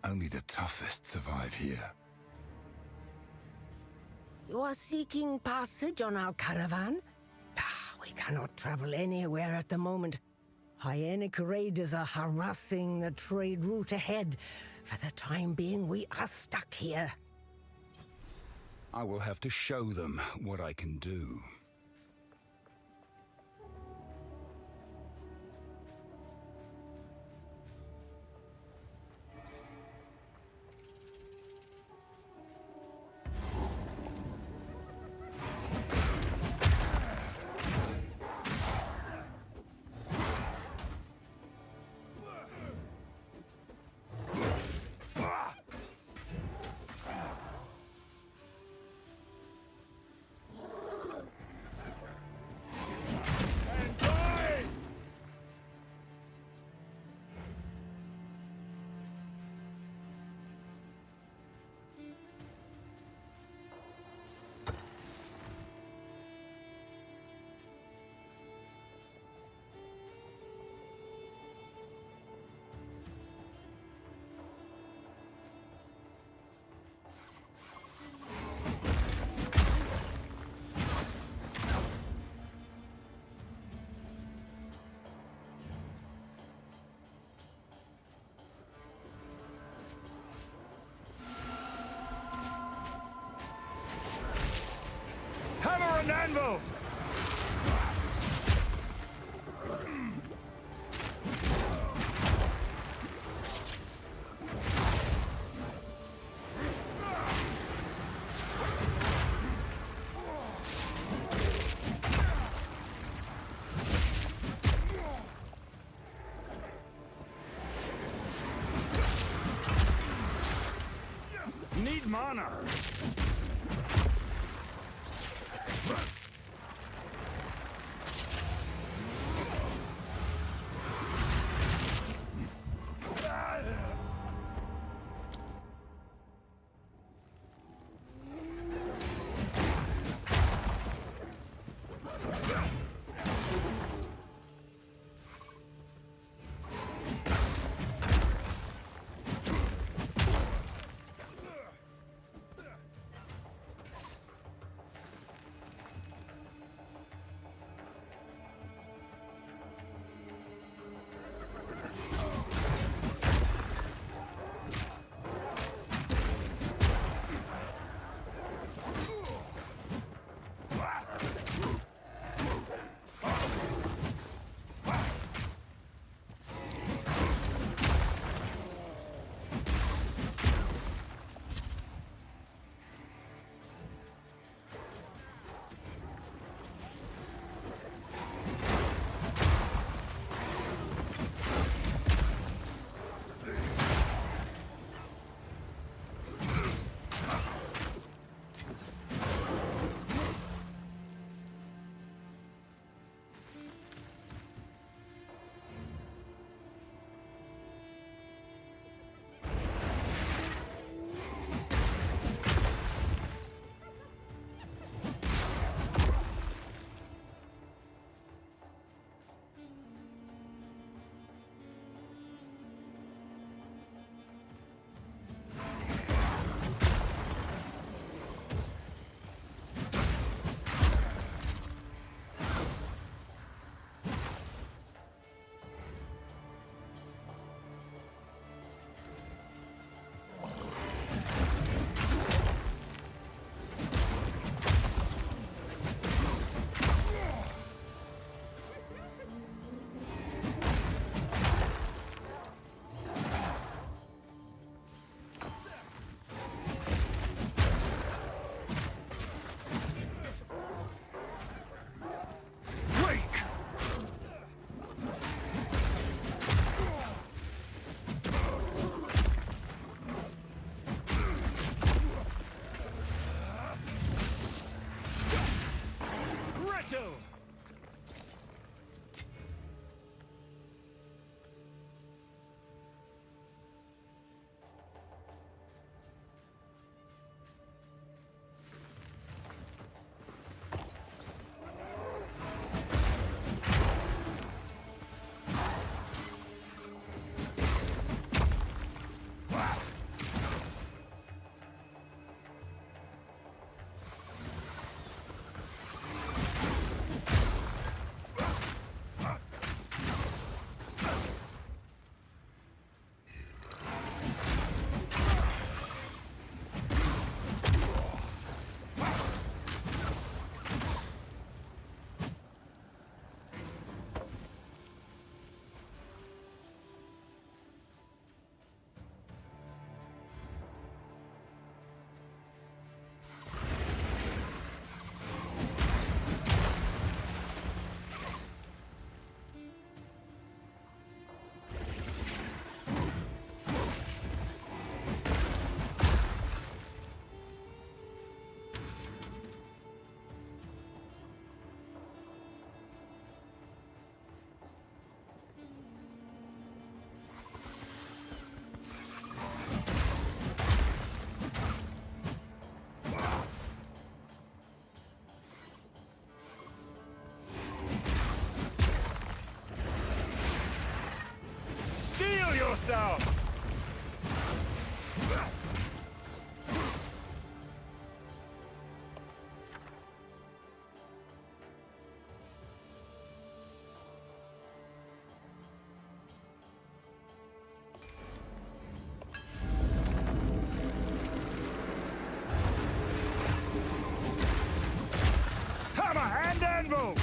Only the toughest survive here.
You are seeking passage on our caravan? We cannot travel anywhere at the moment. Hyenic raiders are harassing the trade route ahead. For the time being, we are stuck here.
I will have to show them what I can do.
Hammer and anvil! Need mana!
go south. Hammer and anvil!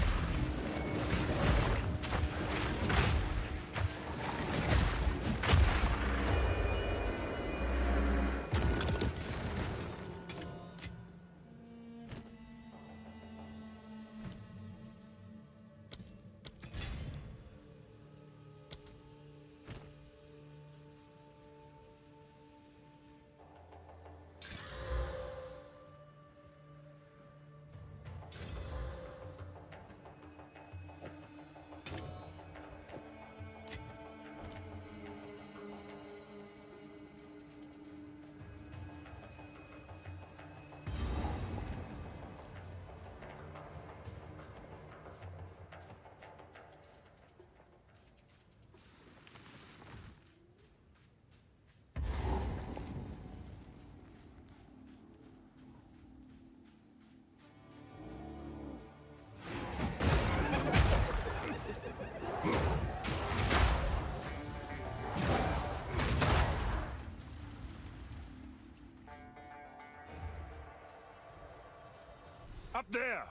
Up there!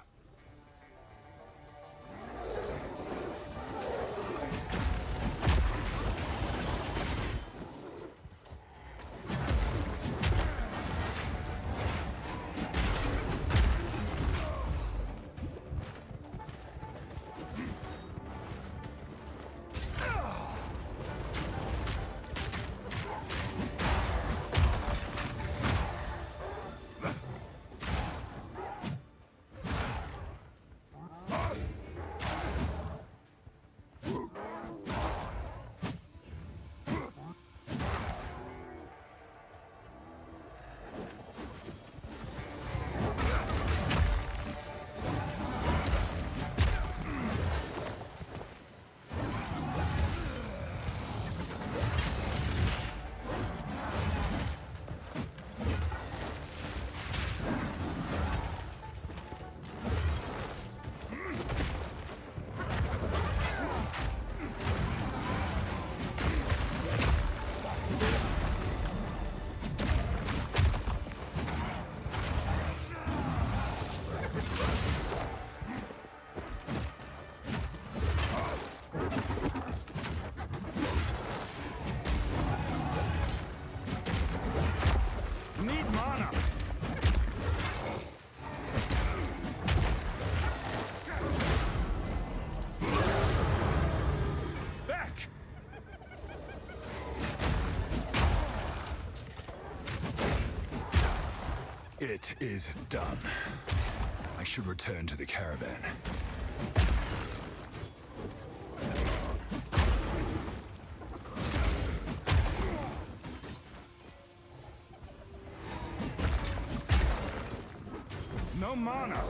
Need mana! Back! It is done. I should return to the caravan. No mana!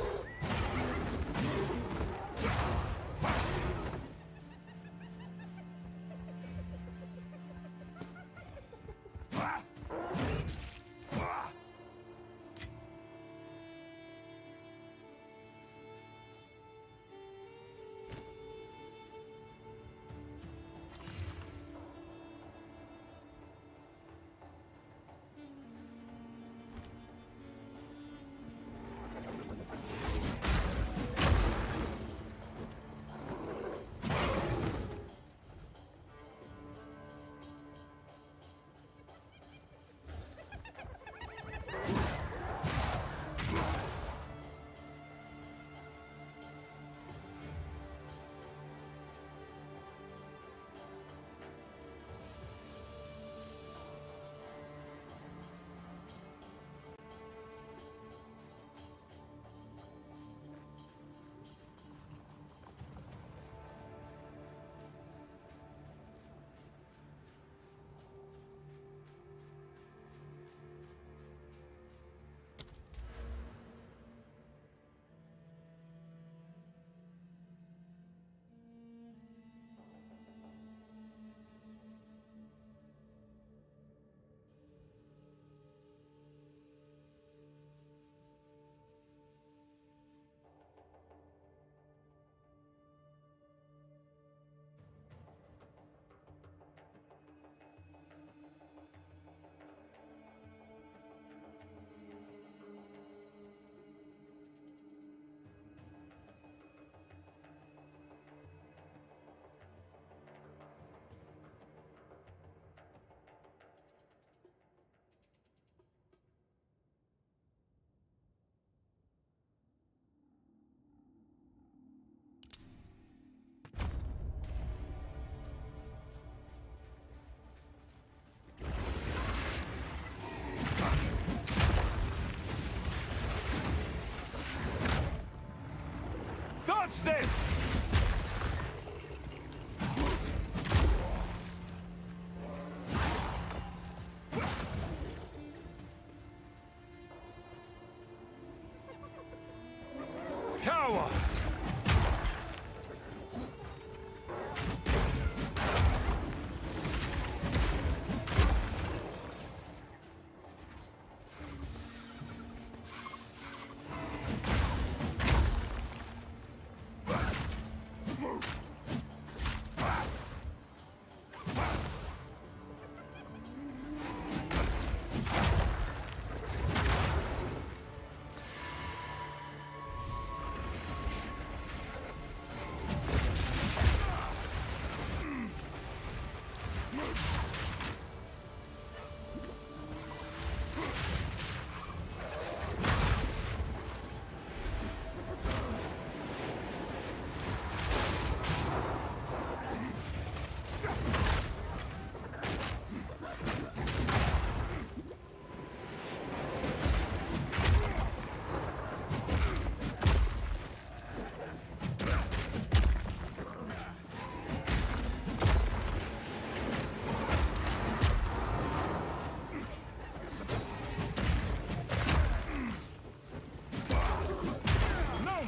power!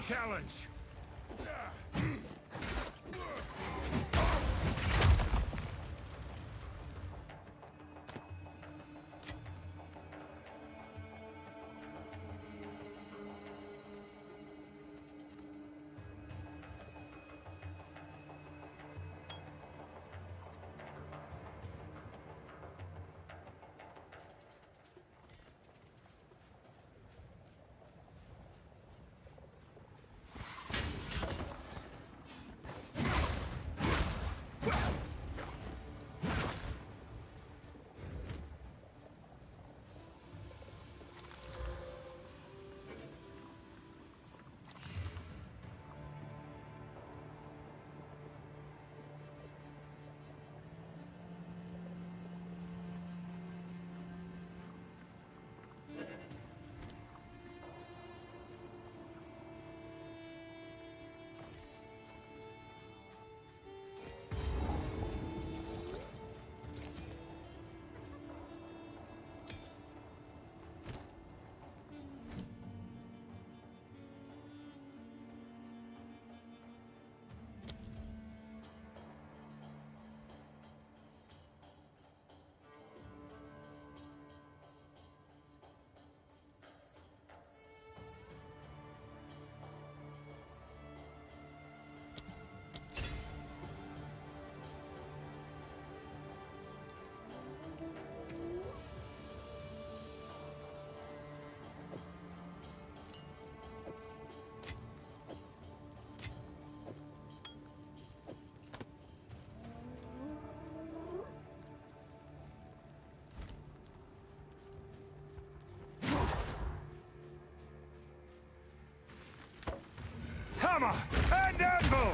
Challenge! Hammer and anvil!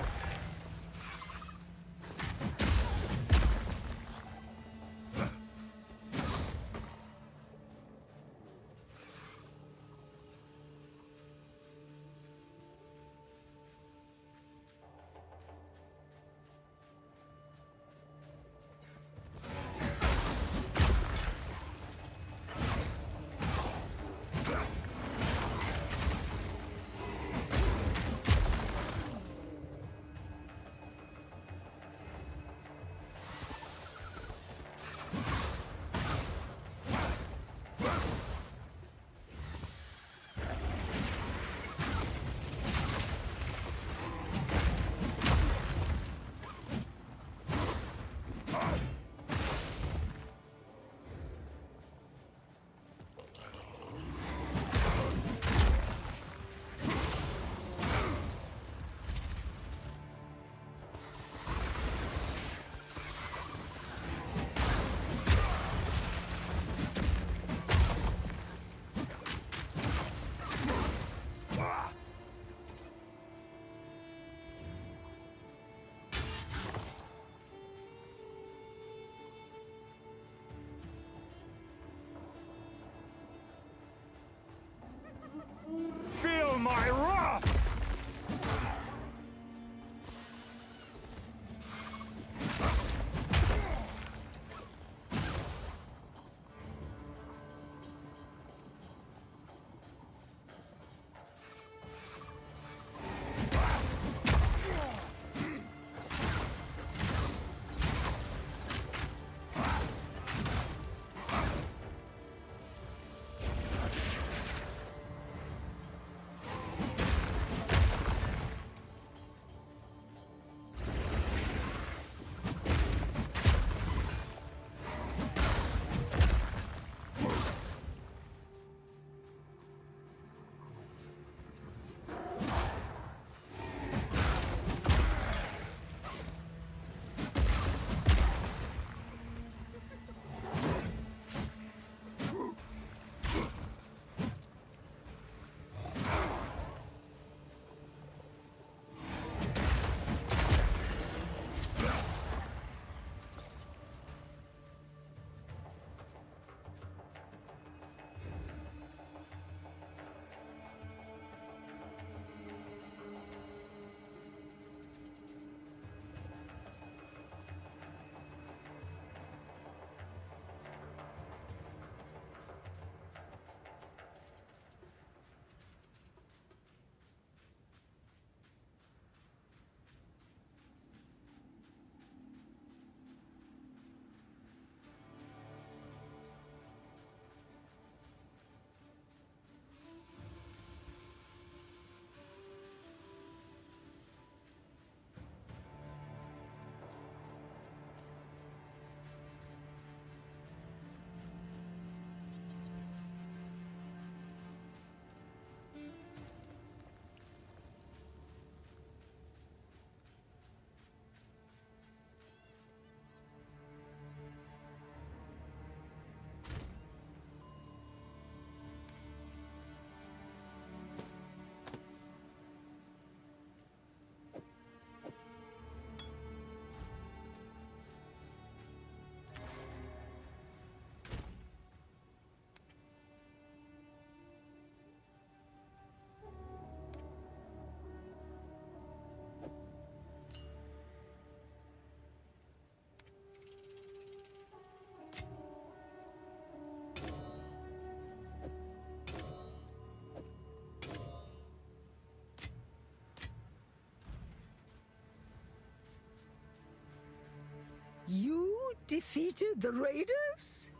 You defeated the raiders?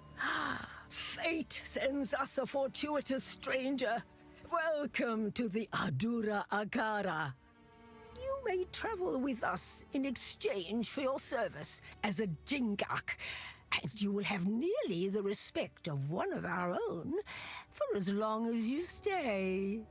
Fate sends us a fortuitous stranger. Welcome to the Adura Agara. You may travel with us in exchange for your service as a Jingak, and you will have nearly the respect of one of our own for as long as you stay.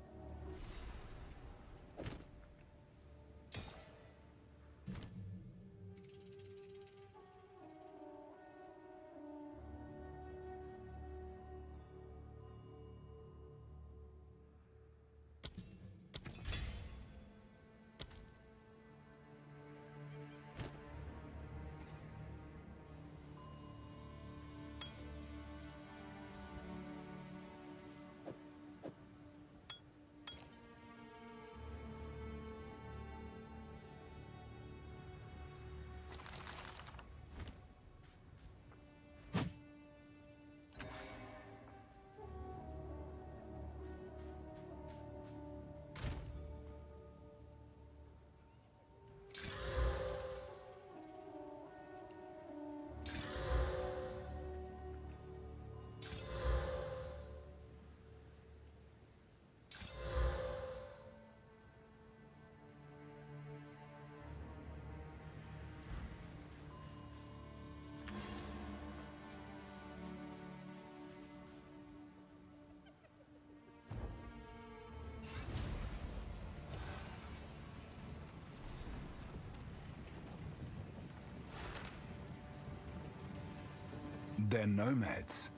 They're nomads,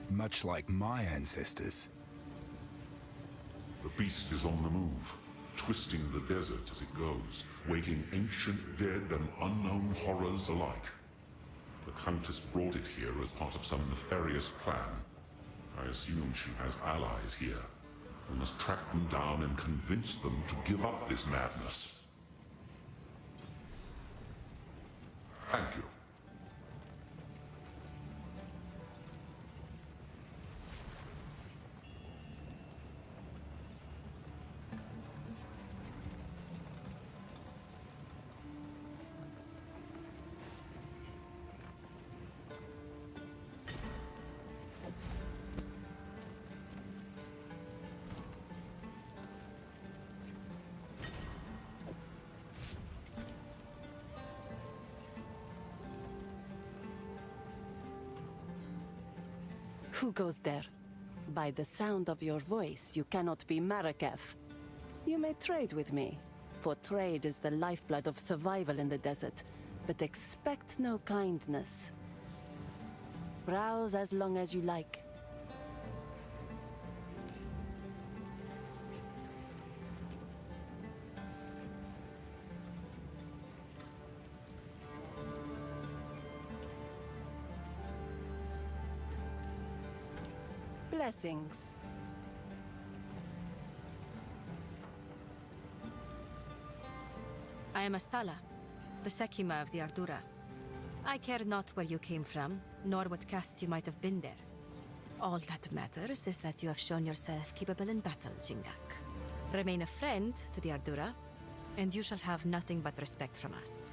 much like my ancestors.
The beast is on the move, twisting the desert as it goes, waking ancient dead and unknown horrors alike. The Countess brought it here as part of some nefarious plan. I assume she has allies here. We must track them down and convince them to give up this madness. Thank you.
Who goes there? By the sound of your voice, you cannot be Maraketh. You may trade with me, for trade is the lifeblood of survival in the desert, but expect no kindness. Browse as long as you like. Blessings.
I am Asala, the Sekima of the Ardura. I care not where you came from, nor what caste you might have been there. All that matters is that you have shown yourself capable in battle, Jingak. Remain a friend to the Ardura, and you shall have nothing but respect from us.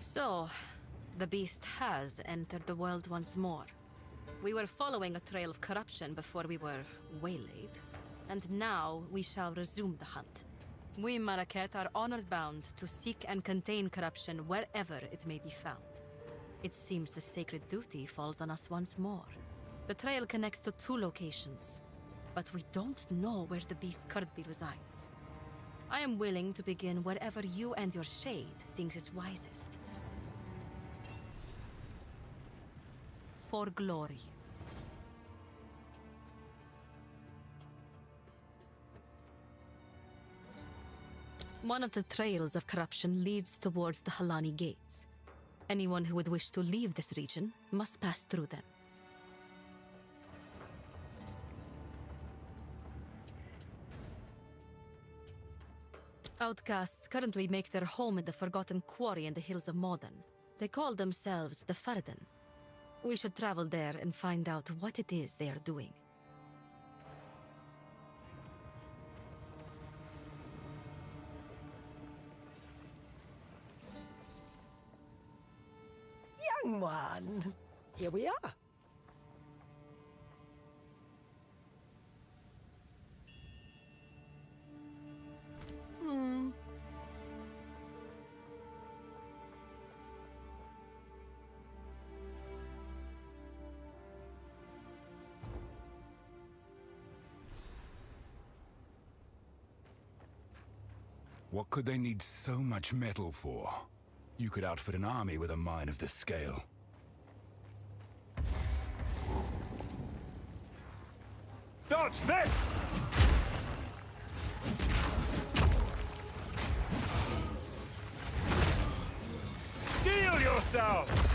So, the beast has entered the world once more. We were following a trail of corruption before we were waylaid, and now we shall resume the hunt. We Maraket are honor-bound to seek and contain corruption wherever it may be found. It seems the sacred duty falls on us once more. The trail connects to 2 locations, but we don't know where the beast currently resides. I am willing to begin wherever you and your shade thinks is wisest. For glory. One of the trails of corruption leads towards the Halani Gates. Anyone who would wish to leave this region must pass through them. Outcasts currently make their home in the Forgotten Quarry in the hills of Modern. They call themselves the Farden. We should travel there and find out what it is they are doing.
one. Here we are.
What could they need so much metal for? You could outfit an army with a mine of this scale. Dodge this! Steel yourself!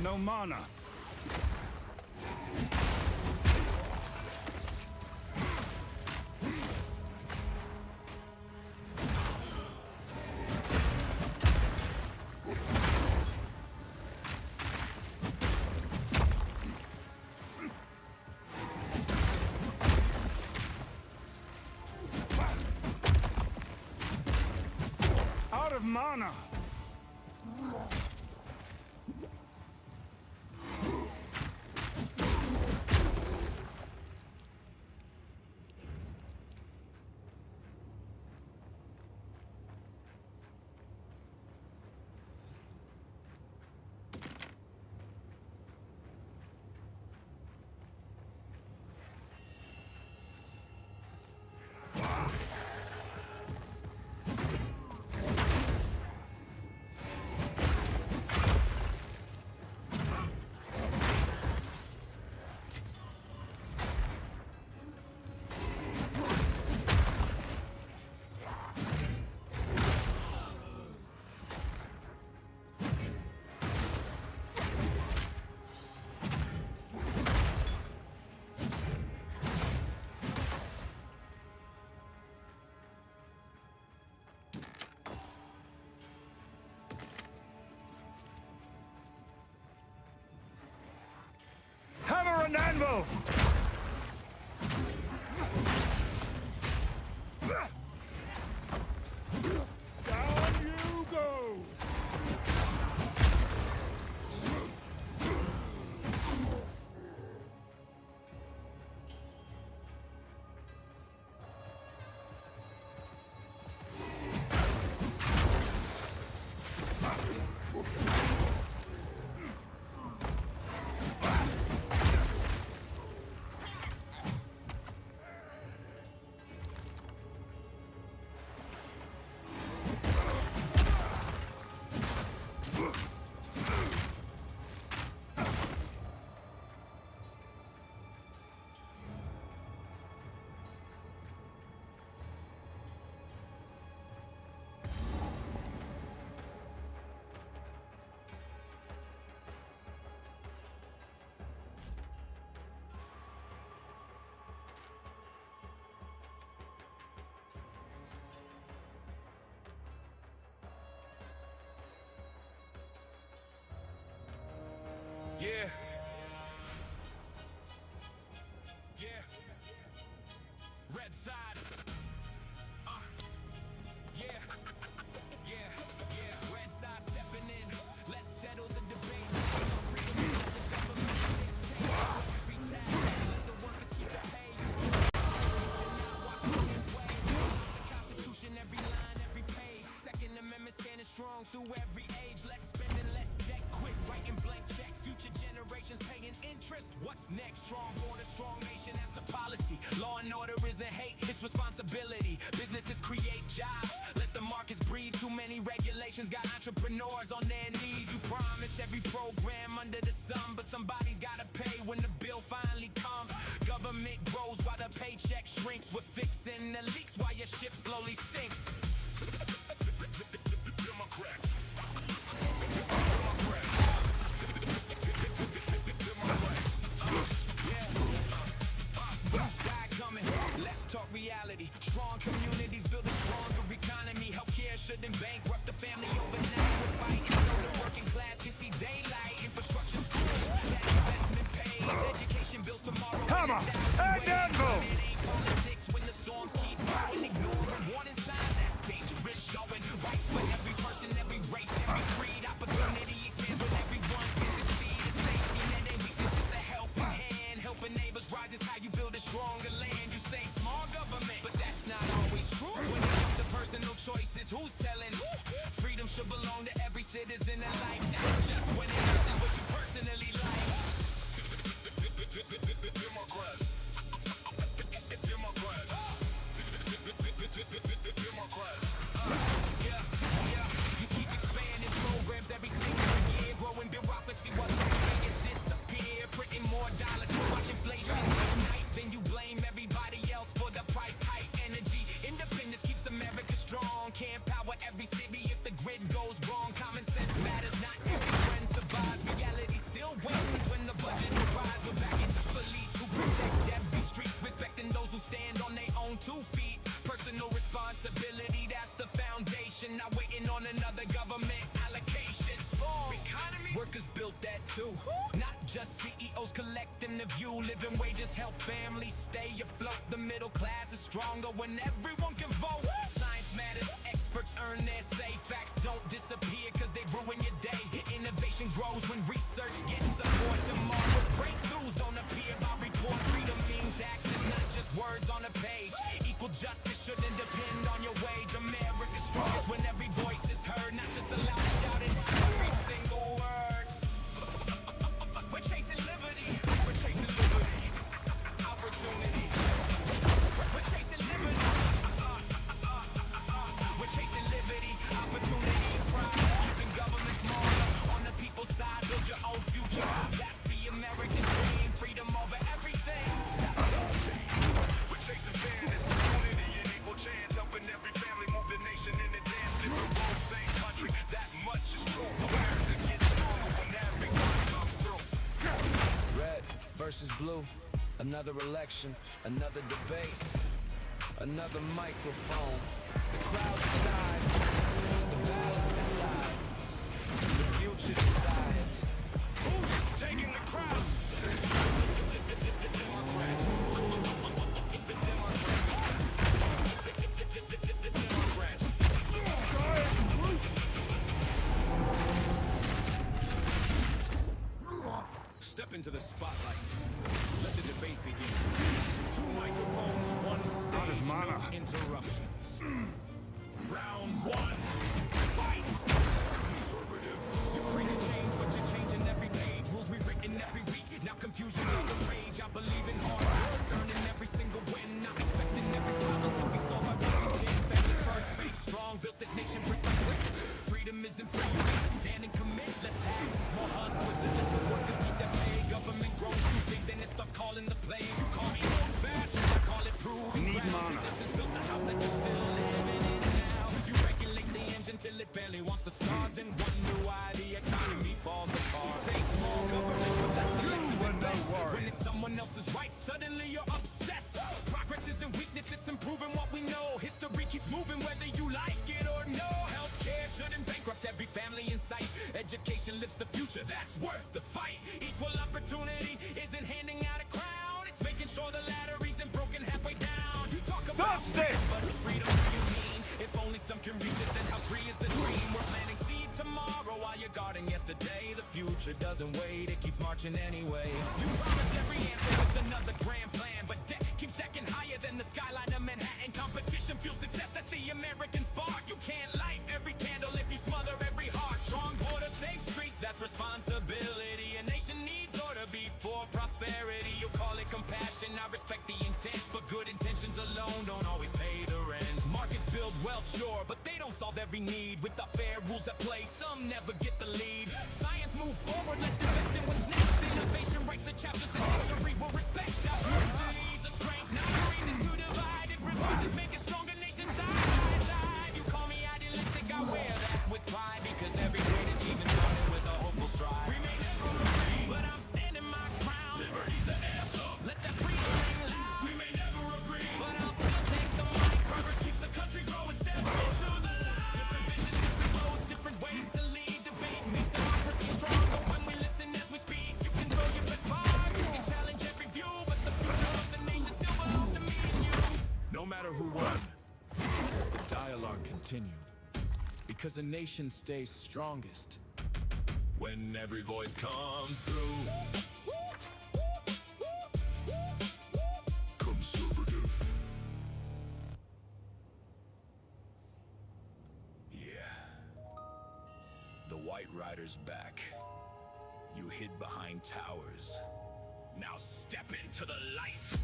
No mana. Out of mana. strong through every age. Less spending, less debt. Quit writing blank checks. Future generations paying interest. What's next? Strong border, strong nation. That's the policy. Law and order isn't hate, it's responsibility. Businesses create jobs. Let the markets breathe. Too many regulations got entrepreneurs on their knees. You promise every program under the sun, but somebody's gotta pay when the bill finally comes. Government grows while the paycheck shrinks. We're fixing the leaks while your ship slowly sinks. Democrats. Let's talk reality. Strong communities build a stronger economy. Healthcare shouldn't bankrupt the family overnight. We're fighting so the working class can see daylight. Infrastructure, schools, that investment pays. Education bills tomorrow.
Come on, and Denver!
It ain't politics when the storms keep blowing. Ignoring warning signs, that's dangerous. Showing rights for every person, every race, every creed. Opportunity expands when everyone can succeed. A safety net and weakness is a helping hand. Helping neighbors rise is how you build a stronger land. You say small government, but that's not always true. When it comes to personal choices, who's telling? Freedom should belong to every citizen alike, not just when it touches what you personally like. Democrats. Democrats. Democrats. You keep expanding programs every single year, growing bureaucracy while taxpayers disappear, printing more dollars to watch inflation ignite. Then you blame everybody else for the price hike. Energy independence keeps America strong. Can't power every city if the grid goes wrong. Common sense matters, not every trend survives. Reality still wins when the budget rise. We're backing the police who protect every street, respecting those who stand on their own 2 feet. Personal responsibility, that's the foundation. Not waiting on another government allocation. Small economy, workers built that too. Not just CEOs collecting the view. Living wages help families stay afloat. The middle class is stronger when everyone can vote. Science matters, experts earn their say. Facts don't disappear cause they ruin your day. Innovation grows when research gets support. Tomorrow's breakthroughs don't appear by report. Freedom means access, not just words on a page. Equal justice shouldn't depend on your wage. America's strongest when every voice is heard, not just the loud shouting every single word. We're chasing liberty. We're chasing liberty. Opportunity. We're chasing liberty. We're chasing liberty. Opportunity. Pride. Keeping government smaller. On the people's side, build your own future. That's the American dream. Freedom over everything. That's our thing. We're chasing fairness, unity, and equal chance. Helping every family move the nation in the dance. Living in the same country. That much is true. America gets stronger when everyone comes through.
Red versus blue, another election, another debate, another microphone. The crowd decides, the ballots decide, the future decides.
Who's taking the crowd? Step into the spotlight. Let the debate begin. 2 microphones, 1 stage, no interruptions. Round 1. Fight! Conservative. You preach change, but you're changing every page. Rules rewritten every week. Now confusion's all the rage. I believe in hard work, earning every single win. Not expecting every problem to be solved by Washington. Family first, faith strong. Built this nation brick by brick. Freedom isn't free. You gotta stand and commit. Less taxes, more hustle. Let the workers keep their pay. Government grows too big, then it starts calling the plays. You call me old-fashioned, I call it proving ground. Traditions built the house that you're still living in now. You regulate the engine till it barely wants to start, then wonder why the economy falls apart. Say small government, but that's selective and best. When it's someone else's right, suddenly you're obsessed. Progress isn't weakness, it's improving what we know. History keeps moving whether you like it or no. Healthcare shouldn't bankrupt every family in sight. Education lifts the future, that's worth the fight. Equal opportunity isn't handing out a crown. It's making sure the ladder isn't broken halfway down. You talk about this, but it's freedom you mean. If only some can reach it, then how free is the dream? We're planting seeds tomorrow while you're guarding yesterday. The future doesn't wait, it keeps marching anyway. You promise every answer with another grand plan, but debt keeps stacking higher than the skyline of Manhattan. Competition fuels success, that's the American spark. You can't light every candle if you smother prosperity, you call it compassion. I respect the intent, but good intentions alone don't always pay the rent. Markets build wealth, sure, but they don't solve every need. With the fair rules at play, some never get the lead. Science moves forward, let's invest in what's next. Innovation writes the chapters that history will respect. Diversity's a strength, not a reason to divide. Different voices make a stronger nation side by side. You call me idealistic, I wear that with pride, because every great achievement started with a hopeful stride. We may never agree, but I'm standing my ground. Liberty's the anthem. Let that freedom ring loud. We may never agree, but I'll still take the mic. Progress keeps the country growing. Step into the light. Different visions, different roads, different ways to lead. Debate makes democracy strong, but when we listen as we speak, you can throw your best bars, you can challenge every view, but the future of the nation still belongs to me and you. No matter who won, the dialogue continued. Because a nation stays strongest when every voice comes through. Conservative. Yeah. The White Rider's back. You hid behind towers. Now step into the light.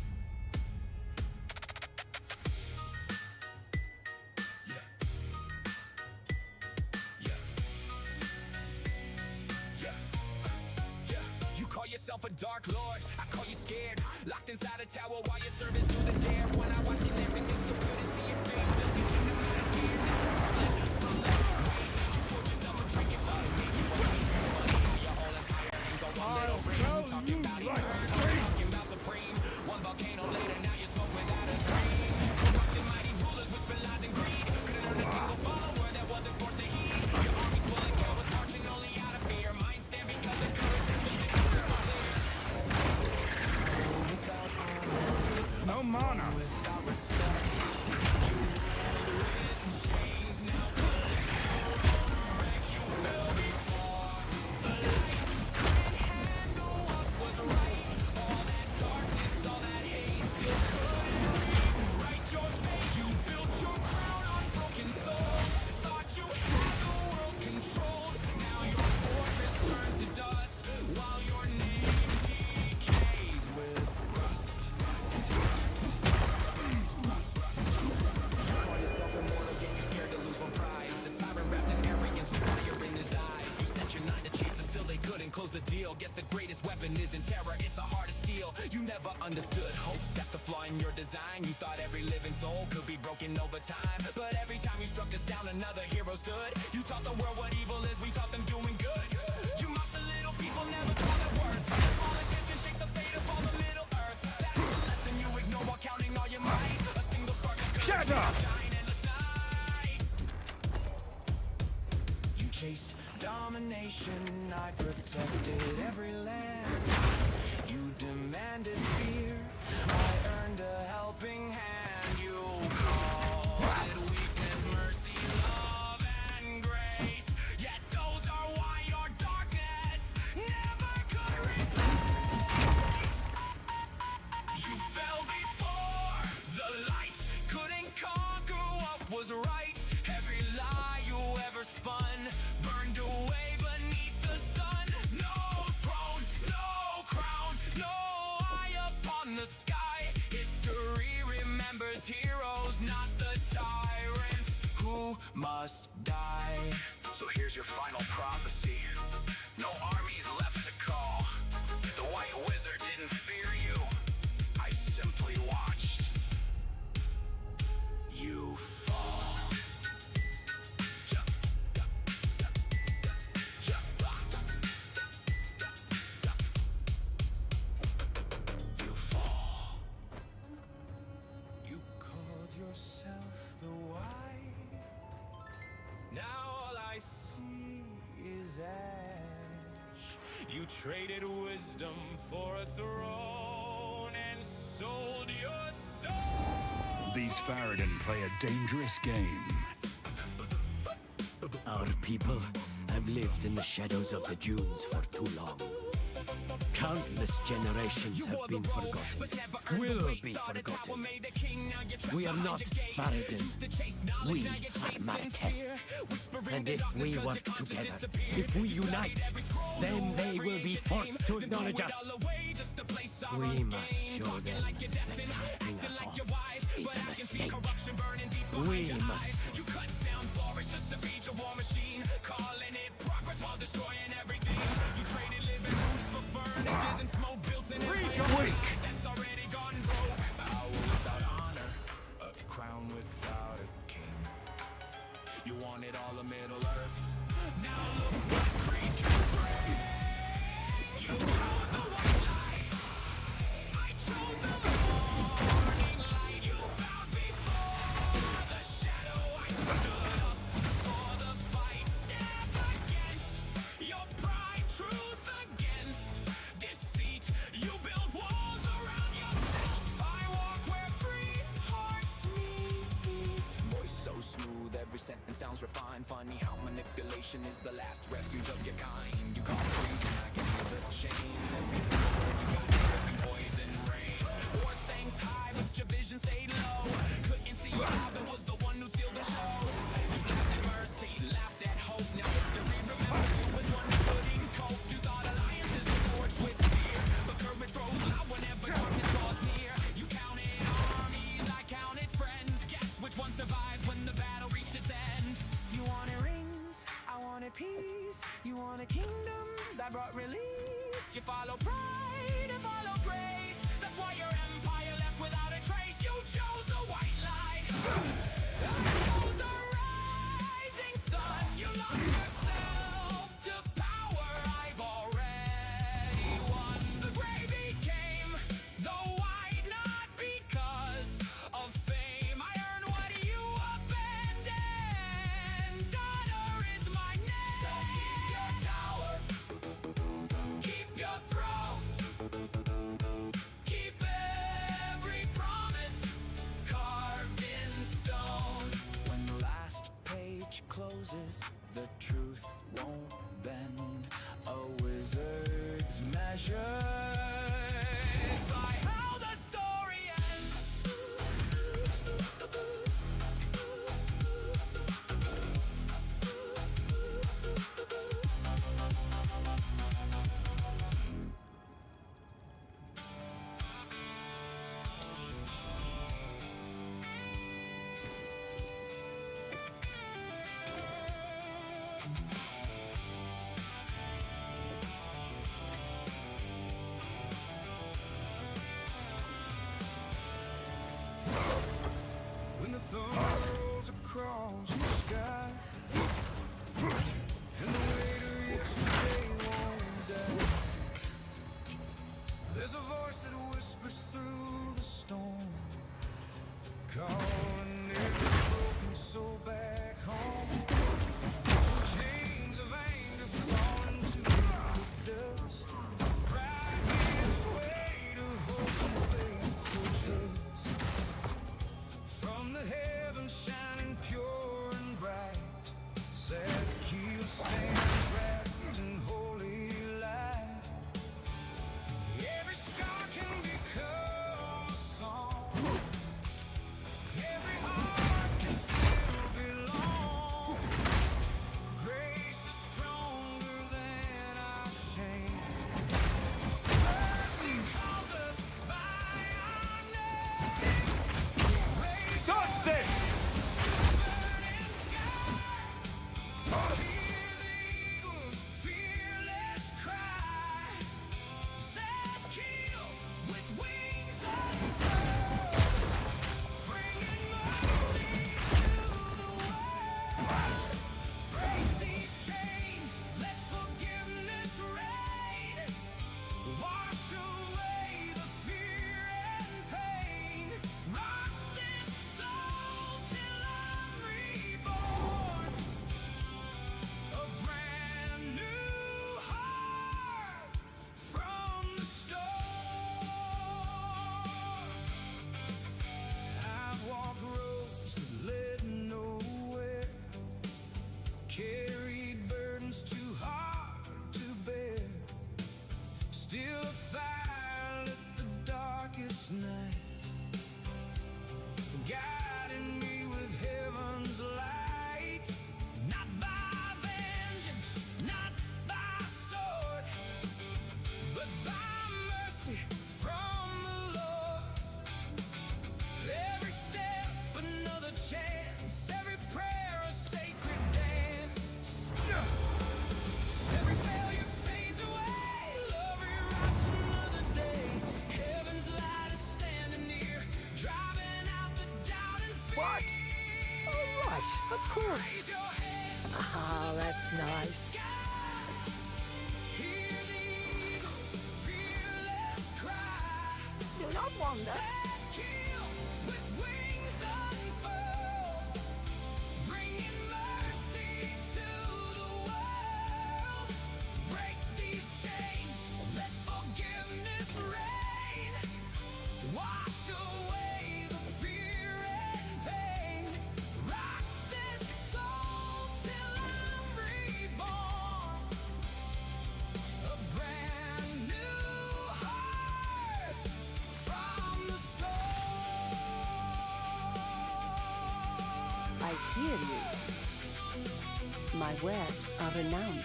Yourself a dark lord, I call you scared. Locked inside a tower while your servants do the dare. When I watch it, everything's still good and see your face built in kingdom out of fear. Now it's public from left to right. You forge yourself a drink and bottle, make you a funny how your whole empire hangs on one little ring. Talking about eternal, talking about supreme. One volcano later, now you smoke without a dream. Corrupt and mighty rulers whisper lies and greed. Couldn't earn a single follower that wasn't forced to heed. Your armies full of cowards marching only out of fear. Mine stand because of courage.
No mana.
Close the deal. Guess the greatest weapon isn't terror, it's a heart of steel. You never understood hope, that's the flaw in your design. You thought every living soul could be broken over time, but every time you struck us down, another hero stood. You taught the world what evil is, we taught them doing good. You mocked the little people, never saw their worth. The smallest hands can shake the fate of all the middle earth. That's the lesson you ignore while counting all your might. A single spark of courage.
Shut up!
Shine endless night. You chased domination, I protected every land. You demanded fear, I earned a helping hand. You called it weakness, mercy, love, and grace. Yet those are why your darkness never could replace. You fell before the light, couldn't conquer what was right. Every lie you ever spun burned away beneath the sun. No throne, no crown, no eye upon the sky. History remembers heroes, not the tyrants who must die. So here's your final prophecy. No armies left to call. The White Wizard didn't fear you. I simply watched you fall. You fall. You called yourself the White. Now all I see is ash. You traded wisdom for a throne and sold your soul.
These Faradin play a dangerous game.
Our people have lived in the shadows of the dunes for too long. Countless generations have been forgotten, will be forgotten. We are not Faradin, we are Marquette. And if we work together, if we unite, then they will be forced to acknowledge us. We must show them that casting us off is a mistake. We must.
You cut down forests just to feed your war machine, calling it progress while destroying everything. You traded living roots for furnaces and smoke built in empires that's already gone broke. Power without honor, a crown without a king. You wanted all of Middle Earth. Now look what greed can bring. You chose the white light. I chose the morning light. You bowed before the shadow. I stood up for the fight. Step against your pride. Truth against deceit. You build walls around yourself. I walk where free hearts meet. Voice so smooth, every sentence sounds refined. Funny how manipulation is the last refuge of your kind. You call it reason, I give you little chains. Every single word you go to every poison rain. Or things high, but your vision stayed low. Couldn't see your father was the one who'd steal the show. You laughed at mercy, laughed at hope. Now history remembers you as one who couldn't cope. You thought alliances were forged with fear, but courage grows loud whenever darkness draws near. You counted armies, I counted friends. Guess which one survived when the battle reached its end? You wanted rings, I wanted peace. You wanted kingdoms, I brought release. You follow pride and follow grace. That's why your empire left without a trace. You chose the white light. You chose the rising sun. You lost yourself to power. I've already won. The gray became the white, not because of fame. I earned what you abandoned. Honor is my name. So keep your tower, keep your throne, keep every promise carved in stone. When the last page closes, the truth won't bend. A wizard's measure by how the story ends.
That's nice. Do not wander.
I hear you. My words are renowned.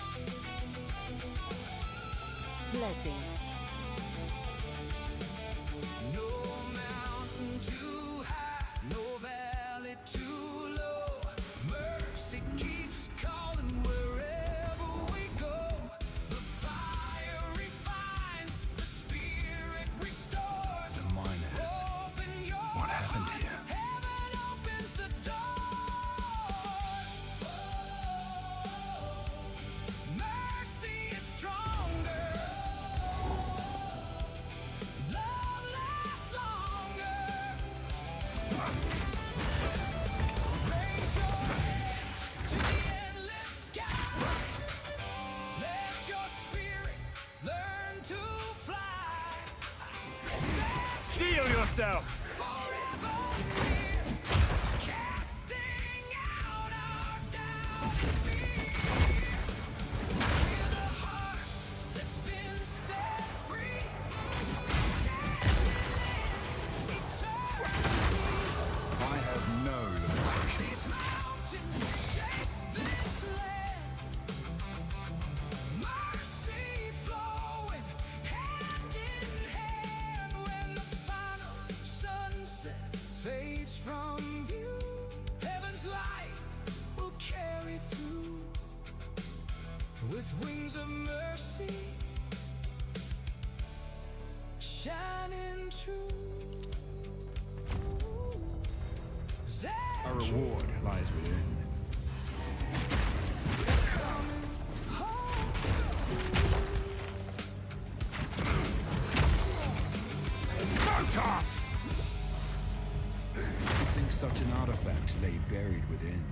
Blessings.
No mountain too high, no valley too low. Mercy keeps calling wherever we go. The fire refines, the spirit restores.
The miners. What happened here?
Heaven opens the doors. Mercy is stronger. Love lasts longer. Raise your hands to the endless sky. Let your spirit learn to fly.
Steel yourself!
Forever here, casting out our doubt and fear. We're the heart that's been set free, standing in eternity.
I have no limitations.
Mountains shake this land. Mercy flowing hand in hand when the final sunset fades from view. Heaven's light will carry through with wings of mercy shining true.
A reward lies within.
Tops!
To think such an artifact lay buried within.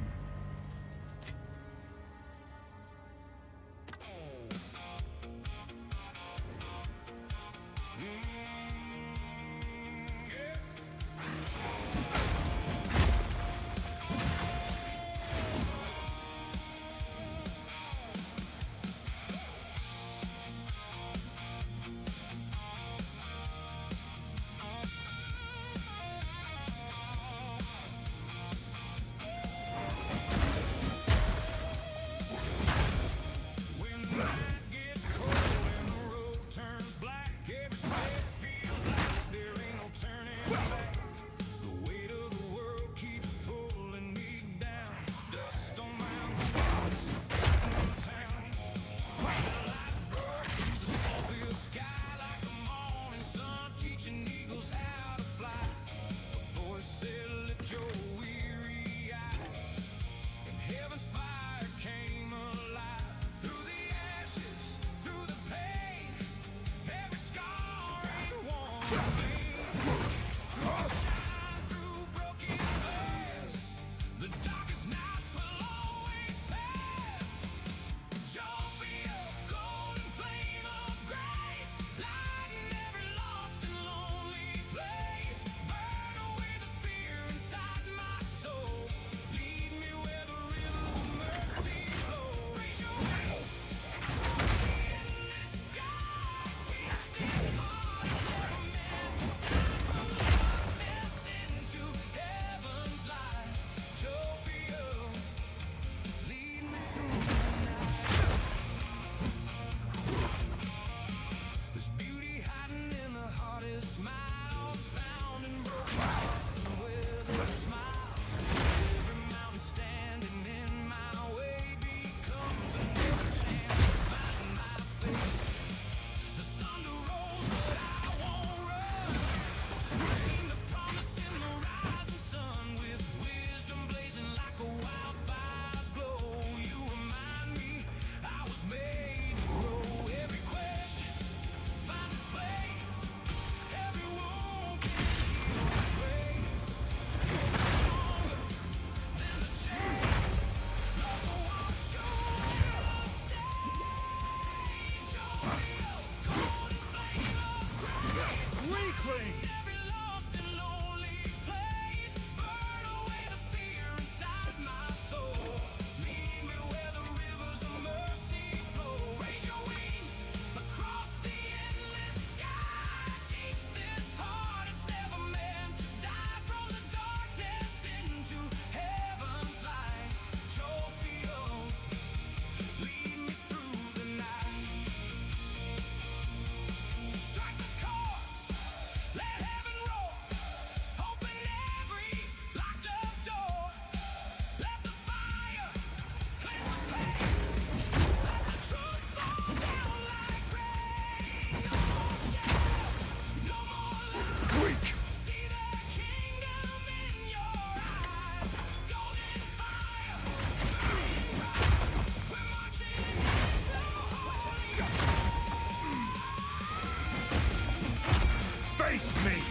Face me!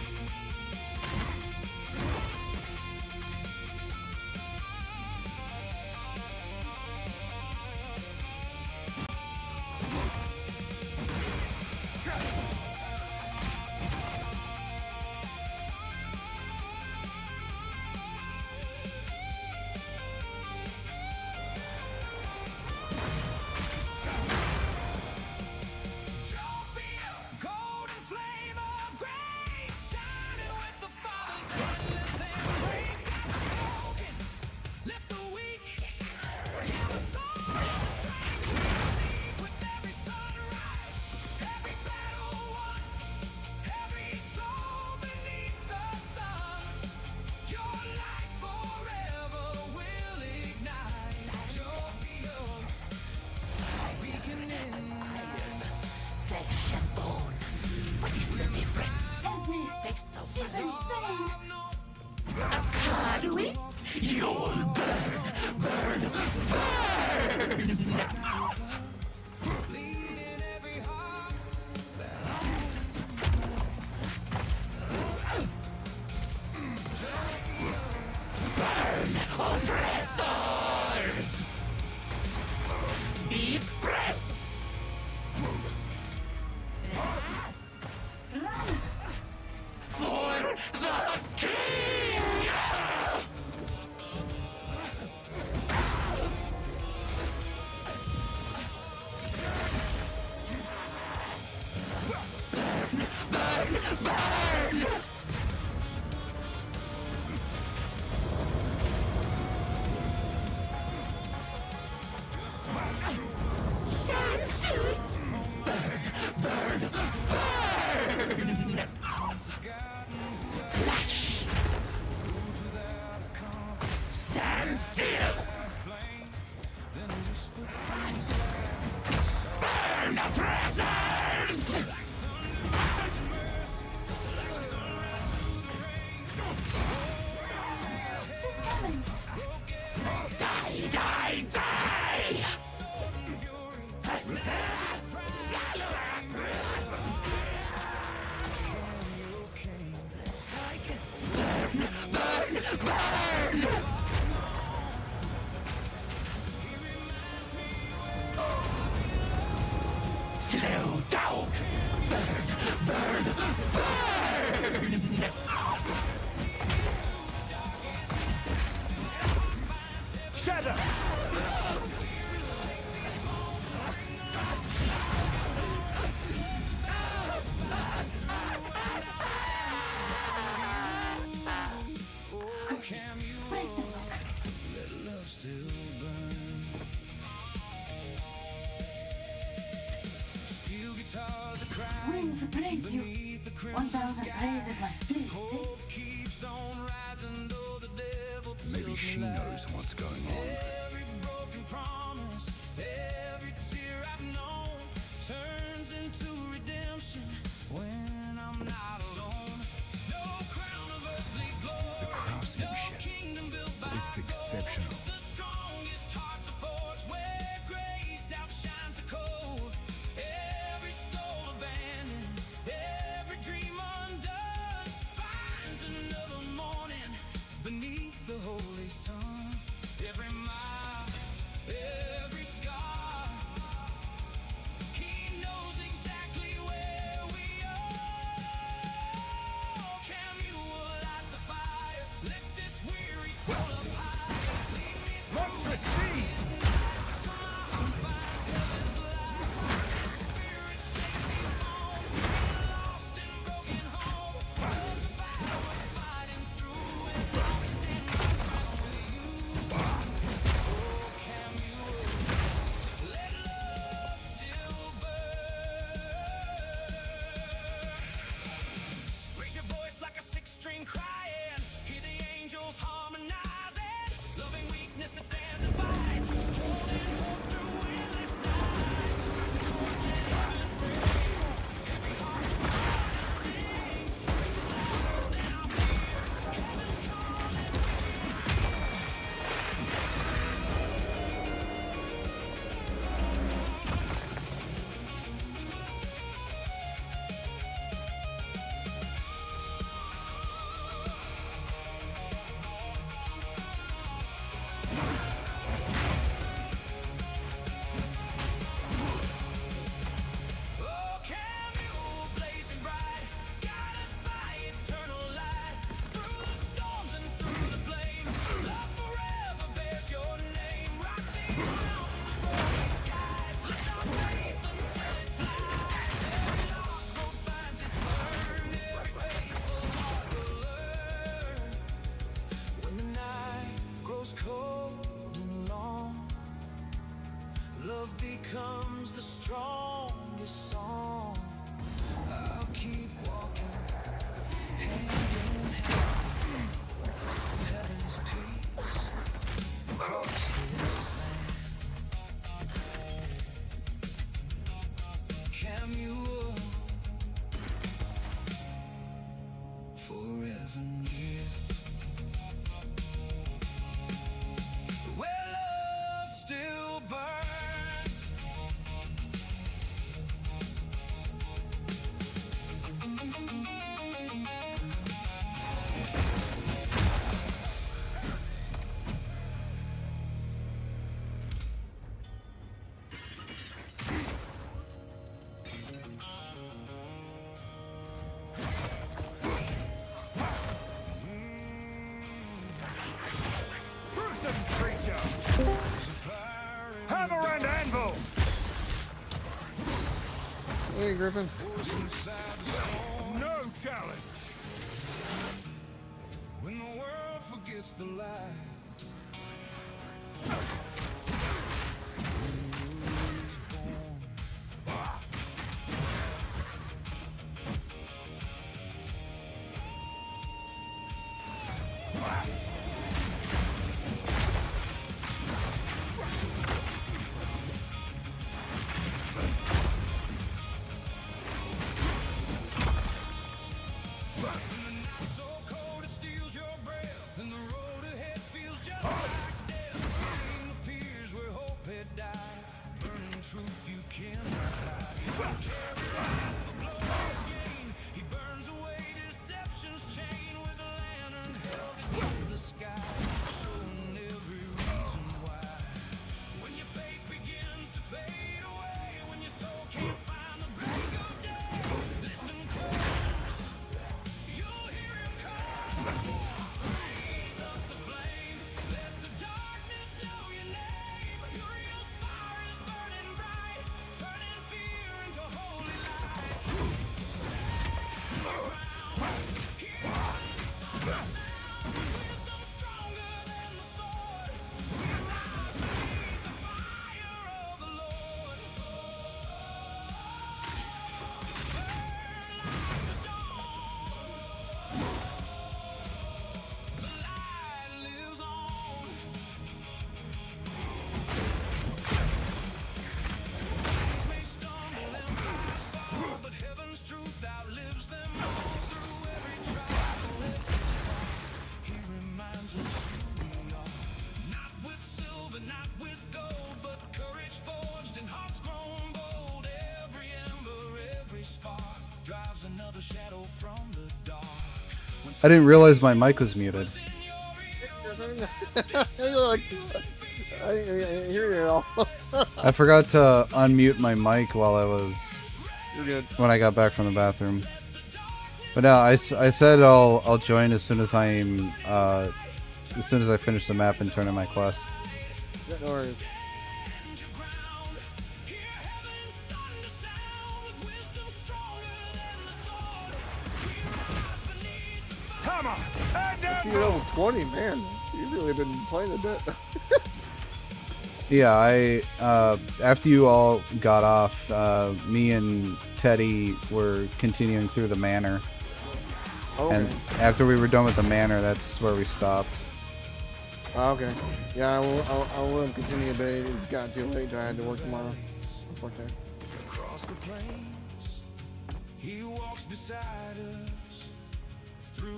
Flesh and bone. What is the difference? Every face of is insane. A conduit? You'll burn, burn, burn! Burn, oppressors! Deep breath! For the king! Burn, burn, burn! Stand still! Burn, burn, burn! Clutch! Stand still! Burn, oppressors! Die, die, die! Burn, burn, burn! Slow down! Burn, burn, burn!
Shadow!
Winds praise you. 1,000 praises my fleece.
Maybe she knows what's going on.
Every broken promise, every tear I've known turns into redemption when I'm not alone. No crown of earthly glory,
The craftsmanship, it's exceptional.
the strongest hearts are forged where grace outshines the cold. Every soul abandoned, every dream undone finds another morning beneath the holy sun. Every mile, every scar, he knows exactly where we are. Can you light the fire? Lift this weary soul up high. Lead me becomes the strongest song. I'll keep walking hand in hand with heaven's peace across this land. Cameo forever near, where love still burns.
Gruesome creature! Hammer and anvil!
Hey, Griffin.
No challenge!
When the world forgets the light.
I didn't realize my mic was muted.
I hear you all.
I forgot to unmute my mic while
You're good.
when I got back from the bathroom. But no, I said I'll join as soon as I finish the map and turn in my quest.
No worries.
Hammer and anvil!
You're level 20, man. You've really been playing a bit.
Yeah, I after you all got off, me and Teddy were continuing through the manor.
Okay.
And after we were done with the manor, that's where we stopped.
Okay. Yeah, I'll let him continue, but it got too late. I had to work tomorrow. Unfortunately.
Across the plains, he walks beside us.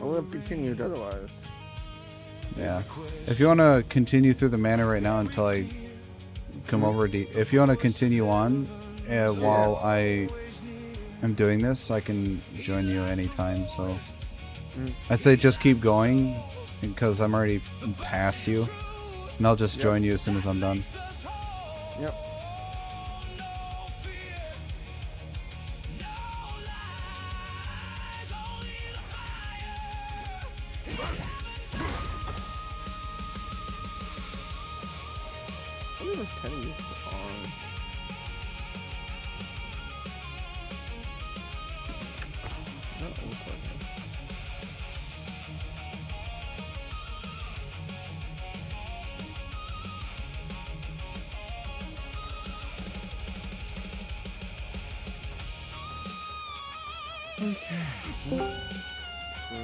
I'll let him continue otherwise.
Yeah. If you want to continue through the manor right now until I come over, if you want to continue on while I am doing this, I can join you anytime. So I'd say just keep going because I'm already past you, and I'll just join you as soon as I'm done.
Yep. I wonder if Teddy is on. No, it looks like it.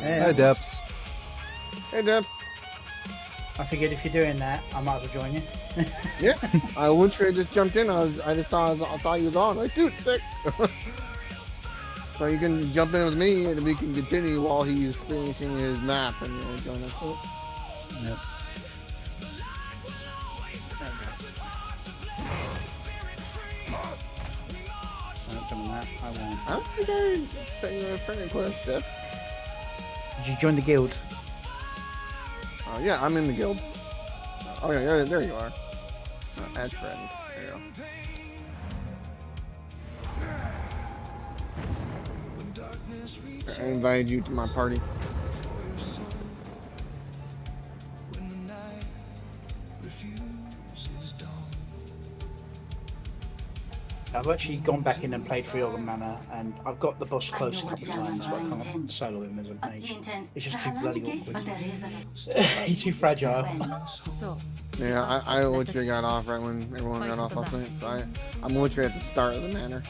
Hi, Deps.
Hey, Deps.
I figured if you're doing that, I might as well join you.
Yeah, I literally just jumped in. I just saw you was on. Like, dude, sick. So you can jump in with me, and we can continue while he's finishing his map, and join us.
Yep.
I'm going to send you a friend request, Steph.
Did you join the guild?
Yeah, I'm in the guild. Oh yeah, there you are. Add friend. There you go. I invited you to my party.
I've actually gone back in and played Friogon Manor, and I've got the boss close a couple of times, but I can't solo him as a mage. It's just too bloody awkward. He's too fragile.
So.
Yeah, I literally got off right when everyone got off last night, so I'm literally at the start of the manor.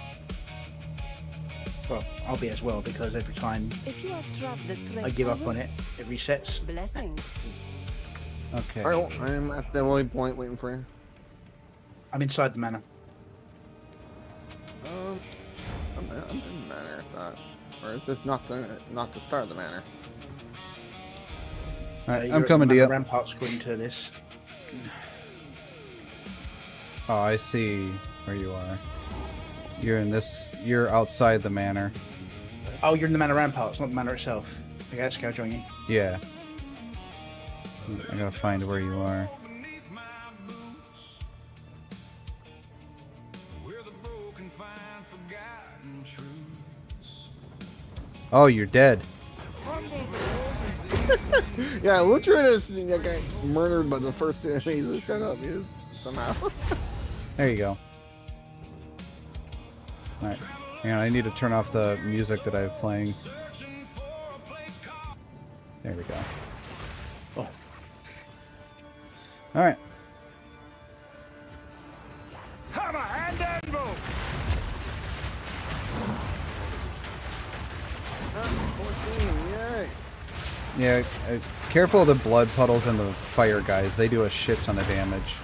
Well, I'll be as well, because every time I give up on it, it resets.
Blessings.
Okay.
Alright, well, I'm at the way point waiting for you.
I'm inside the manor.
I'm in the manor, I thought. Or is this not the start of the manor?
Alright, I'm coming to you.
Ramparts according to this.
Oh, I see where you are. You're outside the manor.
Oh, you're in the manor ramparts, not the manor itself. Okay, let's go join you.
Yeah. I gotta find where you are. Oh, you're dead.
Yeah, literally that guy murdered by the first enemies that showed up somehow.
There you go. Alright. Hang on, I need to turn off the music that I have playing. There we go.
Oh.
Alright.
Hammer and anvil!
Yay.
Yeah, careful of the blood puddles and the fire guys. They do a shit ton of damage.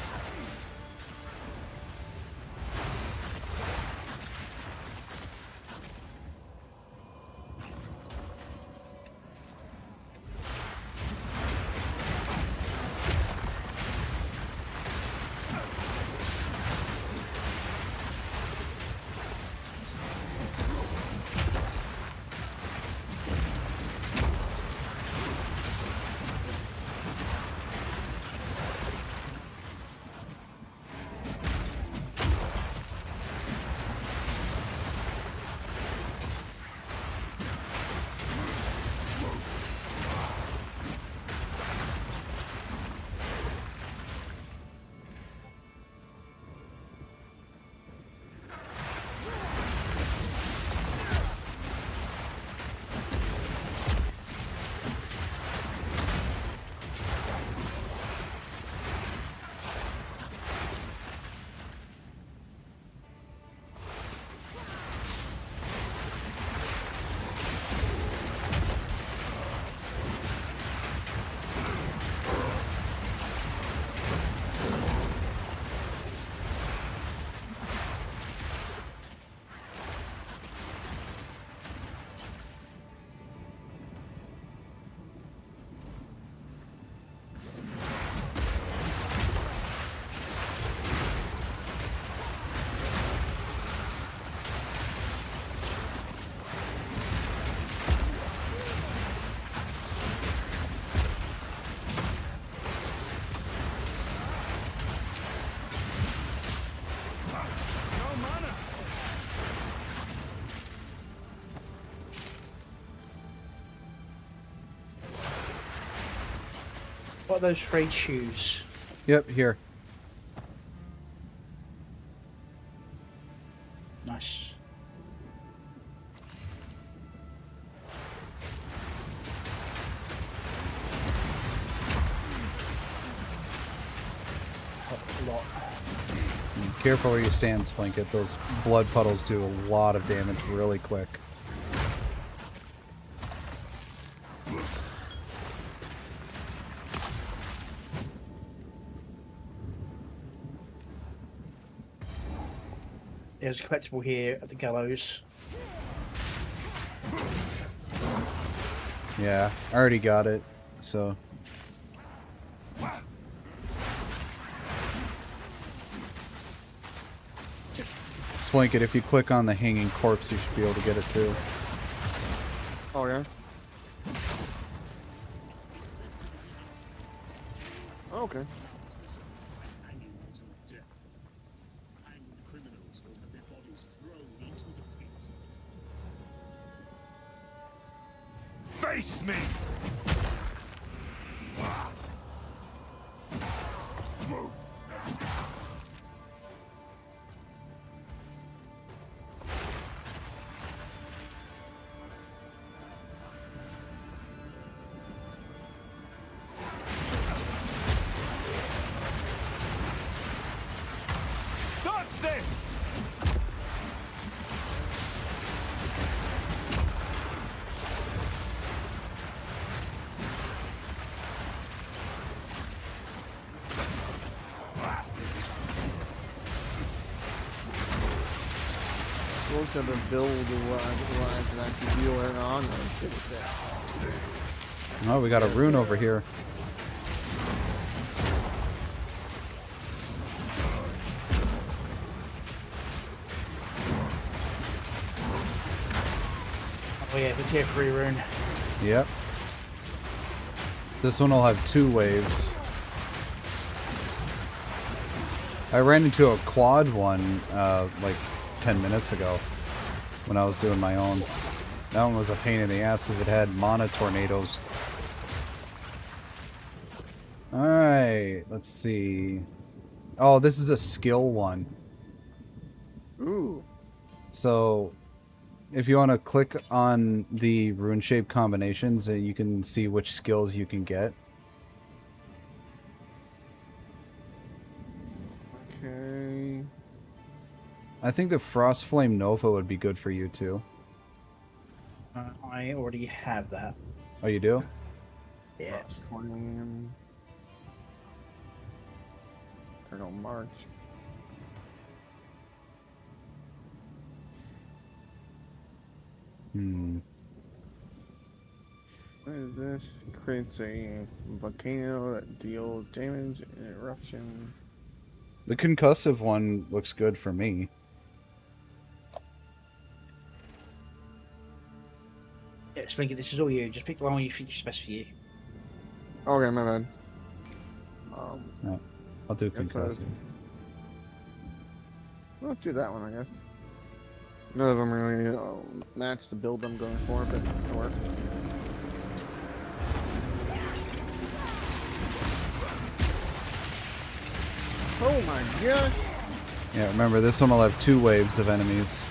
What are those frayed shoes?
Yep, here.
Nice.
Careful where you stand, Splinket. Those blood puddles do a lot of damage really quick.
There's a collectible here at the gallows.
Yeah, I already got it, so. Splinket, if you click on the hanging corpse, you should be able to get it too.
Oh, yeah? Okay.
Face me! Dodge this!
Supposed to have a build where I can actually deal it on or shit with that.
Oh, we got a rune over here.
Oh yeah, the tier 3 rune.
Yep. This one will have 2 waves. I ran into a quad one like 10 minutes ago when I was doing my own. That one was a pain in the ass because it had mana tornadoes. Alright, let's see. Oh, this is a skill one.
Ooh.
So, if you want to click on the rune shape combinations, you can see which skills you can get.
Okay.
I think the Frost Flame Nova would be good for you too.
I already have that.
Oh, you do?
Yeah.
Eternal March.
Hmm.
What is this? Creates a volcano that deals damage and eruption.
The concussive one looks good for me.
Yeah, Splinky, this is all you. Just pick the one you think is best for you.
Okay, my bad.
No, I'll do
guess
concussive.
Let's do that one, I guess. None of them really match the build I'm going for, but it works. Oh my gosh!
Yeah, remember this one will have 2 waves of enemies.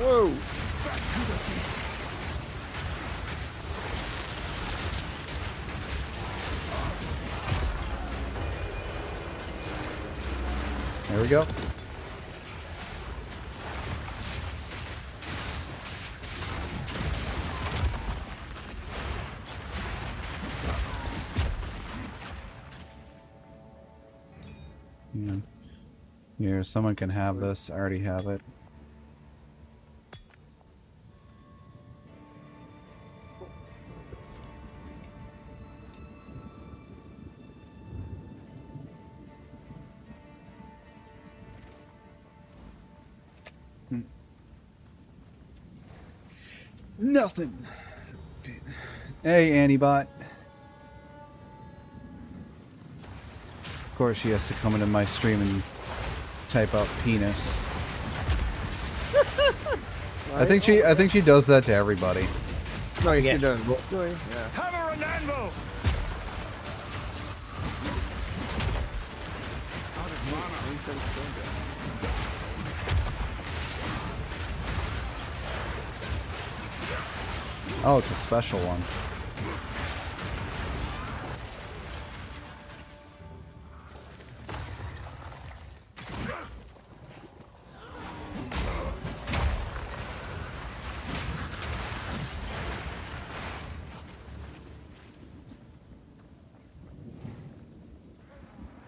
Whoa!
There we go. Yeah. Here, someone can have this. I already have it. Nothing. Hey, Antibot. Of course, she has to come into my stream and type out penis. I think she does that to everybody.
No, she does. Really? Yeah.
Hammer and anvil!
Oh, it's a special one.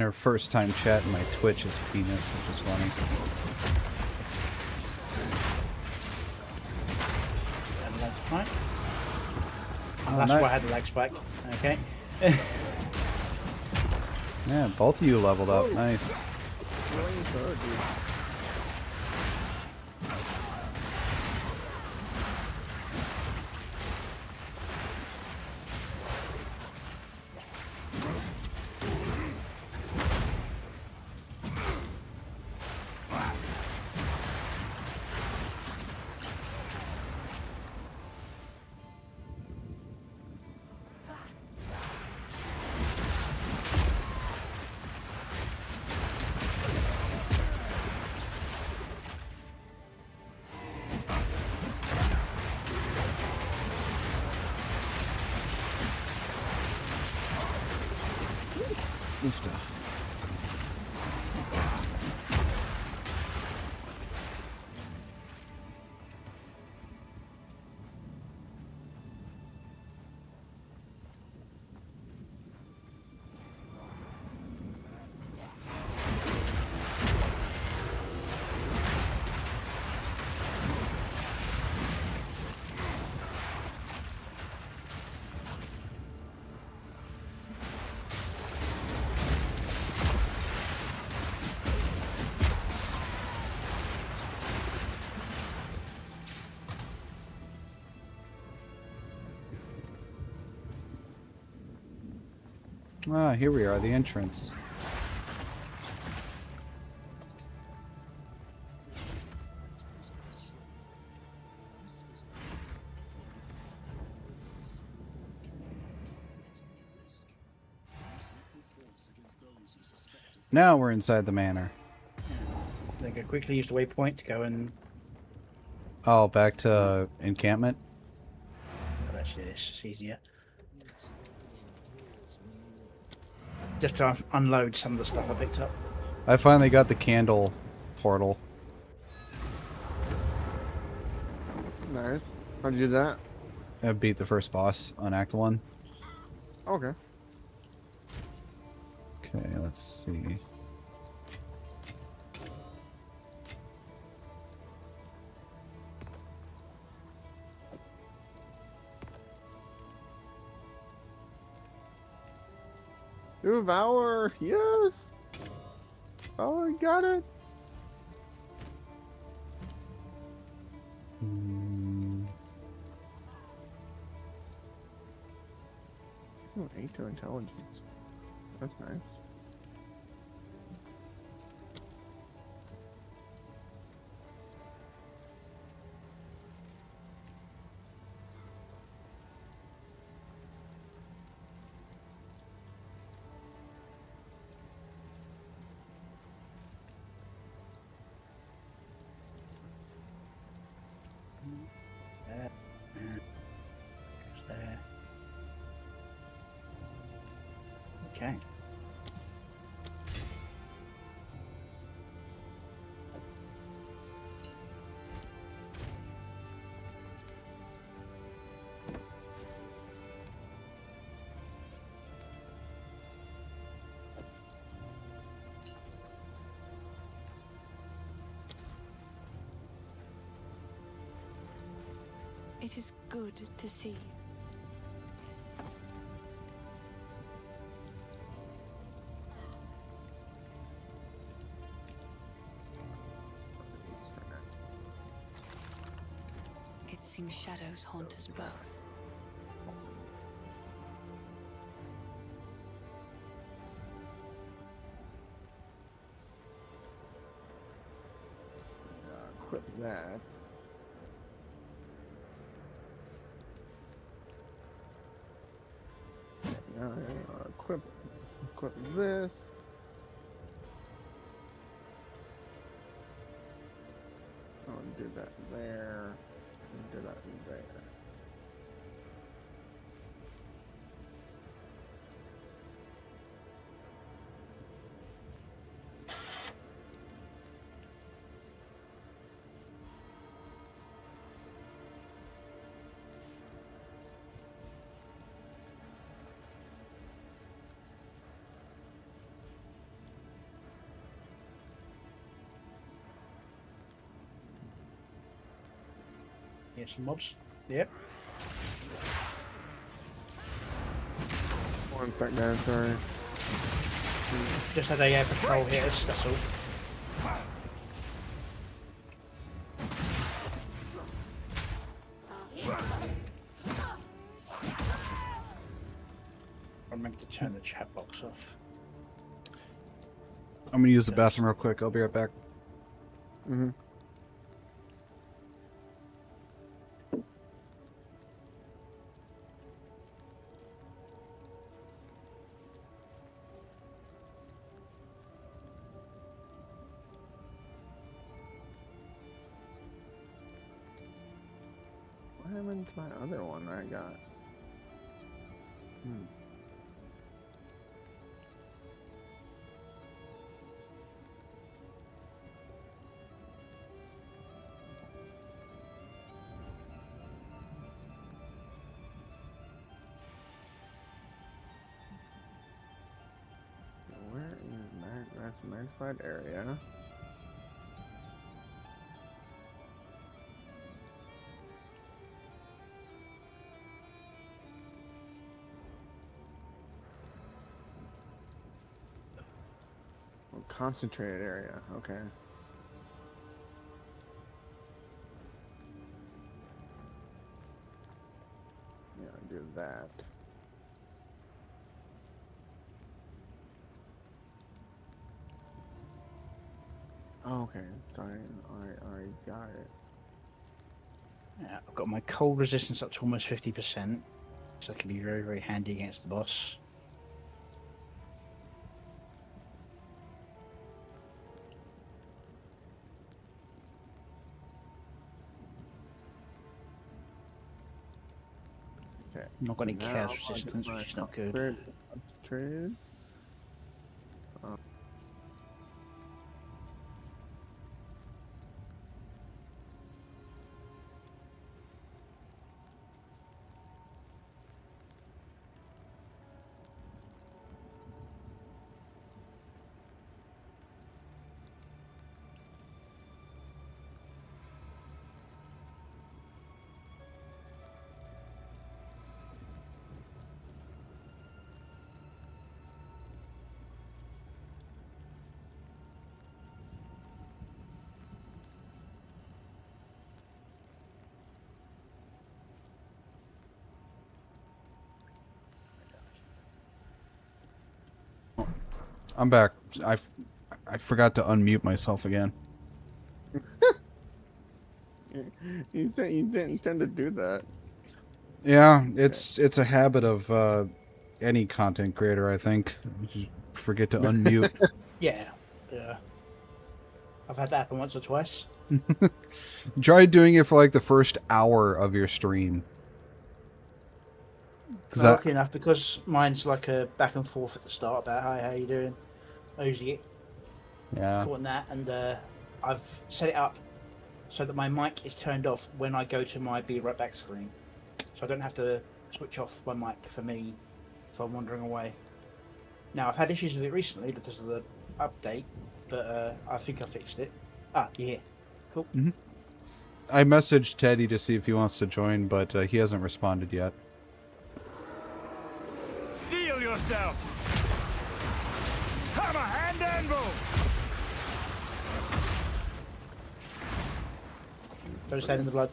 Her first time chatting my Twitch is penis, which is funny.
And leg spike.
Oh,
That's
nice.
why I had the leg spike. Okay.
Yeah, both of you leveled up. Nice. Oofta. Ah, here we are, the entrance. Now we're inside the manor.
They could quickly use the waypoint to go and...
Oh, back to encampment?
Oh, actually, this is easier. Just to unload some of the stuff I picked up.
I finally got the candle portal.
Nice. How'd you do that?
I beat the first boss on Act 1.
Okay.
Okay, let's see.
Devour, yes. Oh, I got it. Oh, 8 to intelligence. That's nice.
There. Okay.
It is good to see you. It seems shadows haunt us both.
Equip that. Equip this. I'll do that there. And do that there.
Here's some mobs. Yep.
One sec, guys. Sorry.
Just had a patrol hit us, that's all. I remember to turn the chat box off.
I'm gonna use the bathroom real quick. I'll be right back.
Mm-hmm. What happened to my other one that I got? Where is that? That's a magnified area. Oh, concentrated area. Okay. Yeah, do that. Oh, okay. Sorry, I already got it.
Yeah, I've got my cold resistance up to almost 50%, so that can be very, very handy against the boss.
Okay.
Not got any
Now
chaos
I'll
resistance,
get
which is not good.
Concentrated.
I'm back. I forgot to unmute myself again.
You said you didn't intend to do that.
Yeah, it's a habit of any content creator, I think. You just forget to unmute.
Yeah. I've had that happen once or twice.
Try doing it for like the first hour of your stream.
Well, lucky enough, because mine's like a back and forth at the start about hi, how you doing? I usually get
Yeah.
caught in that, and I've set it up so that my mic is turned off when I go to my be right back screen, so I don't have to switch off my mic for me if I'm wandering away. Now I've had issues with it recently because of the update, but I think I fixed it. Ah, you're here. Cool.
Mm-hmm. I messaged Teddy to see if he wants to join, but he hasn't responded yet.
Steel yourself! Hammer hand anvil!
Don't stand in the blood.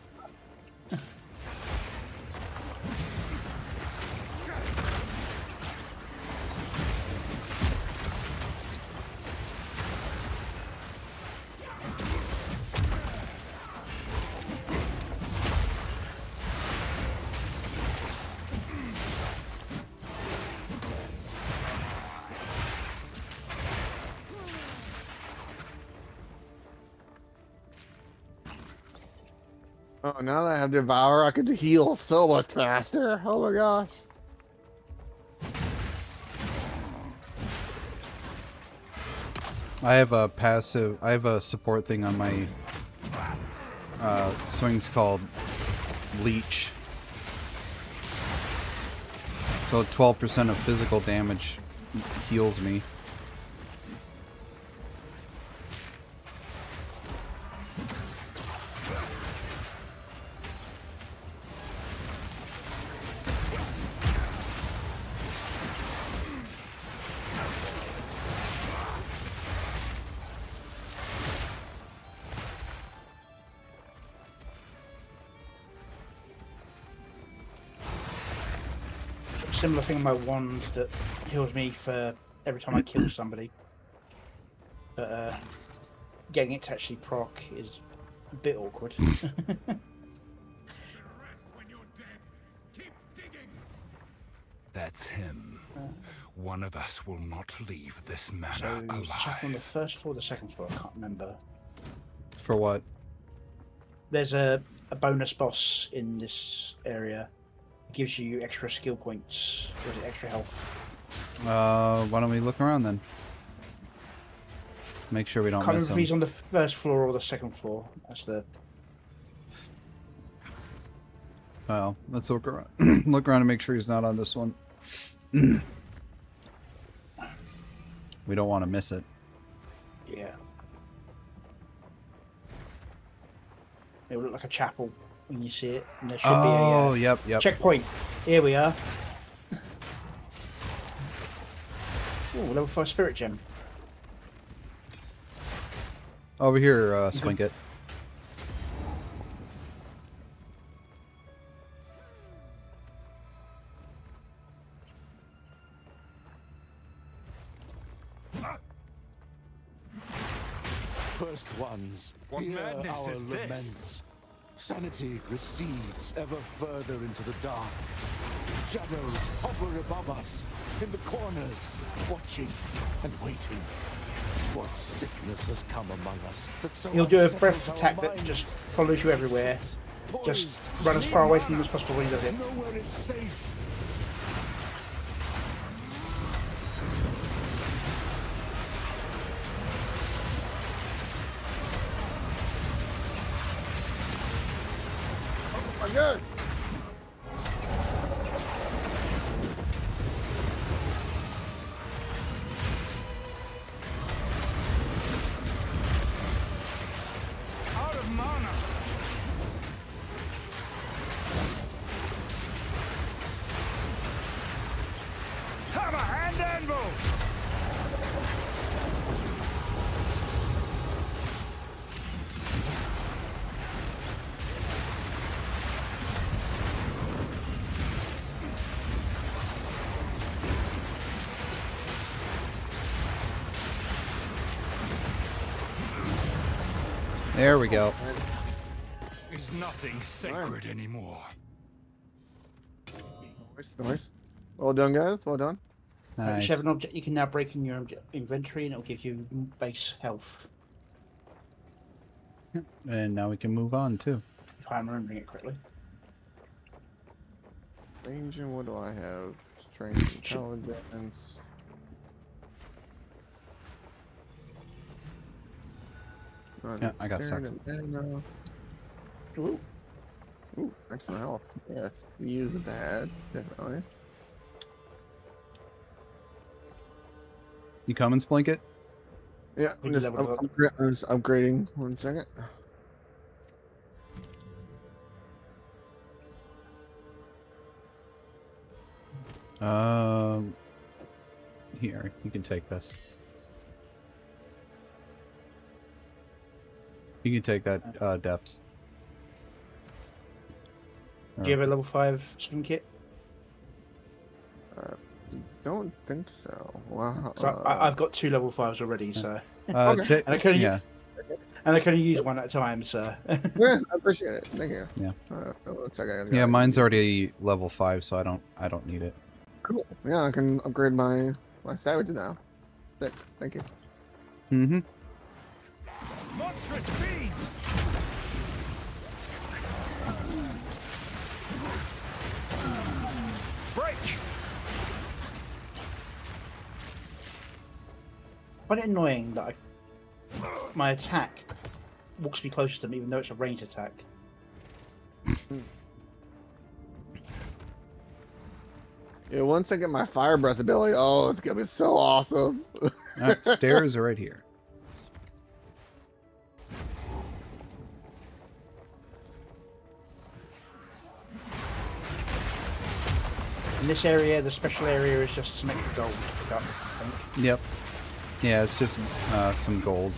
Oh, now that I have Devour, I could heal so much faster. Oh my gosh.
I have a support thing on my swings called Leech. So 12% of physical damage heals me.
similar thing on my wand that heals me for every time I kill somebody. But getting it to actually proc is a bit awkward.
That's him. One of us will not leave this manor
So, check on the
alive.
first floor or the second floor, I can't remember.
For what?
There's a bonus boss in this area. It gives you extra skill points. Or is it extra health?
Why don't we look around then? Make sure we don't
Can't
miss
remember if he's
him.
on the first floor or the second floor. That's the...
Well, let's look around. Look around and make sure he's not on this one. We don't want to miss it.
Yeah. It will look like a chapel when you see it. And there should
Oh,
be a
yep.
checkpoint. Here we are. Ooh, level 5 spirit gem.
Over here, Swinkit.
First ones,
What
hear
madness
our
is this?
laments. Sanity recedes ever further into the dark. Shadows hover above us, in the corners, watching and waiting. What sickness has come among us that so
He'll do a
unsettles
breath
our
attack that
minds?
just follows you everywhere.
Sits
Just
poised,
run as far away from him as possible when he does it.
Nowhere is safe.
Oh my god!
Out of mana. Hammer and anvil.
There we go.
Is nothing sacred anymore.
Nice. Well done, guys. Well done.
If
Nice.
you have an object you can now break in your inventory and it'll give you base health.
And now we can move on too.
If I'm remembering it correctly.
Ranger, what do I have? Strength, intelligence.
Yeah, I got second.
Ooh.
Ooh, excellent health. Yes, we use that, definitely.
You coming, Splinkit?
Yeah,
We
I'm
can
just,
level up.
I'm just upgrading. 1 second.
Here, you can take this. You can take that, depths.
Do you have a level 5 swing kit?
Don't think so. Wow.
I've got 2 level 5s already, so.
Okay.
And I can only,
yeah.
and I can only use one at a time, so.
Yeah, I appreciate it. Thank you.
Yeah.
Looks like I got
Yeah, mine's already level 5, so I don't need it.
Cool. Yeah, I can upgrade my savage now. Sick. Thank you.
Mm-hmm.
Monstrous speed. Break.
I find it annoying that my attack walks me closer to them, even though it's a ranged attack.
Yeah, once I get my fire breath ability, oh, it's gonna be so awesome.
Alright, stairs are right here.
In this area, the special area is just some extra gold to pick up, I think.
Yep. Yeah, it's just some gold.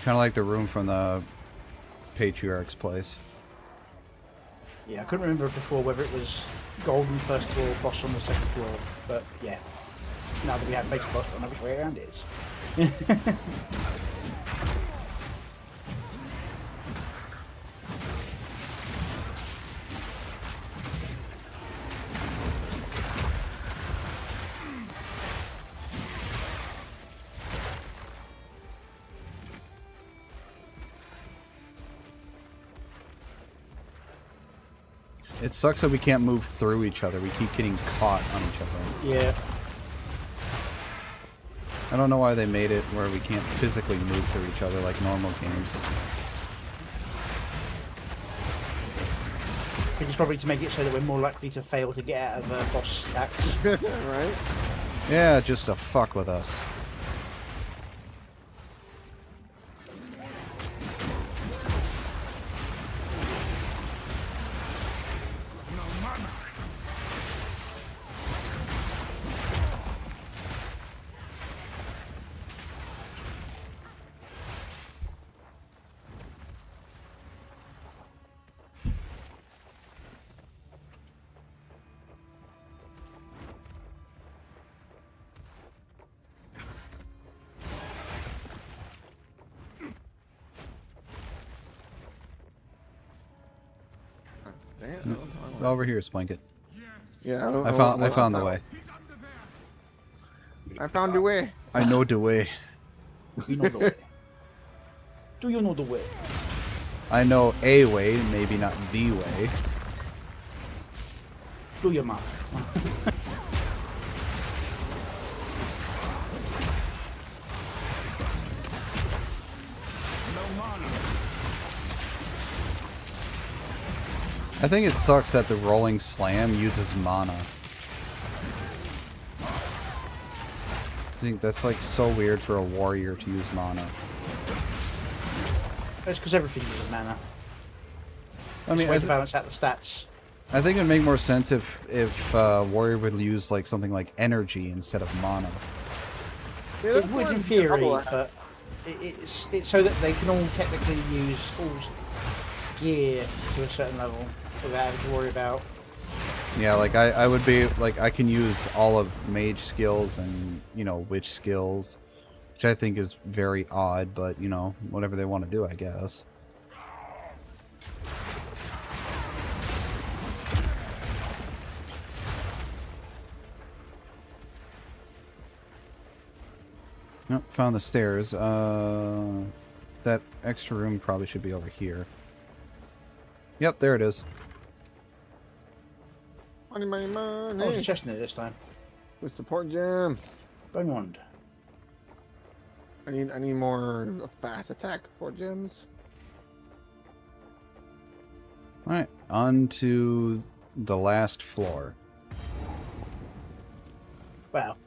Kind of like the room from the Patriarch's place.
Yeah, I couldn't remember before whether it was golden first floor, boss on the second floor, but yeah. Now that we have base boss, I don't know which way around it is.
It sucks that we can't move through each other. We keep getting caught on each other.
Yeah.
I don't know why they made it where we can't physically move through each other like normal games.
I think it's probably to make it so that we're more likely to fail to get out of boss attacks.
Right?
Yeah, just to fuck with us. Over here, Splanket.
Yeah,
I found the way.
I found the way.
I know the way.
You know the way. Do you know the way?
I know a way, maybe not the way.
Do your mouth.
I think it sucks that the rolling slam uses mana. I think that's like so weird for a warrior to use mana.
That's because everything uses mana.
I mean,
to balance out the stats.
I think it would make more sense if warrior would use like something like energy instead of mana.
It would in theory, but it's so that they can all technically use all gear to a certain level without having to worry about.
Yeah, like I would be like I can use all of mage skills and witch skills, which I think is very odd, but whatever they want to do, I guess. Nope, found the stairs. That extra room probably should be over here. Yep, there it is.
Money, money, money.
Oh, it's a chestnut this time.
With support gem.
Bone wand.
I need more fast attack support gems.
Alright, on to the last floor.
Well,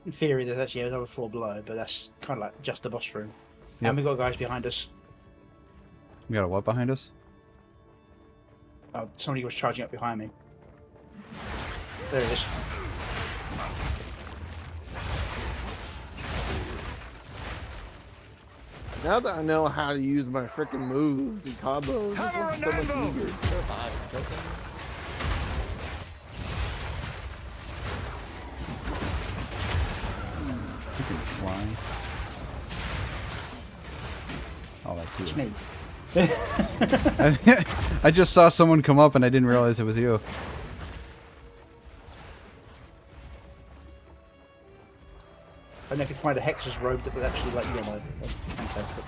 in theory there's actually another floor below, but that's kind of like just the boss room.
Yep.
And we've got guys behind us.
We got a what behind us?
Oh, somebody was charging up behind me. There it is.
Now that I know how to use my freaking moves, the combos, it's so much easier.
You can fly. Oh, that's you.
It's me.
I just saw someone come up and I didn't realize it was you.
And I could find a Hex's robe that was actually like yellow. Fantastic.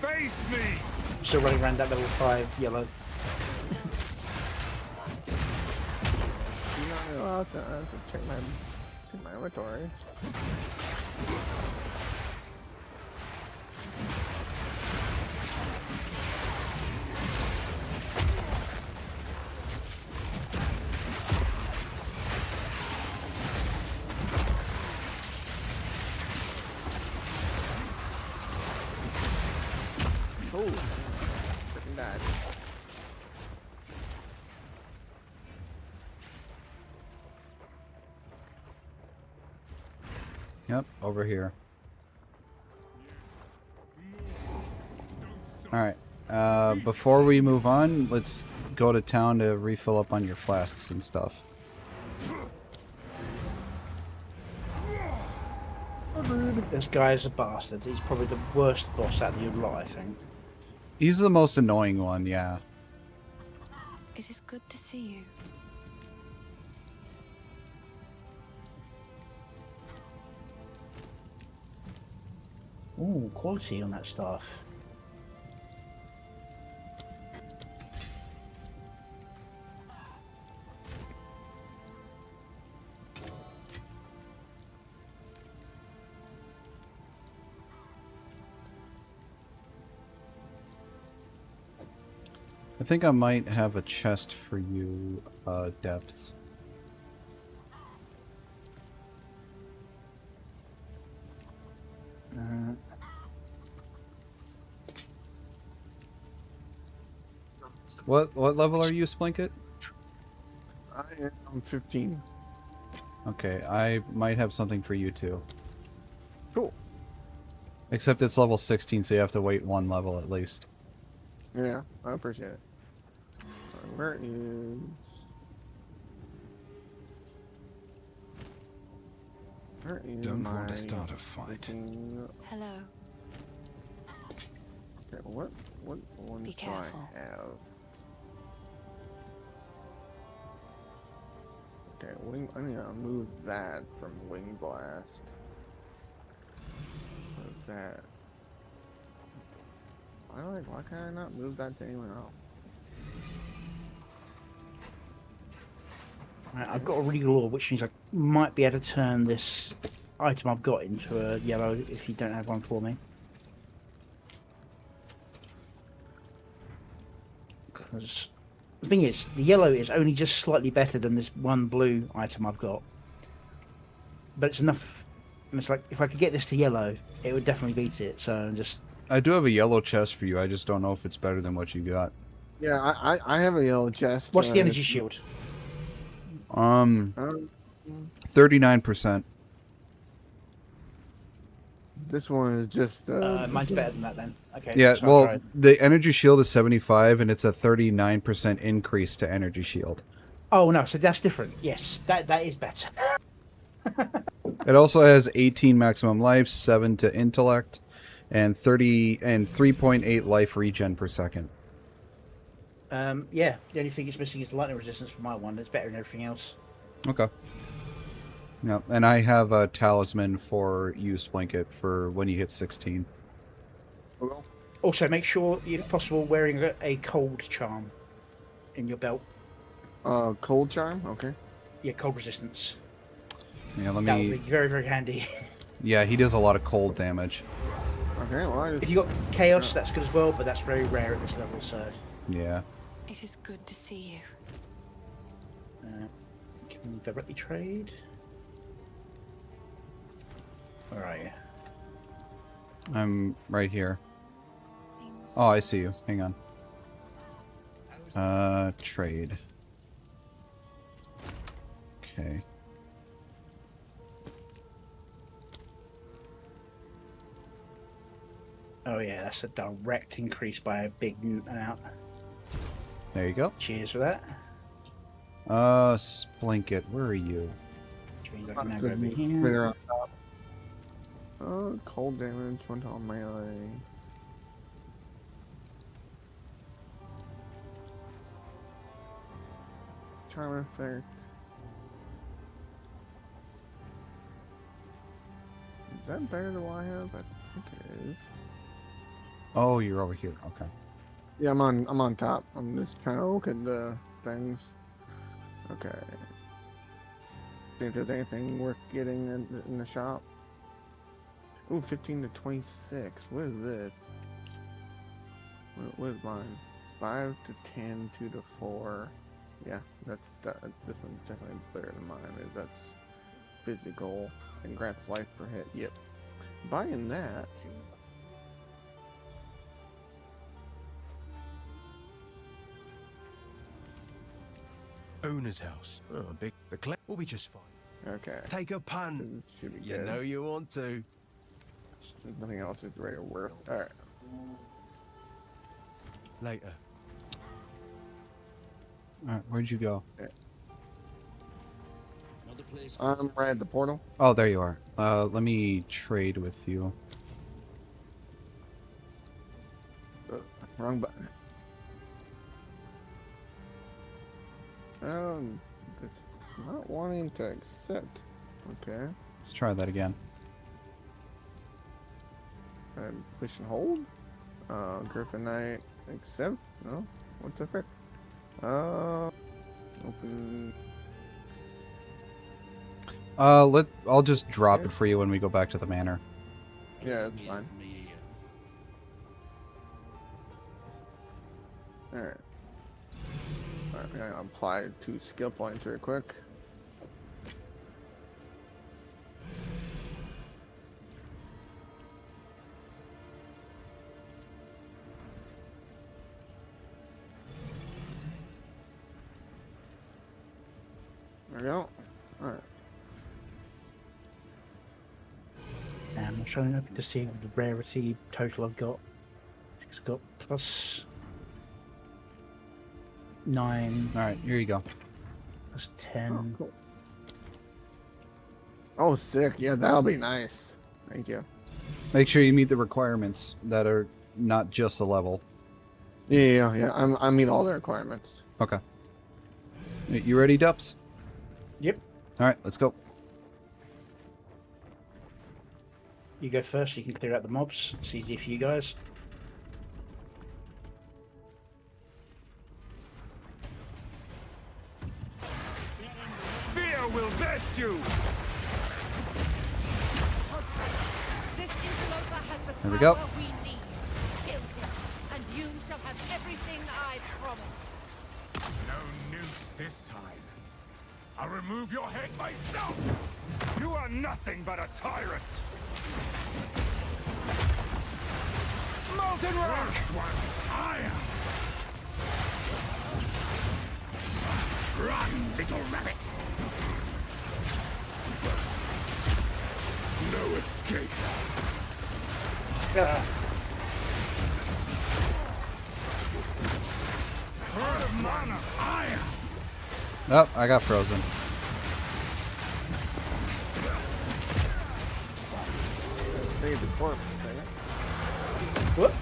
Face me!
Still running around that level 5 yellow.
You're not allowed to check my inventory. Oh, freaking died.
Yep, over here. Alright, before we move on, let's go to town to refill up on your flasks and stuff.
This guy is a bastard. He's probably the worst boss out of the lot, I think.
He's the most annoying one, yeah.
It is good to see you.
Ooh, quality on that stuff.
I think I might have a chest for you, Depths. What level are you, Splinkit?
I am 15.
Okay, I might have something for you too.
Cool.
Except it's level 16, so you have to wait 1 level at least.
Yeah, I appreciate it. Where is... Where is
Don't
my
want to start a fight.
Hello.
Okay, what ones
Be
do
careful.
I have? Okay, I need to move that from Wing Blast. What's that? Why can I not move that to anyone else?
Right, I've got a regal orb, which means I might be able to turn this item I've got into a yellow if you don't have one for me. Because the thing is, the yellow is only just slightly better than this one blue item I've got. But it's enough. And it's like, if I could get this to yellow, it would definitely beat it. So I'm just...
I do have a yellow chest for you, I just don't know if it's better than what you got.
Yeah, I have a yellow chest.
What's the energy shield?
39%.
This one is just...
mine's better than that then. Okay.
Yeah,
so
well, the energy shield is 75, and it's a 39% increase to energy shield.
Oh no, so that's different. Yes, that is better.
It also has 18 maximum life, 7 to intellect, and 3.8 life regen per second.
Yeah, the only thing it's missing is the lightning resistance for my one. It's better than everything else.
Okay. Yeah, and I have a talisman for you, Splinkit, for when you hit 16.
Also, make sure, if possible, wearing a cold charm in your belt.
Cold charm? Okay.
Yeah, cold resistance.
Yeah, let
That
me...
would be very, very handy.
Yeah, he does a lot of cold damage.
Okay, well, I just...
If you got chaos, that's good as well, but that's very rare at this level, so...
Yeah.
It is good to see you.
Can we directly trade? Where are you?
I'm right here. Oh, I see you. Hang on. Trade. Okay.
Oh yeah, that's a direct increase by a big amount.
There you go.
Cheers for that.
Splinkit, where are you?
Which means I can now go over here.
on top. Cold damage, one time melee. Charm effect. Is that better than what I have? I think it is.
Oh, you're over here. Okay.
Yeah, I'm on top. I'm just trying to look at the things. Okay. Think there's anything worth getting in the shop? Ooh, 15 to 26. What is this? What is mine? 5 to 10, 2 to 4. Yeah, this one's definitely better than mine. That's physical and grants life per hit. Yep. Buying that.
Owner's house. Oh, big. The clip will be just fine.
Okay.
Take a pun.
Should be
You
good.
know you want to.
There's nothing else is really worth. Alright.
Later.
Alright, where'd you go?
I'm right at the portal.
Oh, there you are. Let me trade with you.
Wrong button. It's not wanting to accept. Okay.
Let's try that again.
And push and hold. Griffin Knight accept. No. What the frick? Open.
I'll just drop it for you when we go back to the manor.
Yeah, it's fine. Alright. I'm gonna apply 2 skill points real quick. There we go. Alright.
I'm showing up to see the rarity total I've got. It's got plus 9.
Alright, here you go.
Plus 10.
Oh, cool. Oh, sick. Yeah, that'll be nice. Thank you.
Make sure you meet the requirements that are not just a level.
Yeah. I meet all the requirements.
Okay. You ready, Dups?
Yep.
Alright, let's go.
You go first, you can clear out the mobs. It's easy for you guys.
Fear will vest you!
This interloper has the
There we go.
power we need. Kill him, and you shall have everything I promised.
No noose this time. I'll remove your head myself! You are nothing but a tyrant! Molten Rock! First one's higher! Run, little rabbit! No escape! First one's higher!
Oh, I got frozen.
What?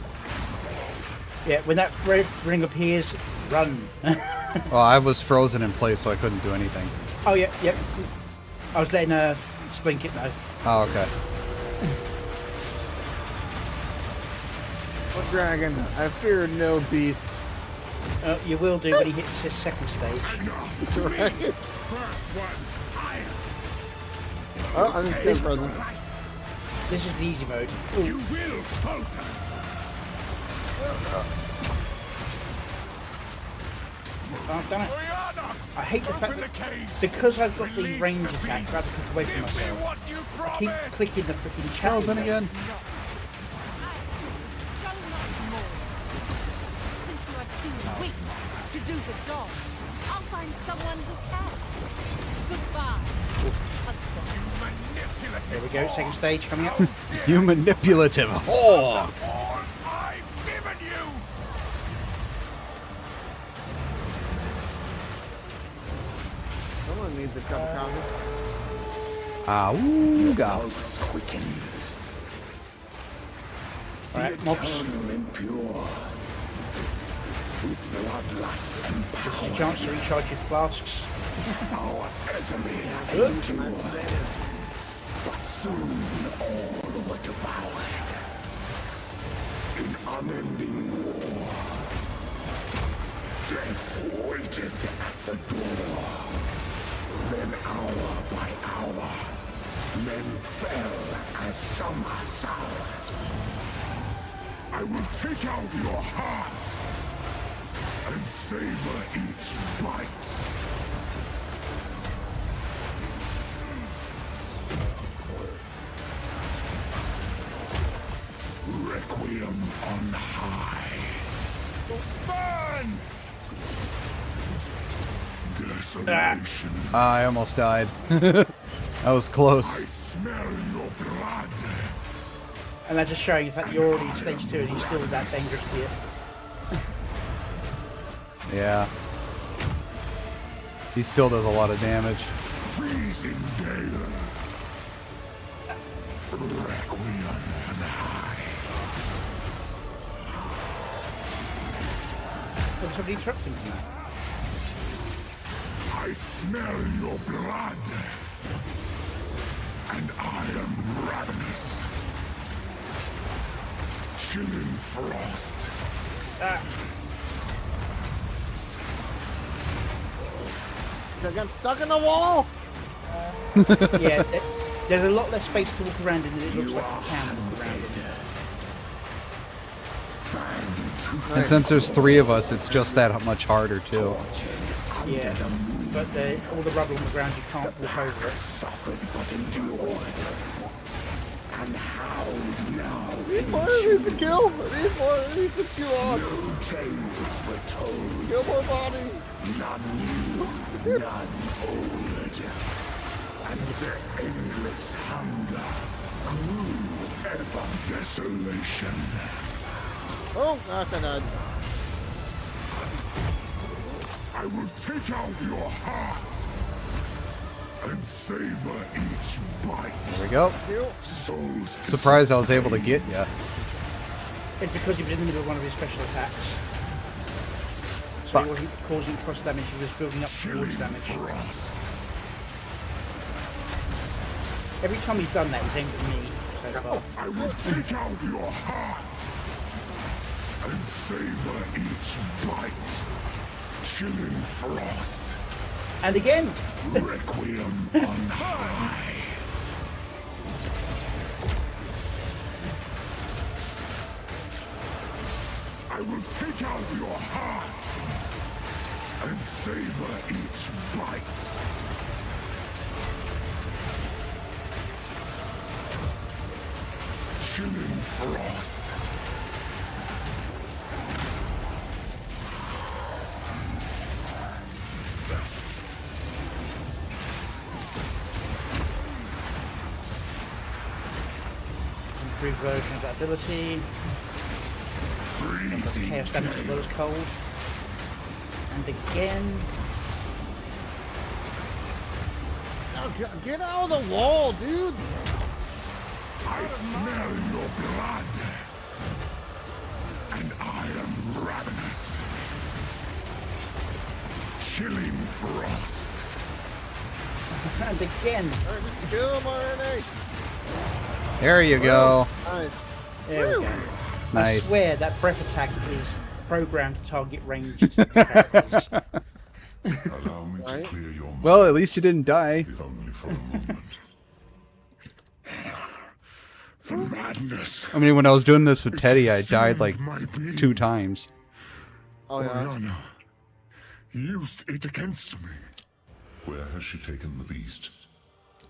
Yeah, when that red ring appears, run.
Well, I was frozen in place, so I couldn't do anything.
Oh, yeah, yep. I was letting Splink it though.
Oh, okay.
What dragon? I fear no beast.
You will do when he hits his second stage.
Right?
First one's higher!
Oh, I'm still frozen.
This is the easy mode. Ooh.
You will falter!
Oh, damn it. I hate the fact that because I've got the range attack, I have to click away from myself. I keep clicking the freaking chat.
Frozen again.
Since you are too weak to do the job, I'll find someone who can. Goodbye, husband.
There we go, second stage coming up.
You manipulative whore!
I've given you!
Someone needs a cup of coffee.
Auga.
Quickens.
Alright, mobs.
Impure. With bloodlust and
This is
power.
a chance to recharge your flasks.
Our Casimir endured. But soon all were devoured. In unending war. Death waited at the door. Then hour by hour, men fell as summer sour. I will take out your heart and savor each bite. Requiem on high. Burn! Desolation.
I almost died. That was close.
I smell your blood.
And they're just showing the fact that you're already in stage 2 and he's still that dangerous to you.
Yeah. He still does a lot of damage.
Freezing gale. Requiem on high.
Was somebody interrupting me?
I smell your blood. And I am ravenous. Chilling frost.
I got stuck in the wall.
Yeah, there's a lot less space to walk around in than it looks like you can walk around in.
And since there's 3 of us, it's just that much harder too.
Yeah, but all the rubble on the ground, you can't walk over it.
Suffered but endured. And how now?
I need to kill. I need to chew on.
No tales were told.
Kill more body.
None new, none old. And their endless hunger grew ever desolation.
Oh gosh, I died.
I will take out your heart and savor each bite.
There we go.
Souls
Surprised I was able to get ya.
It's because he was in the middle of one of his special attacks. So he wasn't causing cross damage, he was building up towards damage. Every time he's done that, he's aimed at me so far.
I will take out your heart and savor each bite. Chilling frost.
And again!
Requiem on high. I will take out your heart and savor each bite. Chilling frost.
Improved version of that ability. Chaos damage as well as cold. And again.
Oh, get out of the wall, dude!
I smell your blood, and I am ravenous. Chilling frost.
And again.
Kill him already!
There you go.
Nice.
There we go.
Nice.
I swear that breath attack is programmed to target ranged characters.
Allow me to clear your mind.
Well, at least you didn't die.
If only for a moment. The madness.
I mean, when I was doing this with Teddy, I died like 2 times.
Oh, yeah.
Oriana used it against me.
Where has she taken the beast?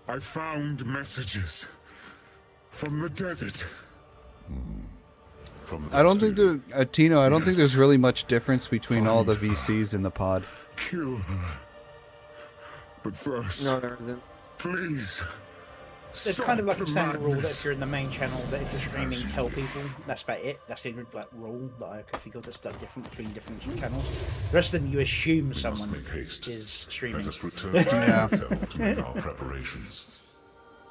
I found messages from the desert.
I don't think Tino, I don't think there's really much difference between all the VCs in the pod.
Kill her. But first,
No, there isn't.
please.
It's kind of like a standard rule that if you're in the main channel, that if you're streaming, tell people. That's about it. That's the like rule that I can think of that's done different between different channels. The rest of them, you assume someone is streaming.
Let us return to Clearfell to make our preparations.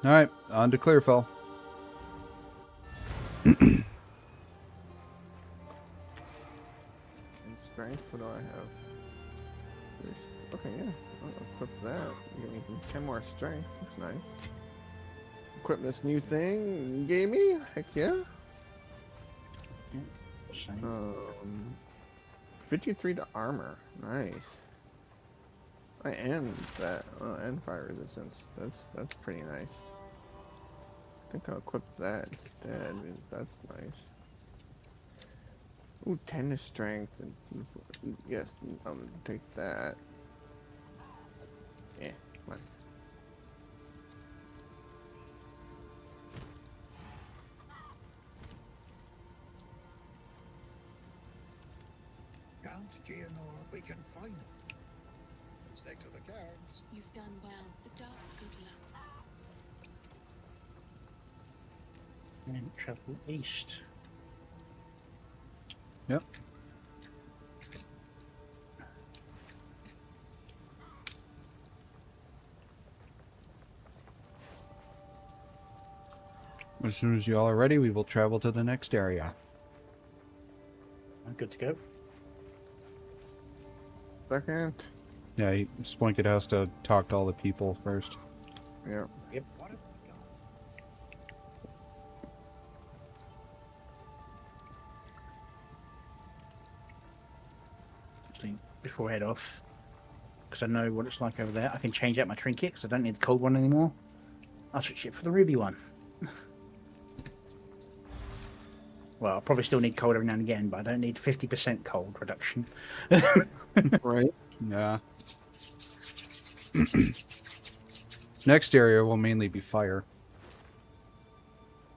Alright, on to Clearfell.
In strength, what do I have? Okay, yeah. I'll equip that. Give me 10 more strength. Looks nice. Equip this new thing. Gave me? Heck yeah. 53 to armor. Nice. And that. And fire resistance. That's pretty nice. I think I'll equip that instead. That's nice. Ooh, 10 to strength. And yes, take that. Yeah, come on.
Count Geonor, we can find him. Stick to the cards.
You've done well. The dark good luck.
And travel east.
Yep. As soon as you all are ready, we will travel to the next area.
I'm good to go.
Second.
Yeah, Splinket has to talk to all the people first.
Yeah.
Yep. Before I head off, because I know what it's like over there, I can change out my trinket because I don't need the cold one anymore. I'll switch it for the ruby one. Well, I'll probably still need cold every now and again, but I don't need 50% cold reduction.
Right.
Yeah. Next area will mainly be fire.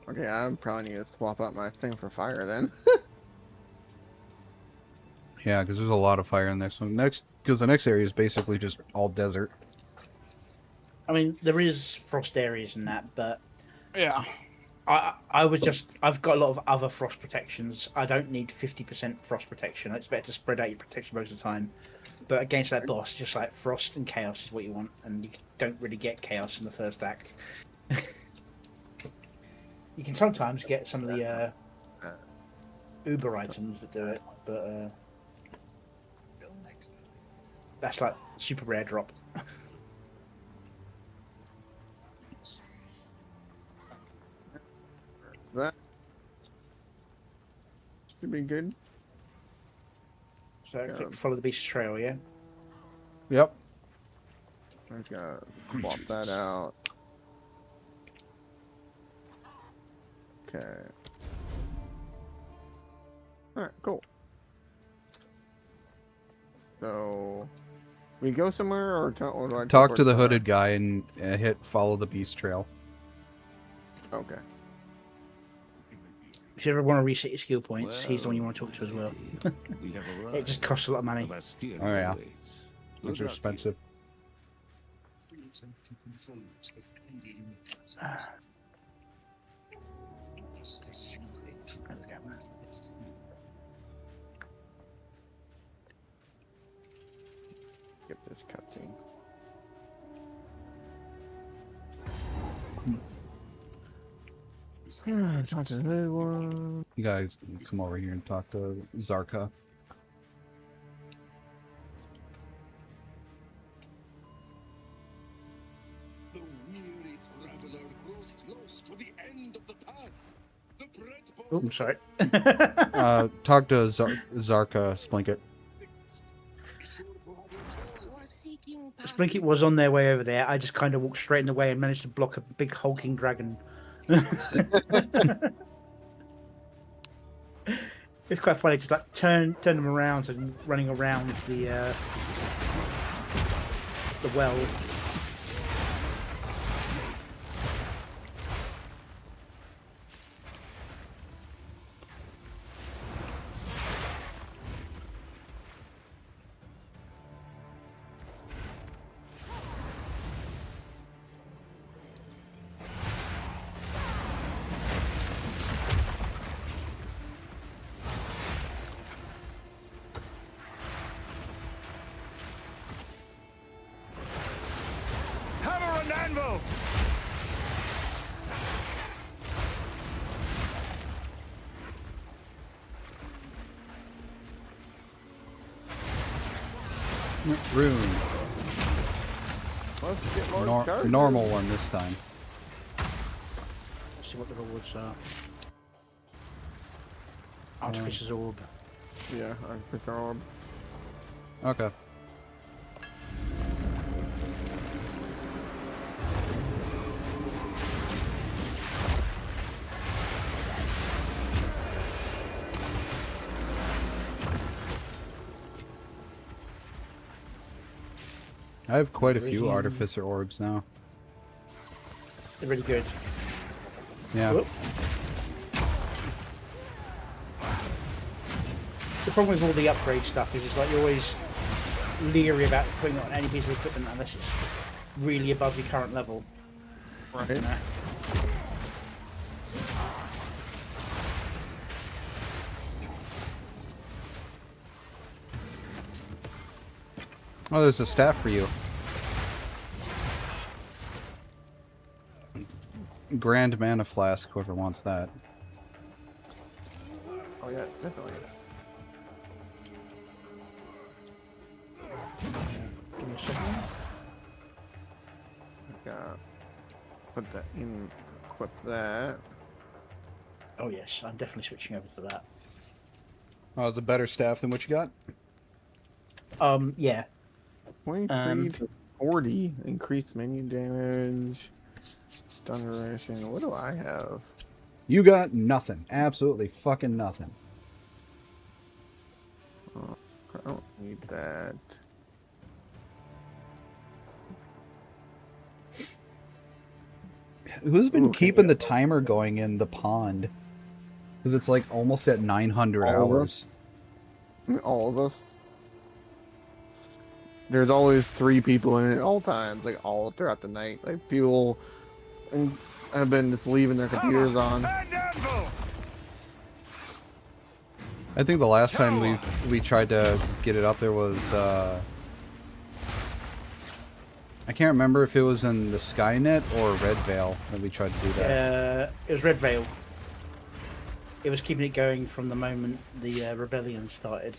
Okay, I probably need to swap out my thing for fire then.
Yeah, because there's a lot of fire in the next one. Because the next area is basically just all desert.
I mean, there is frost areas in that, but
yeah,
I've got a lot of other frost protections. I don't need 50% frost protection. It's better to spread out your protection most of the time. But against that boss, just like frost and chaos is what you want, and you don't really get chaos in the first act. You can sometimes get some of the Uber items that do it, but that's like super rare drop.
That should be good.
So click follow the beast trail, yeah?
Yep.
I just gotta swap that out. Okay. Alright, cool. So, we go somewhere or, or do I
Talk to the
teleport
hooded guy and hit follow the beast trail.
Okay.
If you ever want to reset your skill points, he's the one you want to talk to as well. It just costs a lot of money.
Oh yeah. Which are expensive.
Get this cutscene. Talk to the hooded one.
You guys come over here and talk to Zarka.
The weary traveler grows close to the end of the path. The bread bowl.
Oh, I'm sorry.
Talk to Zarka Splinket.
Splinket was on their way over there. I just kind of walked straight in the way and managed to block a big hulking dragon. It's quite funny, just like turn them around and running around the well.
Hammer and anvil!
Rune.
Let's get more characters.
Normal one this time.
Let's see what the rewards are. Artificer's Orb.
Yeah, Artificer Orb.
Okay. I have quite a few Artificer Orbs now.
They're really good.
Yeah.
Whoop. The problem with all the upgrade stuff is it's like you're always leery about putting it on any piece of equipment unless it's really above your current level.
Right.
You know?
Oh, there's a staff for you. Grand Mana Flask, whoever wants that.
Oh yeah, definitely.
Give me a second.
Got put that in. Equip that.
Oh yes, I'm definitely switching over to that.
Oh, it's a better staff than what you got?
Yeah.
23 to 40 increased minion damage. Stun duration. What do I have?
You got nothing. Absolutely fucking nothing.
Oh, I don't need that.
Who's been keeping the timer going in the pond? Because it's like almost at 900 hours.
All of us. There's always 3 people in it at all times, like all throughout the night. Like people have been just leaving their computers on.
I think the last time we tried to get it up there was I can't remember if it was in the Skynet or Red Veil that we tried to do that.
It was Red Veil. It was keeping it going from the moment the rebellion started.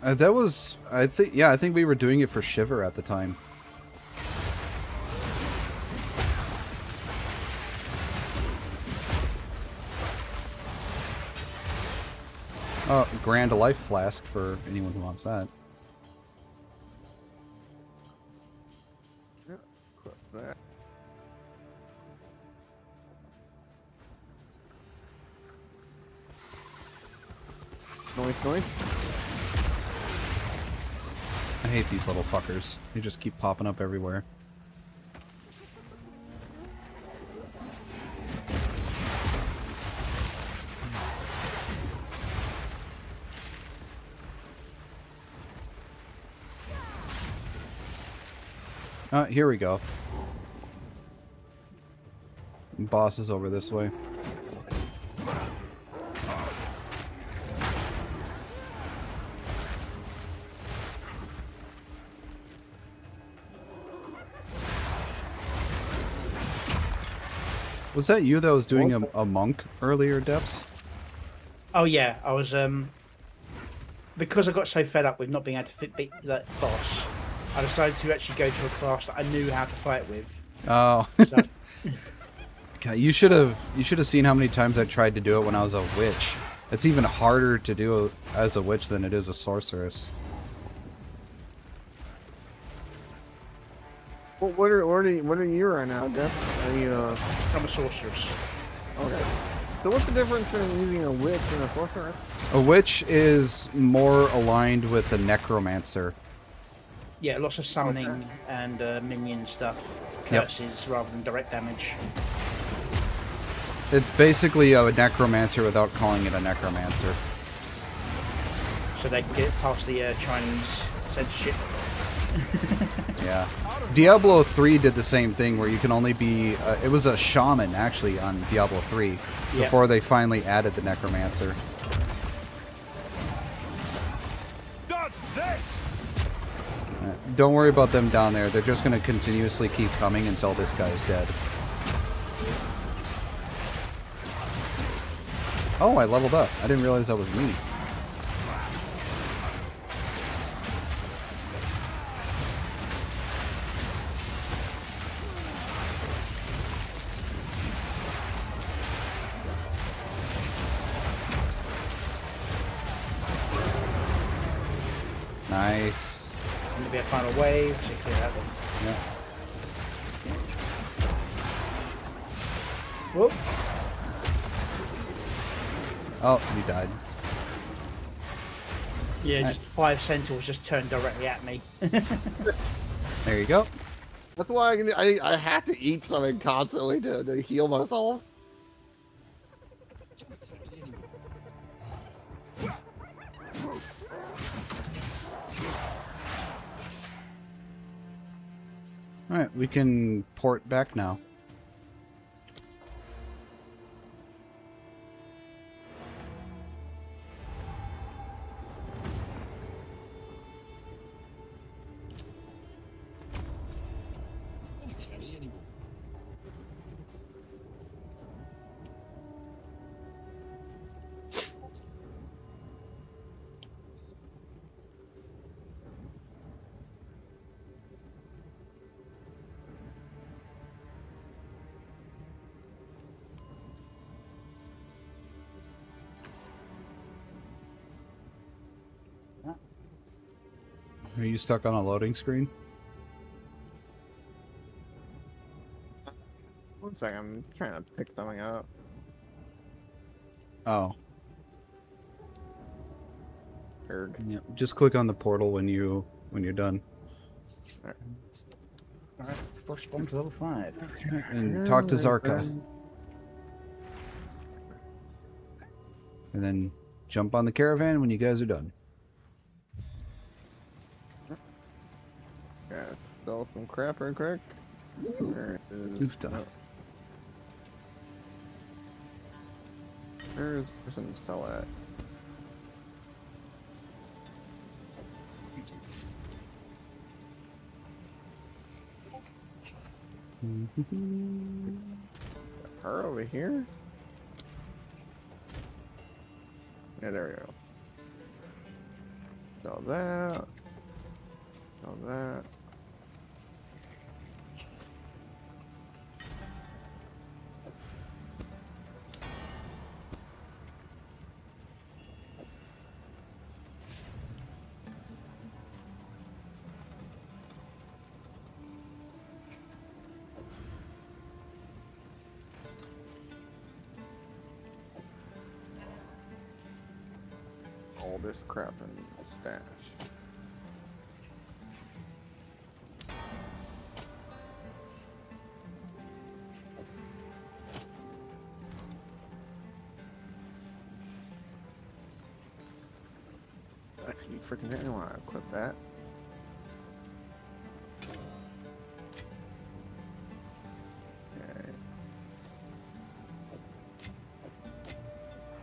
That was, I think we were doing it for Shiver at the time. Oh, Grand Life Flask for anyone who wants that.
Yeah, equip that. Noise.
I hate these little fuckers. They just keep popping up everywhere. Here we go. Boss is over this way. Was that you that was doing a monk earlier, Depths?
Oh yeah, I was because I got so fed up with not being able to beat that boss, I decided to actually go to a class that I knew how to fight with.
Oh.
So,
God, you should have seen how many times I tried to do it when I was a witch. It's even harder to do as a witch than it is a sorceress.
Well, what are you right now, Jeff? Are you
I'm a sorceress.
Okay. So what's the difference between using a witch and a sorceress?
A witch is more aligned with a necromancer.
Yeah, lots of summoning and minion stuff, curses rather than direct damage.
It's basically a necromancer without calling it a necromancer.
So they can get past the Chinese censorship.
Yeah. Diablo 3 did the same thing where you can only be... it was a shaman, actually, on Diablo 3 before they finally added the necromancer.
Dodge this!
Don't worry about them down there. They're just going to continuously keep coming until this guy is dead. Oh, I leveled up. I didn't realize that was me. Nice.
Maybe a final wave to clear out them.
Yeah.
Whoop.
Oh, you died.
Yeah, just 5 centaurs just turned directly at me.
There you go.
That's why I have to eat something constantly to heal myself.
Alright, we can port back now. Are you stuck on a loading screen?
One second, I'm trying to pick something up.
Oh.
Erg.
Yeah. Just click on the portal when you're done.
Alright, first bomb to level 5.
And talk to Zarka. And then jump on the caravan when you guys are done.
Yeah, sell some crap real quick. Where is...
Oofta.
No. Where is the person to sell at? Her over here? Yeah, there we go. Sell that. Sell that. All this crap in the stash. Actually, freaking didn't want to equip that. Okay.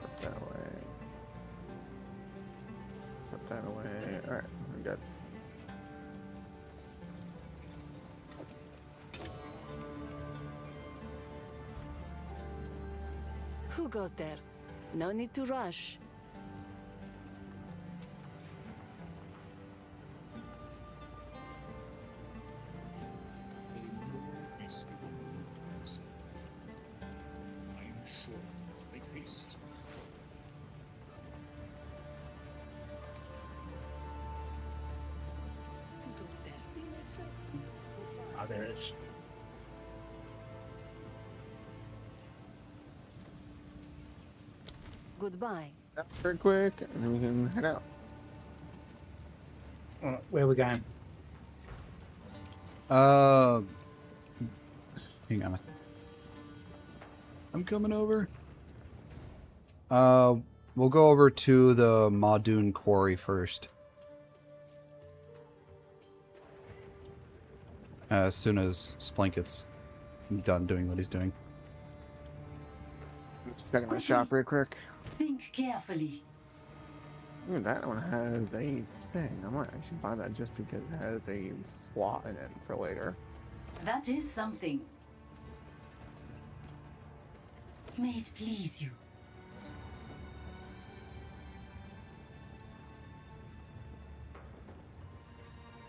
Put that away. Put that away. Alright, we got.
Who goes there? No need to rush.
I am sure. Make haste.
Who goes there? We may try.
Ah, there it is.
Goodbye.
Very quick, and then we can head out.
Where are we going?
Hang on. I'm coming over. We'll go over to the Maudun quarry first. As soon as Splink gets done doing what he's doing.
Just checking my shop real quick.
Think carefully.
Ooh, that one has a thing. I might actually buy that just because it has a slot in it for later.
That is something. May it please you.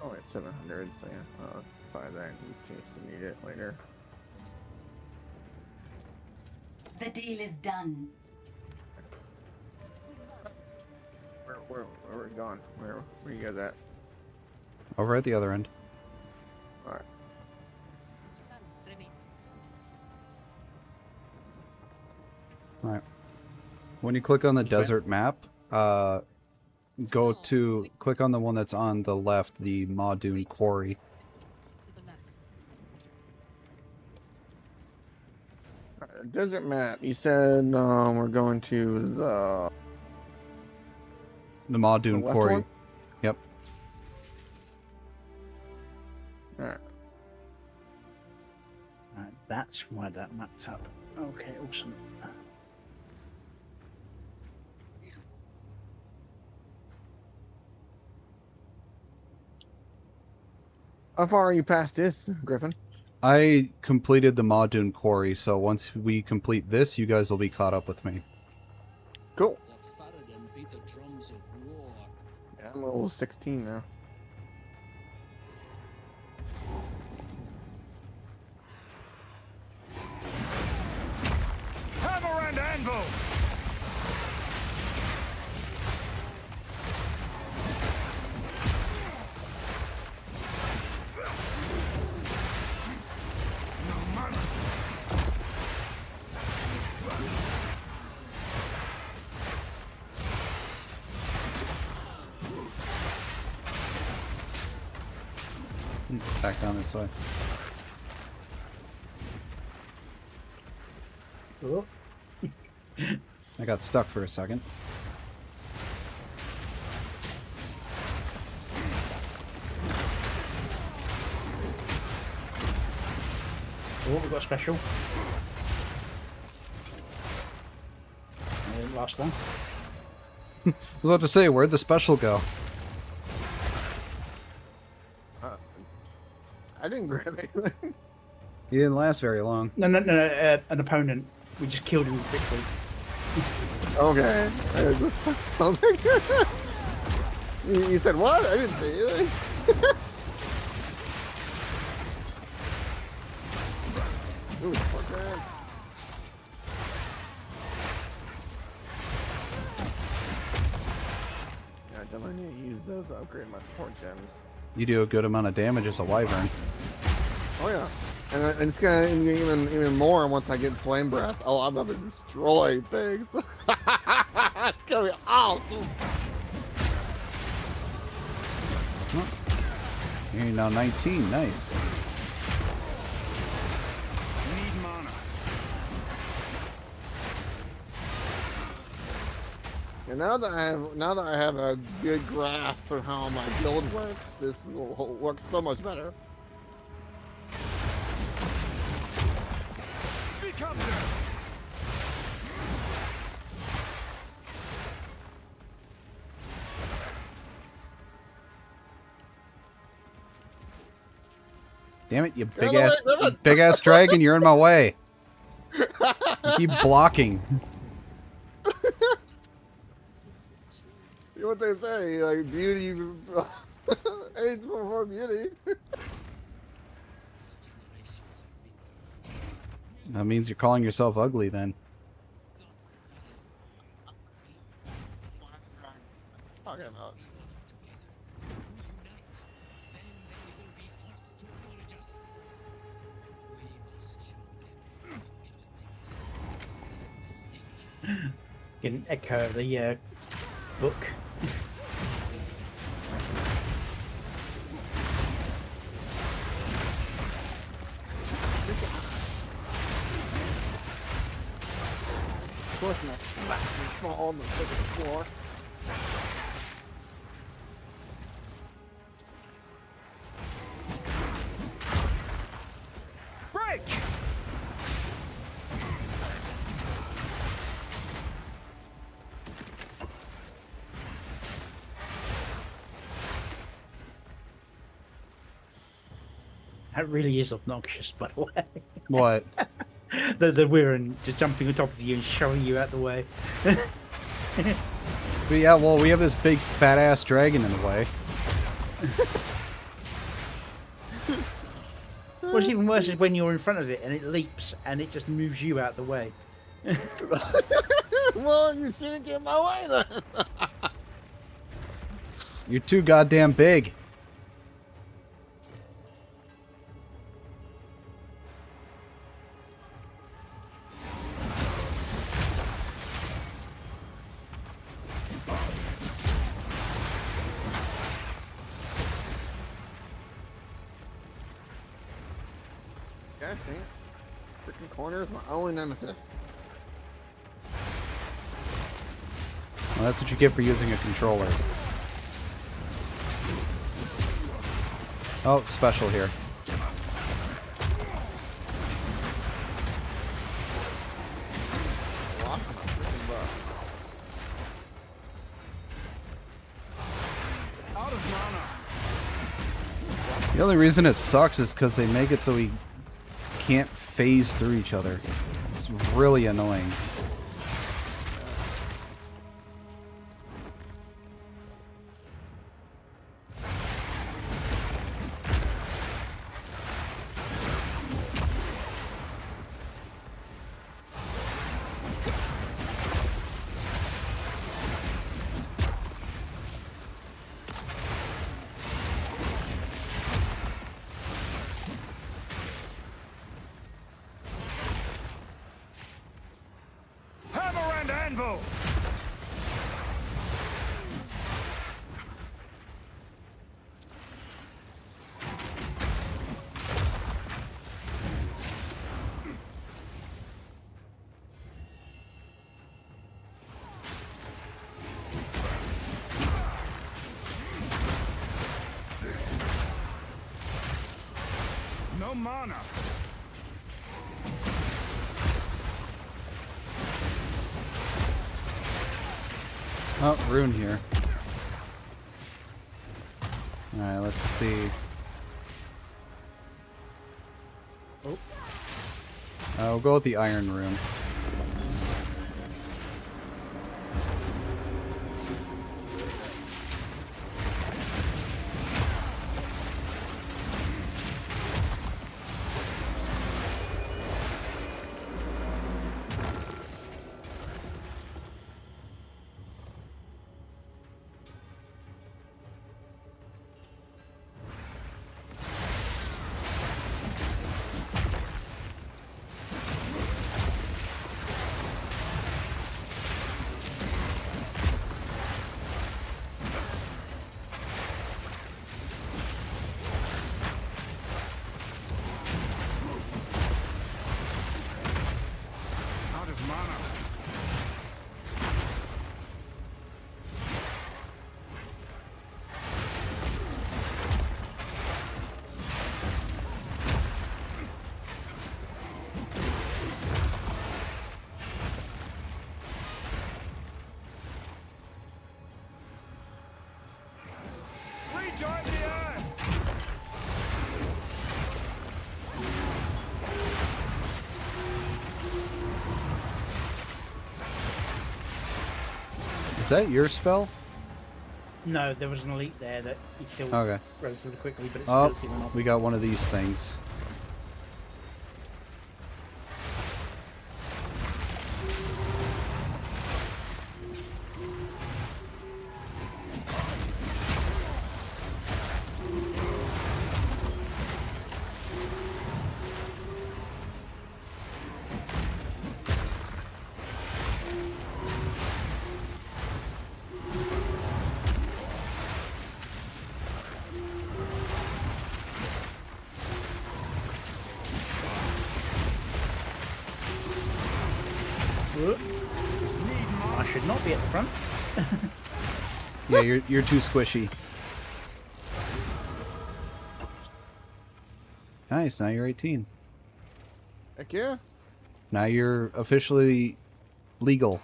Oh, it's 700, so yeah, I'll buy that in case you need it later.
The deal is done.
Where are we going? Where you guys at?
Over at the other end.
Alright.
Right. When you click on the desert map, go to click on the one that's on the left, the Maudun quarry.
Desert map. You said we're going to the
Maudun
left
quarry.
one?
Yep.
Alright.
That's why that mapped up. Okay, awesome.
How far are you past this, Griffin?
I completed the Maudun quarry, so once we complete this, you guys will be caught up with me.
Cool.
The Faradin beat the drums of war.
Yeah, I'm level 16 now.
Hammer and anvil!
Back down this way.
Oh.
I got stuck for a second.
Oh, we've got a special. Last one.
I was about to say, where'd the special go?
I didn't grab anything.
He didn't last very long.
No, an opponent. We just killed him quickly.
Okay. You said what? I didn't say anything. Ooh, fuck that. Yeah, definitely need to use those to upgrade my support gems.
You do a good amount of damage as a wyvern.
Oh yeah, and it's gonna get even more once I get flame breath. Oh, I'm about to destroy things. It's gonna be awesome.
You're now 19. Nice.
Need mana.
And now that I have a good grasp of how my build works, this will work so much better.
Become them.
Damn it, you big ass dragon, you're in my way. You keep blocking.
You know what they say, like beauty age before beauty.
That means you're calling yourself ugly then.
Talking about.
Get an echo of the book.
Of course not. Fall on the floor.
Break!
That really is obnoxious, by the way.
What?
the Wyvern just jumping on top of you and shoving you out the way.
But yeah, well, we have this big fat ass dragon in the way.
What's even worse is when you're in front of it and it leaps and it just moves you out the way.
Well, you shouldn't get in my way then.
You're too goddamn big.
Gosh dang it. Freaking corner is my only nemesis.
Well, that's what you get for using a controller. Oh, special here.
Out of mana.
The only reason it sucks is because they make it so we can't phase through each other. It's really annoying.
Hammer and anvil. no mana.
Oh, rune here. Alright, let's see.
Oh.
We'll go with the iron rune.
Out of mana. Rejoin the earth!
Is that your spell?
No, there was an elite there that he killed
Okay.
relatively quickly, but it's
Oh,
ability went off.
we got one of these things.
Whoop. I should not be at the front.
Yeah, you're too squishy. Nice, now you're 18.
Heck yeah.
Now you're officially legal.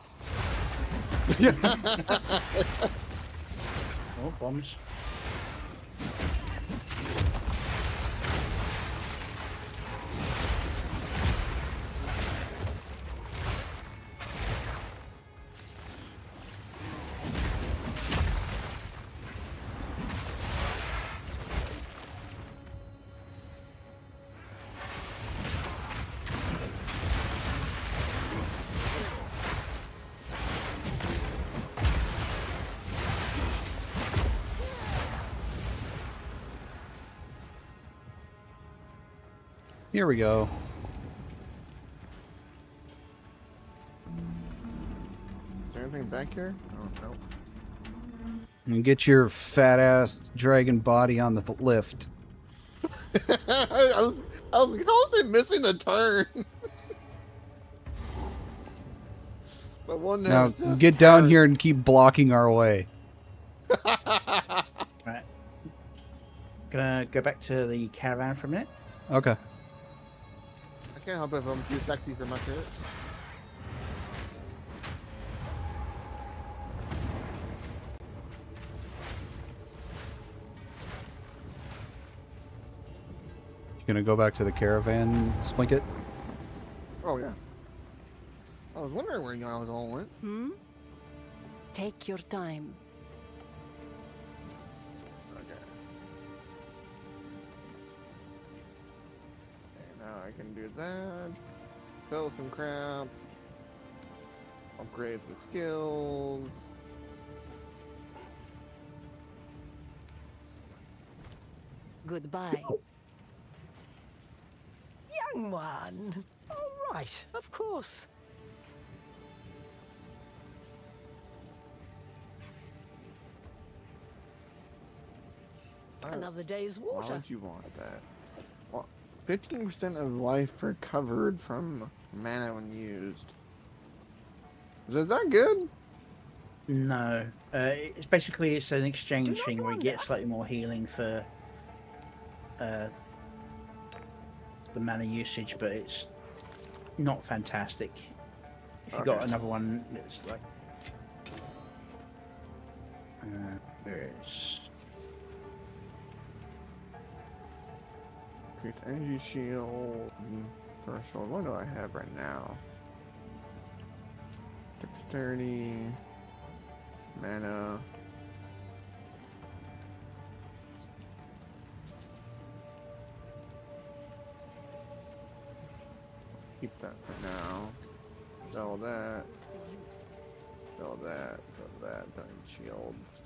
Oh, bombs.
Here we go.
Is there anything back here? Oh, no.
And get your fat ass dragon body on the lift.
I was like, how is it missing the turn? But one
Now
never
get down here and keep blocking our way.
Right. Gonna go back to the caravan for a minute.
Okay.
I can't help it if I'm too sexy for my shirts.
You gonna go back to the caravan, Splinket?
Oh yeah. I was wondering where y'all all went.
Hmm? Take your time.
Okay. Now I can do that. Sell some crap. Upgrades with skills.
Goodbye.
Young one. All right, of course. Another day's
Why
water.
would you want that? Well, 15% of life recovered from mana when used. Is that good?
No, it's basically it's an exchange thing where you get slightly more healing for the mana usage, but it's not fantastic. If you
Okay.
got another one, it's like where is
Increase energy shield threshold. What do I have right now? Dexterity, mana. Keep that for now. Sell that. Sell that. Sell that. Done shields.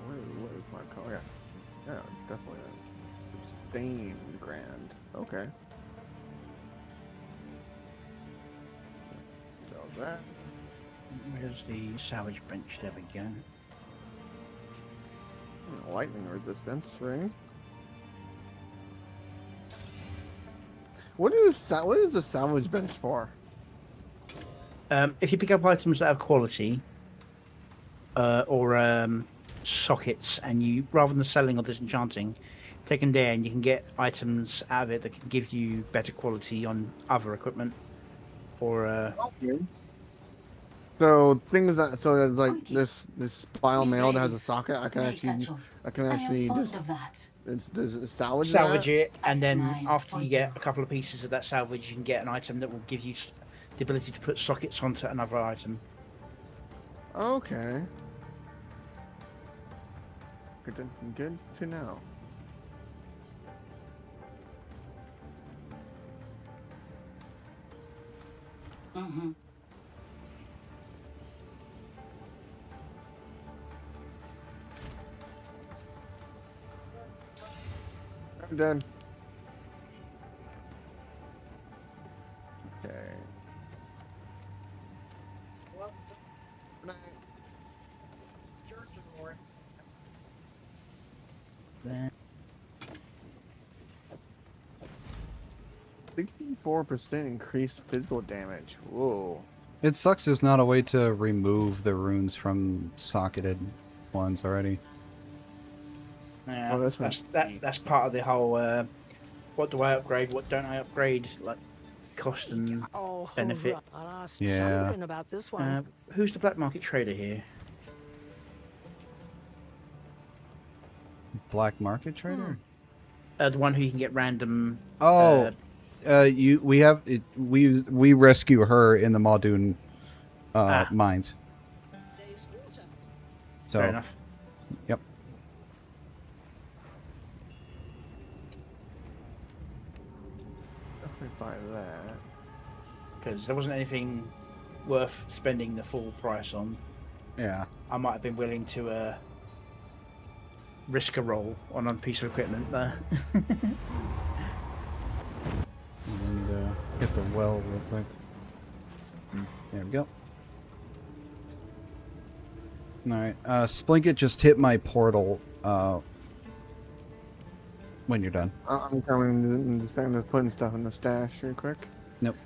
What is my color? Yeah, definitely. Sustained grand. Okay. Sell that.
where's the salvage bench? There we go.
Lightning resistance ring. What is the salvage bench for?
If you pick up items that have quality, or sockets, and you, rather than selling or disenchanting, take them there and you can get items out of it that can give you better quality on other equipment. Or
Okay. So things that there's like this bile mail that has a socket. I can actually just salvage
salvage
that.
it, and then after you get a couple of pieces of that salvage, you can get an item that will give you the ability to put sockets onto another item.
Okay. Good to know.
Mm-hmm.
I'm done. Okay.
Then
64% increased physical damage. Whoa.
It sucks there's not a way to remove the runes from socketed ones already.
yeah,
Oh,
that's part of the whole. What do I upgrade? What don't I upgrade? Like cost and benefit.
Yeah.
Something about this one.
Who's the black market trader here?
Black market trader?
The one who you can get random.
Oh, we rescue her in the Muldoon mines. So,
Fair enough.
Yep.
Definitely buy that.
Because there wasn't anything worth spending the full price on.
Yeah.
I might have been willing to risk a roll on a piece of equipment there.
And hit the well real quick. There we go. Alright, Splinket just hit my portal, when you're done.
I'm coming. Just starting to putting stuff in the stash real quick.
Nope.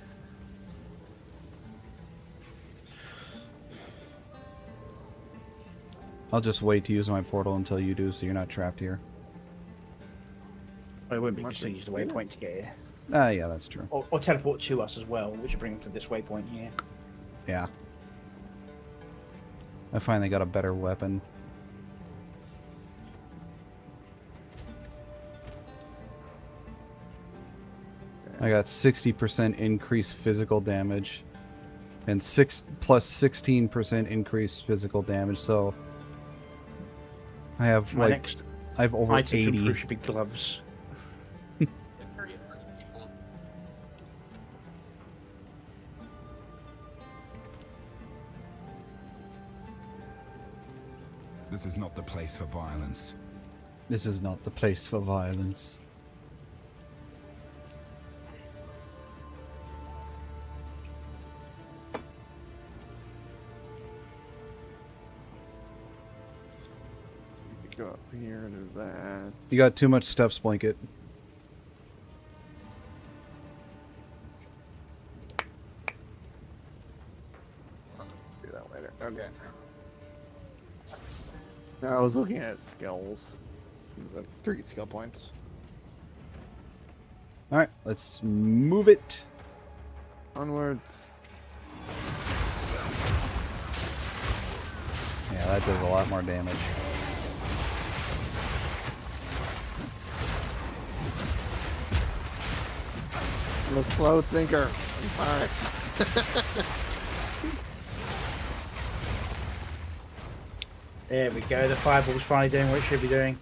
I'll just wait to use my portal until you do, so you're not trapped here.
Well, it wouldn't be just to use the waypoint to get here.
Yeah, that's true.
Or teleport to us as well, which will bring them to this waypoint here.
Yeah. I finally got a better weapon. I got 60% increased physical damage. And 16% increased physical damage, so I have
My
like
next
I have over
item to
80.
improve should be gloves.
This is not the place for violence.
This is not the place for violence.
Go up here and do that.
You got too much stuff, Blanket.
I was looking at skills. There's like 3 skill points.
Alright, let's move it.
Onwards.
Yeah, that does a lot more damage.
I'm a slow thinker. Alright.
There we go. The fireball's finally doing what it should be doing.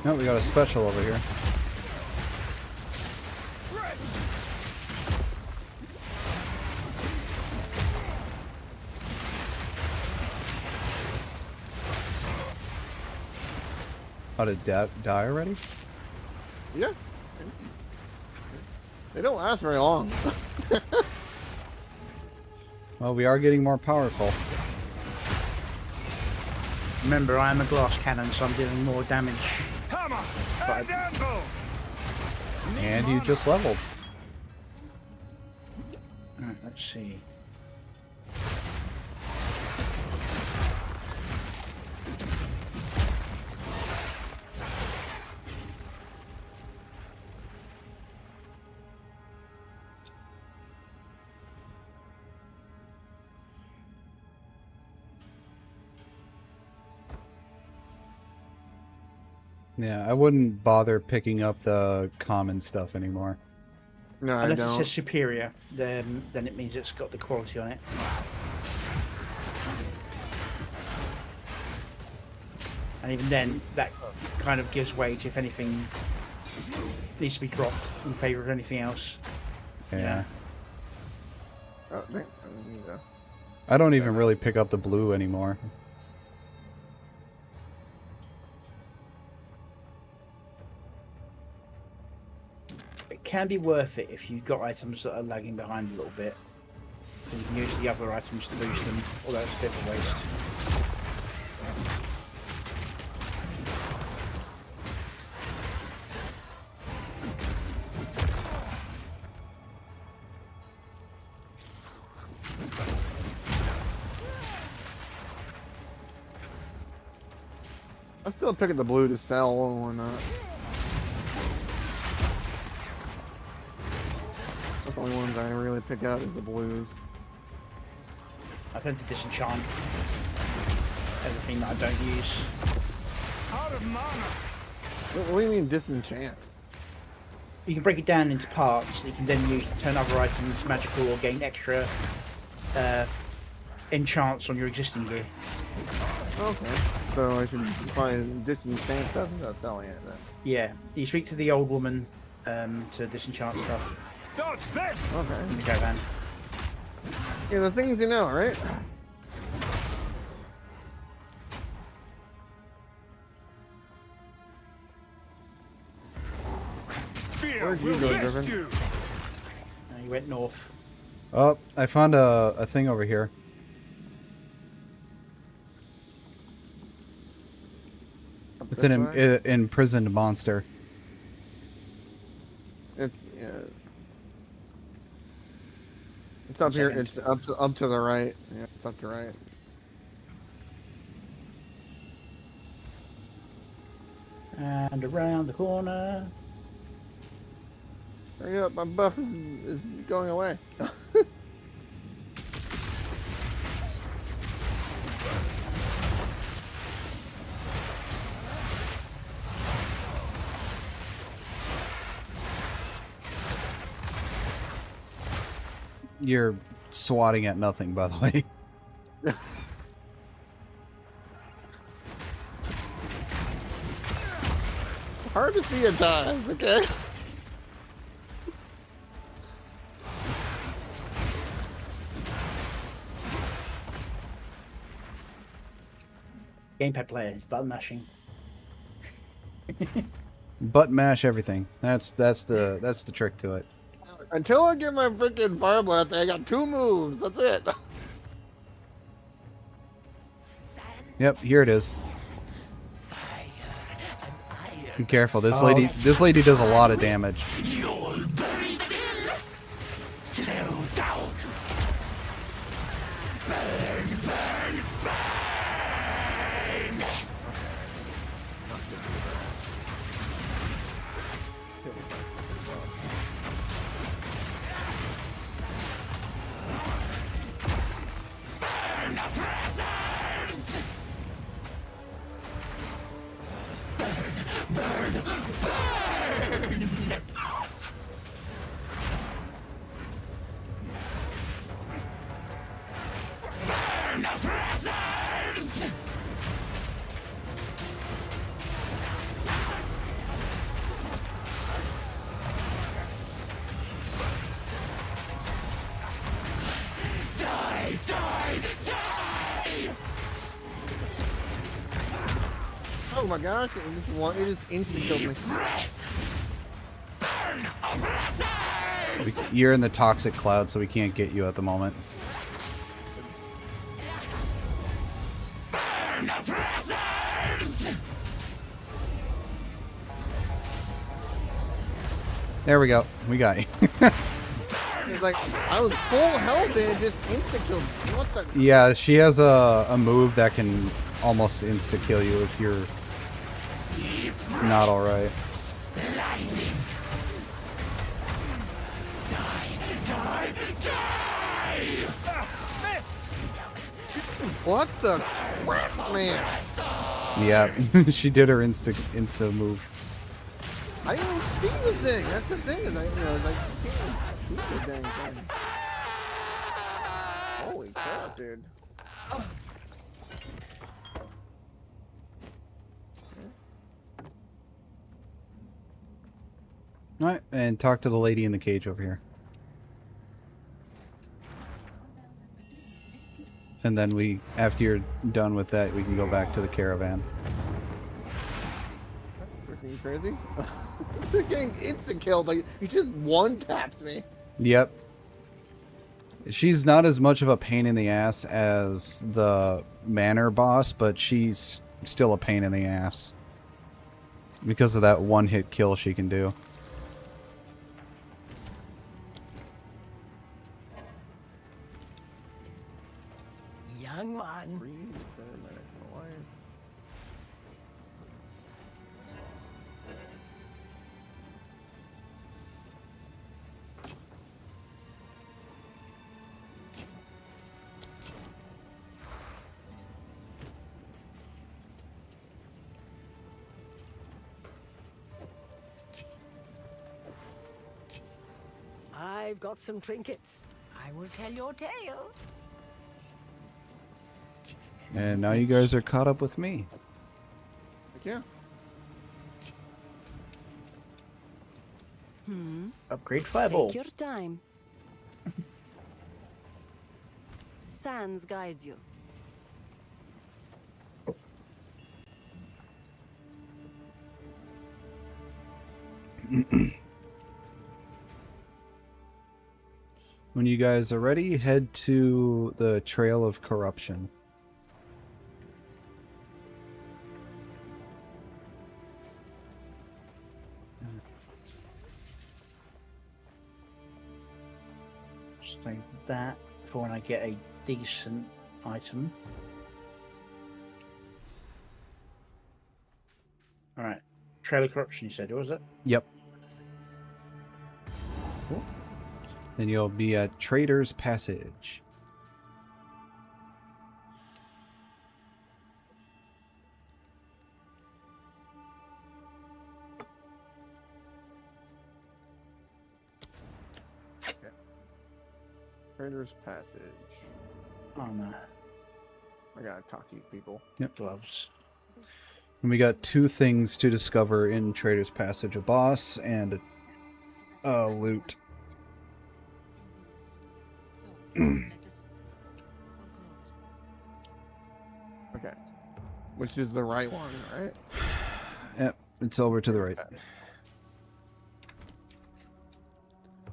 No, we got a special over here. Oh, did it die already?
Yeah. They don't last very long.
Well, we are getting more powerful.
Remember, I am a glass cannon, so I'm dealing more damage.
Hammer
But
and anvil.
And you just leveled.
let's see.
Yeah, I wouldn't bother picking up the common stuff anymore.
No, I
Unless it
don't.
says superior, then it means it's got the quality on it. And even then, that kind of gives weight if anything needs to be dropped in favour of anything else.
Yeah.
Oh, dang. I need to-
I don't even really pick up the blue anymore.
It can be worth it if you've got items that are lagging behind a little bit. You can use the other items to boost them, although it's a bit of a waste.
I'm still picking the blue to sell or not. That's the only ones I really pick out is the blues.
I tend to disenchant everything that I don't use.
Out of mana.
What do you mean disenchant?
You can break it down into parts that you can then use to turn other items magical or gain extra enchants on your existing gear.
Okay. So I should probably disenchant stuff and not selling it then.
Yeah, you speak to the old woman to disenchant stuff.
Dodge this!
Okay.
In the caravan.
Yeah, the things you know, right? Where'd you go, Griffin?
You went north.
Oh, I found a thing over here. It's an imprisoned monster.
It's yeah. It's up here. It's up to the right. Yeah, it's up to right.
And around the corner.
Hurry up! My buff is going away.
You're swatting at nothing, by the way.
Hard to see at times, okay?
Gamepad player, it's button mashing.
Butt mash everything. That's the trick to it.
Until I get my freaking fire blast, I got 2 moves. That's it.
Yep, here it is. Be careful. This lady does a lot of damage.
You'll bury them in. Slow down. Burn, burn, burn. Burn oppressors. Burn, burn, burn. Burn oppressors! Die, die, die!
Oh my gosh, it just instant killed me.
Burn oppressors!
You're in the toxic cloud, so we can't get you at the moment.
Burn oppressors!
There we go. We got you.
It's like, I was full health and it just instant killed me. What the?
Yeah, she has a move that can almost insta kill you if you're not alright.
Blinding. Die, die!
What the crap, man?
Yeah, she did her insta move.
I didn't even see the thing. That's the thing. Is like, you can't even see the dang thing. Holy crap, dude.
Alright, and talk to the lady in the cage over here. And then after you're done with that, we can go back to the caravan.
Freaking crazy. This getting instant killed. Like, he just one-tapped me.
Yep. She's not as much of a pain in the ass as the manor boss, but she's still a pain in the ass. Because of that one-hit kill she can do.
Young one. I've got some trinkets. I will tell your tale.
And now you guys are caught up with me.
Yeah.
Upgrade fireball.
Take your time. Sans guides you.
When you guys are ready, head to the Trail of Corruption.
Just like that for when I get a decent item. Alright. Trail of Corruption, you said, was it?
Yep. Then you'll be at Trader's Passage.
Okay. Trader's Passage.
Oh no.
I gotta talk to you people.
Yep.
Gloves.
And we got 2 things to discover in Trader's Passage: a boss and a loot.
Okay. which is the right one, right?
Yep, it's over to the right.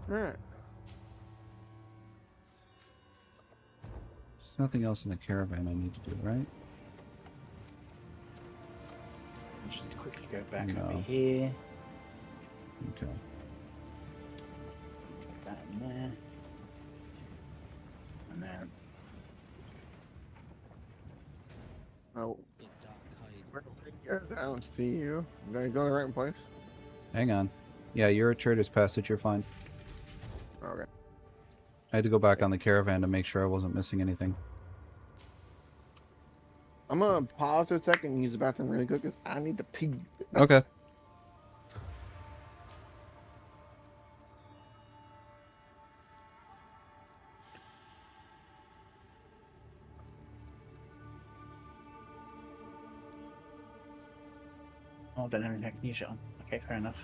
Alright.
There's nothing else in the caravan I need to do, right?
Just quickly go back
No.
over here.
Okay.
Put that in there. And then.
Oh. I don't see you. Did I go to the right place?
Hang on. Yeah, you're at Trader's Passage. You're fine.
Okay.
I had to go back on the caravan to make sure I wasn't missing anything.
I'm gonna pause for a second and use the bathroom really quick because I need to pee.
Okay.
Oh, I don't have anything I can use it on. Okay, fair enough.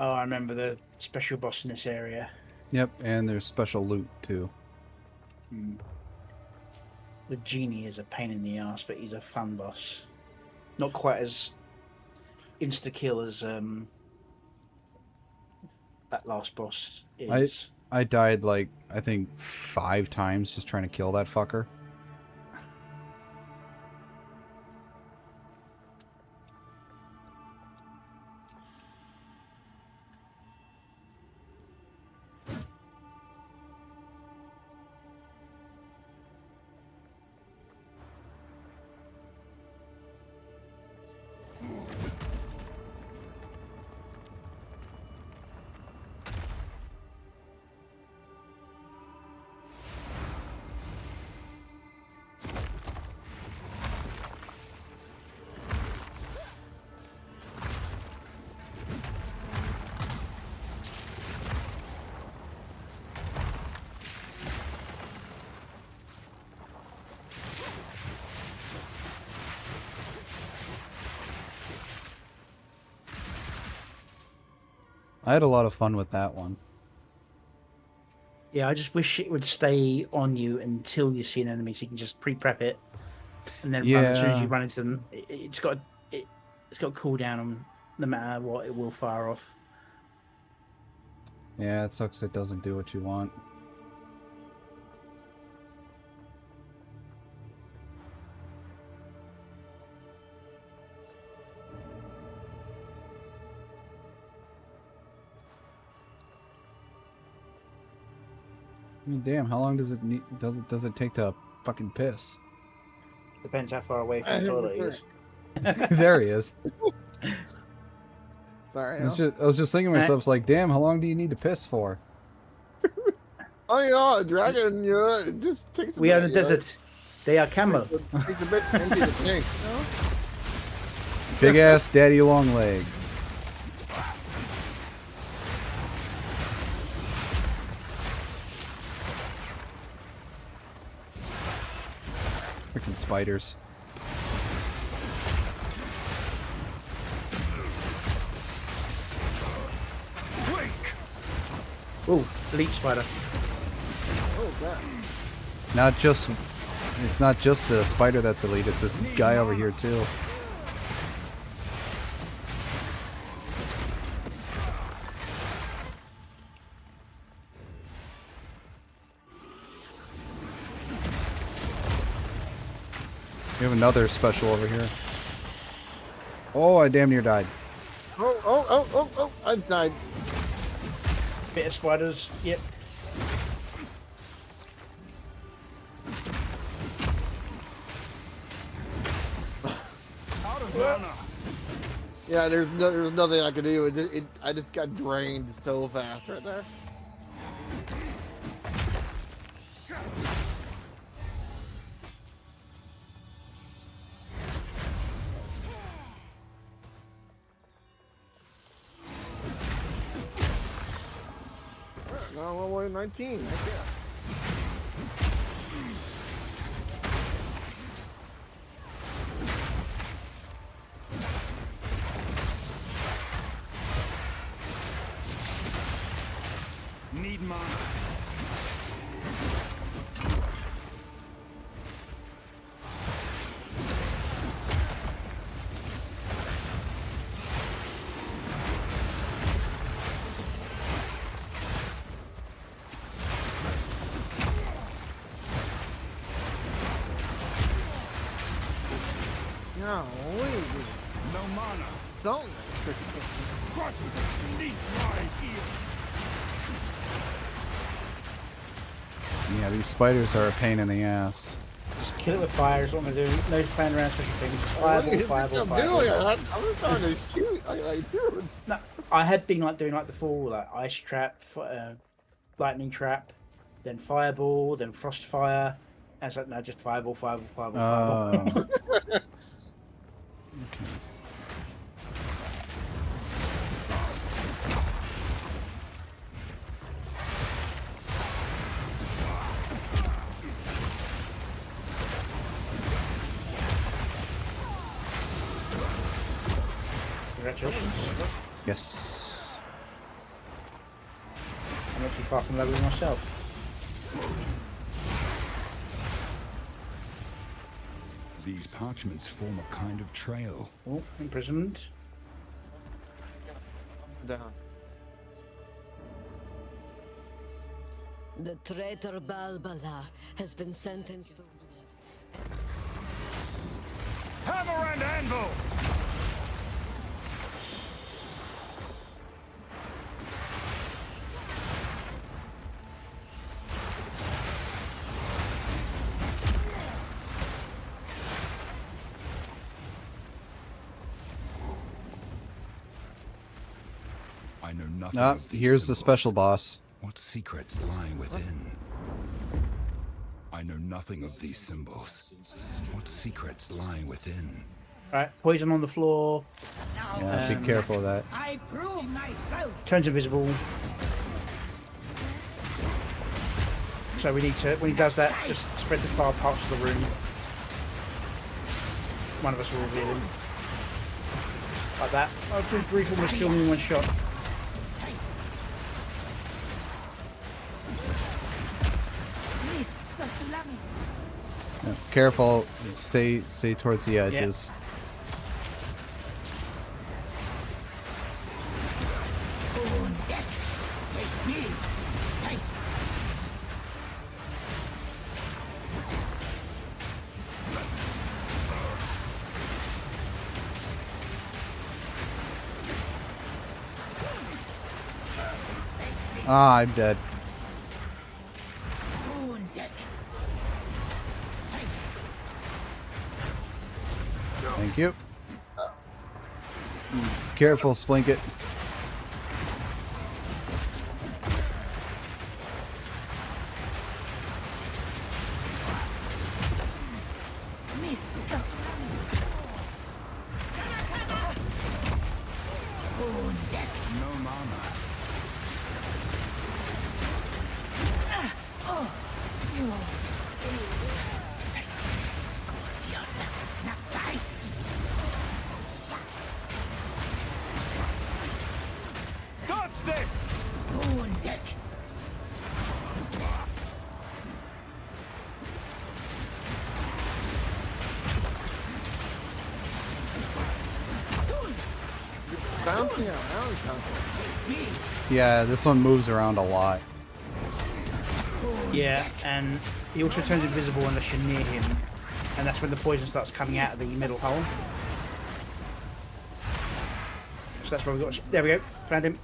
Oh, I remember the special boss in this area.
Yep, and there's special loot too.
Hmm. The genie is a pain in the ass, but he's a fun boss. Not quite as insta-kill as that last boss is.
I died like, I think 5 times just trying to kill that fucker. I had a lot of fun with that one.
Yeah, I just wish it would stay on you until you see an enemy, so you can just pre-prep it, and then run, as soon as you run into them, it's got a cooldown on no matter what. It will fire off.
Yeah, it sucks it doesn't do what you want. I mean, damn, how long does it need? Does it take to fucking piss?
Depends how far away from the toilet he is.
There he is.
Sorry.
I was just thinking to myself, it's like, damn, how long do you need to piss for?
Oh yeah, dragon, you know, it just takes a
We
bit,
are in the desert. They are camo.
Takes a bit into the tank, you know?
Big ass daddy long legs. Freaking spiders.
Oh, elite spider.
Oh god.
It's not just the spider that's elite, it's this guy over here too. We have another special over here. Oh, I damn near died.
Oh, I died.
Bit of spiders, yep.
Out of mana.
Yeah, there's nothing I can do. I just got drained so fast right there. No, well, we're 19. Right there.
Need mana.
No, wait.
No mana.
Don't.
Crush beneath my heel.
Yeah, these spiders are a pain in the ass.
Just kill it with fire is what I'm gonna do. No playing around special things. Fireball.
I'm just trying to shoot. Dude.
No, I had been doing the full ice trap, lightning trap, then fireball, then frost fire. And so no, just fireball.
Okay.
Congratulations.
Yes.
I'm not too far from leveling myself.
These parchments form a kind of trail.
Oh, imprisonment.
Down.
The traitor Balbala has been sentenced to...
Hammer and anvil!
I know nothing
Ah,
of these
here's the
symbols.
special boss.
What secrets lie within? I know nothing of these symbols. What secrets lie within?
Right, poison on the floor.
Yeah, be careful of that.
I prove myself.
Turns invisible. So we need to, when he does that, just spread to far parts of the room. One of us will reveal him. Like that. Oh, brief almost kill me in one shot.
Yeah, careful. Stay towards the edges.
Yeah.
Ah, I'm dead. Thank you. Careful, Splinket.
No mana.
Dodge this!
Bouncing around something.
Yeah, this one moves around a lot.
Yeah, and he also turns invisible unless you're near him. And that's when the poison starts coming out of the middle hole. So that's where we got. There we go. Found him.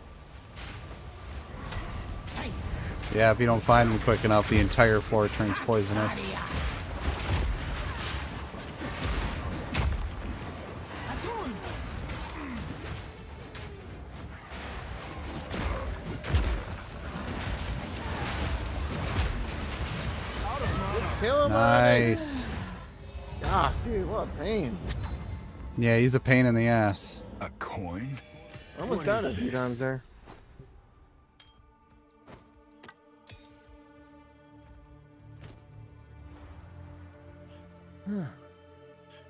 Yeah, if you don't find them quick enough, the entire floor turns poisonous.
kill him
Nice.
already? God, dude, what a pain.
Yeah, he's a pain in the ass.
A coin?
I almost
What
died
is
a few
this?
times there.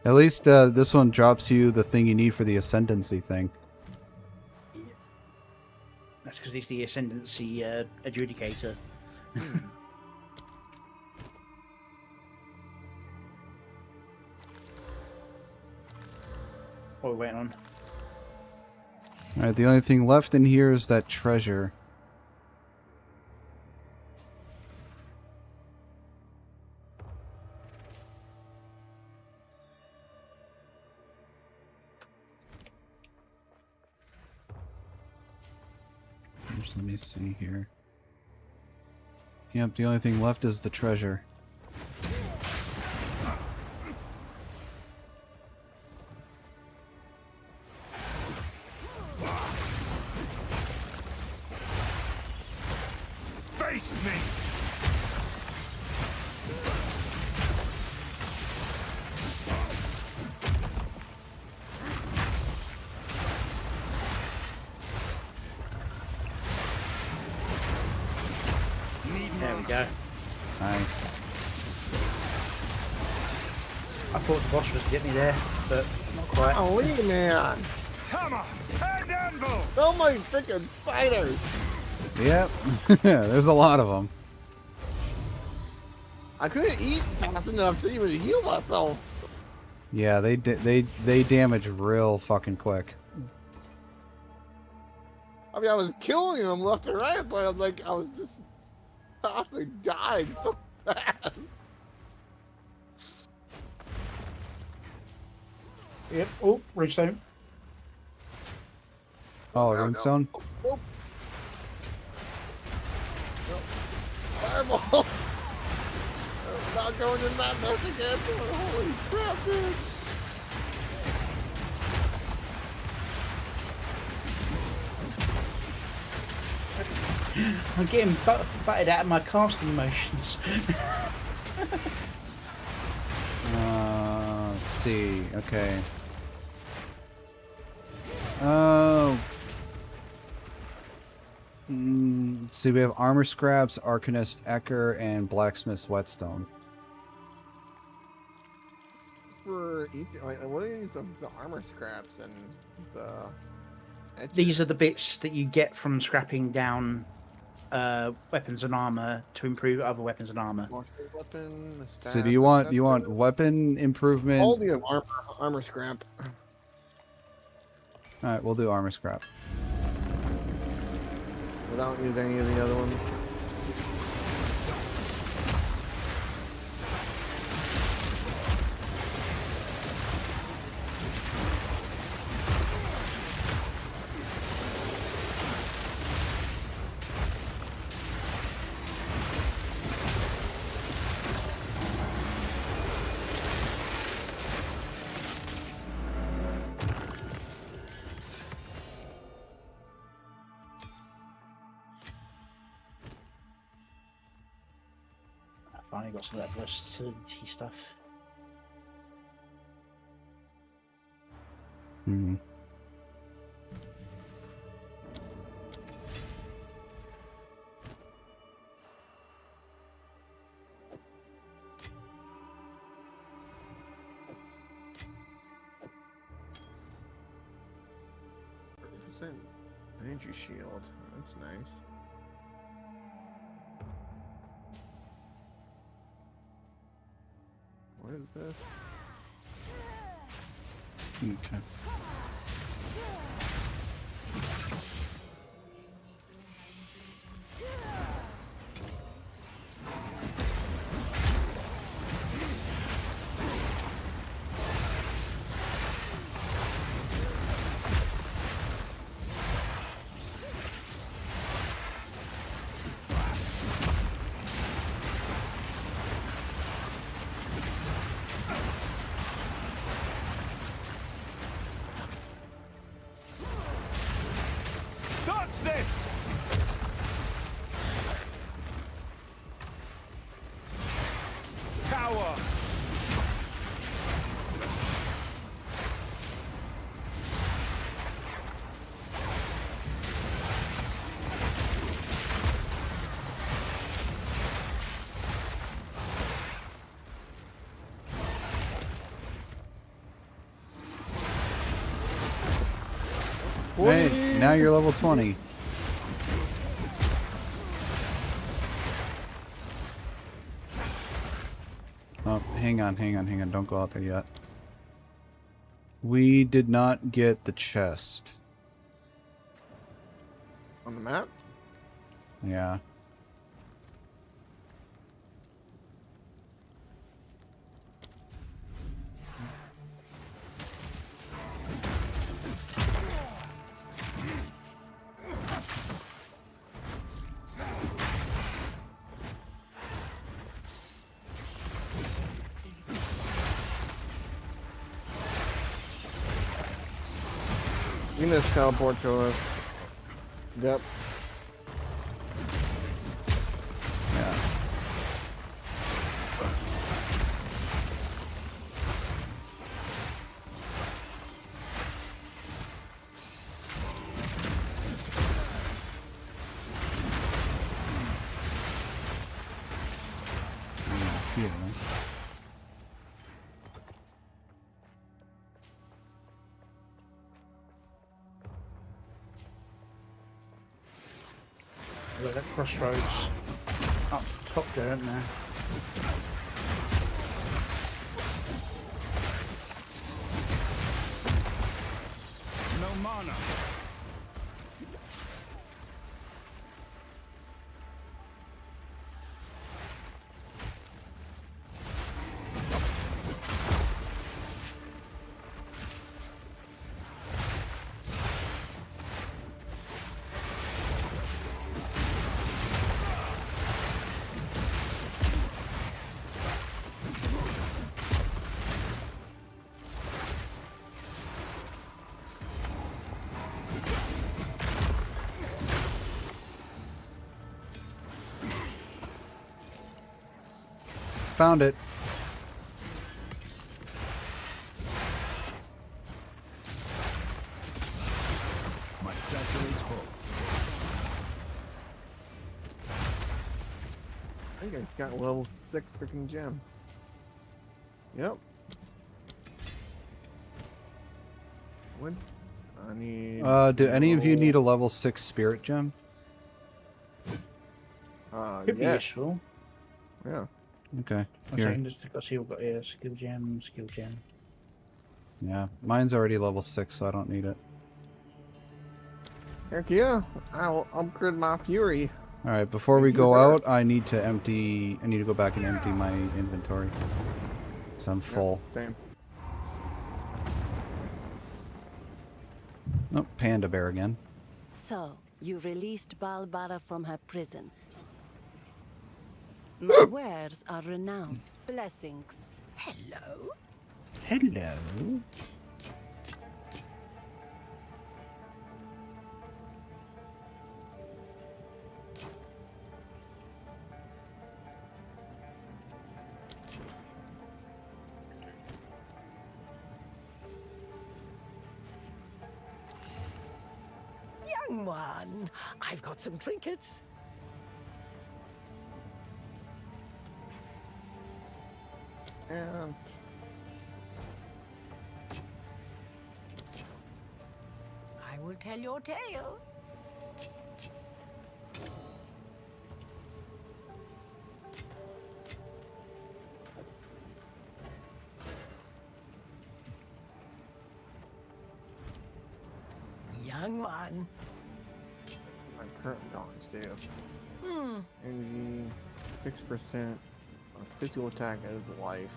At least this one drops you the thing you need for the ascendancy thing.
That's because it's the ascendancy adjudicator. What are we waiting on?
Alright, the only thing left in here is that treasure. Just let me see here. Yep, the only thing left is the treasure.
Face me!
There we go.
Nice.
I thought the boss was to get me there, but not quite.
Holy man!
Hammer and anvil!
So many freaking spiders!
Yep. There's a lot of them.
I couldn't eat fast enough to even heal myself.
Yeah, they damage real fucking quick.
I mean, I was killing them left and right, but I was like, I was just constantly dying so fast.
Yep. Oh, redstone.
Oh, runestone?
Oh. No. Fireball! I'm not going in that mess again. Holy crap, dude.
I'm getting battered out of my casting motions.
Let's see. Okay. Oh. Let's see, we have armor scraps, arcanist Ecker, and blacksmith's whetstone.
For each, what are the armor scraps and the...
These are the bits that you get from scrapping down weapons and armor to improve other weapons and armor.
Weapon,
So do you want weapon improvement?
All the armor scrap.
Alright, we'll do armor scrap.
Without using any of the other ones.
Finally got some of that versatility stuff.
Hmm.
Energy shield. That's nice. What is this?
Okay. Hey, now you're level 20. Oh, hang on. Don't go out there yet. We did not get the chest.
On the map?
Yeah.
You must teleport to us. Yep.
Yeah. Here.
Look, that crossroads up top there, isn't there?
No mana.
Found it.
My satchel is full.
I think it's got level 6 freaking gem. Yep. What? I need.
Do any of you need a level 6 spirit gem?
Could be
yeah.
useful.
Yeah.
Okay.
I'm
Here.
saying just because you've got here, skill gem.
Yeah. Mine's already level 6, so I don't need it.
Heck yeah. I'll upgrade my fury.
Alright, before we
Thank you,
go
sir.
out, I need to go back and empty my inventory. So I'm full.
Same.
Oh, panda bear again.
So, you released Balbara from her prison. My wares are renowned. Blessings. Hello?
Hello.
Young one, I've got some trinkets.
And
I will tell your tale. Young one.
my current dodge too.
Hmm.
Energy, 6%. Physical attack as the wife.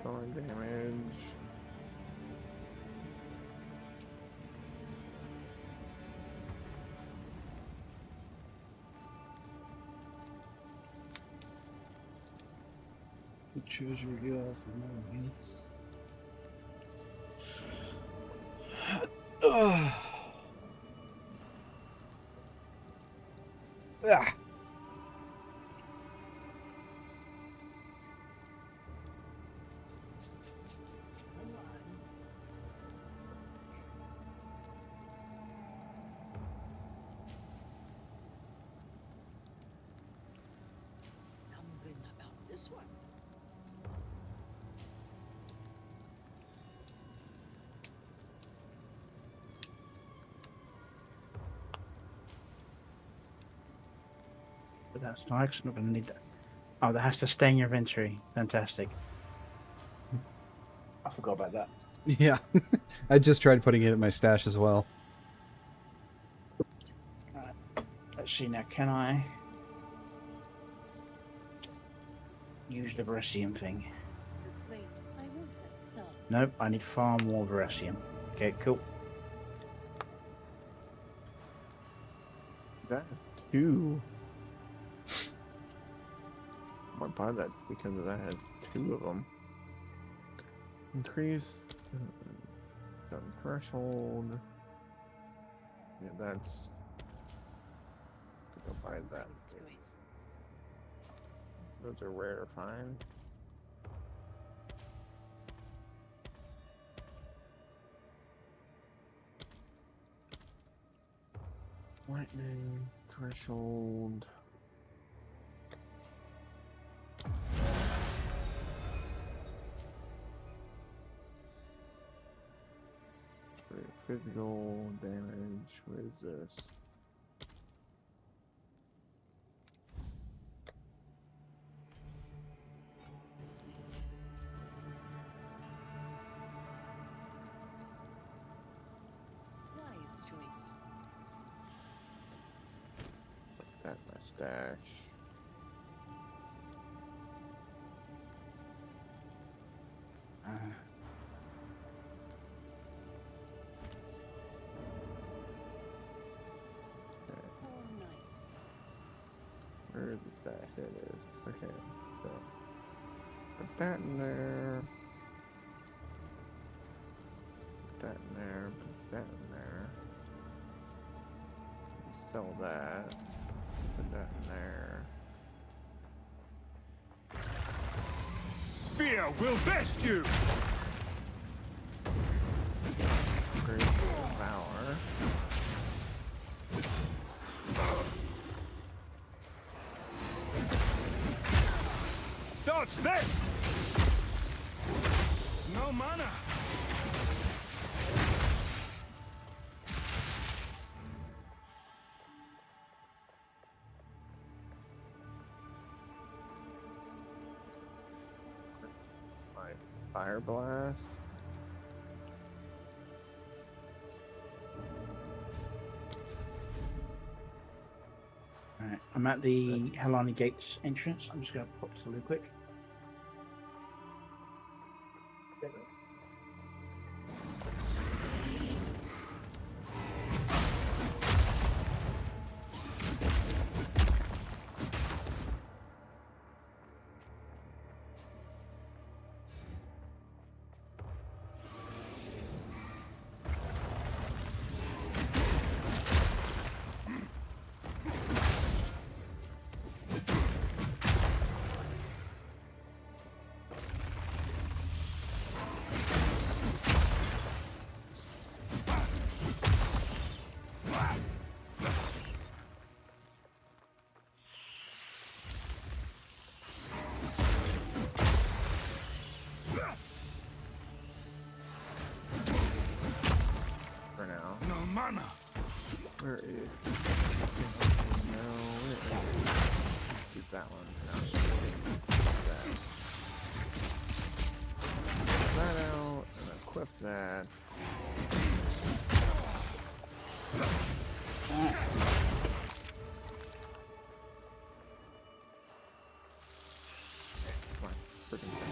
Throwing damage.
Choose your heal for moving. Ah.
Stumbling about this one.
that's nice. Not going to need that. Oh, that has to stay in your inventory. Fantastic. I forgot about that.
Yeah. I just tried putting it in my stash as well.
Right. Let's see now. Can I use the Veresium thing?
Wait, I want that song.
Nope, I need far more Veresium. Okay, cool.
That's 2. I might buy that because that has 2 of them. Increase gun threshold. Yeah, that's. I'll buy that. Those are rare to find. Lightning threshold. Physical damage. What is this?
Wise choice.
Put that in my stash. Where is the stash? There it is. Okay, so put that in there. Put that in there. Put that in there. Sell that. Put that in there.
Fear will best you!
Upgrade for power.
Dodge this! No mana!
My fire blast.
Alright, I'm at the Helani Gates entrance. I'm just going to pop to the quick.
For now.
No mana!
Where is? No, where is it? Let's do that one. No, that out and equip that. Come on, freaking thing.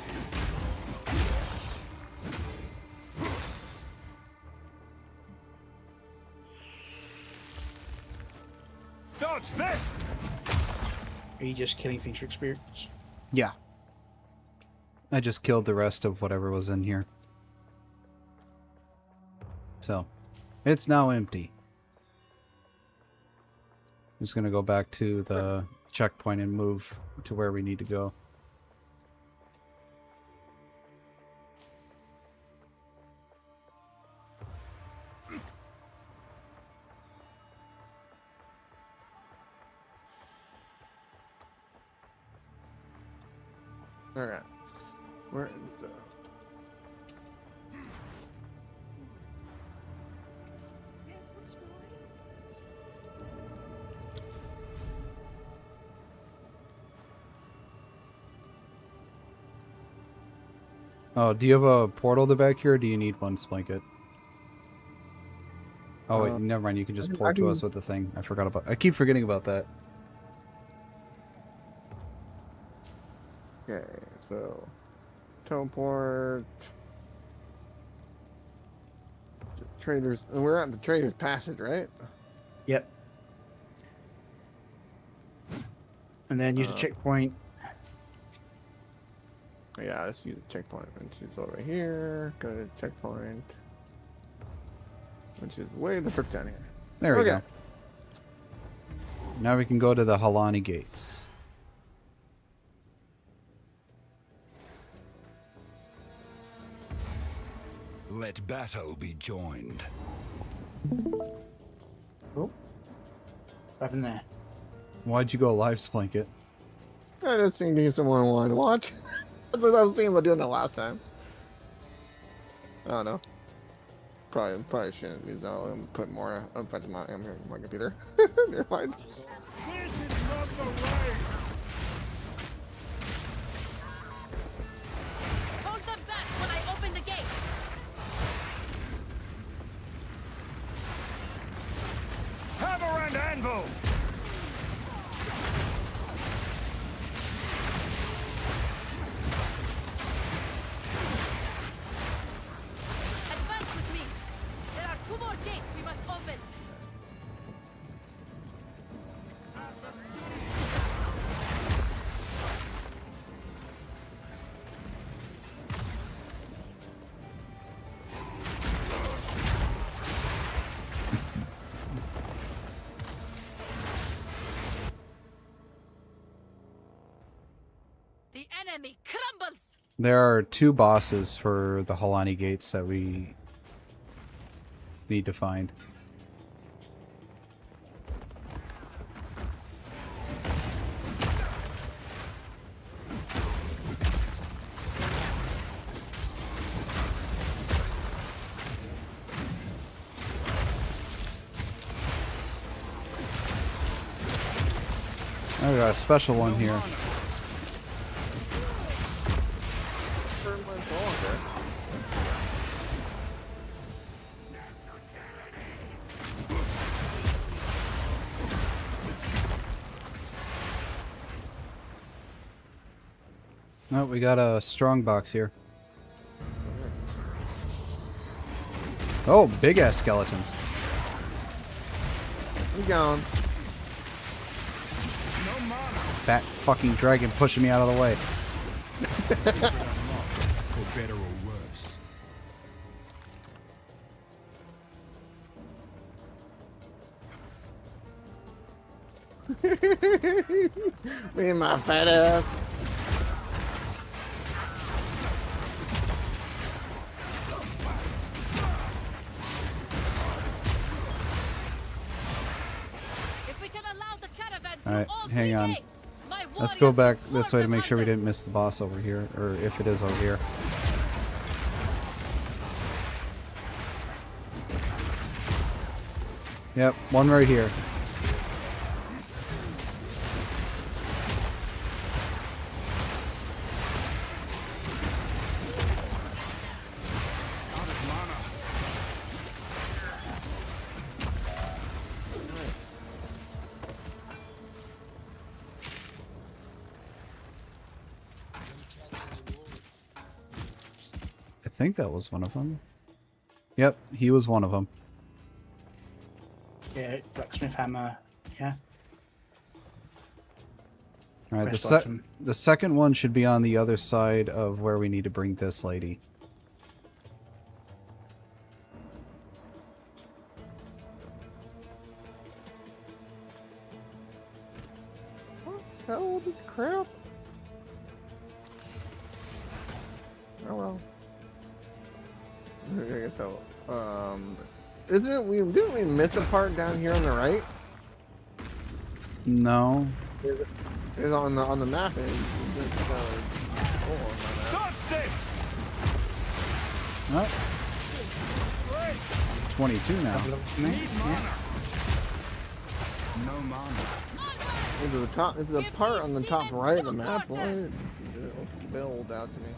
Dodge this!
Are you just killing things for experience?
Yeah. I just killed the rest of whatever was in here. So, it's now empty. I'm just gonna go back to the checkpoint and move to where we need to go.
Alright. Where is the...
Oh, do you have a portal to back here, or do you need one, Splinket? Oh, wait, never mind. You can just port to us with the thing. I forgot about. I keep forgetting about that.
Okay, so teleport. Traders. We're at the Traders Passage, right?
Yep. And then use a checkpoint.
Yeah, let's use a checkpoint. And she's over here. Go to checkpoint. Which is way the frick down here.
There we go. Now we can go to the Halani gates.
Let battle be joined.
Oh. What happened there?
Why'd you go live, Splinket?
I just think someone wanted to watch. That's what I was thinking about doing that last time. I don't know. Probably shouldn't use that. I'm put more up at my computer. Never mind.
This is not the way.
Hold them back when I open the gate.
Hammer and anvil.
Advance with me. There are 2 more gates we must open. The enemy crumbles.
There are 2 bosses for the Halani gates that we need to find. Oh, we got a special one here. Oh, we got a strong box here. Oh, big ass skeletons.
I'm gone.
Fat fucking dragon pushing me out of the way.
For better or worse.
Me and my fat ass.
Alright, hang on. Let's go back this way to make sure we didn't miss the boss over here, or if it is over here. Yep, one right here. I think that was one of them. Yep, he was one of them.
Yeah, blacksmith hammer. Yeah.
All right, the second one should be on the other side of where we need to bring this lady.
What the hell is this crap? Oh well. Okay, so, didn't we miss a part down here on the right?
No.
It's on the map.
Stop this!
Oh. 22 now.
No mana.
There's a part on the top right of the map. What? Build out to me.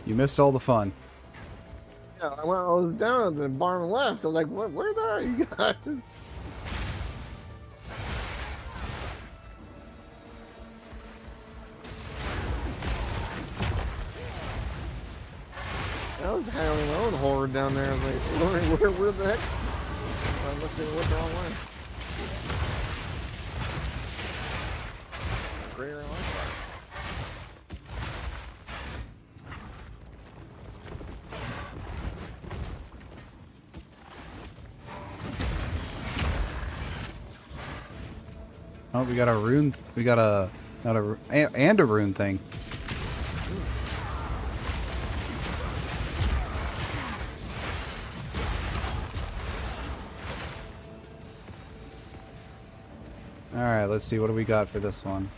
You missed all the fun.
Yeah, I was down at the bottom left. I was like, what? Where are you guys? I was handling my own horror down there. I was like, wondering where the heck? I must have went the wrong way. Great around like that.
Oh, we got a rune. We got a not a and a rune thing. All right, let's see what do we got for this one.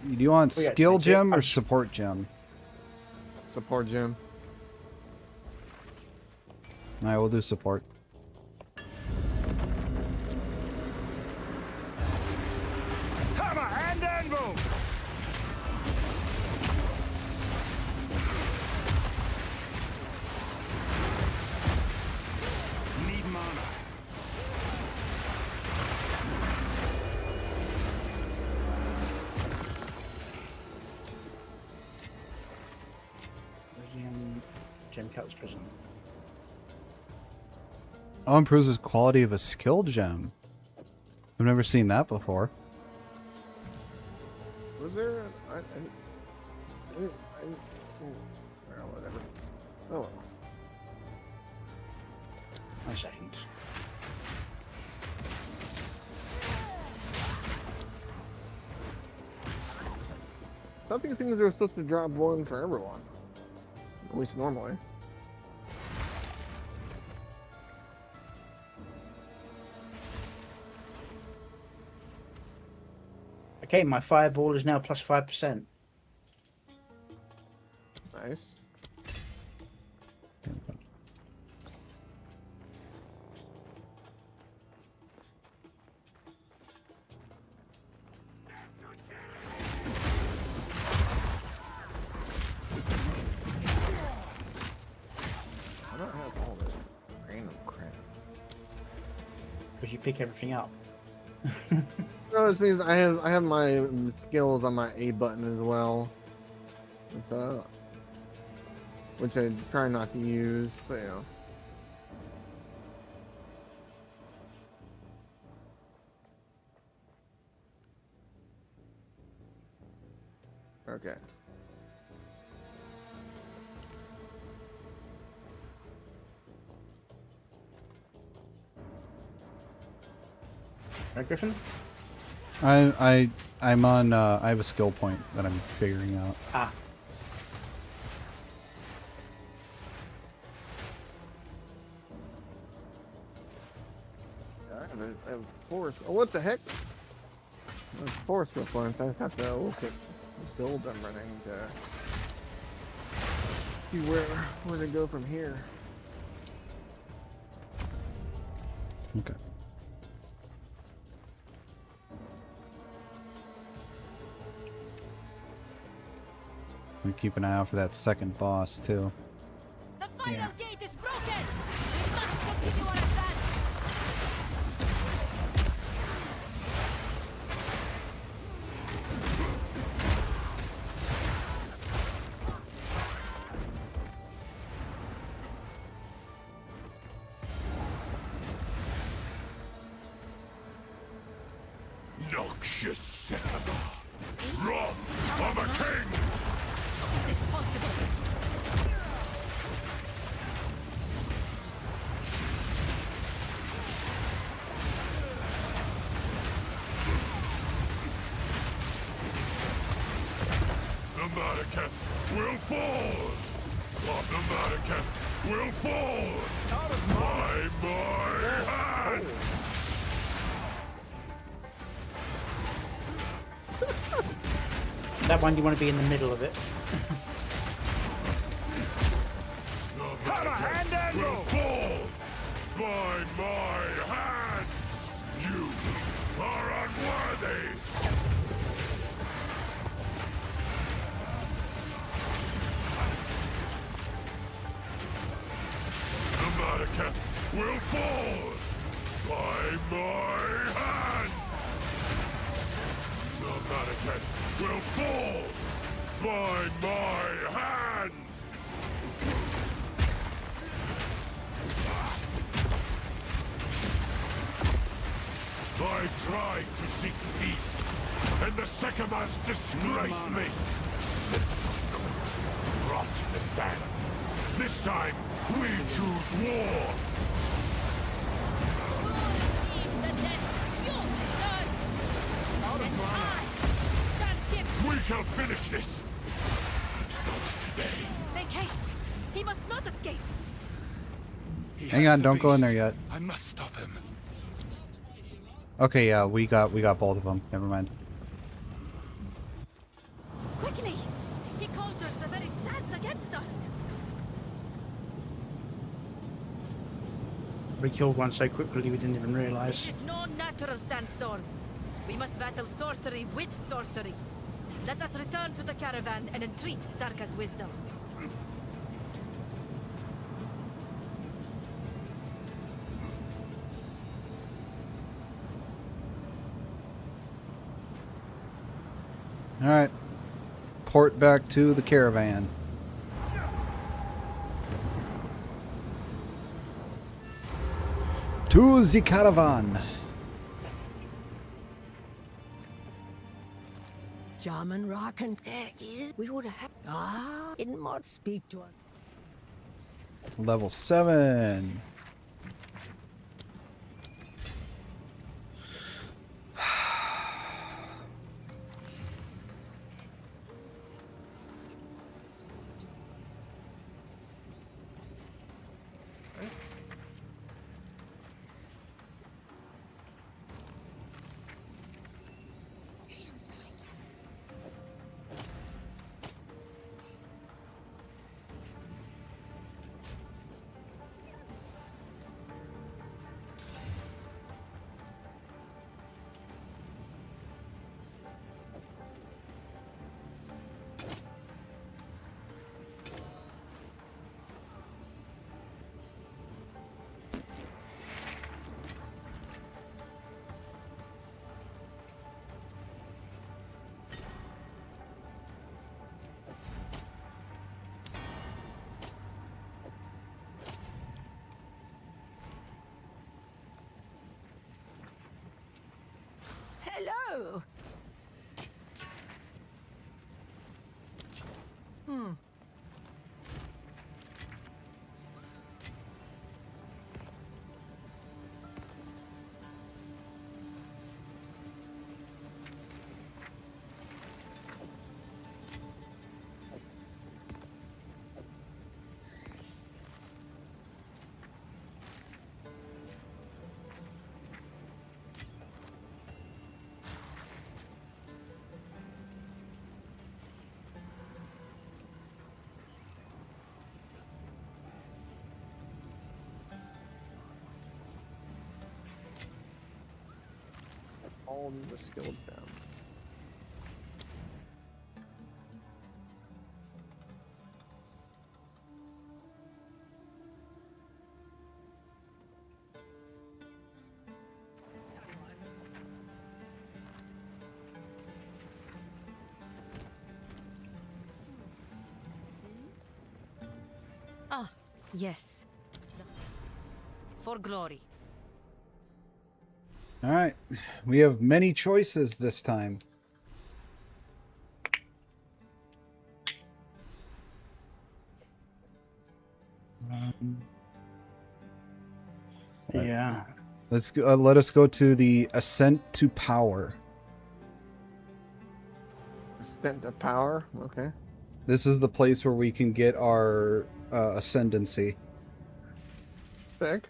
Do you want skill gem or support gem?
Support gem.
All right, we'll do support.
Hammer and anvil! Need mana.
Gem Cut's prison.
Oh, improves the quality of a skill gem. I've never seen that before.
Was there? Whatever. Oh.
One second.
I think things are supposed to drop one for everyone. At least normally.
Okay, my fireball is now plus 5%.
Nice. I don't have all this random crap.
Because you pick everything up.
No, this means I have my skills on my A button as well. It's, which I try not to use, but you know. Okay.
Right, Griffin?
I'm on I have a skill point that I'm figuring out.
Ah.
I have force. Oh, what the heck? There's force so far. I have to look at the build I'm running to see where to go from here.
Okay. We keep an eye out for that second boss too.
The final gate is broken! We must continue our advance!
Noxious Cinema, wrath of a king!
Is this possible?
The Madaketh will fall! The Madaketh will fall! Out of my hand!
That one, you want to be in the middle of it.
Hammer and anvil will fall by my hand! You are unworthy!
Mariketh will fall by my hand! The Mariketh will fall by my hand! I tried to seek peace, and the Sekemas disgraced me. Corpse rot in the sand. This time, we choose war. We shall finish this. But not today.
Make haste! He must not escape!
Hang on, don't go in there yet.
I must stop him.
Okay, yeah, we got both of them. Never mind.
Quickly! He conjures the very sands against us!
We killed one so quickly we didn't even realise.
It is no natural sandstorm. We must battle sorcery with sorcery. Let us return to the caravan and entreat Zarka's wisdom.
Alright. Port back to the caravan. To the caravan.
German rock and there is. We would have. Didn't Mod speak to us?
Level 7.
Hello.
All the skilled down.
Ah, yes. For glory.
Alright. We have many choices this time.
Yeah.
Let's go, let us go to the Ascent to Power.
Ascent to Power? Okay.
This is the place where we can get our ascendancy.
Sick.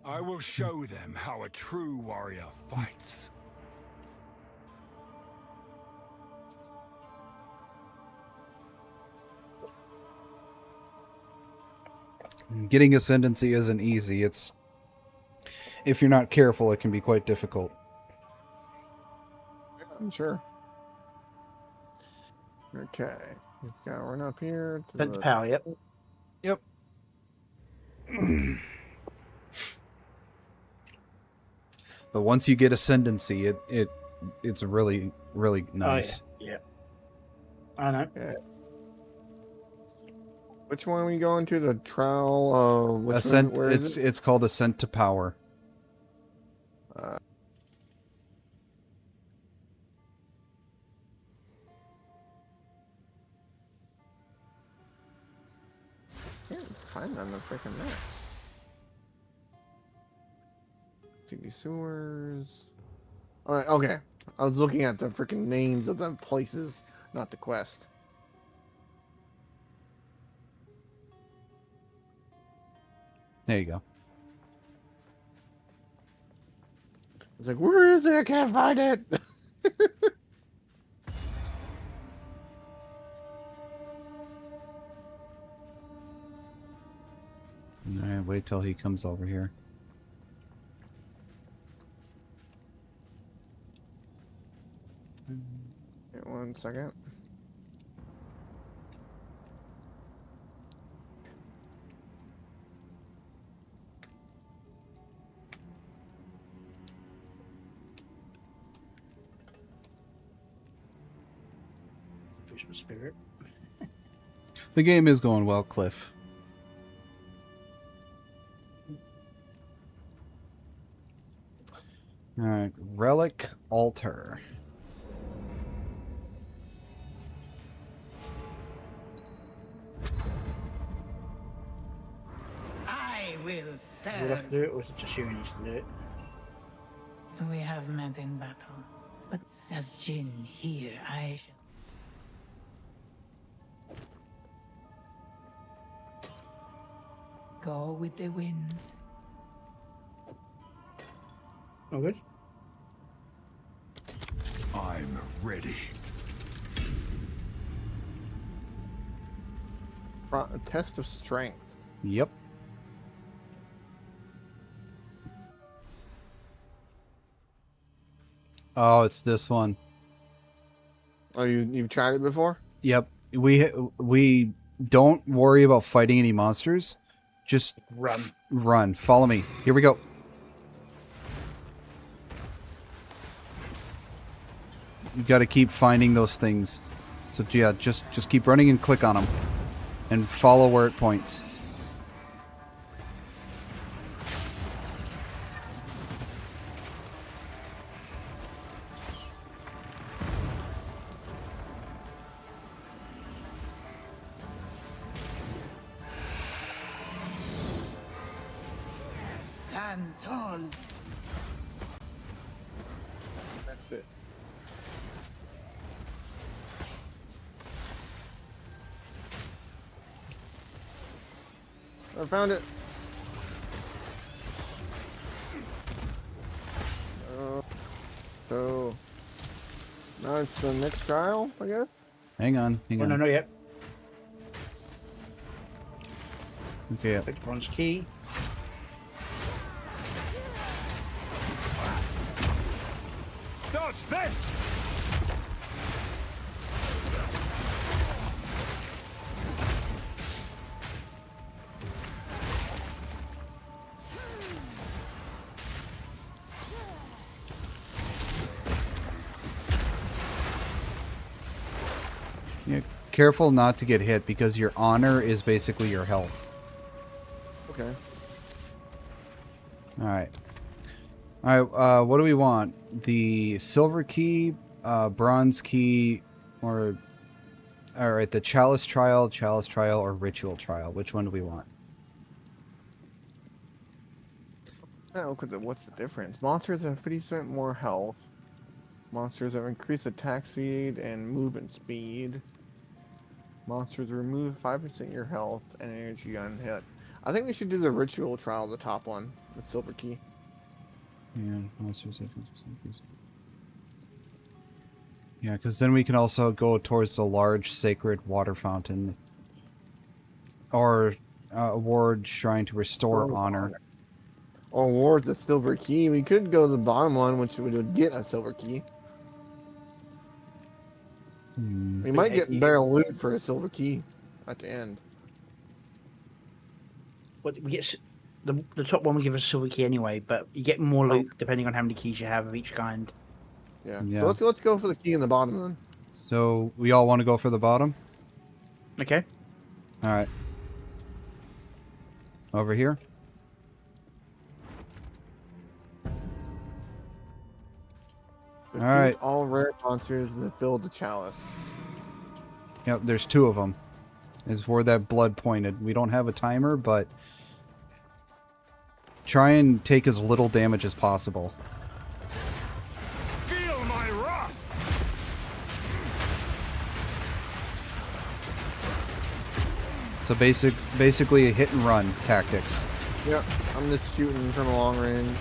I will show them how a true warrior fights.
Getting ascendancy isn't easy. It's, if you're not careful, it can be quite difficult.
Yeah, I'm sure. Okay. Just gotta run up here to
Sent to
the
power, yep.
Yep. But once you get ascendancy, it's really nice.
Oh, yeah. I know.
Okay. Which one are we going to? The trial of which
Ascent.
one? Where is it?
It's called Ascent to Power.
Can't find on the freaking map. City sewers. Alright, okay. I was looking at the freaking names of the places, not the quest.
There you go.
It's like, where is it? I can't find it.
Alright, wait till he comes over here.
Wait 1 second.
Christmas spirit.
The game is going well, Cliff. Alright, Relic Altar.
I will
Do we have
serve.
to do it, or is it just you who needs to do it?
We have met in battle, but as Jin here, I shall. Go with the winds.
Oh, good.
I'm ready.
A test of strength.
Yep. Oh, it's this one.
Oh, you've tried it before?
Yep. We don't worry about fighting any monsters. Just
run.
Run. Follow me. Here we go. You got to keep finding those things. So yeah, just keep running and click on them, and follow where it points.
Stand tall.
That's it.
I found it. So now it's the next trial, I guess.
Hang on.
Oh, no, not yet.
Okay.
Take the bronze key.
Dodge this!
Yeah, careful not to get hit because your honor is basically your health.
Okay.
Alright. Alright, what do we want? The silver key, bronze key, or... Alright, the chalice trial, or ritual trial. Which one do we want?
Now, what's the difference? Monsters have 50% more health. Monsters have increased attack speed and movement speed. Monsters remove 5% of your health and energy on hit. I think we should do the ritual trial, the top one, the silver key.
Yeah, monsters have 50% increase. Yeah, because then we can also go towards the large sacred water fountain. Or award shrine to restore honor.
Or award the silver key. We could go to the bottom one, which would get a silver key. We might get better loot for a silver key at the end.
What we get the top one will give us a silver key anyway, but you get more loot depending on how many keys you have of each kind.
Yeah.
Yeah.
So let's go for the key in the bottom then.
So we all want to go for the bottom?
Okay.
All right. Over here?
Defeat
Alright.
all rare monsters that fill the chalice.
Yep, there's 2 of them. Is where that blood pointed. We don't have a timer, but try and take as little damage as possible.
Feel my wrath!
So basically a hit and run tactics.
Yep, I'm just shooting from a long range.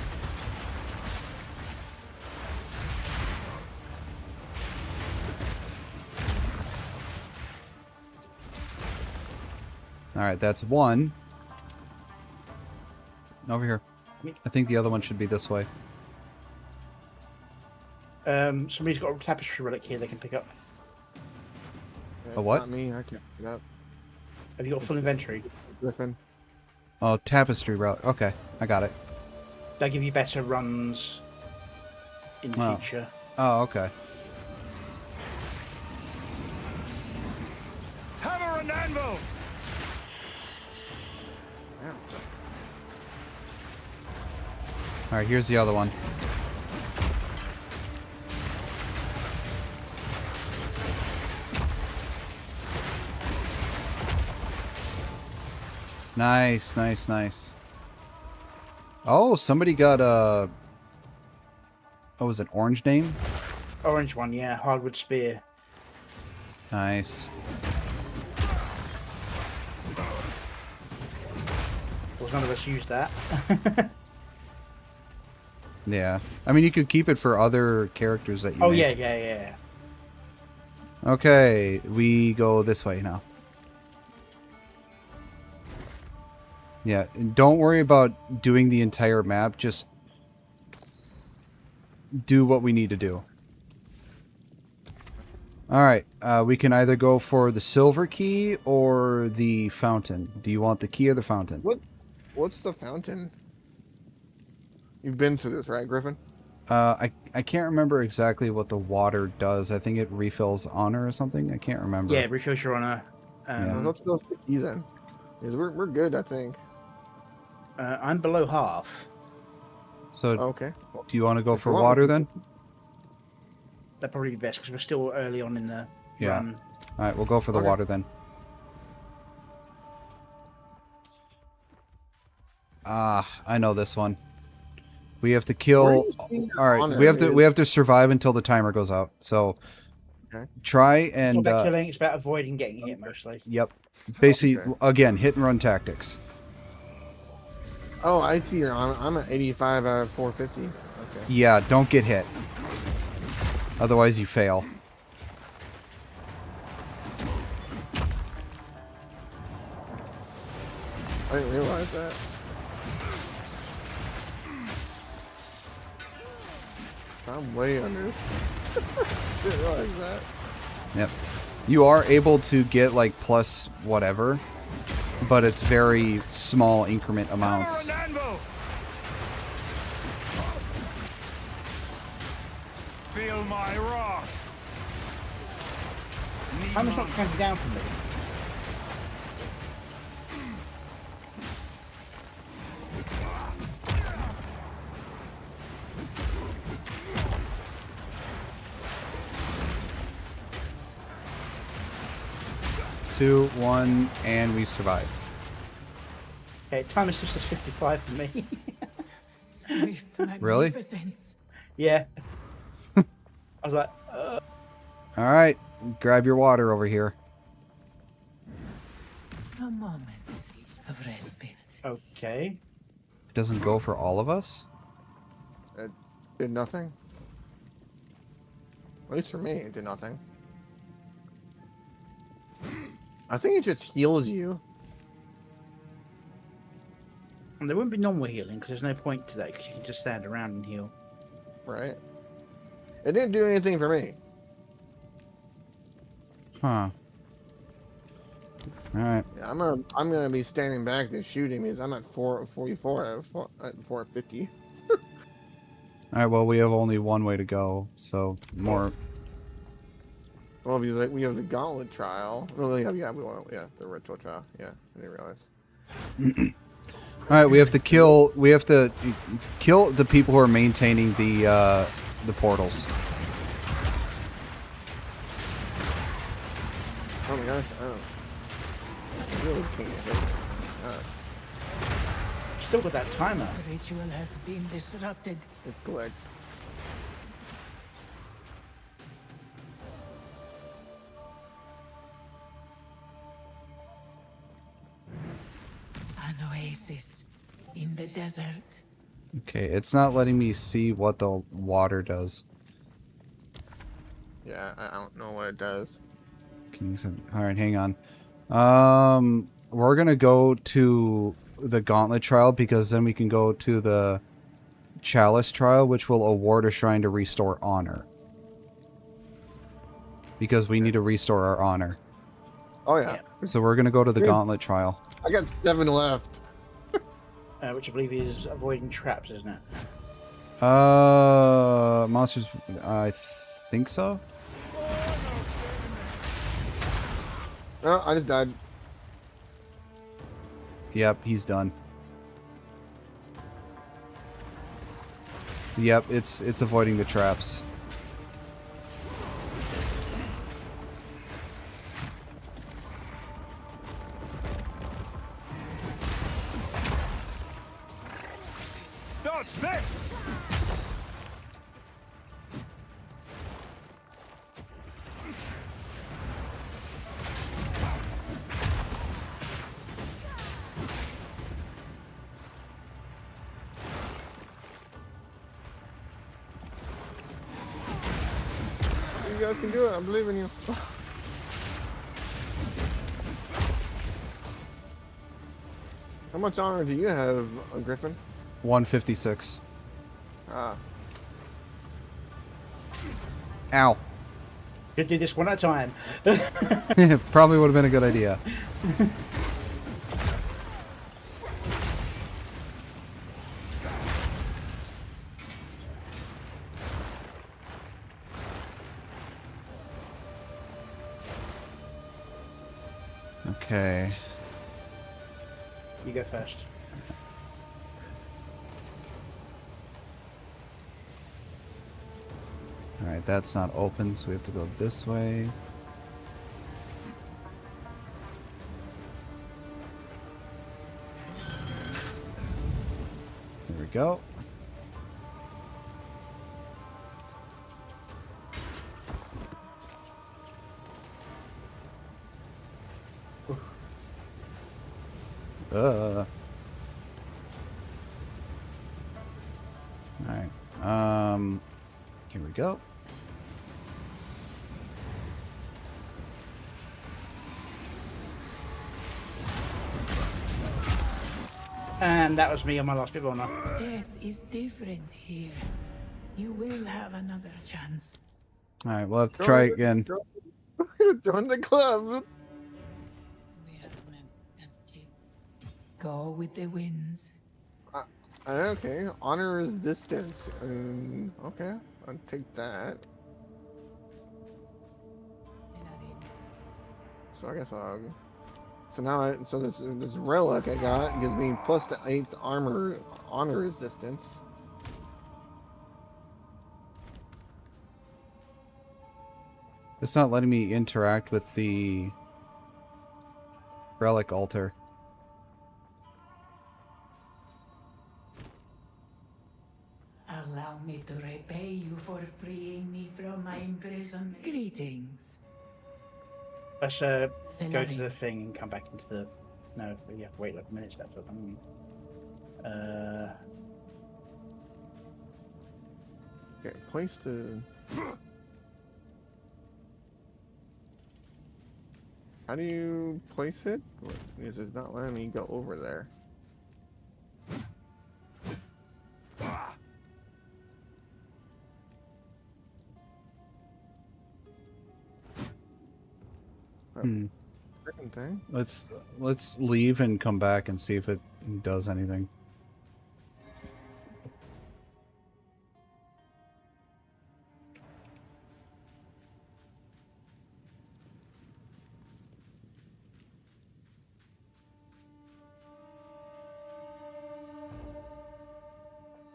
Alright, that's 1. Over here. I think the other one should be this way.
Somebody's got a tapestry relic here they can pick up.
Yeah,
A
it's
what?
Not me. I can't pick it up.
Have you got full inventory?
Griffin.
Oh, tapestry route. Okay, I got it.
They'll give you better runs in the future.
Oh, okay.
Hammer and anvil!
Alright, here's the other one. Nice, nice, nice. Oh, somebody got a... Oh, was it orange name?
Orange one, yeah. Hardwood spear.
Nice.
Well, none of us use that.
Yeah. I mean, you could keep it for other characters that you
Oh,
make.
yeah.
Okay, we go this way now. Yeah, and don't worry about doing the entire map. Just do what we need to do. Alright, we can either go for the silver key or the fountain. Do you want the key or the fountain?
What's the fountain? You've been through this, right, Griffin?
I can't remember exactly what the water does. I think it refills honor or something. I can't remember.
Yeah, refills your honor.
Yeah.
Let's go for the key then. Because we're good, I think.
I'm below half.
So,
okay.
Do you want to go for
you want,
water then?
That'd probably be best because we're still early on in the run.
Alright, we'll go for the water then. Ah, I know this one. We have to kill. Alright, we have to survive until the timer goes out. So try and
It's not about killing, it's about avoiding getting hit mostly.
Yep. Basically again, hit and run tactics.
Oh, I see. I'm at 85 out of 450. Okay.
Yeah, don't get hit. Otherwise you fail.
I didn't realize that. I'm way under. Didn't realize that.
Yep. You are able to get like plus whatever, but it's very small increment amounts.
Feel my wrath.
How much not counting down from me?
Two, one, and we survive.
Okay, time is just 55 for me.
Really?
Yeah. I was like,
Alright, grab your water over here.
A moment of respite.
Okay.
It doesn't go for all of us?
It did nothing. At least for me, it did nothing. I think it just heals you.
And there wouldn't be normal healing because there's no point to that because you can just stand around and heal.
Right. It didn't do anything for me.
Huh. Alright.
Yeah, I'm gonna be standing back to shoot him because I'm at 444 at 450.
Alright, well, we have only one way to go, so more...
Well, we have the gauntlet trial. Oh, yeah, the ritual trial. Yeah, I didn't realize.
Alright, we have to kill the people who are maintaining the portals.
Oh my gosh, oh. Really can't.
Still got that timer.
The ritual has been disrupted.
It's glitched.
An oasis in the desert.
Okay, it's not letting me see what the water does.
Yeah, I don't know what it does.
Alright, hang on. We're gonna go to the gauntlet trial because then we can go to the chalice trial, which will award a shrine to restore honor. Because we need to restore our honor.
Oh yeah.
So we're gonna go to the gauntlet trial.
I got 7 left.
Which I believe is avoiding traps, isn't it?
Monsters, I think so.
Oh, I just died.
Yep, he's done. Yep, it's avoiding the traps.
Dodge this!
You guys can do it. I believe in you. How much honor do you have, Griffin?
156.
Ah.
Ow.
Could do this one at a time.
Probably would have been a good idea. Okay.
You go first.
Alright, that's not open, so we have to go this way. Here we go. Alright. Here we go.
And that was me on my last bit, wasn't I?
Death is different here. You will have another chance.
Alright, we'll have to try again.
Join the club.
Go with the winds.
Okay, honor is distance. Okay, I'll take that. So I guess I'll. So now, so this relic I got gives me plus the 8 honor resistance.
It's not letting me interact with the relic altar.
Allow me to repay you for freeing me from my imprisonment. Greetings.
Let's go to the thing and come back into the. No, you have to wait like a minute. That's what I mean.
Okay, place the. How do you place it? Because it's not letting me go over there. Freaking thing.
Let's leave and come back and see if it does anything.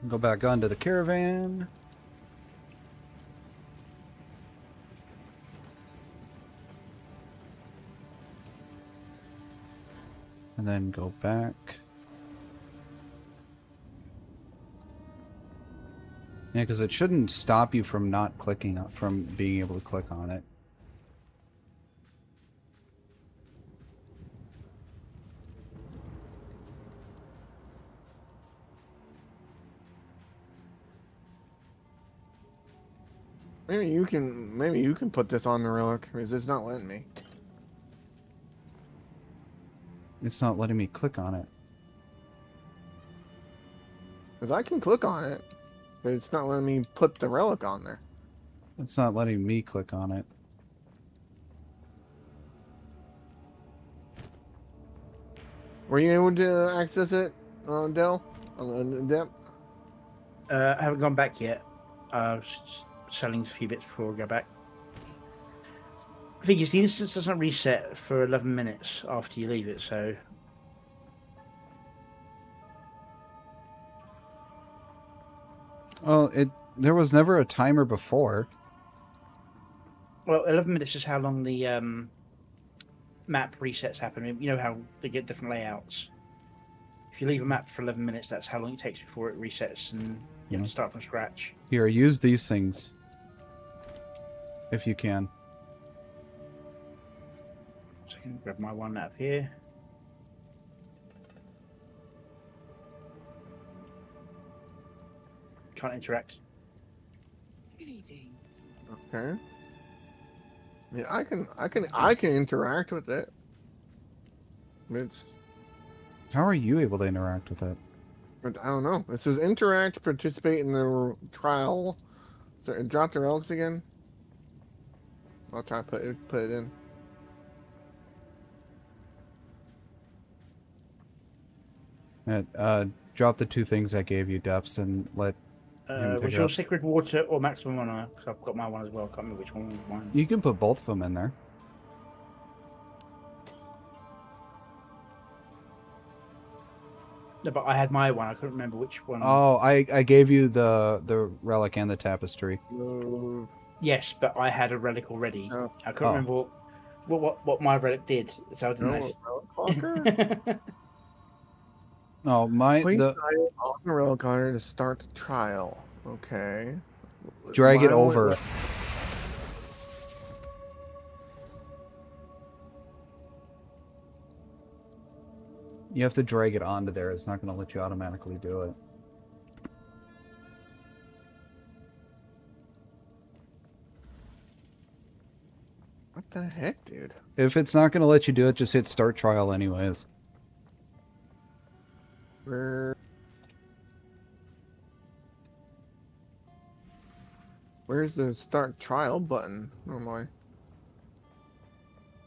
Go back onto the caravan. And then go back. Yeah, because it shouldn't stop you from not clicking on, from being able to click on it.
Maybe you can put this on the relic, because it's not letting me.
It's not letting me click on it.
Because I can click on it, but it's not letting me put the relic on there.
It's not letting me click on it.
Were you able to access it, Del? Dep?
I haven't gone back yet. Selling a few bits before we go back. I think the instance doesn't reset for 11 minutes after you leave it, so...
Oh, there was never a timer before.
Well, 11 minutes is how long the map resets happen. You know how they get different layouts. If you leave a map for 11 minutes, that's how long it takes before it resets, and you have to start from scratch.
Here, use these things. If you can.
So I can grab my one out of here. Can't interact.
Okay. Yeah, I can interact with it. It's.
How are you able to interact with it?
I don't know. It says interact, participate in the trial. So drop the relics again. I'll try to put it in.
Drop the two things I gave you, Depths, and let him pick
Was
it
your
up.
Sacred Water or Maximum Honor? Because I've got my one as well. I can't remember which one was mine.
You can put both of them in there.
No, but I had my one. I couldn't remember which one.
Oh, I gave you the relic and the tapestry.
Yes, but I had a relic already. I couldn't remember what my relic did. So I didn't know.
Oh, my
Place the item on the relic card to start the trial. Okay.
Drag it over. You have to drag it onto there. It's not going to let you automatically do it.
What the heck, dude?
If it's not going to let you do it, just hit start trial anyways.
Where's the start trial button normally?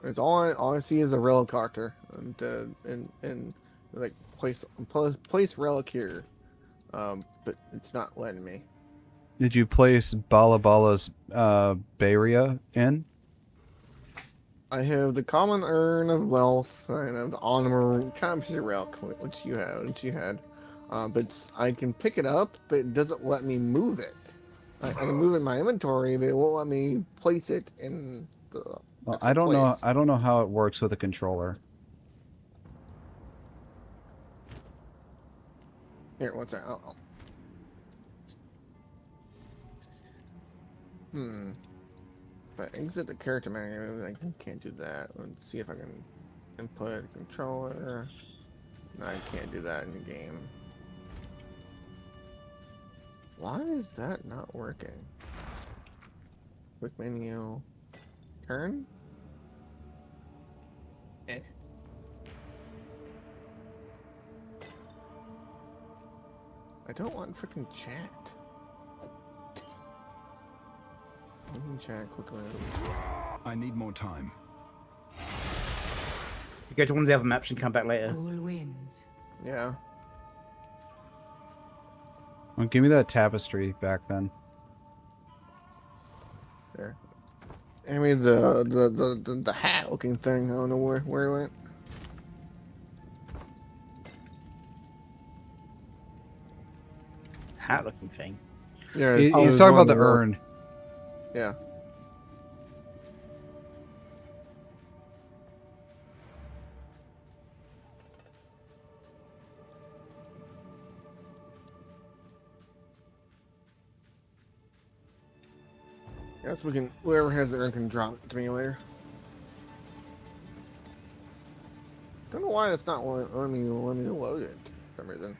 It's all I see is a relic character and like place relic here, but it's not letting me.
Did you place Bala Bala's Baria in?
I have the common urn of wealth, and I have the honor kind of relic, which you had, but I can pick it up, but it doesn't let me move it. I can move it in my inventory, but it won't let me place it in the.
Well, I don't know. I don't know how it works with a controller.
Here, what's that? If I exit the character menu, I can't do that. Let's see if I can input controller. No, I can't do that in the game. Why is that not working? Quick menu. Turn? I don't want freaking chat. Chat quickly.
I need more time.
You go to one of the other maps and come back later.
Cool winds.
Yeah.
Well, give me that tapestry back then.
There. I mean the hat looking thing. I don't know where it went.
Hat looking thing.
Yeah,
He's talking about the urn.
Yeah. Yes, we can. Whoever has the urn can drop it to me later. Don't know why it's not letting me load it for some reason.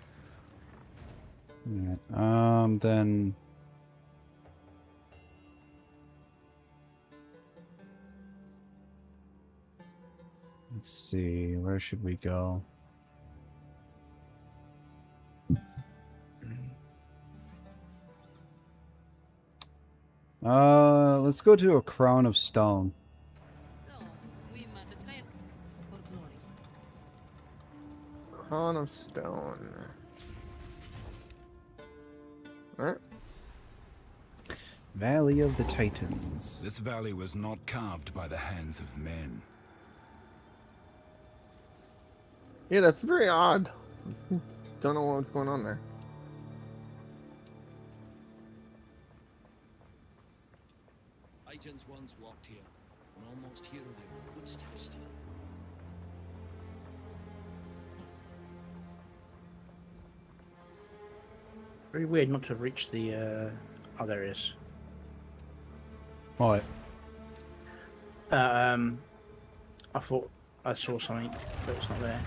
Alright, then. Let's see, where should we go? Let's go to a crown of stone.
Crown of stone. Alright.
Valley of the Titans.
This valley was not carved by the hands of men.
Yeah, that's very odd. Don't know what's going on there.
Titans once walked here, and almost hear their footsteps still.
Very weird not to have reached the. Oh, there it is.
What?
I thought I saw something, but it's not there.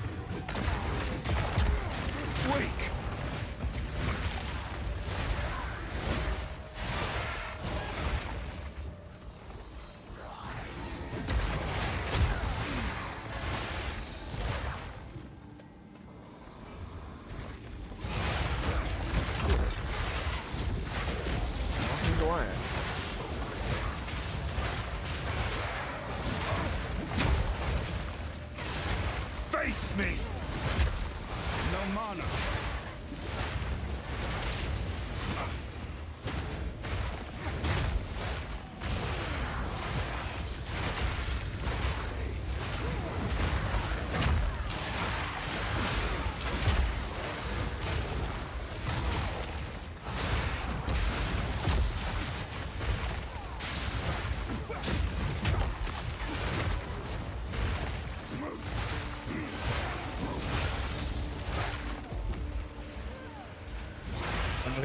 Wake! Face me! No mana.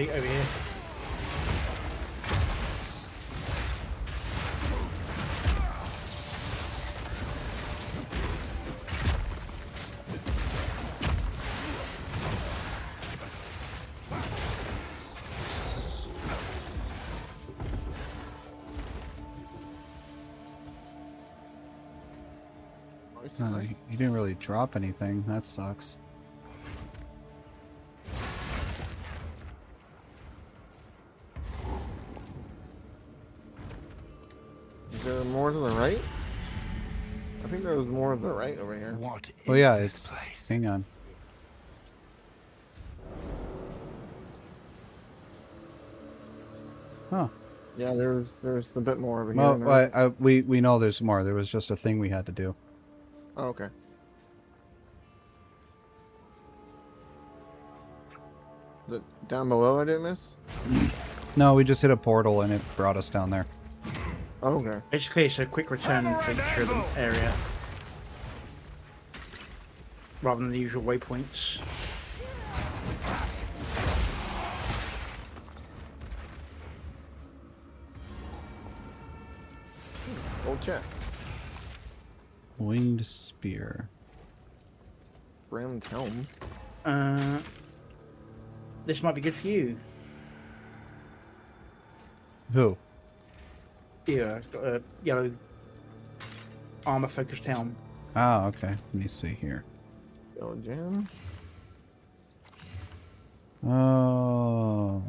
Over here.
He didn't really drop anything. That sucks.
Is there more to the right? I think there was more to the right over here.
What
Oh yeah, it's. Hang on. Huh.
Yeah, there's a bit more over
Well,
here.
we know there's more. There was just a thing we had to do.
Oh, okay. The, down below I didn't miss?
No, we just hit a portal and it brought us down there.
Oh, okay.
Basically, it's a quick return thing through the area. Rather than the usual waypoints.
Old check.
Winged spear.
Brimmed helm.
This might be good for you.
Who?
Yeah, it's got a yellow armor-focused helm.
Ah, okay. Let me see here.
Yellow jam.
Oh.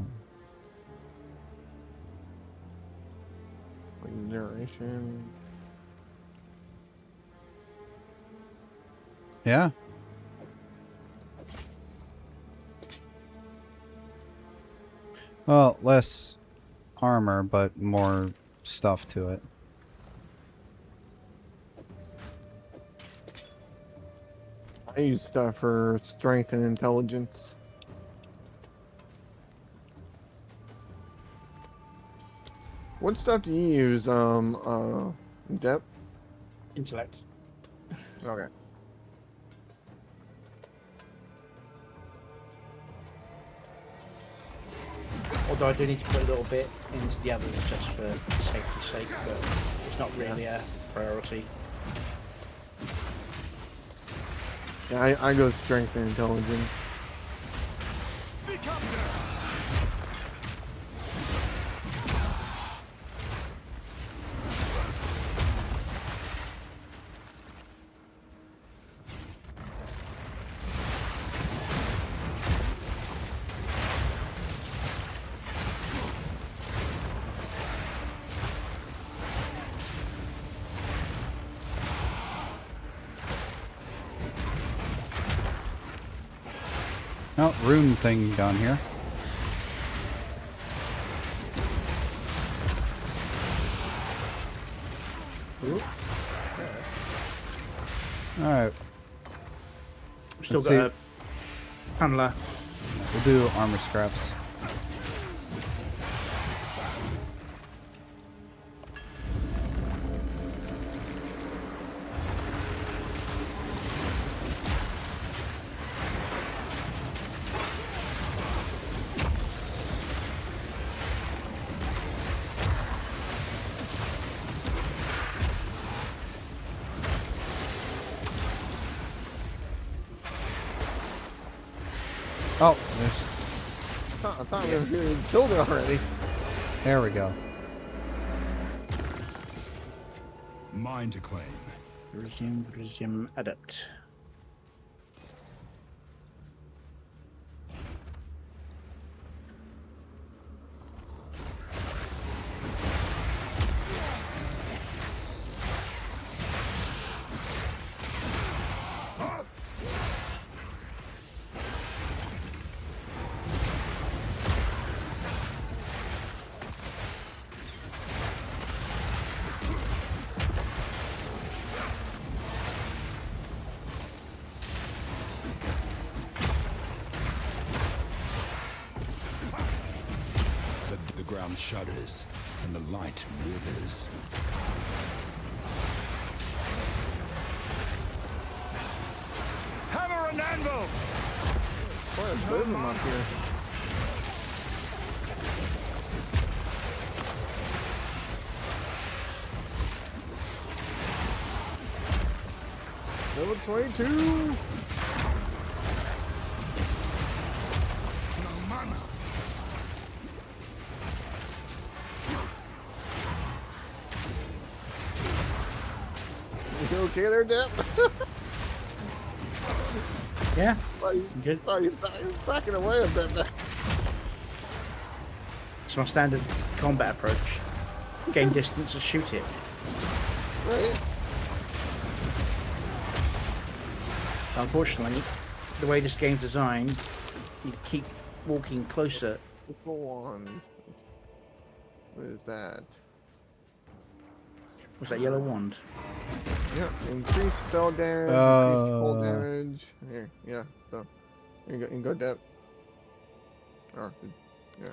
Regeneration.
Yeah. Well, less armor, but more stuff to it.
I use stuff for strength and intelligence. What stuff do you use? Depth?
Intellect.
Okay.
Although I do need to put a little bit into the others just for safety's sake, but it's not really a priority.
Yeah, I go strength and intelligence.
Oh, rune thing down here. Alright.
Still got a handler.
We'll do armor scraps. Oh, there's...
I thought we were killed it already.
There we go.
Mine to claim.
Resume adept.
The ground shudders and the light withers.
Hammer and anvil!
Boy, there's two of them up here. Level 22! You okay there, Dep?
Yeah.
Good. Oh, you're backing away a bit there.
It's my standard combat approach. Gain distance and shoot it.
Right.
Unfortunately, the way this game's designed, you keep walking closer.
Go on. What is that?
What's that yellow wand?
Yeah, increase spell damage, increase cold damage. Here, yeah, so you can go depth. Oh, yeah.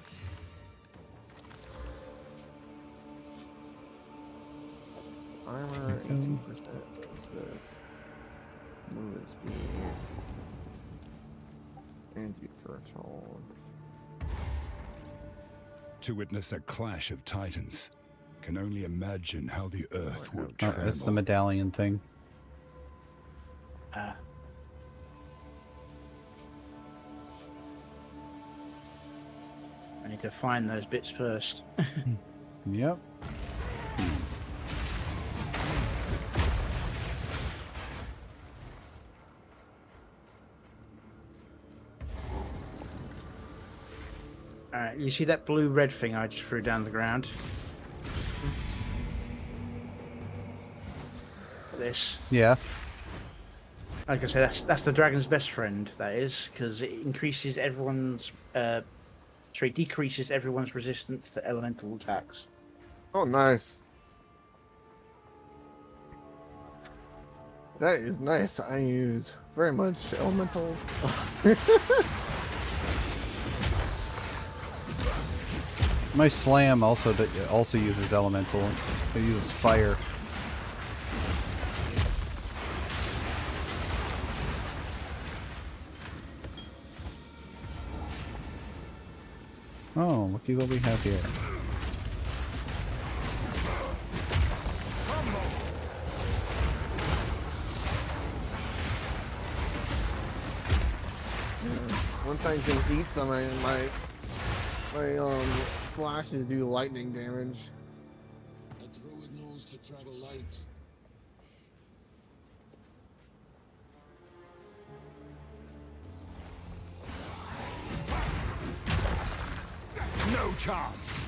Armor 18%. What's this? Movement speed. Energy threshold.
To witness a clash of titans, can only imagine how the earth would
Oh, it's the medallion thing.
I need to find those bits first.
Yep.
Alright, you see that blue-red thing I just threw down the ground? This.
Yeah.
Like I say, that's the dragon's best friend. That is because it increases everyone's. Sorry, decreases everyone's resistance to elemental attacks.
Oh, nice. That is nice. I use very much elemental.
My slam also uses elemental. It uses fire. Oh, looky what we have here.
Once I can eat some, my flashes do lightning damage.
A druid knows to travel light.
No chance.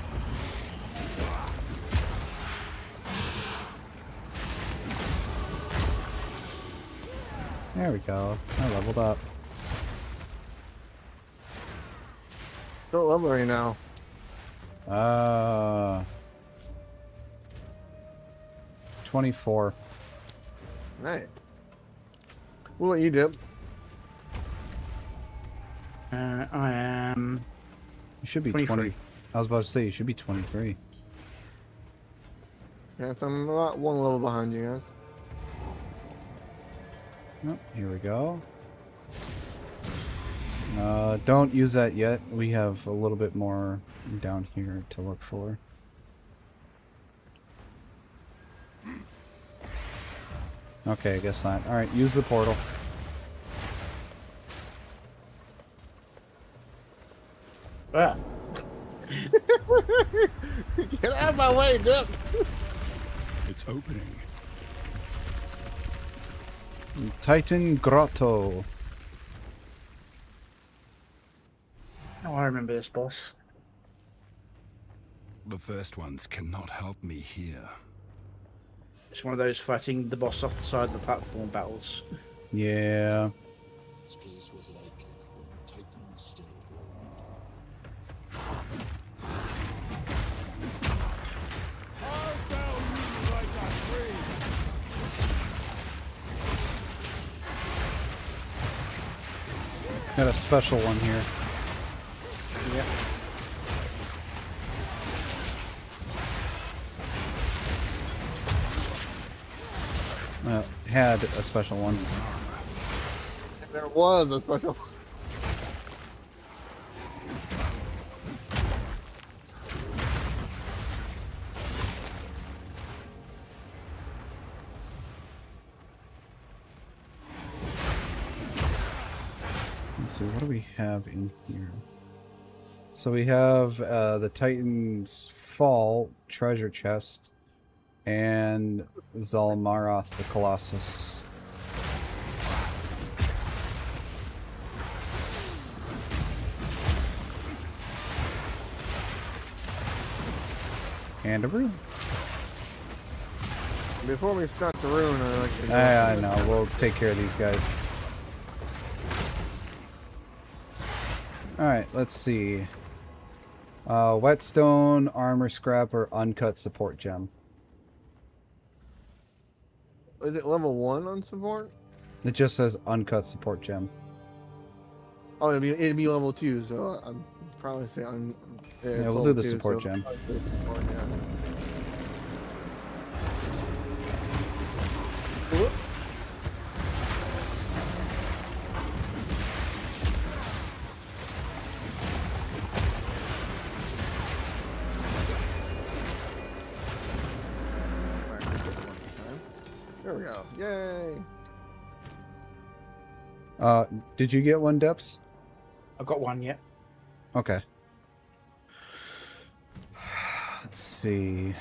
There we go. I leveled up.
What level are you now?
24.
Right. What about you, Dip?
I am.
You should be 20. I was about to say you should be 23.
Yeah, so I'm about one level behind you guys.
Oh, here we go. Don't use that yet. We have a little bit more down here to look for. Okay, I guess not. Alright, use the portal.
Ah.
Get out of my way, Dip!
It's opening.
Titan Grotto.
Oh, I remember this boss.
The first ones cannot help me here.
It's one of those fighting the boss off the side of the platform battles.
Yeah.
This place was like when Titans still roamed.
Got a special one here.
Yep.
Had a special one.
There was a special.
Let's see, what do we have in here? So we have the Titan's Fall treasure chest and Zalmaroth the Colossus. And a rune.
Before we start the rune, I like to.
I know. We'll take care of these guys. Alright, let's see. Whetstone, armor scrap, or uncut support gem.
Is it level 1 on support?
It just says uncut support gem.
Oh, it'd be level 2, so I'm probably say I'm.
Yeah, we'll do the support gem.
Whoop.
There we go. Yay!
Did you get one, Deps?
I've got one yet.
Okay. Let's see.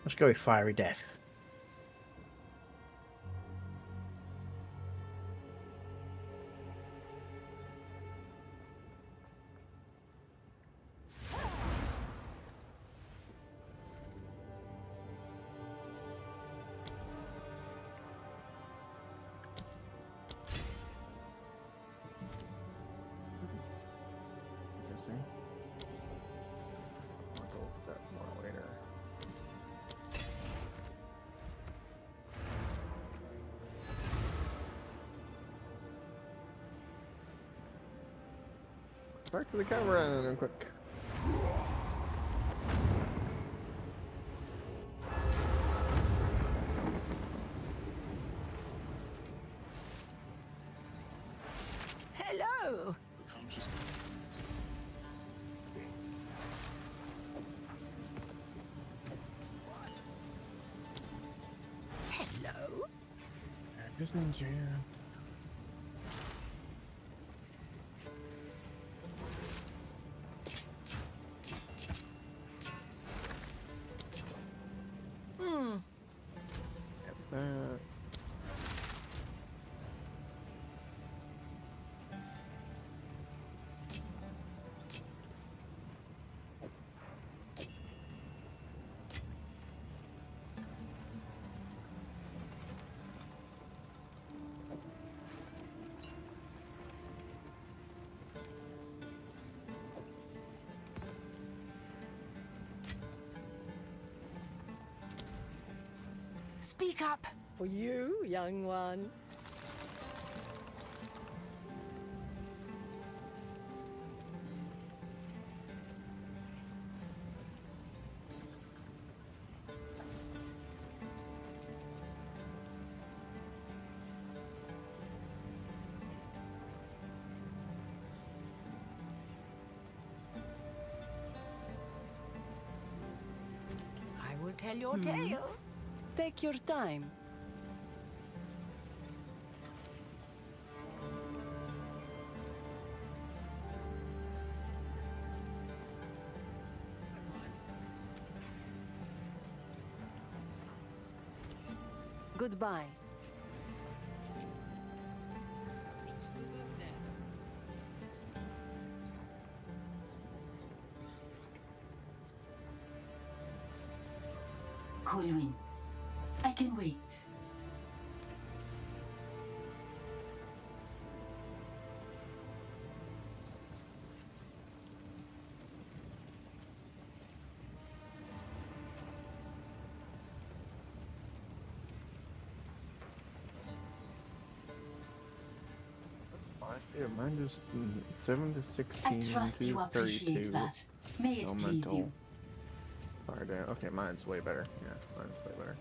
Let's go with Fiery Death.
Interesting. I'll go with that more later. Back to the camera real quick.
Hello. Hello.
Just ninja.
Hmm.
That.
Speak up for you, young one. I will tell your tale.
Take your time. Goodbye.
Cool winds. I can wait.
Yeah, mine just 7 to 16
I trust
to
you appreciate
32.
that. May it please
Elemental.
you.
Fire down. Okay, mine's way better. Yeah, mine's way better.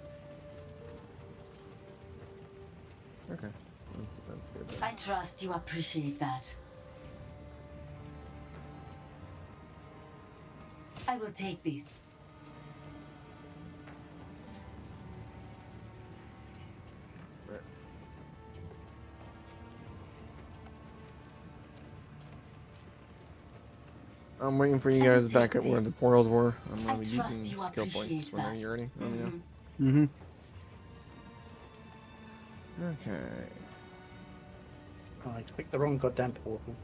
Okay, that's good.
I trust you appreciate that. I will take this.
Right. I'm waiting for you guys back at where the portals were. I'm gonna be using skill points whenever you're ready. Let me know.
Mm-hmm.
Okay.
I picked the wrong goddamn portal.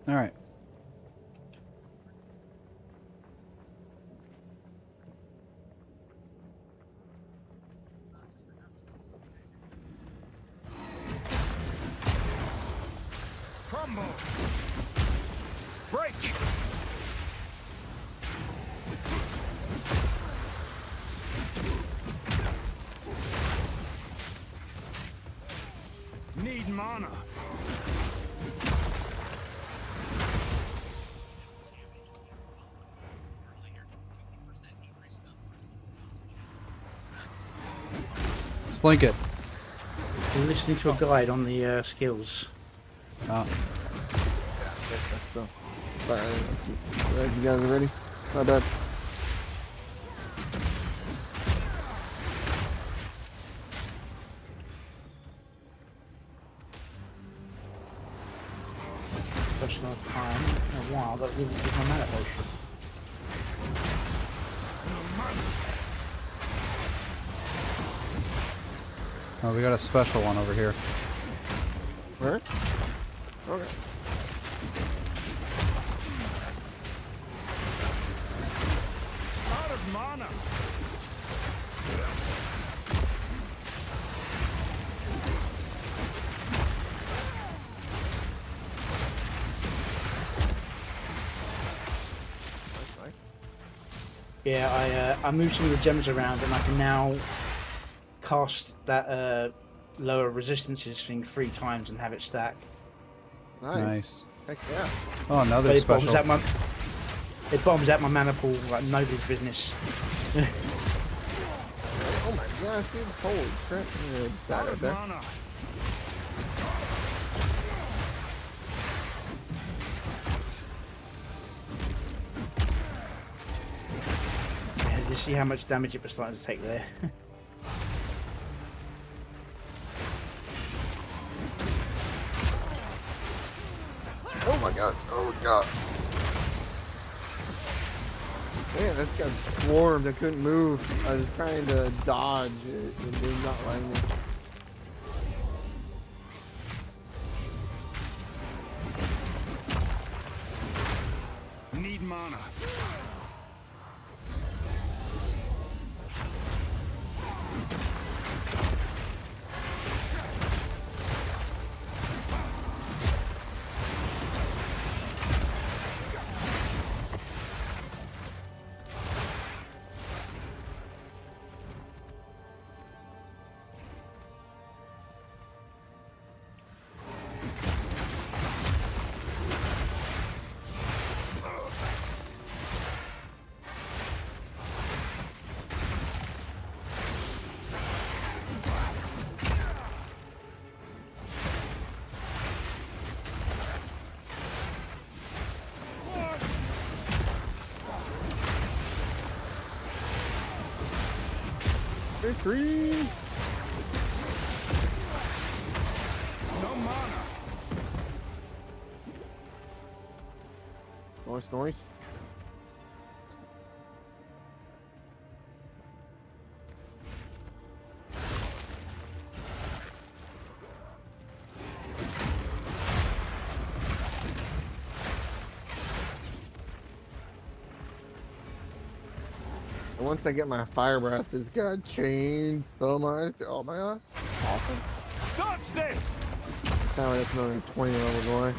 All right.
Crumble! Break! Need mana.
Splink it.
I'm listening to a guide on the skills.
Ah.
Alright, you guys ready? My bad.
First time in a while that really did my mana potion.
Oh, we got a special one over here.
Where? Okay.
Out of mana.
Yeah, I moved some of the gems around and I can now cast that lower resistances thing 3 times and have it stack.
Nice.
Heck yeah.
Oh, another
But it
special.
bombs out my mana pool like nobody's business.
Oh my gosh, dude. Holy crap. I'm gonna die right there.
Yeah, you see how much damage it was starting to take there.
Oh my god. Oh my god. Man, this got swarmed. I couldn't move. I was trying to dodge it and it did not let me.
Need mana.
Victory!
No mana.
Nice, nice. And once I get my fire breath, it's gonna change so much. Oh my god. Awesome.
Dodge this!
Sound like it's another 20 levels away.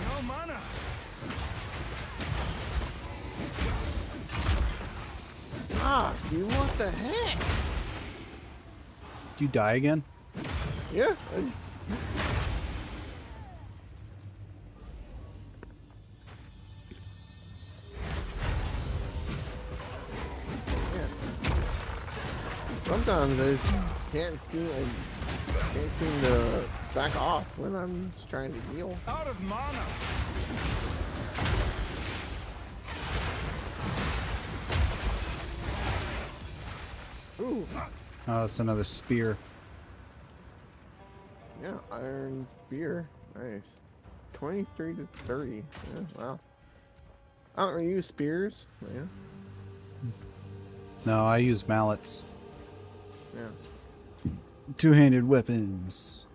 No mana.
Gosh, dude, what the heck?
Did you die again?
Yeah. Sometimes I can't seem to back off when I'm just trying to heal.
Out of mana.
Ooh.
Oh, it's another spear.
Yeah, iron spear. Nice. 23 to 30. Yeah, wow. I don't really use spears. Yeah.
No, I use mallets.
Yeah.
Two-handed weapons.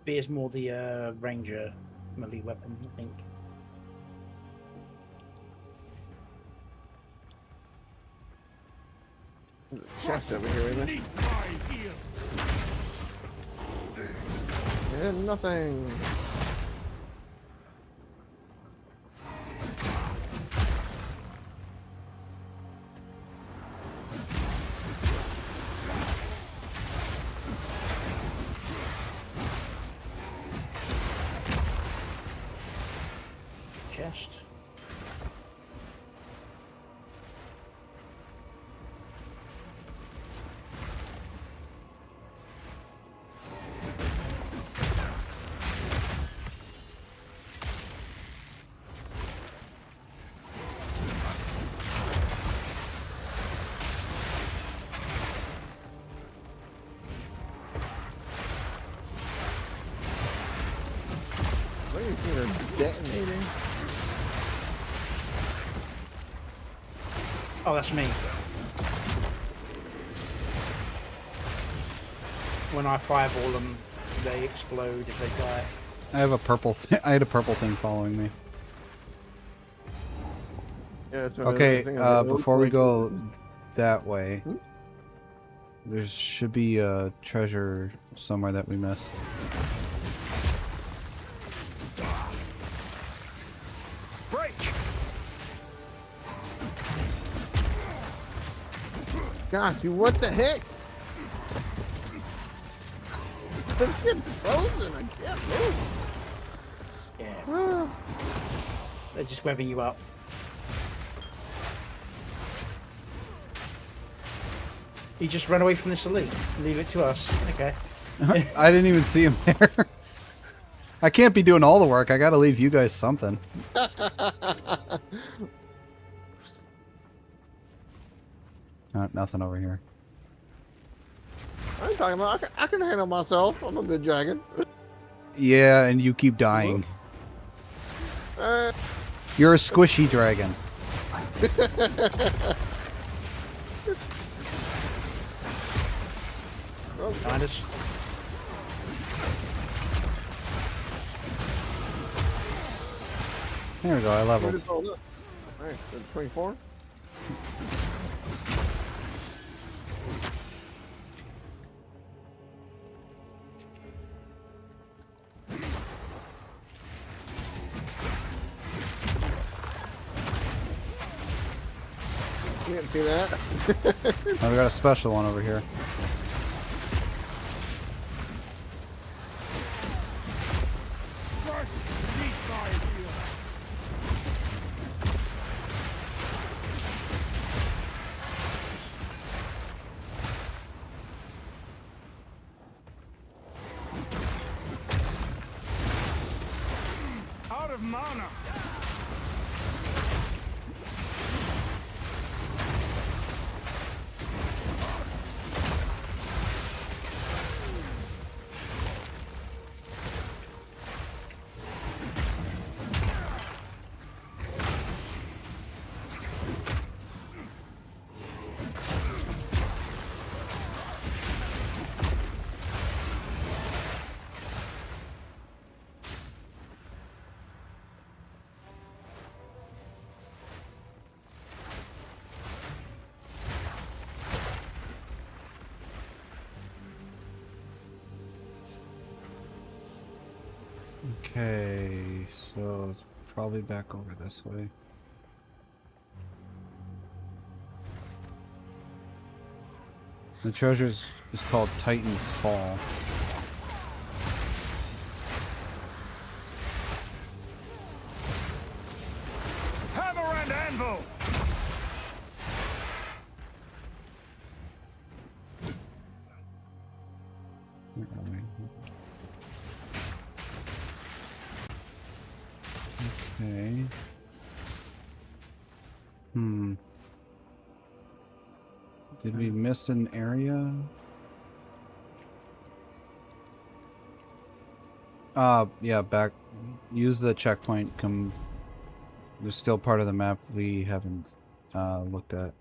But it's more the ranger melee weapon, I think.
There's a chest over here, isn't it? Yeah, nothing.
Chest.
I can see her detonating.
Oh, that's me. When I fireball them, they explode if they die.
I have a purple. I had a purple thing following me.
Yeah, that's what
Okay,
I was
before we
thinking.
go that way, there should be a treasure somewhere that we missed.
Break!
God, dude, what the heck? I'm getting frozen. I can't move.
Yeah. They're just webbing you up. You just run away from this elite. Leave it to us. Okay.
I didn't even see him there. I can't be doing all the work. I gotta leave you guys something. Nothing over here.
I'm talking about. I can handle myself. I'm a good dragon.
Yeah, and you keep dying. You're a squishy dragon.
Find us.
There we go, I leveled.
Alright, 24. You didn't see that?
Oh, we got a special one over here.
Out of mana!
Okay, so it's probably back over this way. The treasure is called Titan's Fall.
Hammer and anvil!
Okay. Did we miss an area? Yeah, back. Use the checkpoint. Come. There's still part of the map we haven't looked at.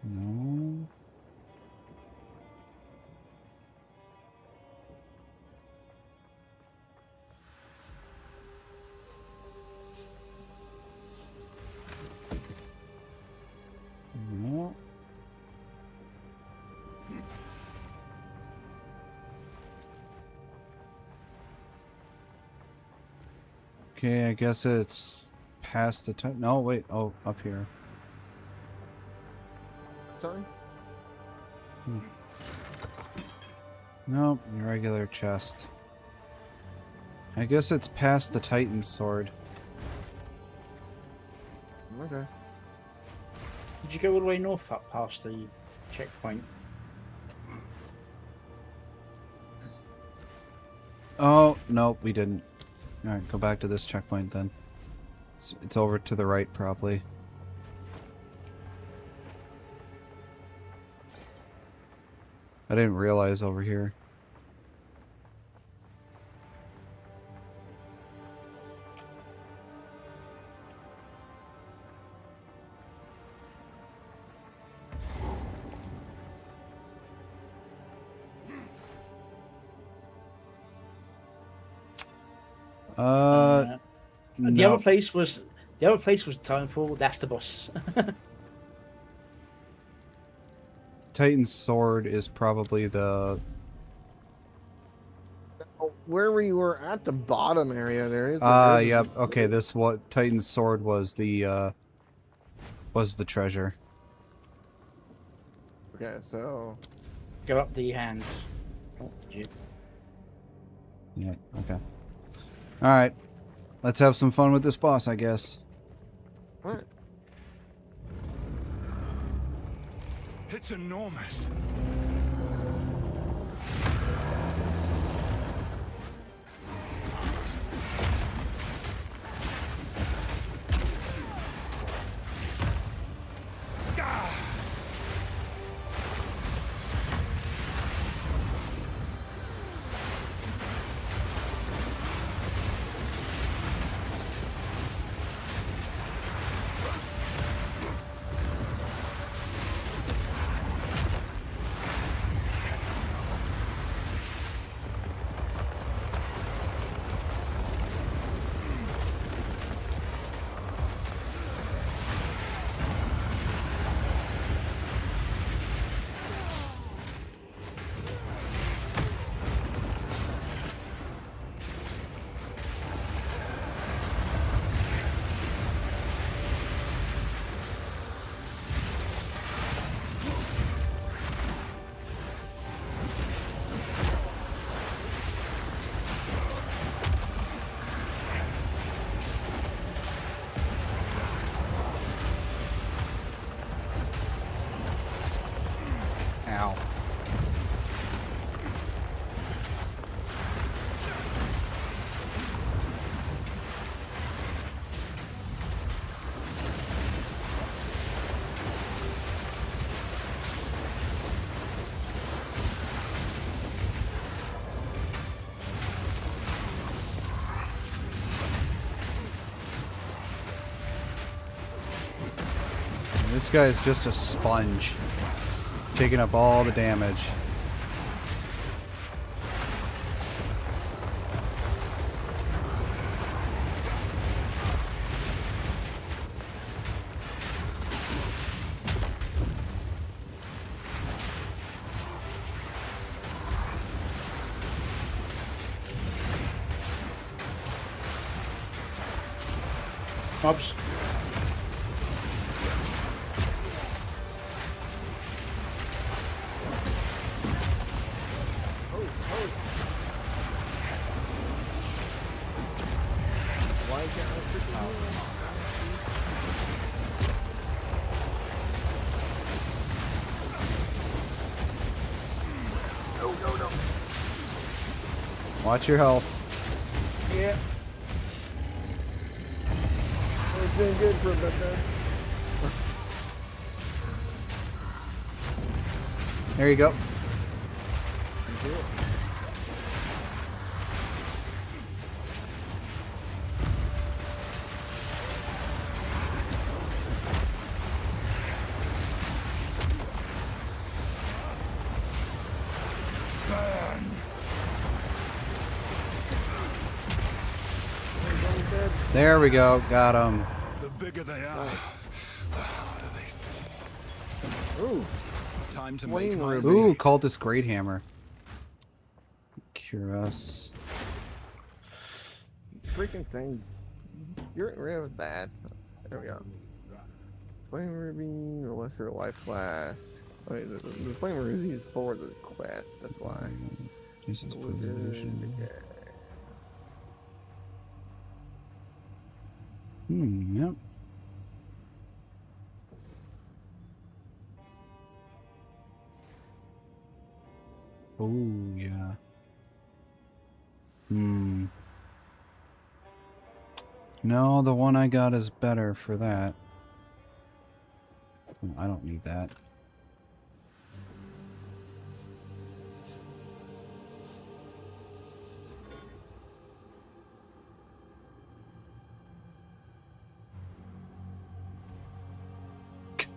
No. No. Okay, I guess it's past the time. No, wait. Oh, up here.
Sorry?
Nope, regular chest. I guess it's past the Titan's sword.
Okay.
Did you go all the way north up past the checkpoint?
Oh, no, we didn't. Alright, go back to this checkpoint then. It's over to the right, probably. I didn't realize over here.
The
No.
other place was Titanfall. That's the boss.
Titan's sword is probably the...
Where we were at the bottom area, there is.
Yep. Okay, this what Titan's sword was the treasure.
Okay, so
Go up the hand. Oh, did you?
Yeah. Okay. All right. Let's have some fun with this boss, I guess.
All right.
It's enormous.
Ow. This guy's just a sponge, taking up all the damage.
Mobs.
Why can't I freaking No, no, no.
Watch your health.
Yeah. It's been good for a bit there.
There you go. There we go. Got him.
The bigger they are, the harder they fall.
Ooh.
Time to
Flame
make my
ruby.
Ooh, cultist great hammer. Cure us.
Freaking thing. You're real bad. There we go. Flame ruby, or lesser life flask. Wait, the flame ruby is for the quest. That's why.
Jesus, preservation. Yep. Oh, yeah. Hmm. No, the one I got is better for that. I don't need that.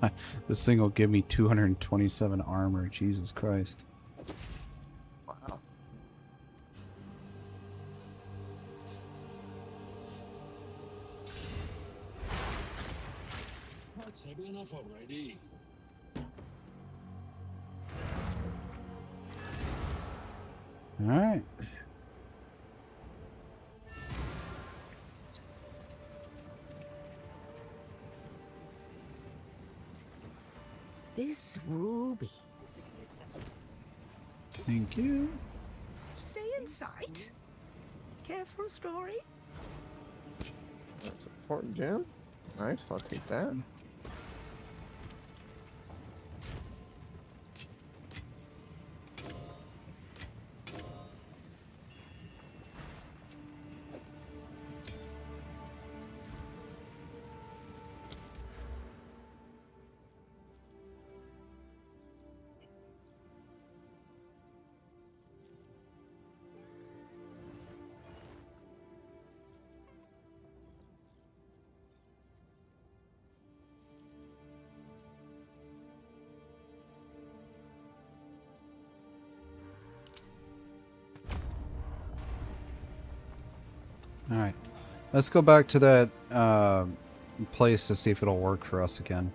God, this thing will give me 227 armor. Jesus Christ.
Wow.
That's heavy enough already.
Alright.
This ruby.
Thank you.
Stay in sight. Careful story.
That's a important gem. Nice, I'll take that.
Alright. Let's go back to that place to see if it'll work for us again.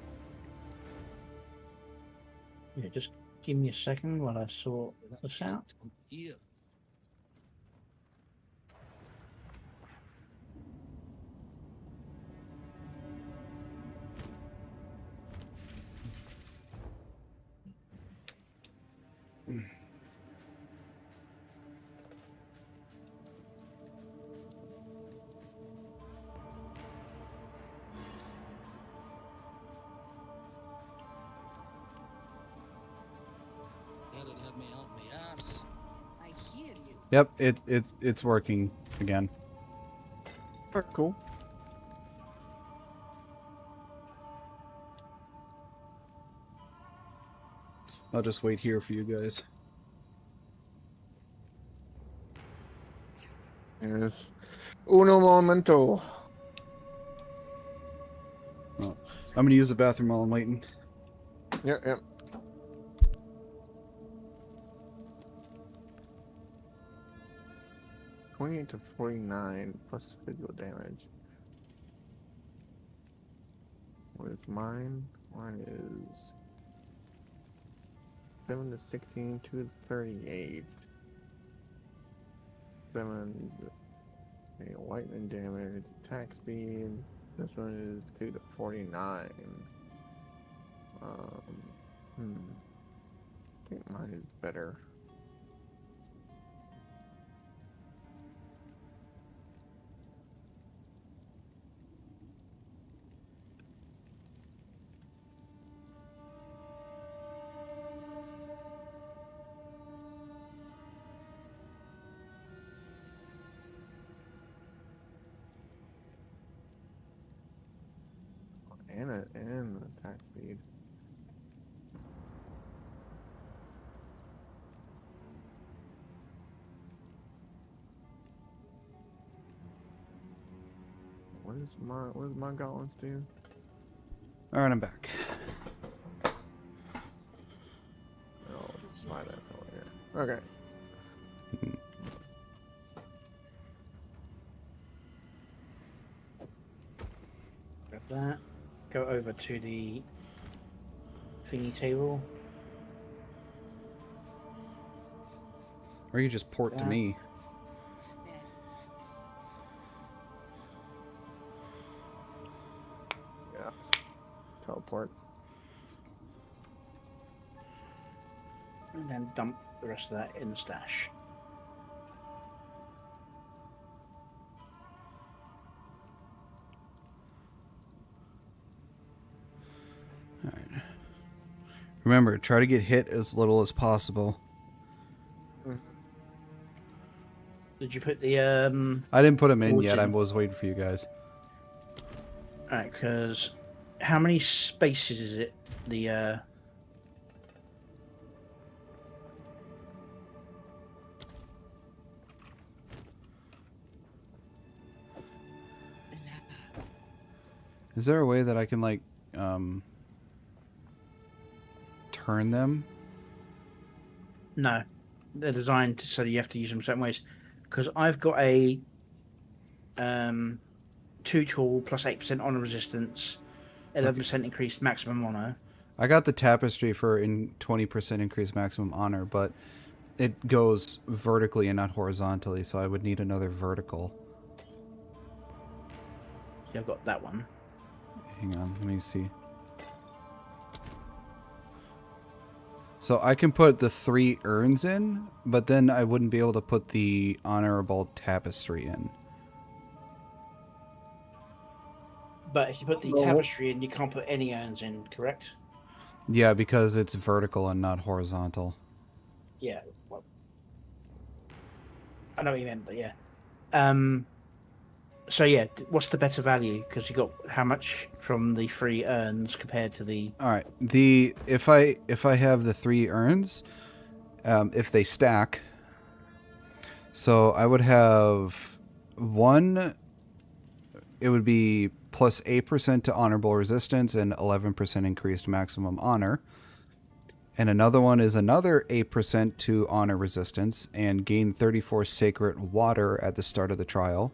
Yeah, just give me a second while I sort this out.
Here. That'd have me out my ass.
I hear you.
Yep, it's working again.
Alright, cool.
I'll just wait here for you guys.
Yes. Uno momento.
Well, I'm gonna use the bathroom while I'm waiting.
Yep, yep. $28 to $49 plus physical damage. What is mine? Mine is 7 to 16 to 38. 7 lightning damage, attack speed. This one is 2 to 49. I think mine is better. And attack speed. What does my gauntlets do?
Alright, I'm back.
Oh, let's slide that over here. Okay.
Grab that. Go over to the thingy table.
Or you just port to me.
Yeah. Teleport.
And then dump the rest of that in the stash.
Alright. Remember, try to get hit as little as possible.
Did you put the
I didn't put them in
boards
yet. I was waiting for you guys.
Alright, because how many spaces is it? The
Is there a way that I can like turn them?
No, they're designed so that you have to use them certain ways. Because I've got a 2 tool plus 8% honor resistance, 11% increased maximum honor.
I got the tapestry for 20% increased maximum honor, but it goes vertically and not horizontally, so I would need another vertical.
Yeah, I've got that one.
Hang on, let me see. So I can put the 3 urns in, but then I wouldn't be able to put the honorable tapestry in.
But if you put the tapestry in, you can't put any urns in, correct?
Yeah, because it's vertical and not horizontal.
Yeah. Well, I know what you meant, but yeah. So yeah, what's the better value? Because you got how much from the 3 urns compared to the?
All right. If I have the 3 urns, if they stack, so I would have one. It would be plus 8% to honorable resistance and 11% increased maximum honor. And another one is another 8% to honor resistance and gain 34 sacred water at the start of the trial.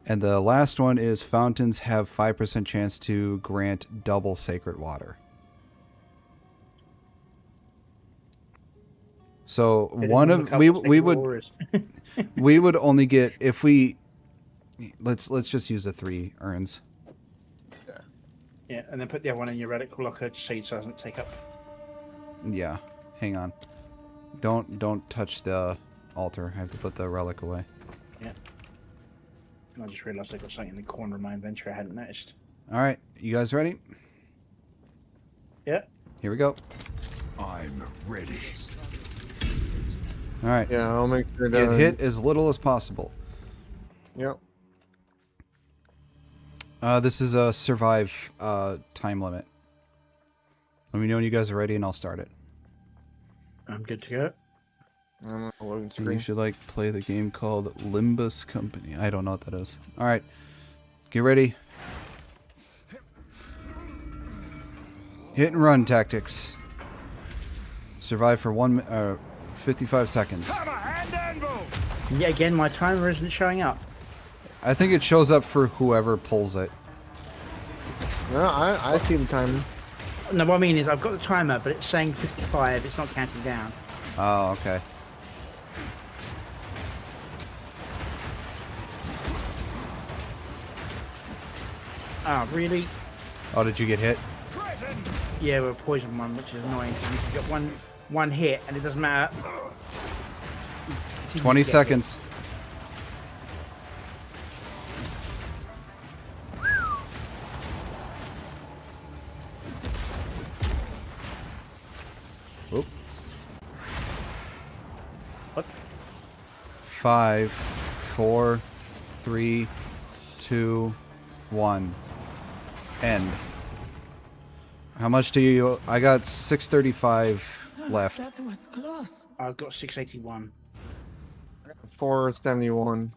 And the last one is fountains have 5% chance to grant double sacred water. So one of we would we would only get if we let's just use the 3 urns.
Yeah, and then put the other one in your radical locker so it doesn't take up.
Yeah, hang on. Don't touch the altar. I have to put the relic away.
Yeah. I just realised I got something in the corner of my inventory I hadn't noticed.
All right, you guys ready?
Yeah.
Here we go.
I'm ready.
All right.
Yeah, I'll make sure
Get hit as little as possible.
Yep.
This is a survive time limit. Let me know when you guys are ready, and I'll start it.
I'm good to go.
You should like play the game called Limbus Company. I don't know what that is. All right, get ready. Hit and run tactics. Survive for 55 seconds.
Yeah, again, my timer isn't showing up.
I think it shows up for whoever pulls it.
No, I see the timer.
No, what I mean is I've got the timer, but it's saying 55. It's not counting down.
Oh, okay.
Ah, really?
Oh, did you get hit?
Yeah, we're a poison one, which is annoying because you get one hit and it doesn't matter.
20 seconds. Oop.
What?
5, 4, 3, 2, 1. End. How much do you... I got 635 left.
That was close.
I've got 681.
471.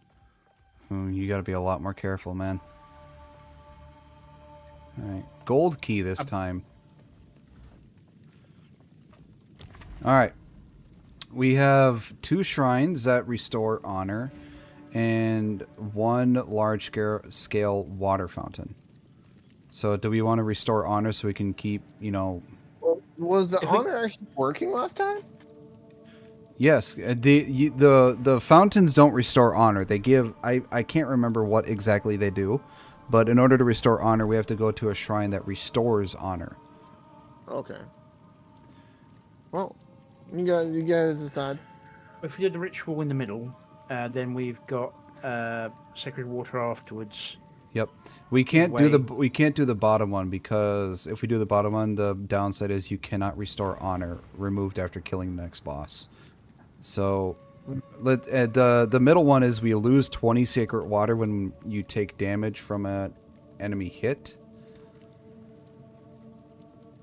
Oh, you got to be a lot more careful, man. All right. Gold key this time. All right. We have 2 shrines that restore honor and 1 large scale water fountain. So do we want to restore honor so we can keep, you know...
Well, was the honor actually working last time?
Yes. The fountains don't restore honor. They give... I can't remember what exactly they do. But in order to restore honor, we have to go to a shrine that restores honor.
Okay. Well, you guys decide.
If we did the ritual in the middle, then we've got sacred water afterwards.
Yep. We can't do the bottom one because if we do the bottom one, the downside is you cannot restore honor removed after killing the next boss. So The middle one is we lose 20 sacred water when you take damage from an enemy hit.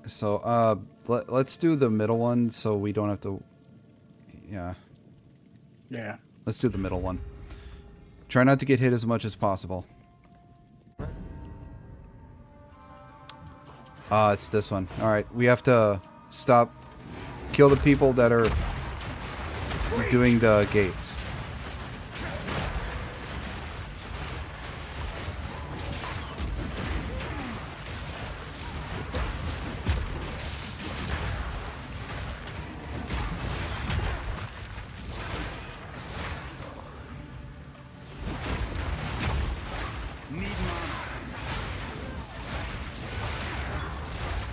So let's do the middle one so we don't have to. Yeah.
Yeah.
Let's do the middle one. Try not to get hit as much as possible. It's this one. Alright, we have to stop. Kill the people that are doing the gates.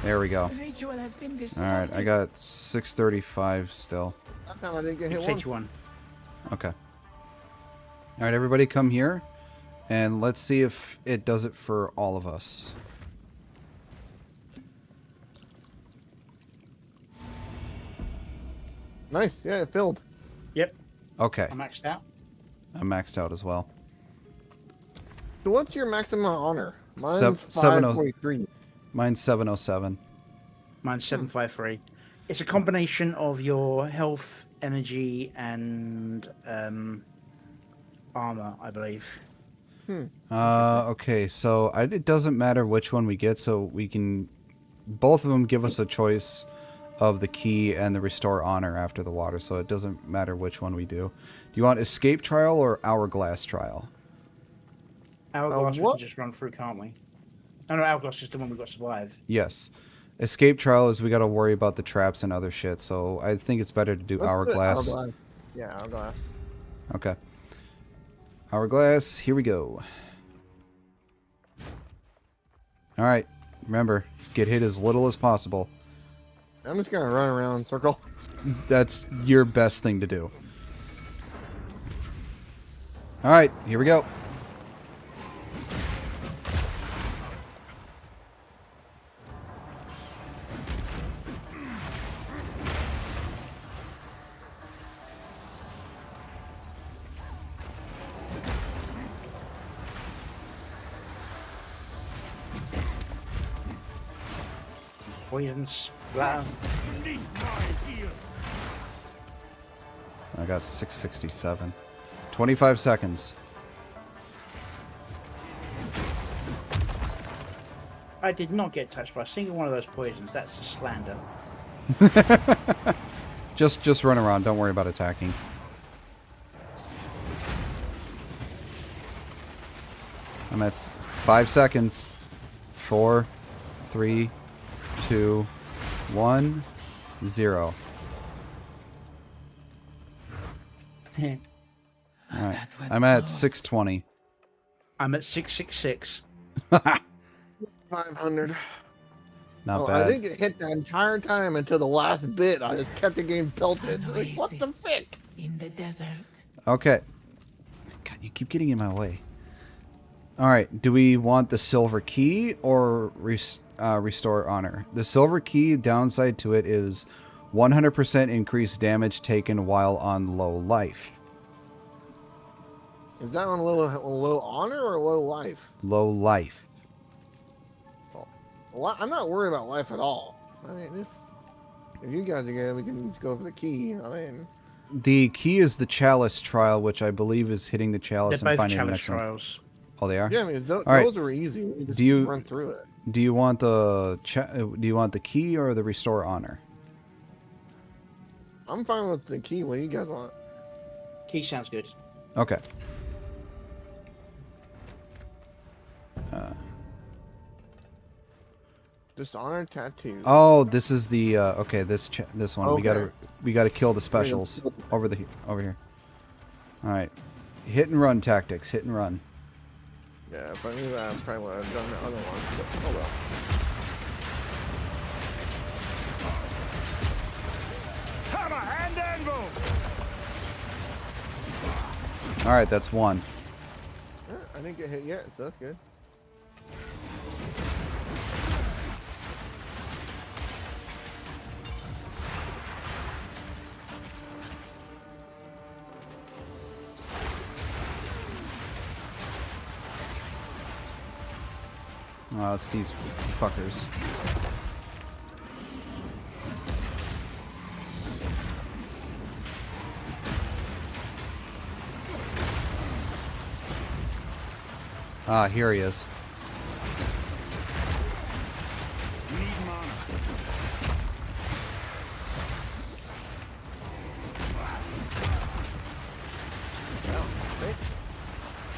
There we go. Alright, I got 635 still.
That time I didn't get hit once.
Okay. Alright, everybody come here. And let's see if it does it for all of us.
Nice. Yeah, it filled.
Yep.
Okay.
I'm maxed out.
I'm maxed out as well.
So what's your maximum honor? Mine's
543. Mine's 707.
Mine's 753. It's a combination of your health, energy, and armor, I believe.
Okay, so it doesn't matter which one we get, so we can... Both of them give us a choice of the key and the restore honor after the water, so it doesn't matter which one we do. Do you want escape trial or hourglass trial?
Hourglass we can just run through, can't we? Oh no, hourglass is the one we got to survive.
Yes. Escape trial is we got to worry about the traps and other shit, so I think it's better to do hourglass.
Yeah, hourglass.
Okay. Hourglass, here we go. Alright, remember, get hit as little as possible.
I'm just gonna run around in a circle.
That's your best thing to do. Alright, here we go.
Poisons. Wow.
I got 667. 25 seconds.
I did not get touched by a single one of those poisons. That's a slander.
Just run around. Don't worry about attacking. I'm at 5 seconds. 4, 3, 2, 1, 0. Alright. I'm at 620.
I'm at 666.
500.
Not bad.
I didn't get hit the entire time until the last bit. I just kept the game pelted. Like, what the frick?
In the desert.
Okay. God, you keep getting in my way. Alright, do we want the silver key or restore honor? The silver key, downside to it is 100% increased damage taken while on low life.
Is that on low honor or low life?
Low life.
Well, I'm not worried about life at all. I mean, if you guys are good, we can just go for the key. I mean,
the key is the chalice trial, which I believe is hitting the chalice and finding the next one.
Trials.
Oh, they are.
Yeah, I mean, those are easy. We just run through it.
Do you want the key or the restore honor?
I'm fine with the key. What do you guys want?
Key sounds good.
Okay.
Dishonor tattoo.
Oh, this is the okay. This one.
Okay.
We gotta kill the specials over here. All right, hit and run tactics. Hit and run.
Yeah, if I knew that, I probably would have done the other one. But, oh well.
Hammer and anvil.
All right, that's one.
Yeah, I didn't get hit yet, so that's good.
Oh, it's these fuckers. Ah, here he is.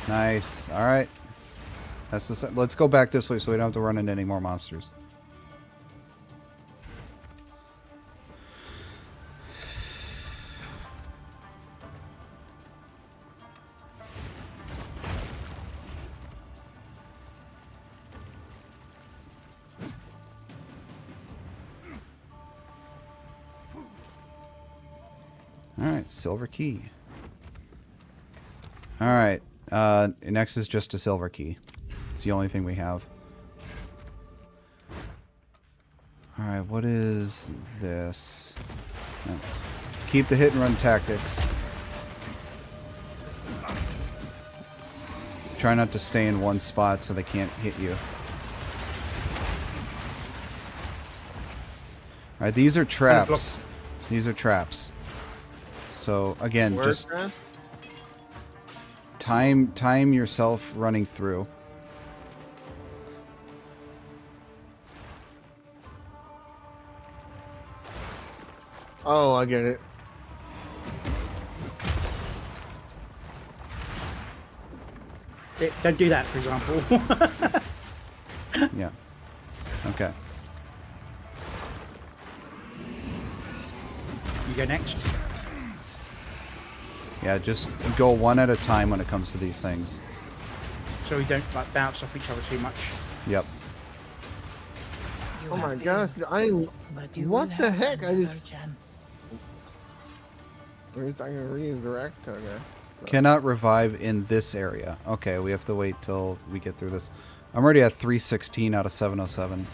Nice. All right. That's the. Let's go back this way so we don't have to run into any more monsters. Alright, silver key. Alright, next is just a silver key. It's the only thing we have. Alright, what is this? Oh. Keep the hit and run tactics. Try not to stay in one spot so they can't hit you. Alright, these are traps. These are traps. So again, just time yourself running through.
Oh, I get it.
Don't do that, for example.
Yeah. Okay.
You go next.
Yeah, just go one at a time when it comes to these things.
So we don't like bounce off each other too much.
Yep.
Oh my gosh, what the heck? I just... At least I can redirect, okay.
Cannot revive in this area. Okay, we have to wait till we get through this. I'm already at 316 out of 707.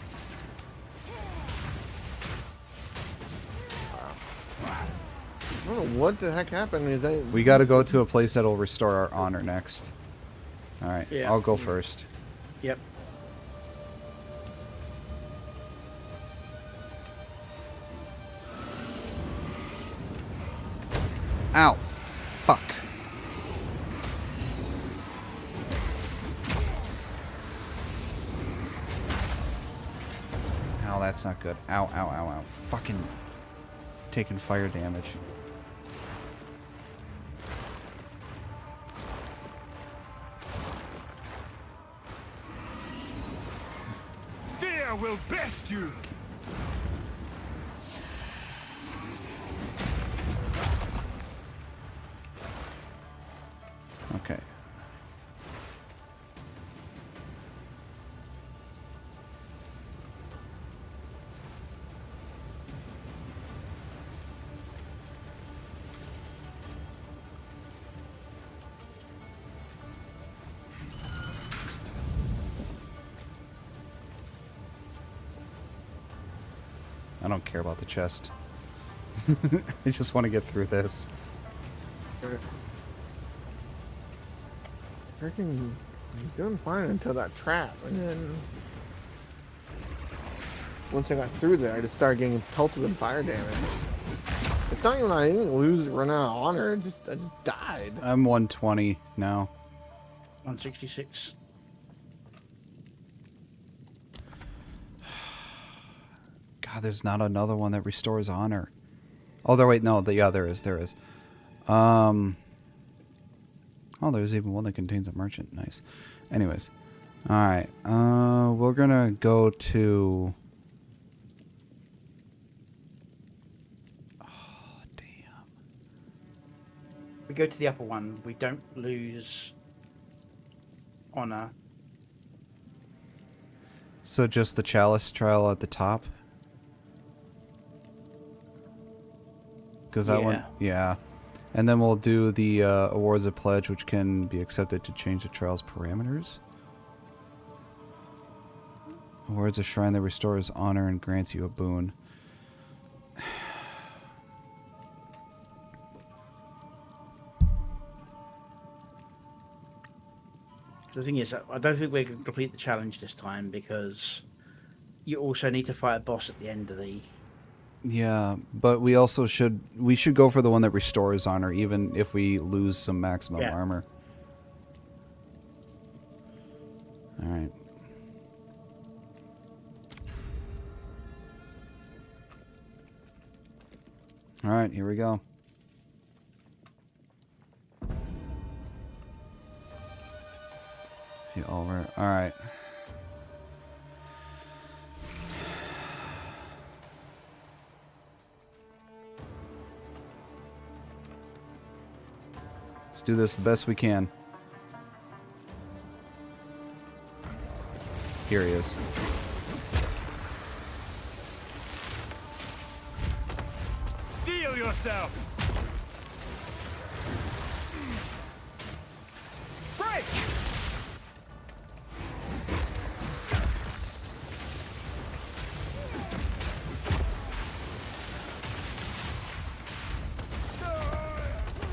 I don't know what the heck happened. Is that...
We got to go to a place that'll restore our honor next. All right,
Yeah.
I'll go first.
Yep.
Ow. Fuck. Ow, that's not good. Ow, ow, ow, ow. Fucking taking fire damage.
Fear will best you.
Okay. I don't care about the chest. I just want to get through this.
Freaking doing fine until that trap, and then once I got through there, I just started getting pelted with fire damage. It's not even I didn't run out of honor. I just died.
I'm 120 now.
166.
God, there's not another one that restores honor. Oh, there. Wait, no. Yeah, there is. There is. Oh, there's even one that contains a merchant. Nice. Anyways, all right. We're gonna go to. Oh, damn.
We go to the upper one. We don't lose honor.
So just the chalice trial at the top. Because that one, yeah. And then we'll do the awards of pledge, which can be accepted to change the trial's parameters. Awards a shrine that restores honor and grants you a boon.
the thing is, I don't think we're going to complete the challenge this time because you also need to fight a boss at the end of the.
Yeah, but we also should go for the one that restores honor, even if we lose some maximum armor. All right. All right, here we go. All right. Let's do this the best we can. Here he is.
Steel yourself! Break!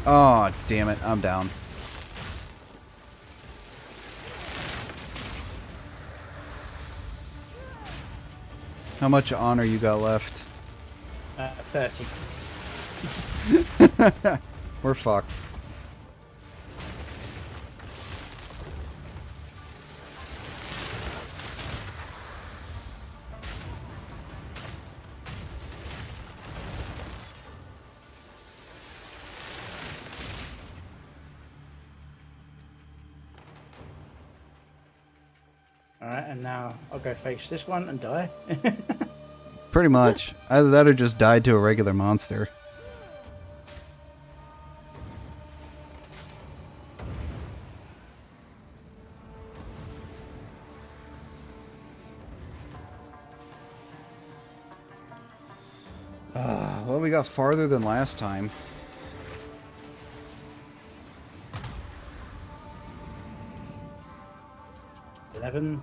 Oh, damn it. I'm down. How much honor you got left?
30.
We're fucked.
Alright, and now I'll go face this one and die.
Pretty much. Either that or just died to a regular monster. Well, we got farther than last time.
$11.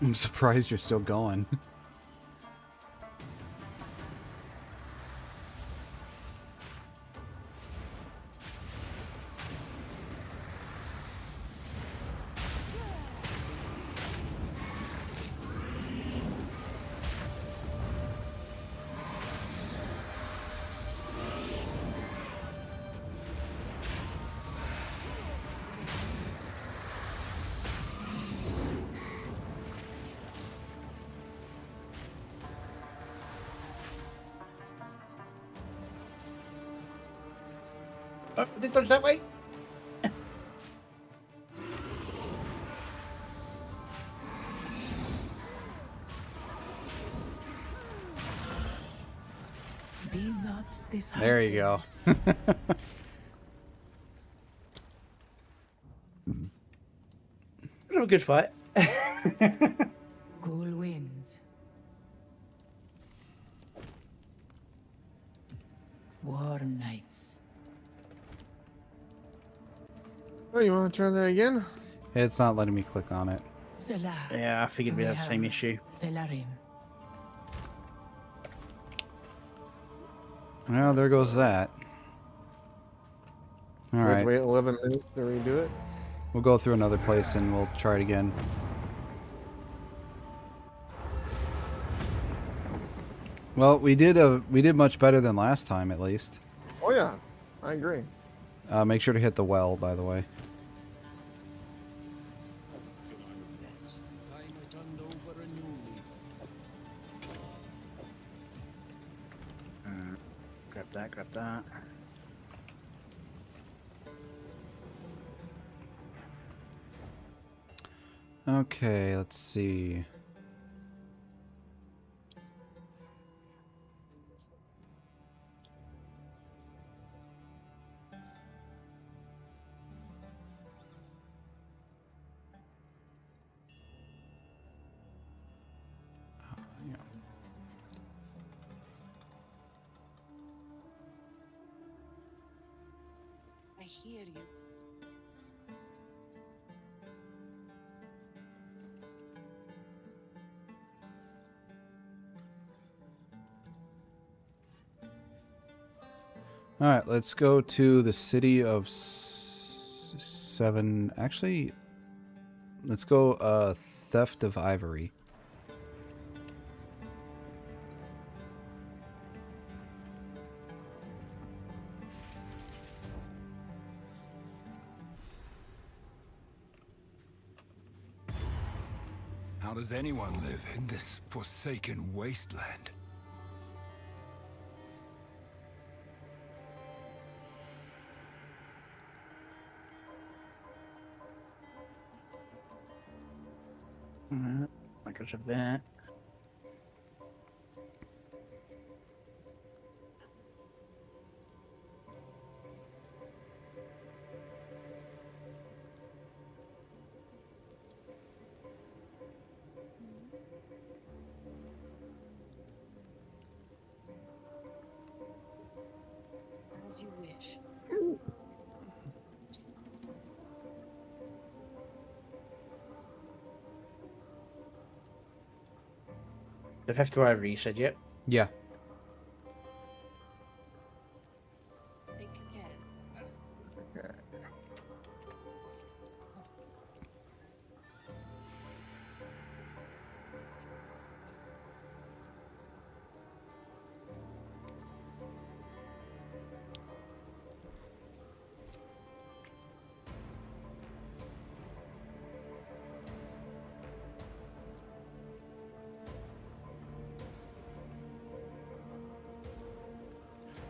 I'm surprised you're still going.
Oh, did it dodge that way?
Be not disheartened.
There you go.
A good fight.
Cool winds. Warm nights.
Oh, you want to try that again?
It's not letting me click on it.
Yeah, I figured we'd have the same issue.
Celarim.
Well, there goes that. All
We have
right.
to wait 11 minutes to redo it.
We'll go through another place and we'll try it again. Well, we did much better than last time, at least.
Oh yeah, I agree.
Make sure to hit the well, by the way.
I might hand over a new leaf.
Grab that, grab that.
Okay, let's see.
I hear you.
All right, let's go to the city of seven. Actually, let's go theft of ivory.
How does anyone live in this forsaken wasteland?
Because of that.
As you wish.
The theft of ivory, you said, yep.
Yeah.
Take care.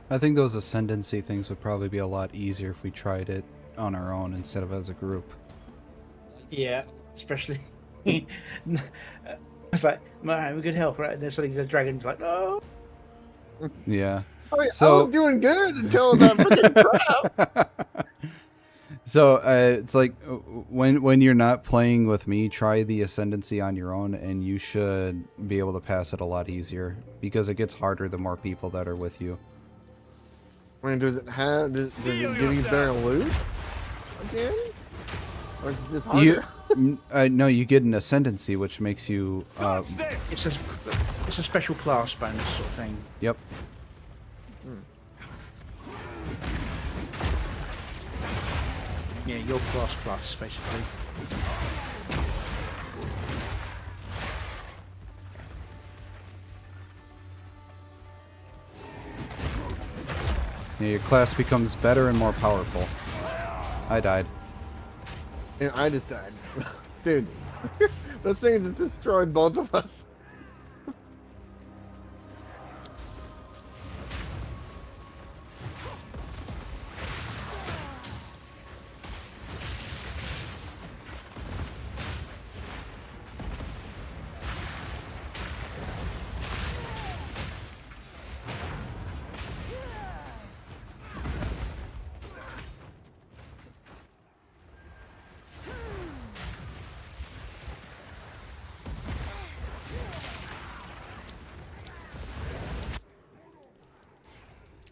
I think those ascendancy things would probably be a lot easier if we tried it on our own instead of as a group.
Yeah, especially. It's like, man, we could help, right? And then suddenly the dragon's like, no.
Yeah.
Oh, yeah, I
So
was doing good until that freaking crap.
So it's like when you're not playing with me, try the ascendancy on your own, and you should be able to pass it a lot easier because it gets harder the more people that are with you.
I mean, does it give you better loot again? Or is it just harder?
No, you get an ascendancy, which makes you.
It's a special class bonus sort of thing.
Yep.
Yeah, your class basically.
Yeah, your class becomes better and more powerful. I died.
And I just died. Dude, those things just destroyed both of us.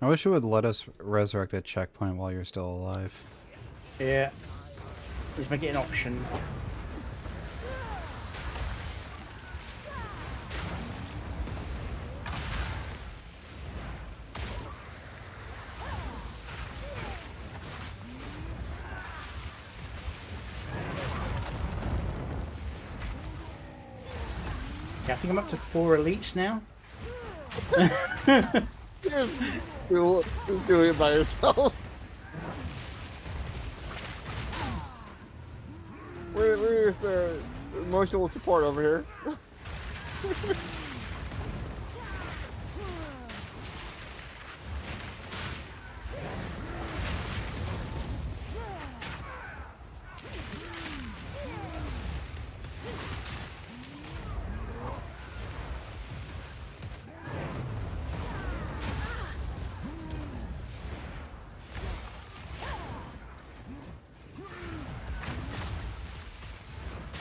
I wish it would let us resurrect that checkpoint while you're still alive.
Yeah. Let's make it an option. Yeah, I think I'm up to 4 elites now.
Just do it by yourself. Where's the emotional support over here?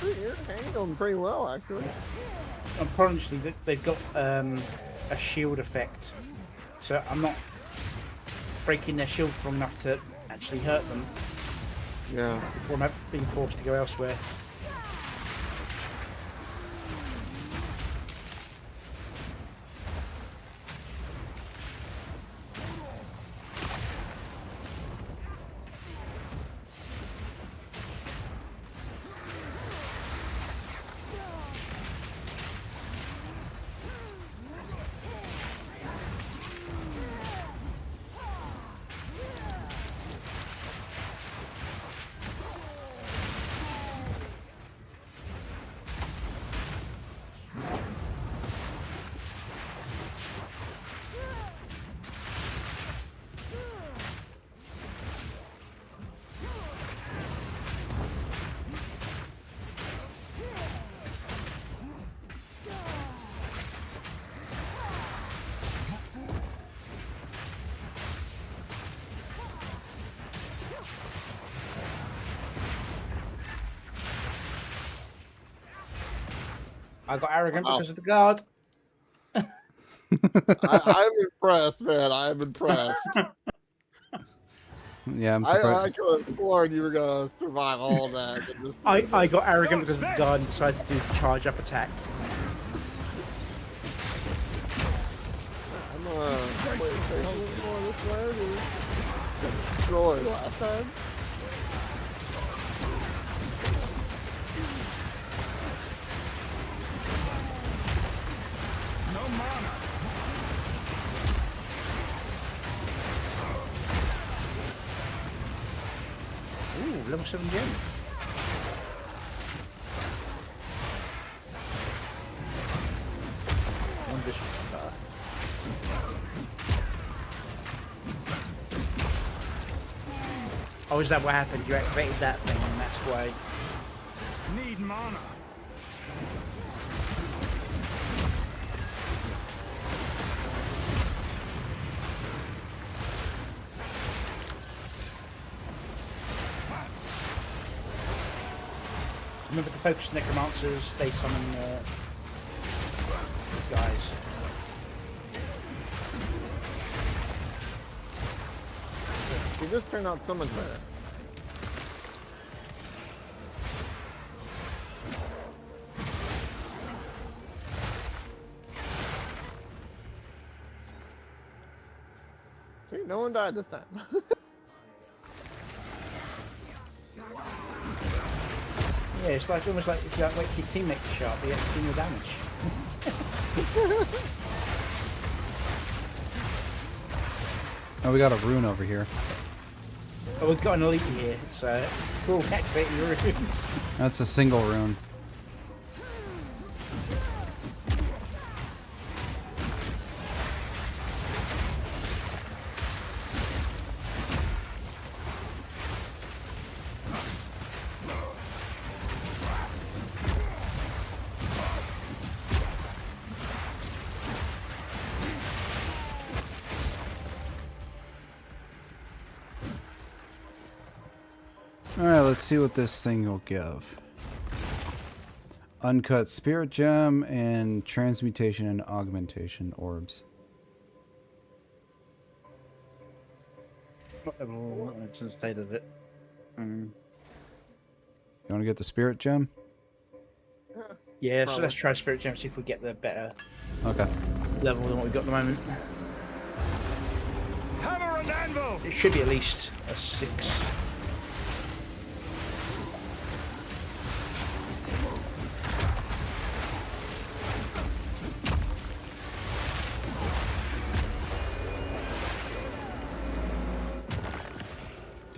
You're handling them pretty well, actually.
Unfortunately, they've got a shield effect, so I'm not breaking their shield strong enough to actually hurt them.
Yeah.
Before I'm being forced to go elsewhere. I got arrogant because of the guard.
I'm impressed, man. I'm impressed.
Yeah, I'm surprised.
I could have sworn you were gonna survive all that.
I got arrogant because of the guard and decided to do the charge up attack.
I'm wait patiently more this way. Got destroyed last time.
No mana.
Ooh, level 7 gem. Oh, is that what happened? You activated that thing and that's why.
Need mana.
Remember the focused necromancers, they summon guys.
See, this turned out so much better. See, no one died this time.
Yeah, it's like almost like if you like your teammates are sharp, you have to do more damage.
Oh, we got a rune over here.
Oh, we've got an elite here, so cool. Activate your runes.
That's a single rune. Alright, let's see what this thing will give. Uncut spirit gem and transmutation and augmentation orbs.
It's the state of it.
You want to get the spirit gem?
Yeah, so let's try spirit gem, see if we get the better
Okay.
level than what we've got at the moment.
Hammer and anvil.
It should be at least a 6.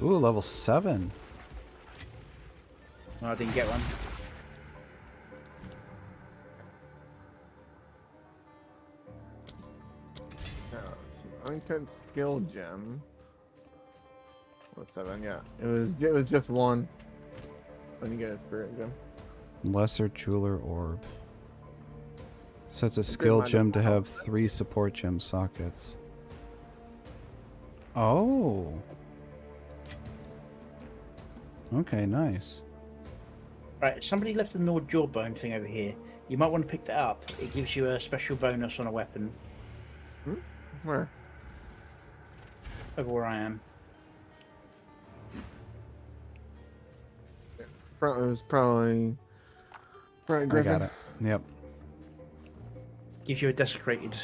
Ooh, level 7.
No, I didn't get one.
Uncut skill gem. Oh, 7, yeah. It was just 1. Then you get a spirit gem.
Lesser jeweler orb. Sets a skill gem to have 3 support gem sockets. Oh. Okay, nice.
Right, somebody left a Nord jawbone thing over here. You might want to pick that up. It gives you a special bonus on a weapon.
Hmm? Where?
Over where I am.
It's probably
I
Griffin.
got it. Yep.
Gives you a desecrated.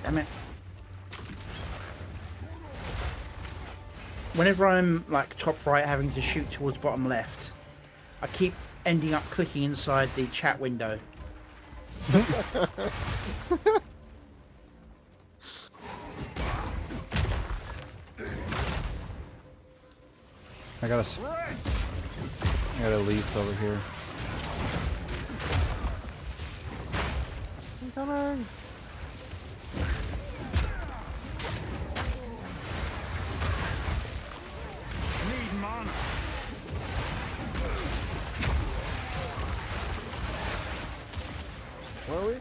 Damn it. Whenever I'm like top right having to shoot towards bottom left, I keep ending up clicking inside the chat window.
I got elites over here.
I'm coming.
Need mana.
Where are we?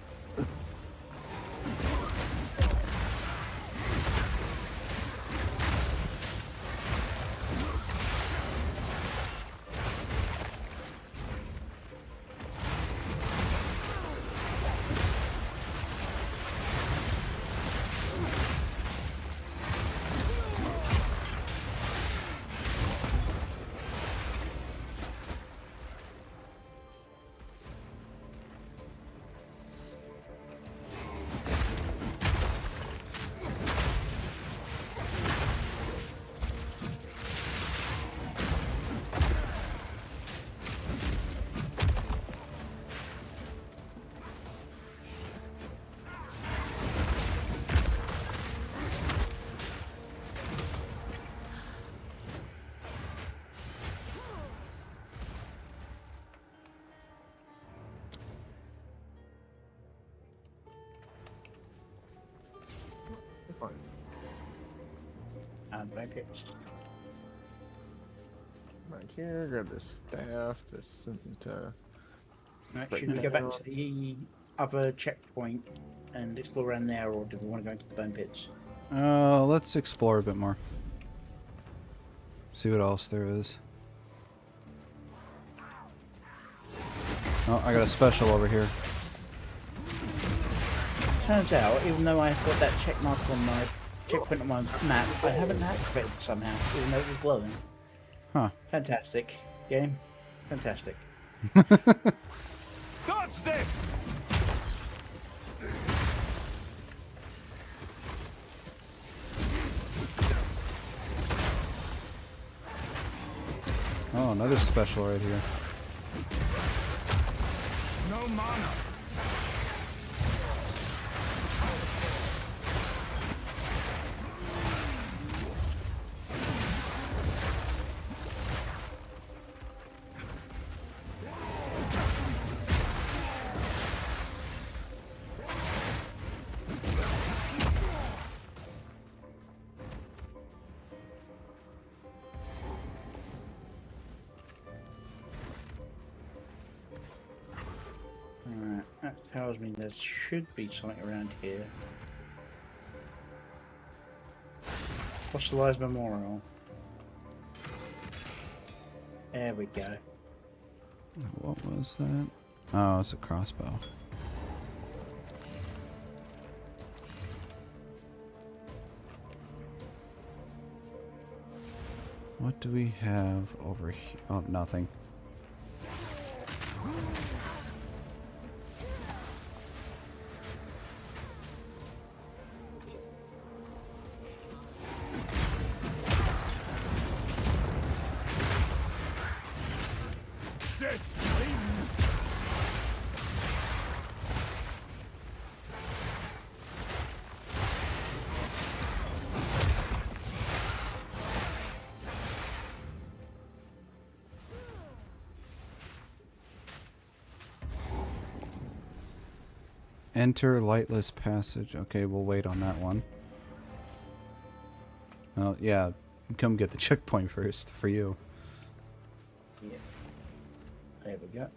Fine.
And blankets.
Back here, grab this staff. This
Right, should we go back to the other checkpoint and explore around there, or do we want to go into the bone pits?
Let's explore a bit more. See what else there is. Oh, I got a special over here.
Turns out, even though I've got that check mark on my checkpoint on my map, I haven't activated it somehow, even though it was glowing.
Huh.
Fantastic. Game. Fantastic.
Dodge this!
Oh, another special right here.
No mana.
Alright, that tells me there should be something around here. Fossilized Memorial. There we go.
What was that? Oh, it's a crossbow. What do we have over here? Oh, nothing. Enter lightless passage. Okay, we'll wait on that one. Oh, yeah. Come get the checkpoint first for you.
Yeah. There we go.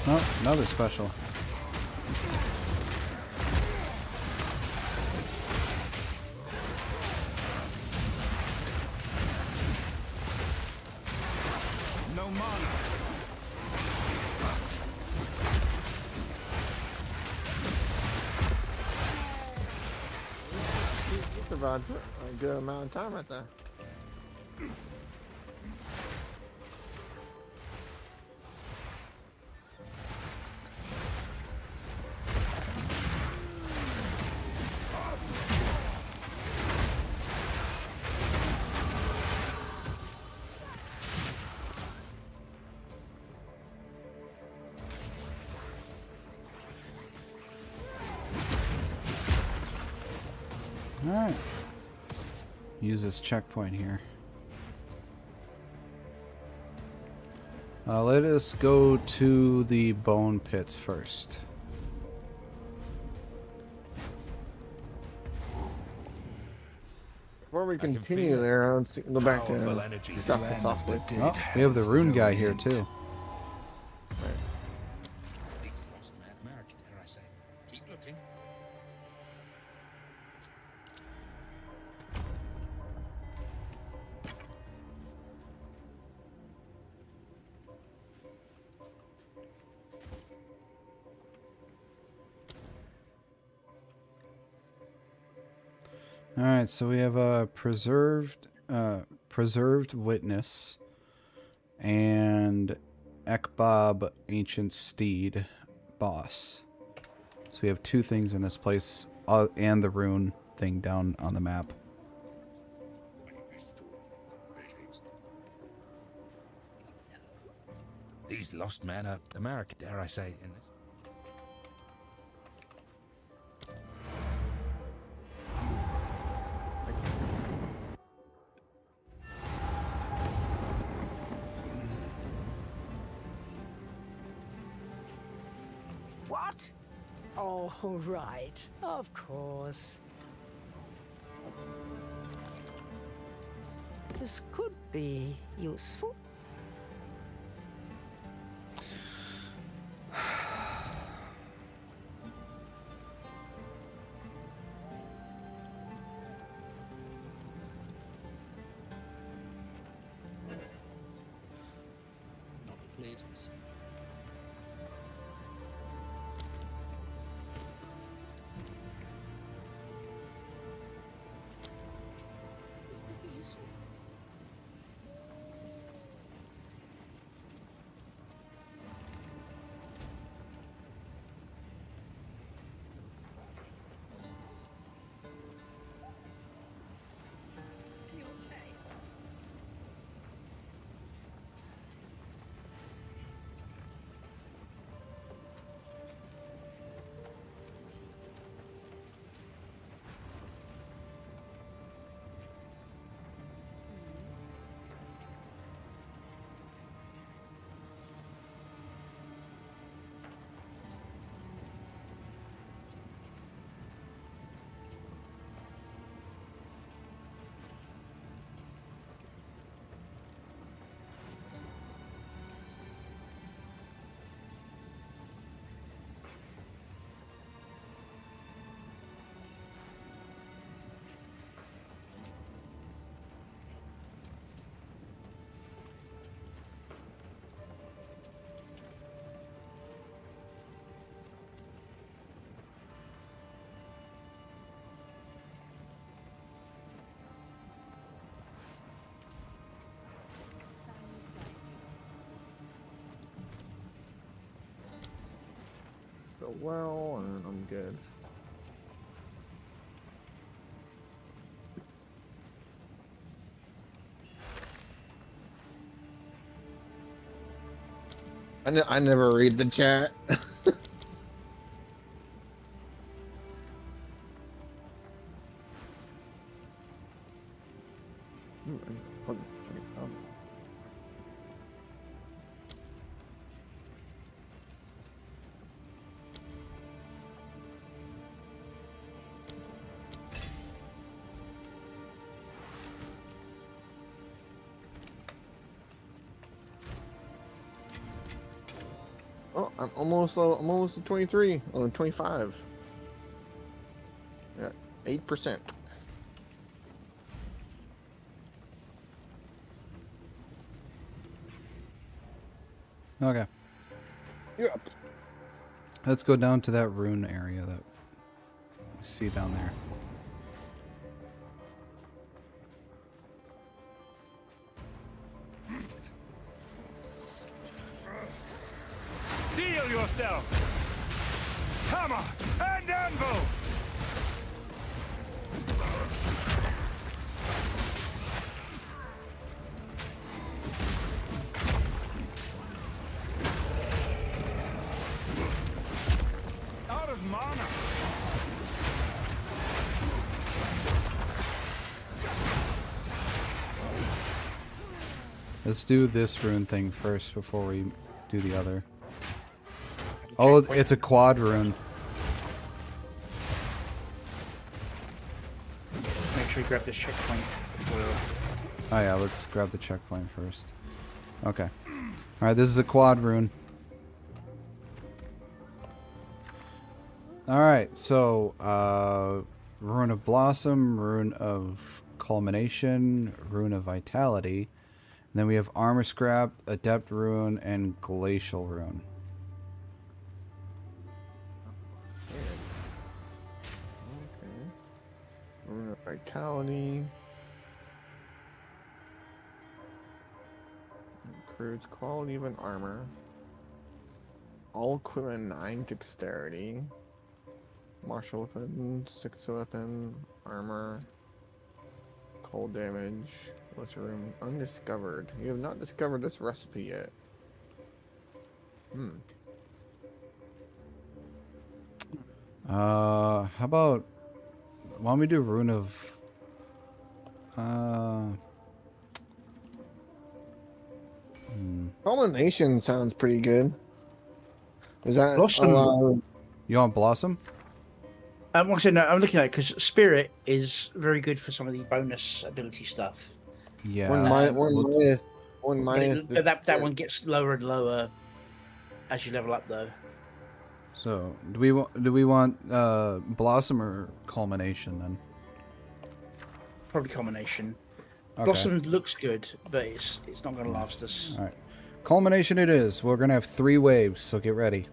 Oh, another special.
No mana.
You survived a good amount of time right there.
Alright. Use this checkpoint here. Let us go to the bone pits first.
Before we continue there, let's go back to drop this off with.
Oh, we have the rune guy here too.
Things lost mathematics, dare I say. Keep looking.
All right, so we have a preserved witness and Ekbob ancient steed boss. So we have two things in this place, and the rune thing down on the map.
These lost men are American, dare I say, in this.
What? Oh, right. Of course. This could be useful.
Not a place. This could be useful. Your tail.
Go well, and I'm good. I never read the chat. Oh, I'm almost at 23. Oh, 25. Yeah, 8%.
Okay.
Yep.
Let's go down to that rune area that we see down there.
Steel yourself! Hammer and anvil! Out of mana!
Let's do this rune thing first before we do the other. Oh, it's a quad rune.
Make sure you grab this checkpoint before.
Oh yeah, let's grab the checkpoint first. Okay. Alright, this is a quad rune. Alright, so, Rune of Blossom, Rune of Culmination, Rune of Vitality. And then we have Armor Scrap, Adept Rune, and Glacial Rune.
Okay. Rune of Vitality. Improves quality of an armor. All equipment 9 dexterity. Martial weapon, 6 weapon, armor. Cold damage. What's room? Undiscovered. You have not discovered this recipe yet.
How about... Why don't we do Rune of...
Culmination sounds pretty good. Is that
Blossom?
You want Blossom?
I'm looking at it because Spirit is very good for some of the bonus ability stuff.
Yeah.
That one gets lower and lower as you level up, though.
So, do we want Blossom or Culmination then?
Probably Culmination.
Okay.
Blossom looks good, but it's not going to last us.
All right. Culmination it is. We're going to have 3 waves, so get ready.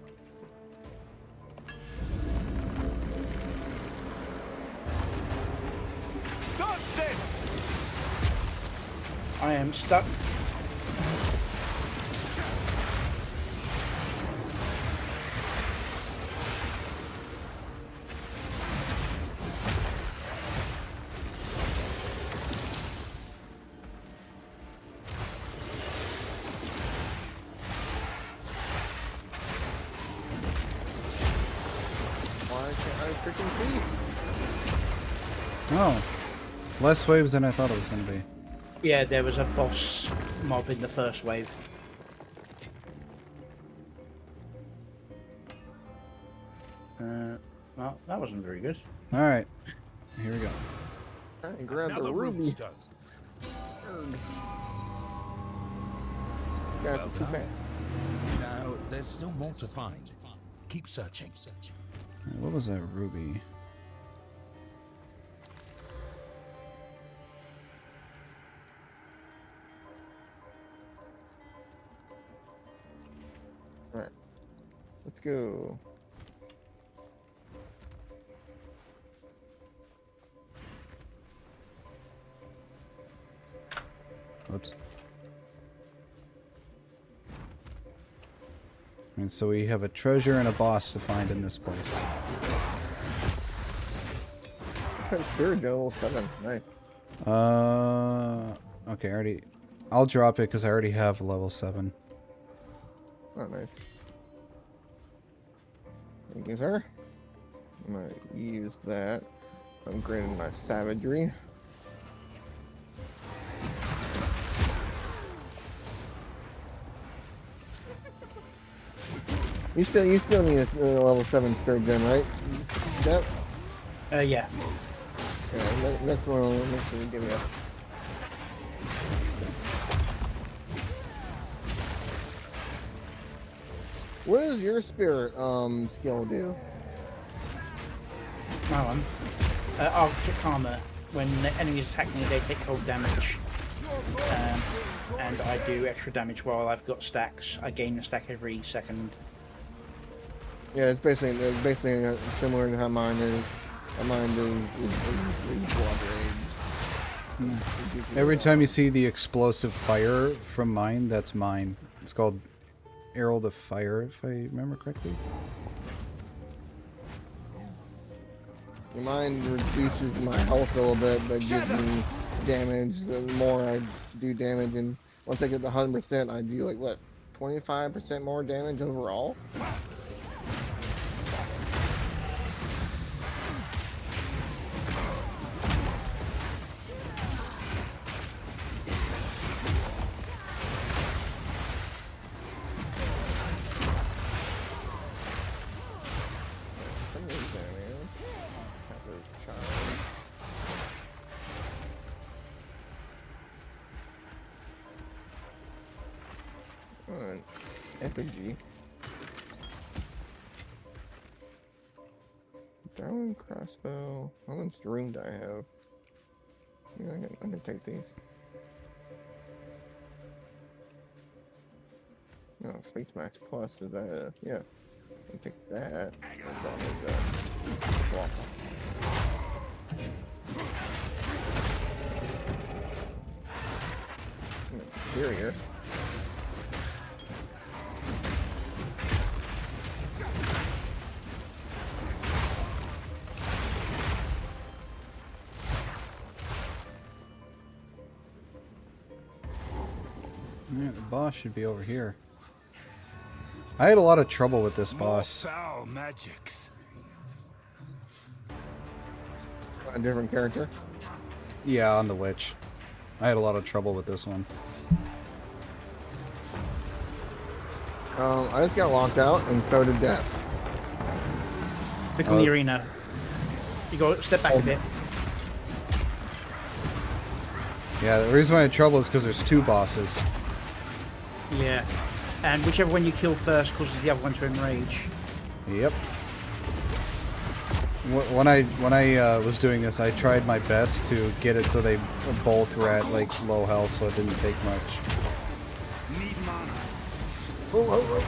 I am stuck.
Why can't I freaking see?
Oh. Less waves than I thought it was going to be.
Yeah, there was a boss mob in the first wave. Well, that wasn't very good.
All right. Here we go.
I grab the ruby. Got it too fast.
Now, there's still more to find. Keep searching.
What was that ruby?
Alright. Let's go.
Whoops. And so we have a treasure and a boss to find in this place.
Spirit level 7. Nice.
Okay, I'll drop it because I already have level 7.
Oh, nice. Thank you, sir. I'm gonna use that. Upgrading my savagery. You still need a level 7 spirit gem, right? Yep.
Yeah.
Yeah, that's what I'll make sure we give you. What does your spirit skill do?
My one. Arctic Karma. When the enemies attack me, they take cold damage. And I do extra damage while I've got stacks. I gain a stack every second.
Yeah, it's basically similar to how mine is. Mine is blood rage.
Every time you see the explosive fire from mine, that's mine. It's called Herald of Fire, if I remember correctly.
Mine reduces my health a little bit, but gives me damage. The more I do damage, and once I get the 100%, I do like what, 25% more damage overall. Effigy. Throwing crossbow. How much room do I have? Yeah, I can take these. No, Space Max Plus is that? Yeah, I can take that. I don't need that. Well, superior.
Yeah, the boss should be over here. I had a lot of trouble with this boss.
Foul magics.
A different character?
Yeah, on the witch. I had a lot of trouble with this one.
I just got locked out and so did death.
Look in the arena. You go step back a bit.
Yeah, the reason why I had trouble is because there's two bosses.
Yeah. And whichever one you kill first causes the other one to enrage.
Yep. When I was doing this, I tried my best to get it so they both were at like low health, so it didn't take much.
Need mana.
Oh.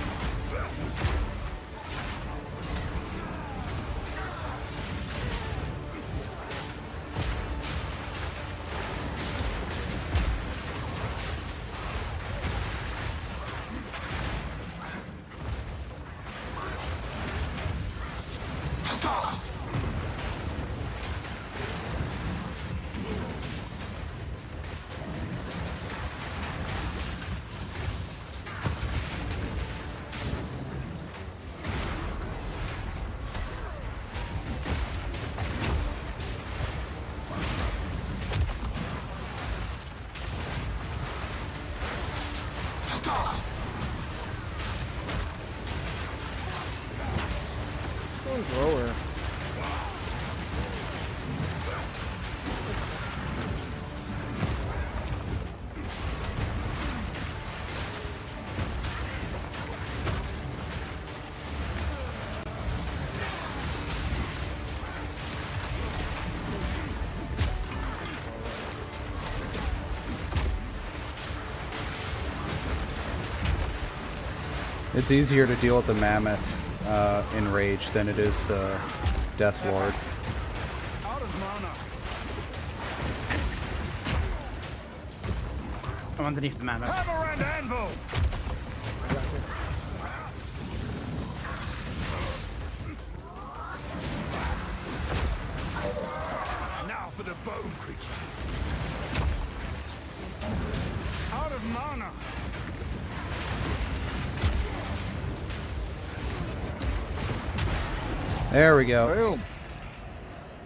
One's lower.
It's easier to deal with the mammoth in rage than it is the Death Lord.
Out of mana.
I'm underneath the mammoth.
Hammer and anvil. Now for the bone creatures. Out of mana.
There we go.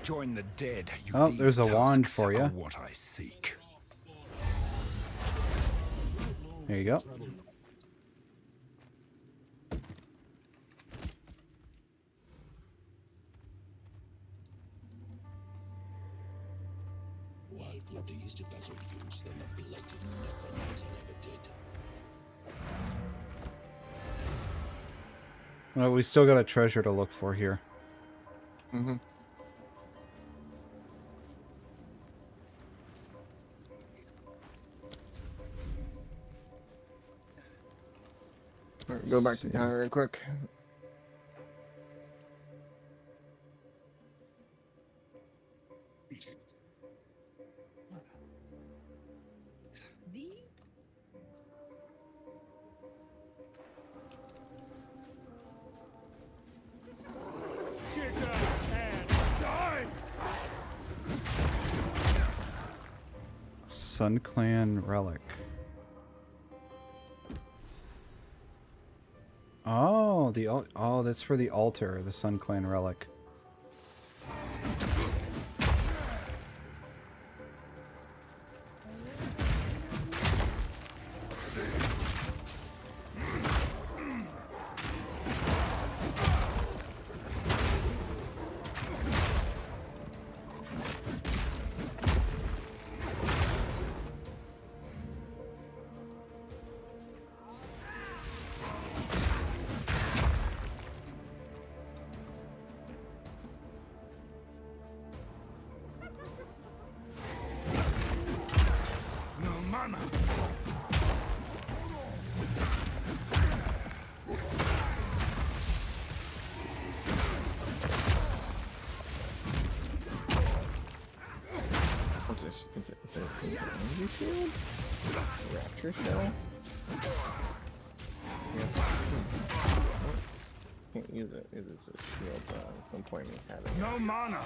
Join the dead.
Oh, there's a wand for you.
What I seek.
There you go.
Why put these to better use than the blighted necromancer ever did?
Well, we still got a treasure to look for here.
Mm-hmm. Alright, go back to town real quick.
Sun Clan relic. Oh, that's for the altar, the Sun Clan relic.
What's this? It's an energy shield? Rapture shell? Yes. Can't use it. It is a shield. No point in me having it.
No mana.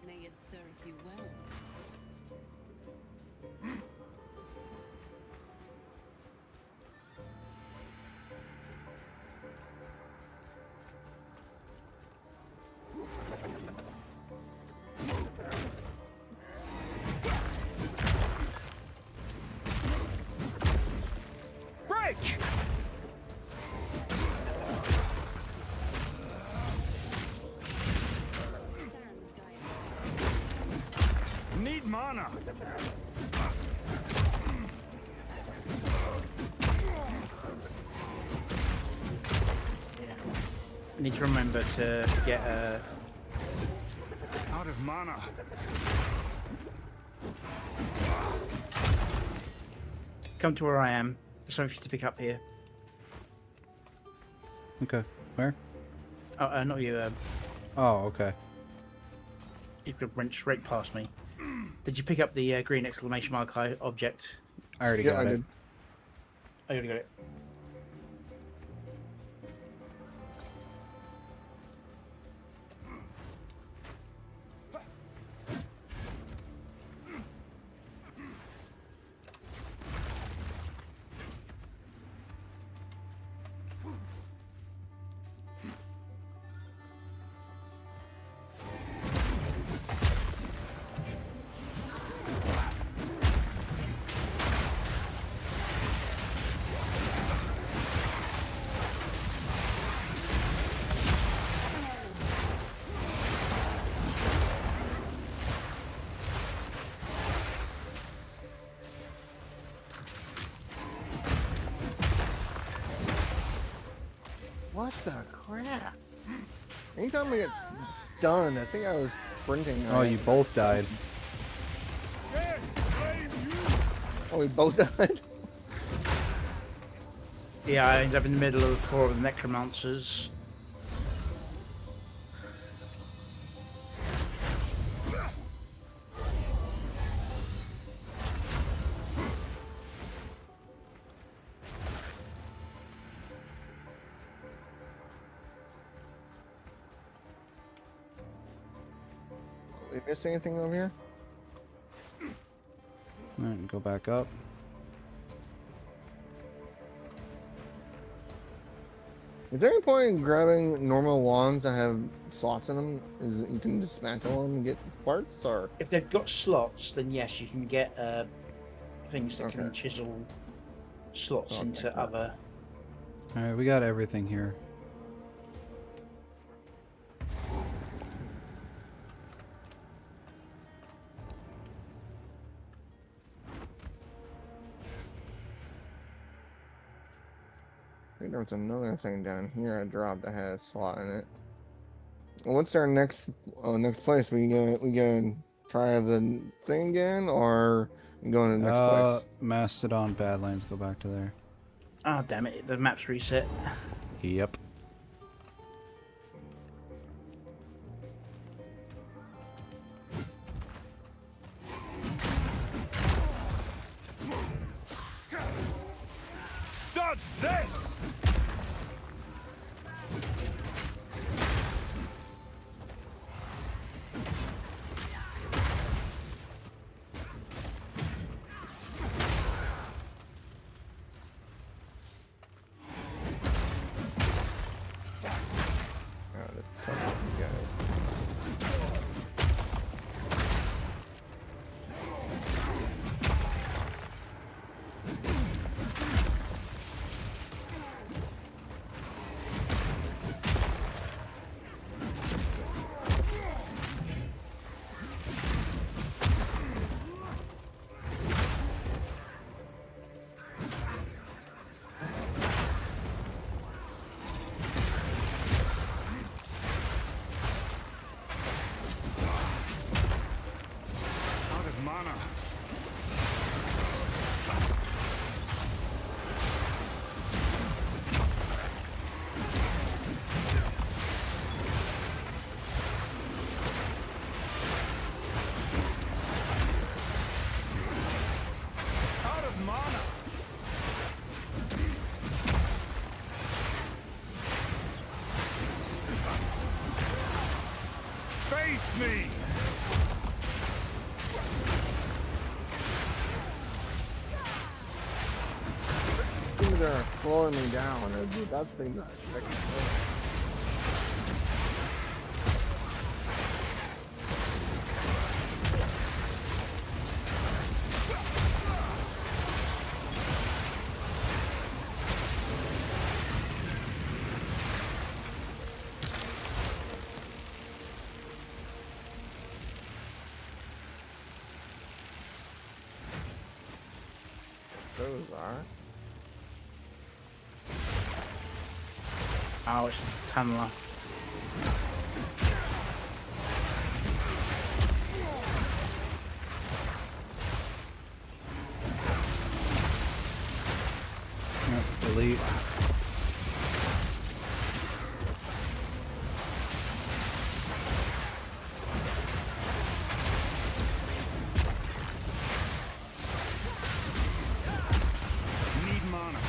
May it serve you well.
Break! Need mana.
I need to remember to get a...
Out of mana.
Come to where I am. There's something for you to pick up here.
Okay, where?
Oh, not you.
Oh, okay.
You could run straight past me. Did you pick up the green exclamation mark object?
I already got it.
Did.
I already got it.
What the crap? Anytime I get stunned, I think I was sprinting.
Oh, you both died.
Oh, we both died?
Yeah, I ended up in the middle of 4 of the necromancers.
We miss anything over here?
Alright, go back up.
Is there any point in grabbing normal wands that have slots in them? Is it, you can dismantle them and get parts, or?
If they've got slots, then yes, you can get things that can chisel slots into other.
Alright, we got everything here.
I think there was another thing down here I dropped that had a slot in it. What's our next next place? We gonna try the thing again, or go to the next place?
Mastodon Badlands, go back to there.
Oh damn it! The map's reset.
Yep.
Dodge this! Face me!
Things are slowing me down. That's been nice. Those are.
Oh, it's Tamla.
Yep, delete.
Need mana.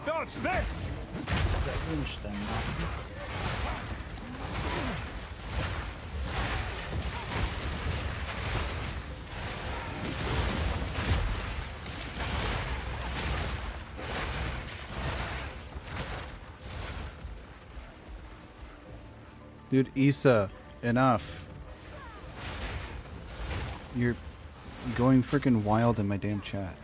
Dodge this!
That runestone.
Dude, Issa, enough. You're going freaking wild in my damn chat.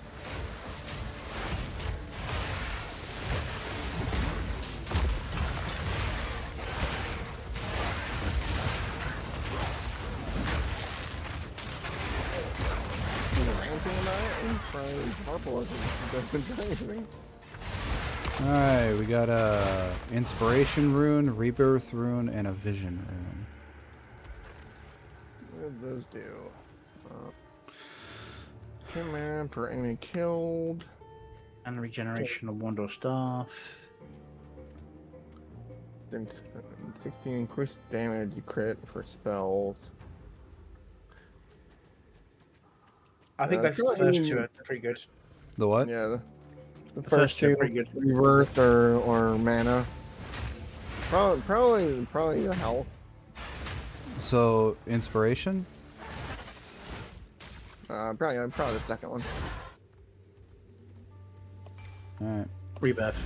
Alright, we got a Inspiration Rune, Rebirth Rune, and a Vision Rune.
What did those do? Command per enemy killed.
And regeneration of Wand or Staff.
16 increased damage crit for spells.
I think those first two are pretty good.
The what?
Yeah, the
first two are
two,
pretty good.
Rebirth or mana. Probably the health.
So, Inspiration?
Probably the second one.
Alright.
Rebirth.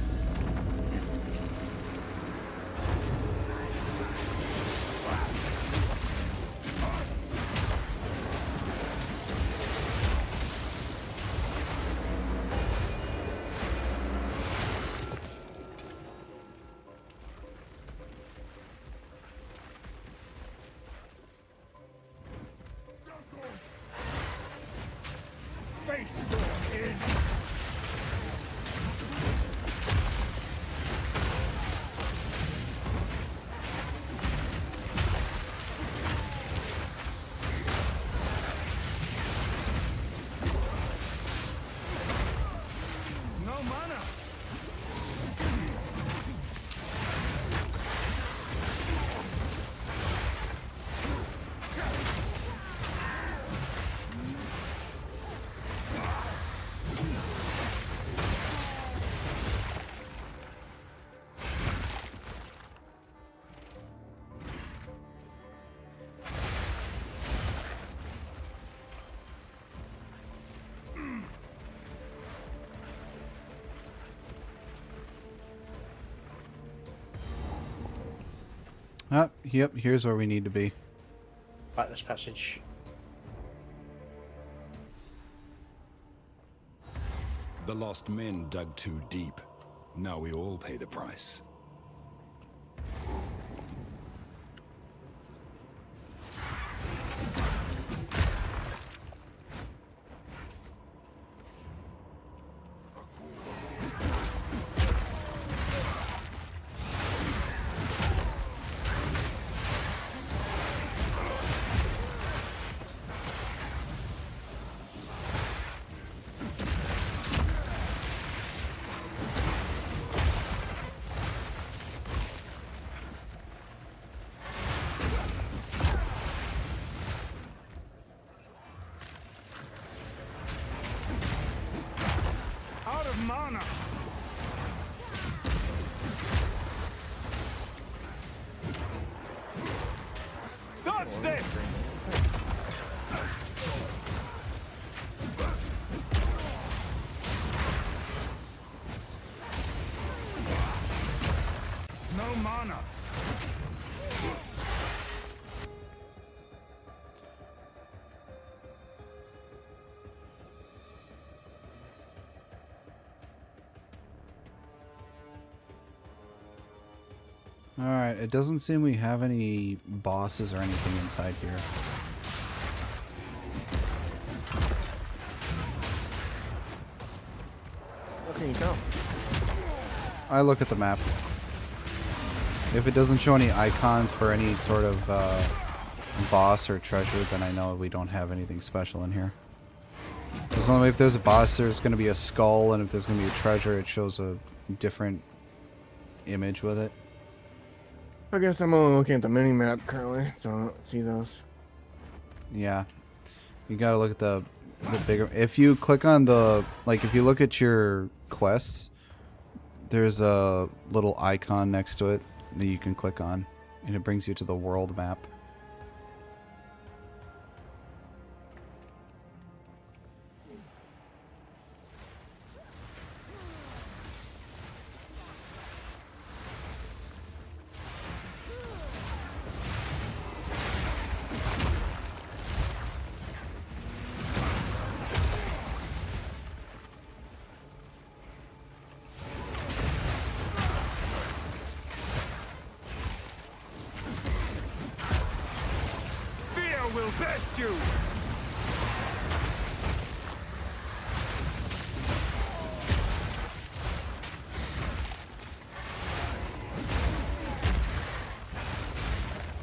Yep, here's where we need to be.
Like this passage.
The lost men dug too deep. Now we all pay the price.
Out of mana. Dodge this. No mana.
Alright, it doesn't seem we have any bosses or anything inside here.
What can you tell?
I look at the map. If it doesn't show any icons for any sort of boss or treasure, then I know we don't have anything special in here. As long as if there's a boss, there's going to be a skull, and if there's going to be a treasure, it shows a different image with it.
I guess I'm only looking at the mini map currently, so I don't see those.
Yeah, you gotta look at the bigger. If you click on the, like, if you look at your quests, there's a little icon next to it that you can click on, and it brings you to the world map.
will best you!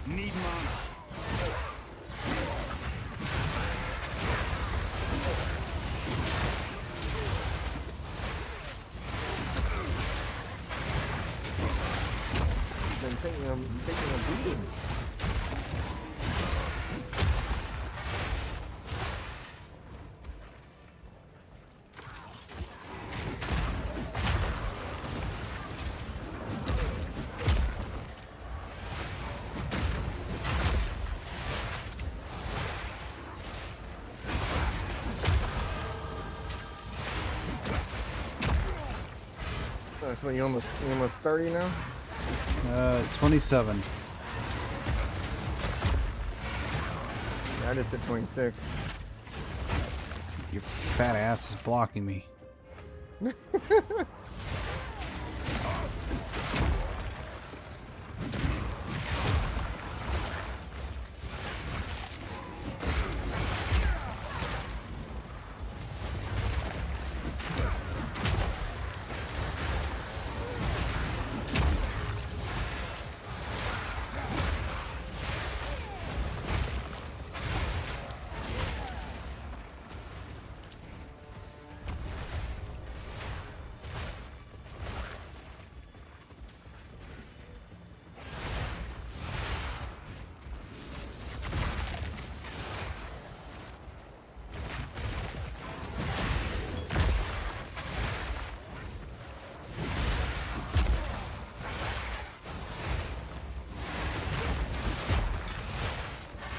Need mana.
Been taking a beating. So you almost 30 now?
27.
I just hit 26.
Your fat ass is blocking me.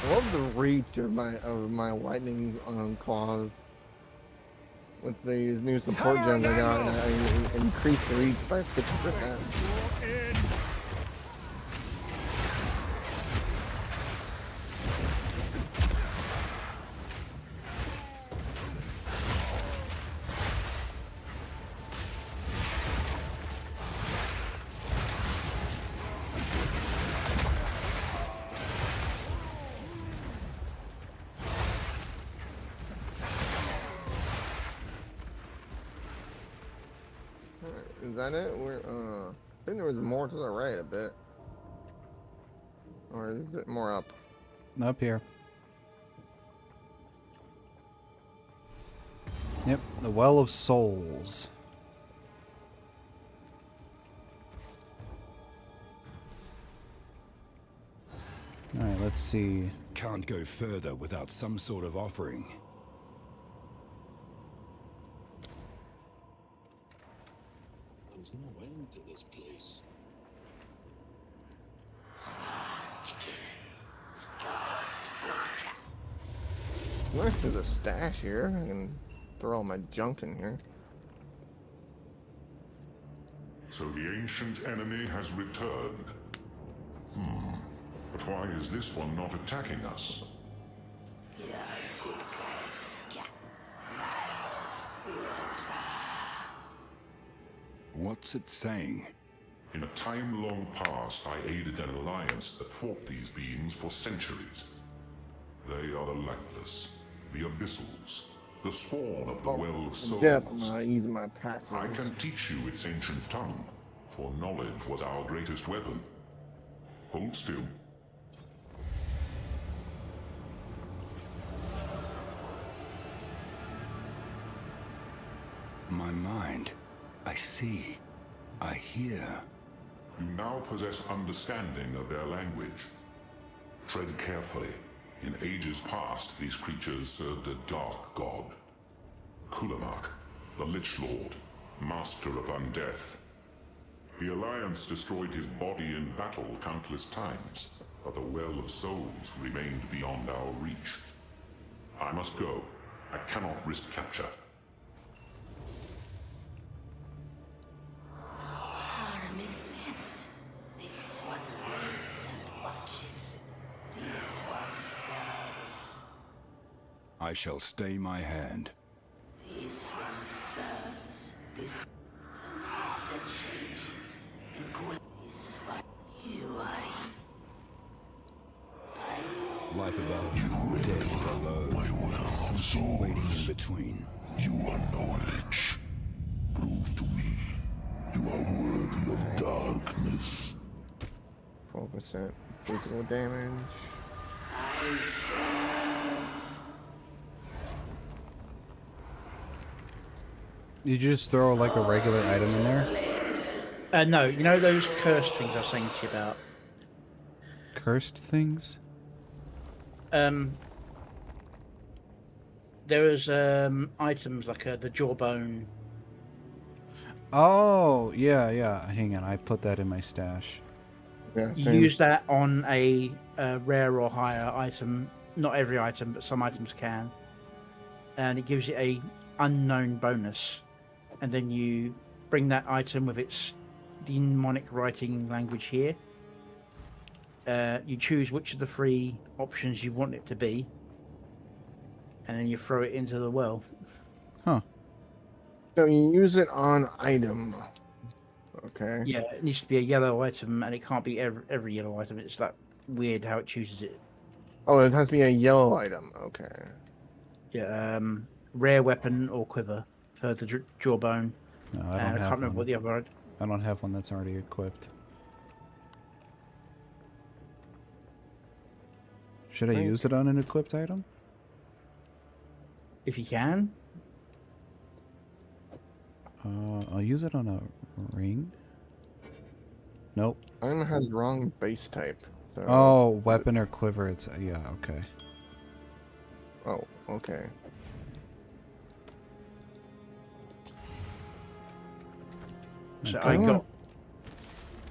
I love the reach of my lightning claws. With these new support gems I got, and I increased the reach by 50%. Is that it? I think there was more to the right a bit. Or is it more up?
Up here. Yep, the Well of Souls. Alright, let's see.
Can't go further without some sort of offering.
There's no end to this place.
Nice, there's a stash here. I can throw all my junk in here.
So the ancient enemy has returned. But why is this one not attacking us?
What's it saying?
In a time long past, I aided an alliance that fought these beings for centuries. They are the Lightless, the Abyssals, the spawn of the Well of Souls.
Yeah, I'm using my passive.
I can teach you its ancient tongue, for knowledge was our greatest weapon. Hold still.
My mind. I see. I hear.
You now possess understanding of their language. Tread carefully. In ages past, these creatures served a dark god. Kulamak, the Lich Lord, master of undeath. The Alliance destroyed his body in battle countless times, but the Well of Souls remained beyond our reach. I must go. I cannot risk capture.
Harm is meant. This one waits and watches. This one serves.
I shall stay my hand.
This one serves. This the master changes. And cool this one you are.
Life above, death below, something waiting in between.
You are knowledge. Prove to me you are worthy of darkness.
12% physical damage.
Did you just throw like a regular item in there?
No, you know those cursed things I was saying to you about?
Cursed things?
There was items like the jawbone.
Oh, yeah, yeah. Hang on, I put that in my stash.
Yeah,
You use that on a rare or higher item. Not every item, but some items can. And it gives you a unknown bonus. And then you bring that item with its demonic writing language here. You choose which of the 3 options you want it to be. And then you throw it into the well.
Huh.
So you use it on item. Okay.
Yeah, it needs to be a yellow item, and it can't be every yellow item. It's that weird how it chooses it.
Oh, it has to be a yellow item. Okay.
Yeah, rare weapon or quiver for the jawbone.
No, I don't
I
have
can't remember
one.
what the other.
I don't have one that's already equipped. Should I use it on an equipped item?
If you can.
I'll use it on a ring. Nope.
Item has wrong base type. So
Oh, weapon or quiver. It's yeah, okay.
Oh, okay.
So
Okay.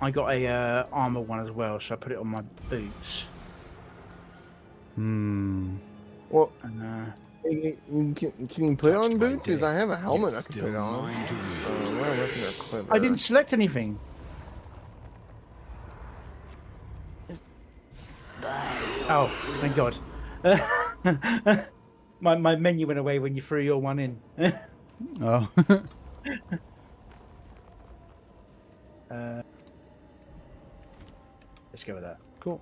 I got a armor one as well, so I put it on my boots.
Well,
And,
can you put it on boots? Because I have a helmet I can put it on. Weapon or quiver.
I didn't select anything. Oh, thank God. my menu went away when you threw your one in.
Oh.
Let's go with that.
Cool.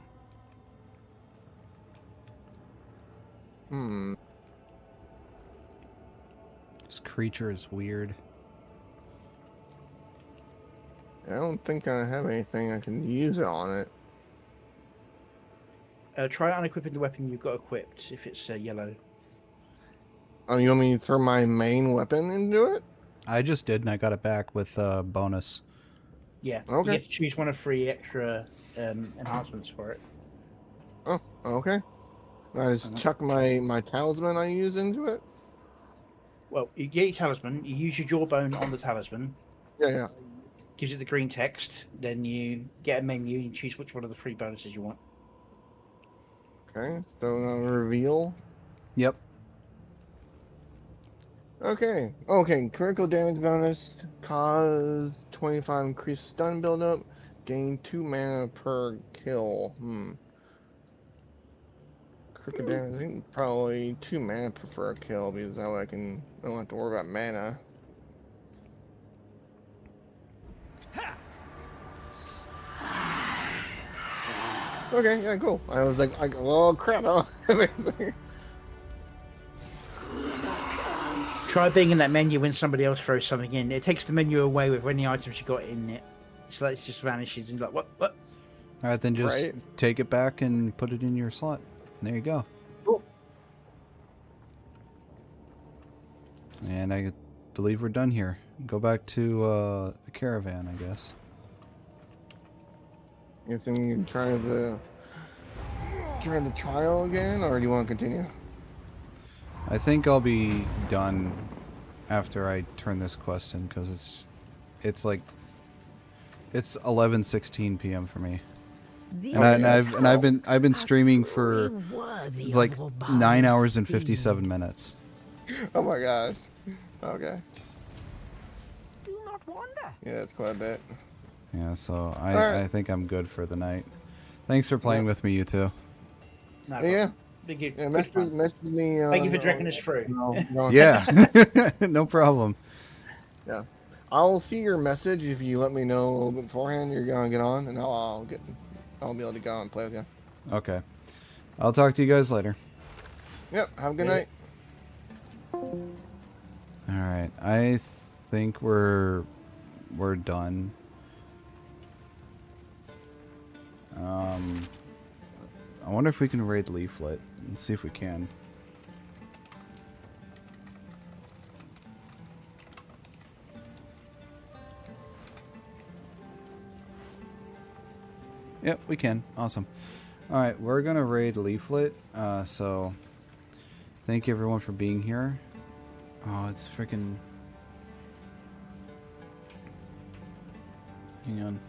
This creature is weird.
I don't think I have anything I can use it on it.
Try unequipping the weapon you've got equipped if it's yellow.
Oh, you want me to throw my main weapon into it?
I just did, and I got it back with bonus.
Yeah.
Okay.
You get to choose one of 3 extra enhancements for it.
Oh, okay. I just chuck my talisman I use into it?
Well, you get your talisman, you use your jawbone on the talisman.
Yeah.
Gives it the green text, then you get a menu and you choose which one of the 3 bonuses you want.
Okay, so reveal.
Yep.
Okay, critical damage bonus, cause 25 increased stun buildup, gain 2 mana per kill. Critical damage, I think probably 2 mana per kill, because that way I don't have to worry about mana. Okay, yeah, cool. I was like, oh crap, I don't have anything.
Try being in that menu when somebody else throws something in. It takes the menu away with any items you got in it. So it just vanishes and you're like, what?
Alright, then just take it back and put it in your slot. There you go.
Cool.
And I believe we're done here. Go back to the caravan, I guess.
You think you can try the trial again, or do you want to continue?
I think I'll be done after I turn this quest in, because it's like it's 11:16 p.m. for me. And I've been streaming for like 9 hours and 57 minutes.
Oh my gosh. Okay.
Do not wander.
Yeah, that's quite a bit.
Yeah, so I think I'm good for the night. Thanks for playing with me, you two.
Yeah. Message me.
Thank you for drinking us through.
Yeah, no problem.
Yeah, I'll see your message if you let me know a little bit beforehand. You're gonna get on, and I'll be able to go and play with you.
Okay. I'll talk to you guys later.
Yep. Have a good night.
Alright, I think we're done. I wonder if we can raid Leaflet. Let's see if we can. Yep, we can. Awesome. Alright, we're gonna raid Leaflet. So thank you everyone for being here. Oh, it's freaking... Hang on.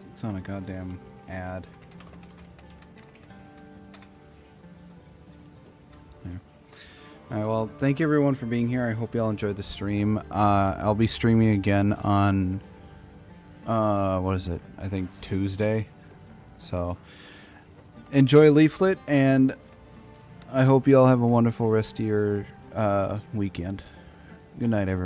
It's on a goddamn ad. There. Alright, well, thank you everyone for being here. I hope you all enjoyed the stream. I'll be streaming again on... what is it? I think Tuesday. So... enjoy Leaflet, and I hope you all have a wonderful rest of your weekend. Good night, everyone.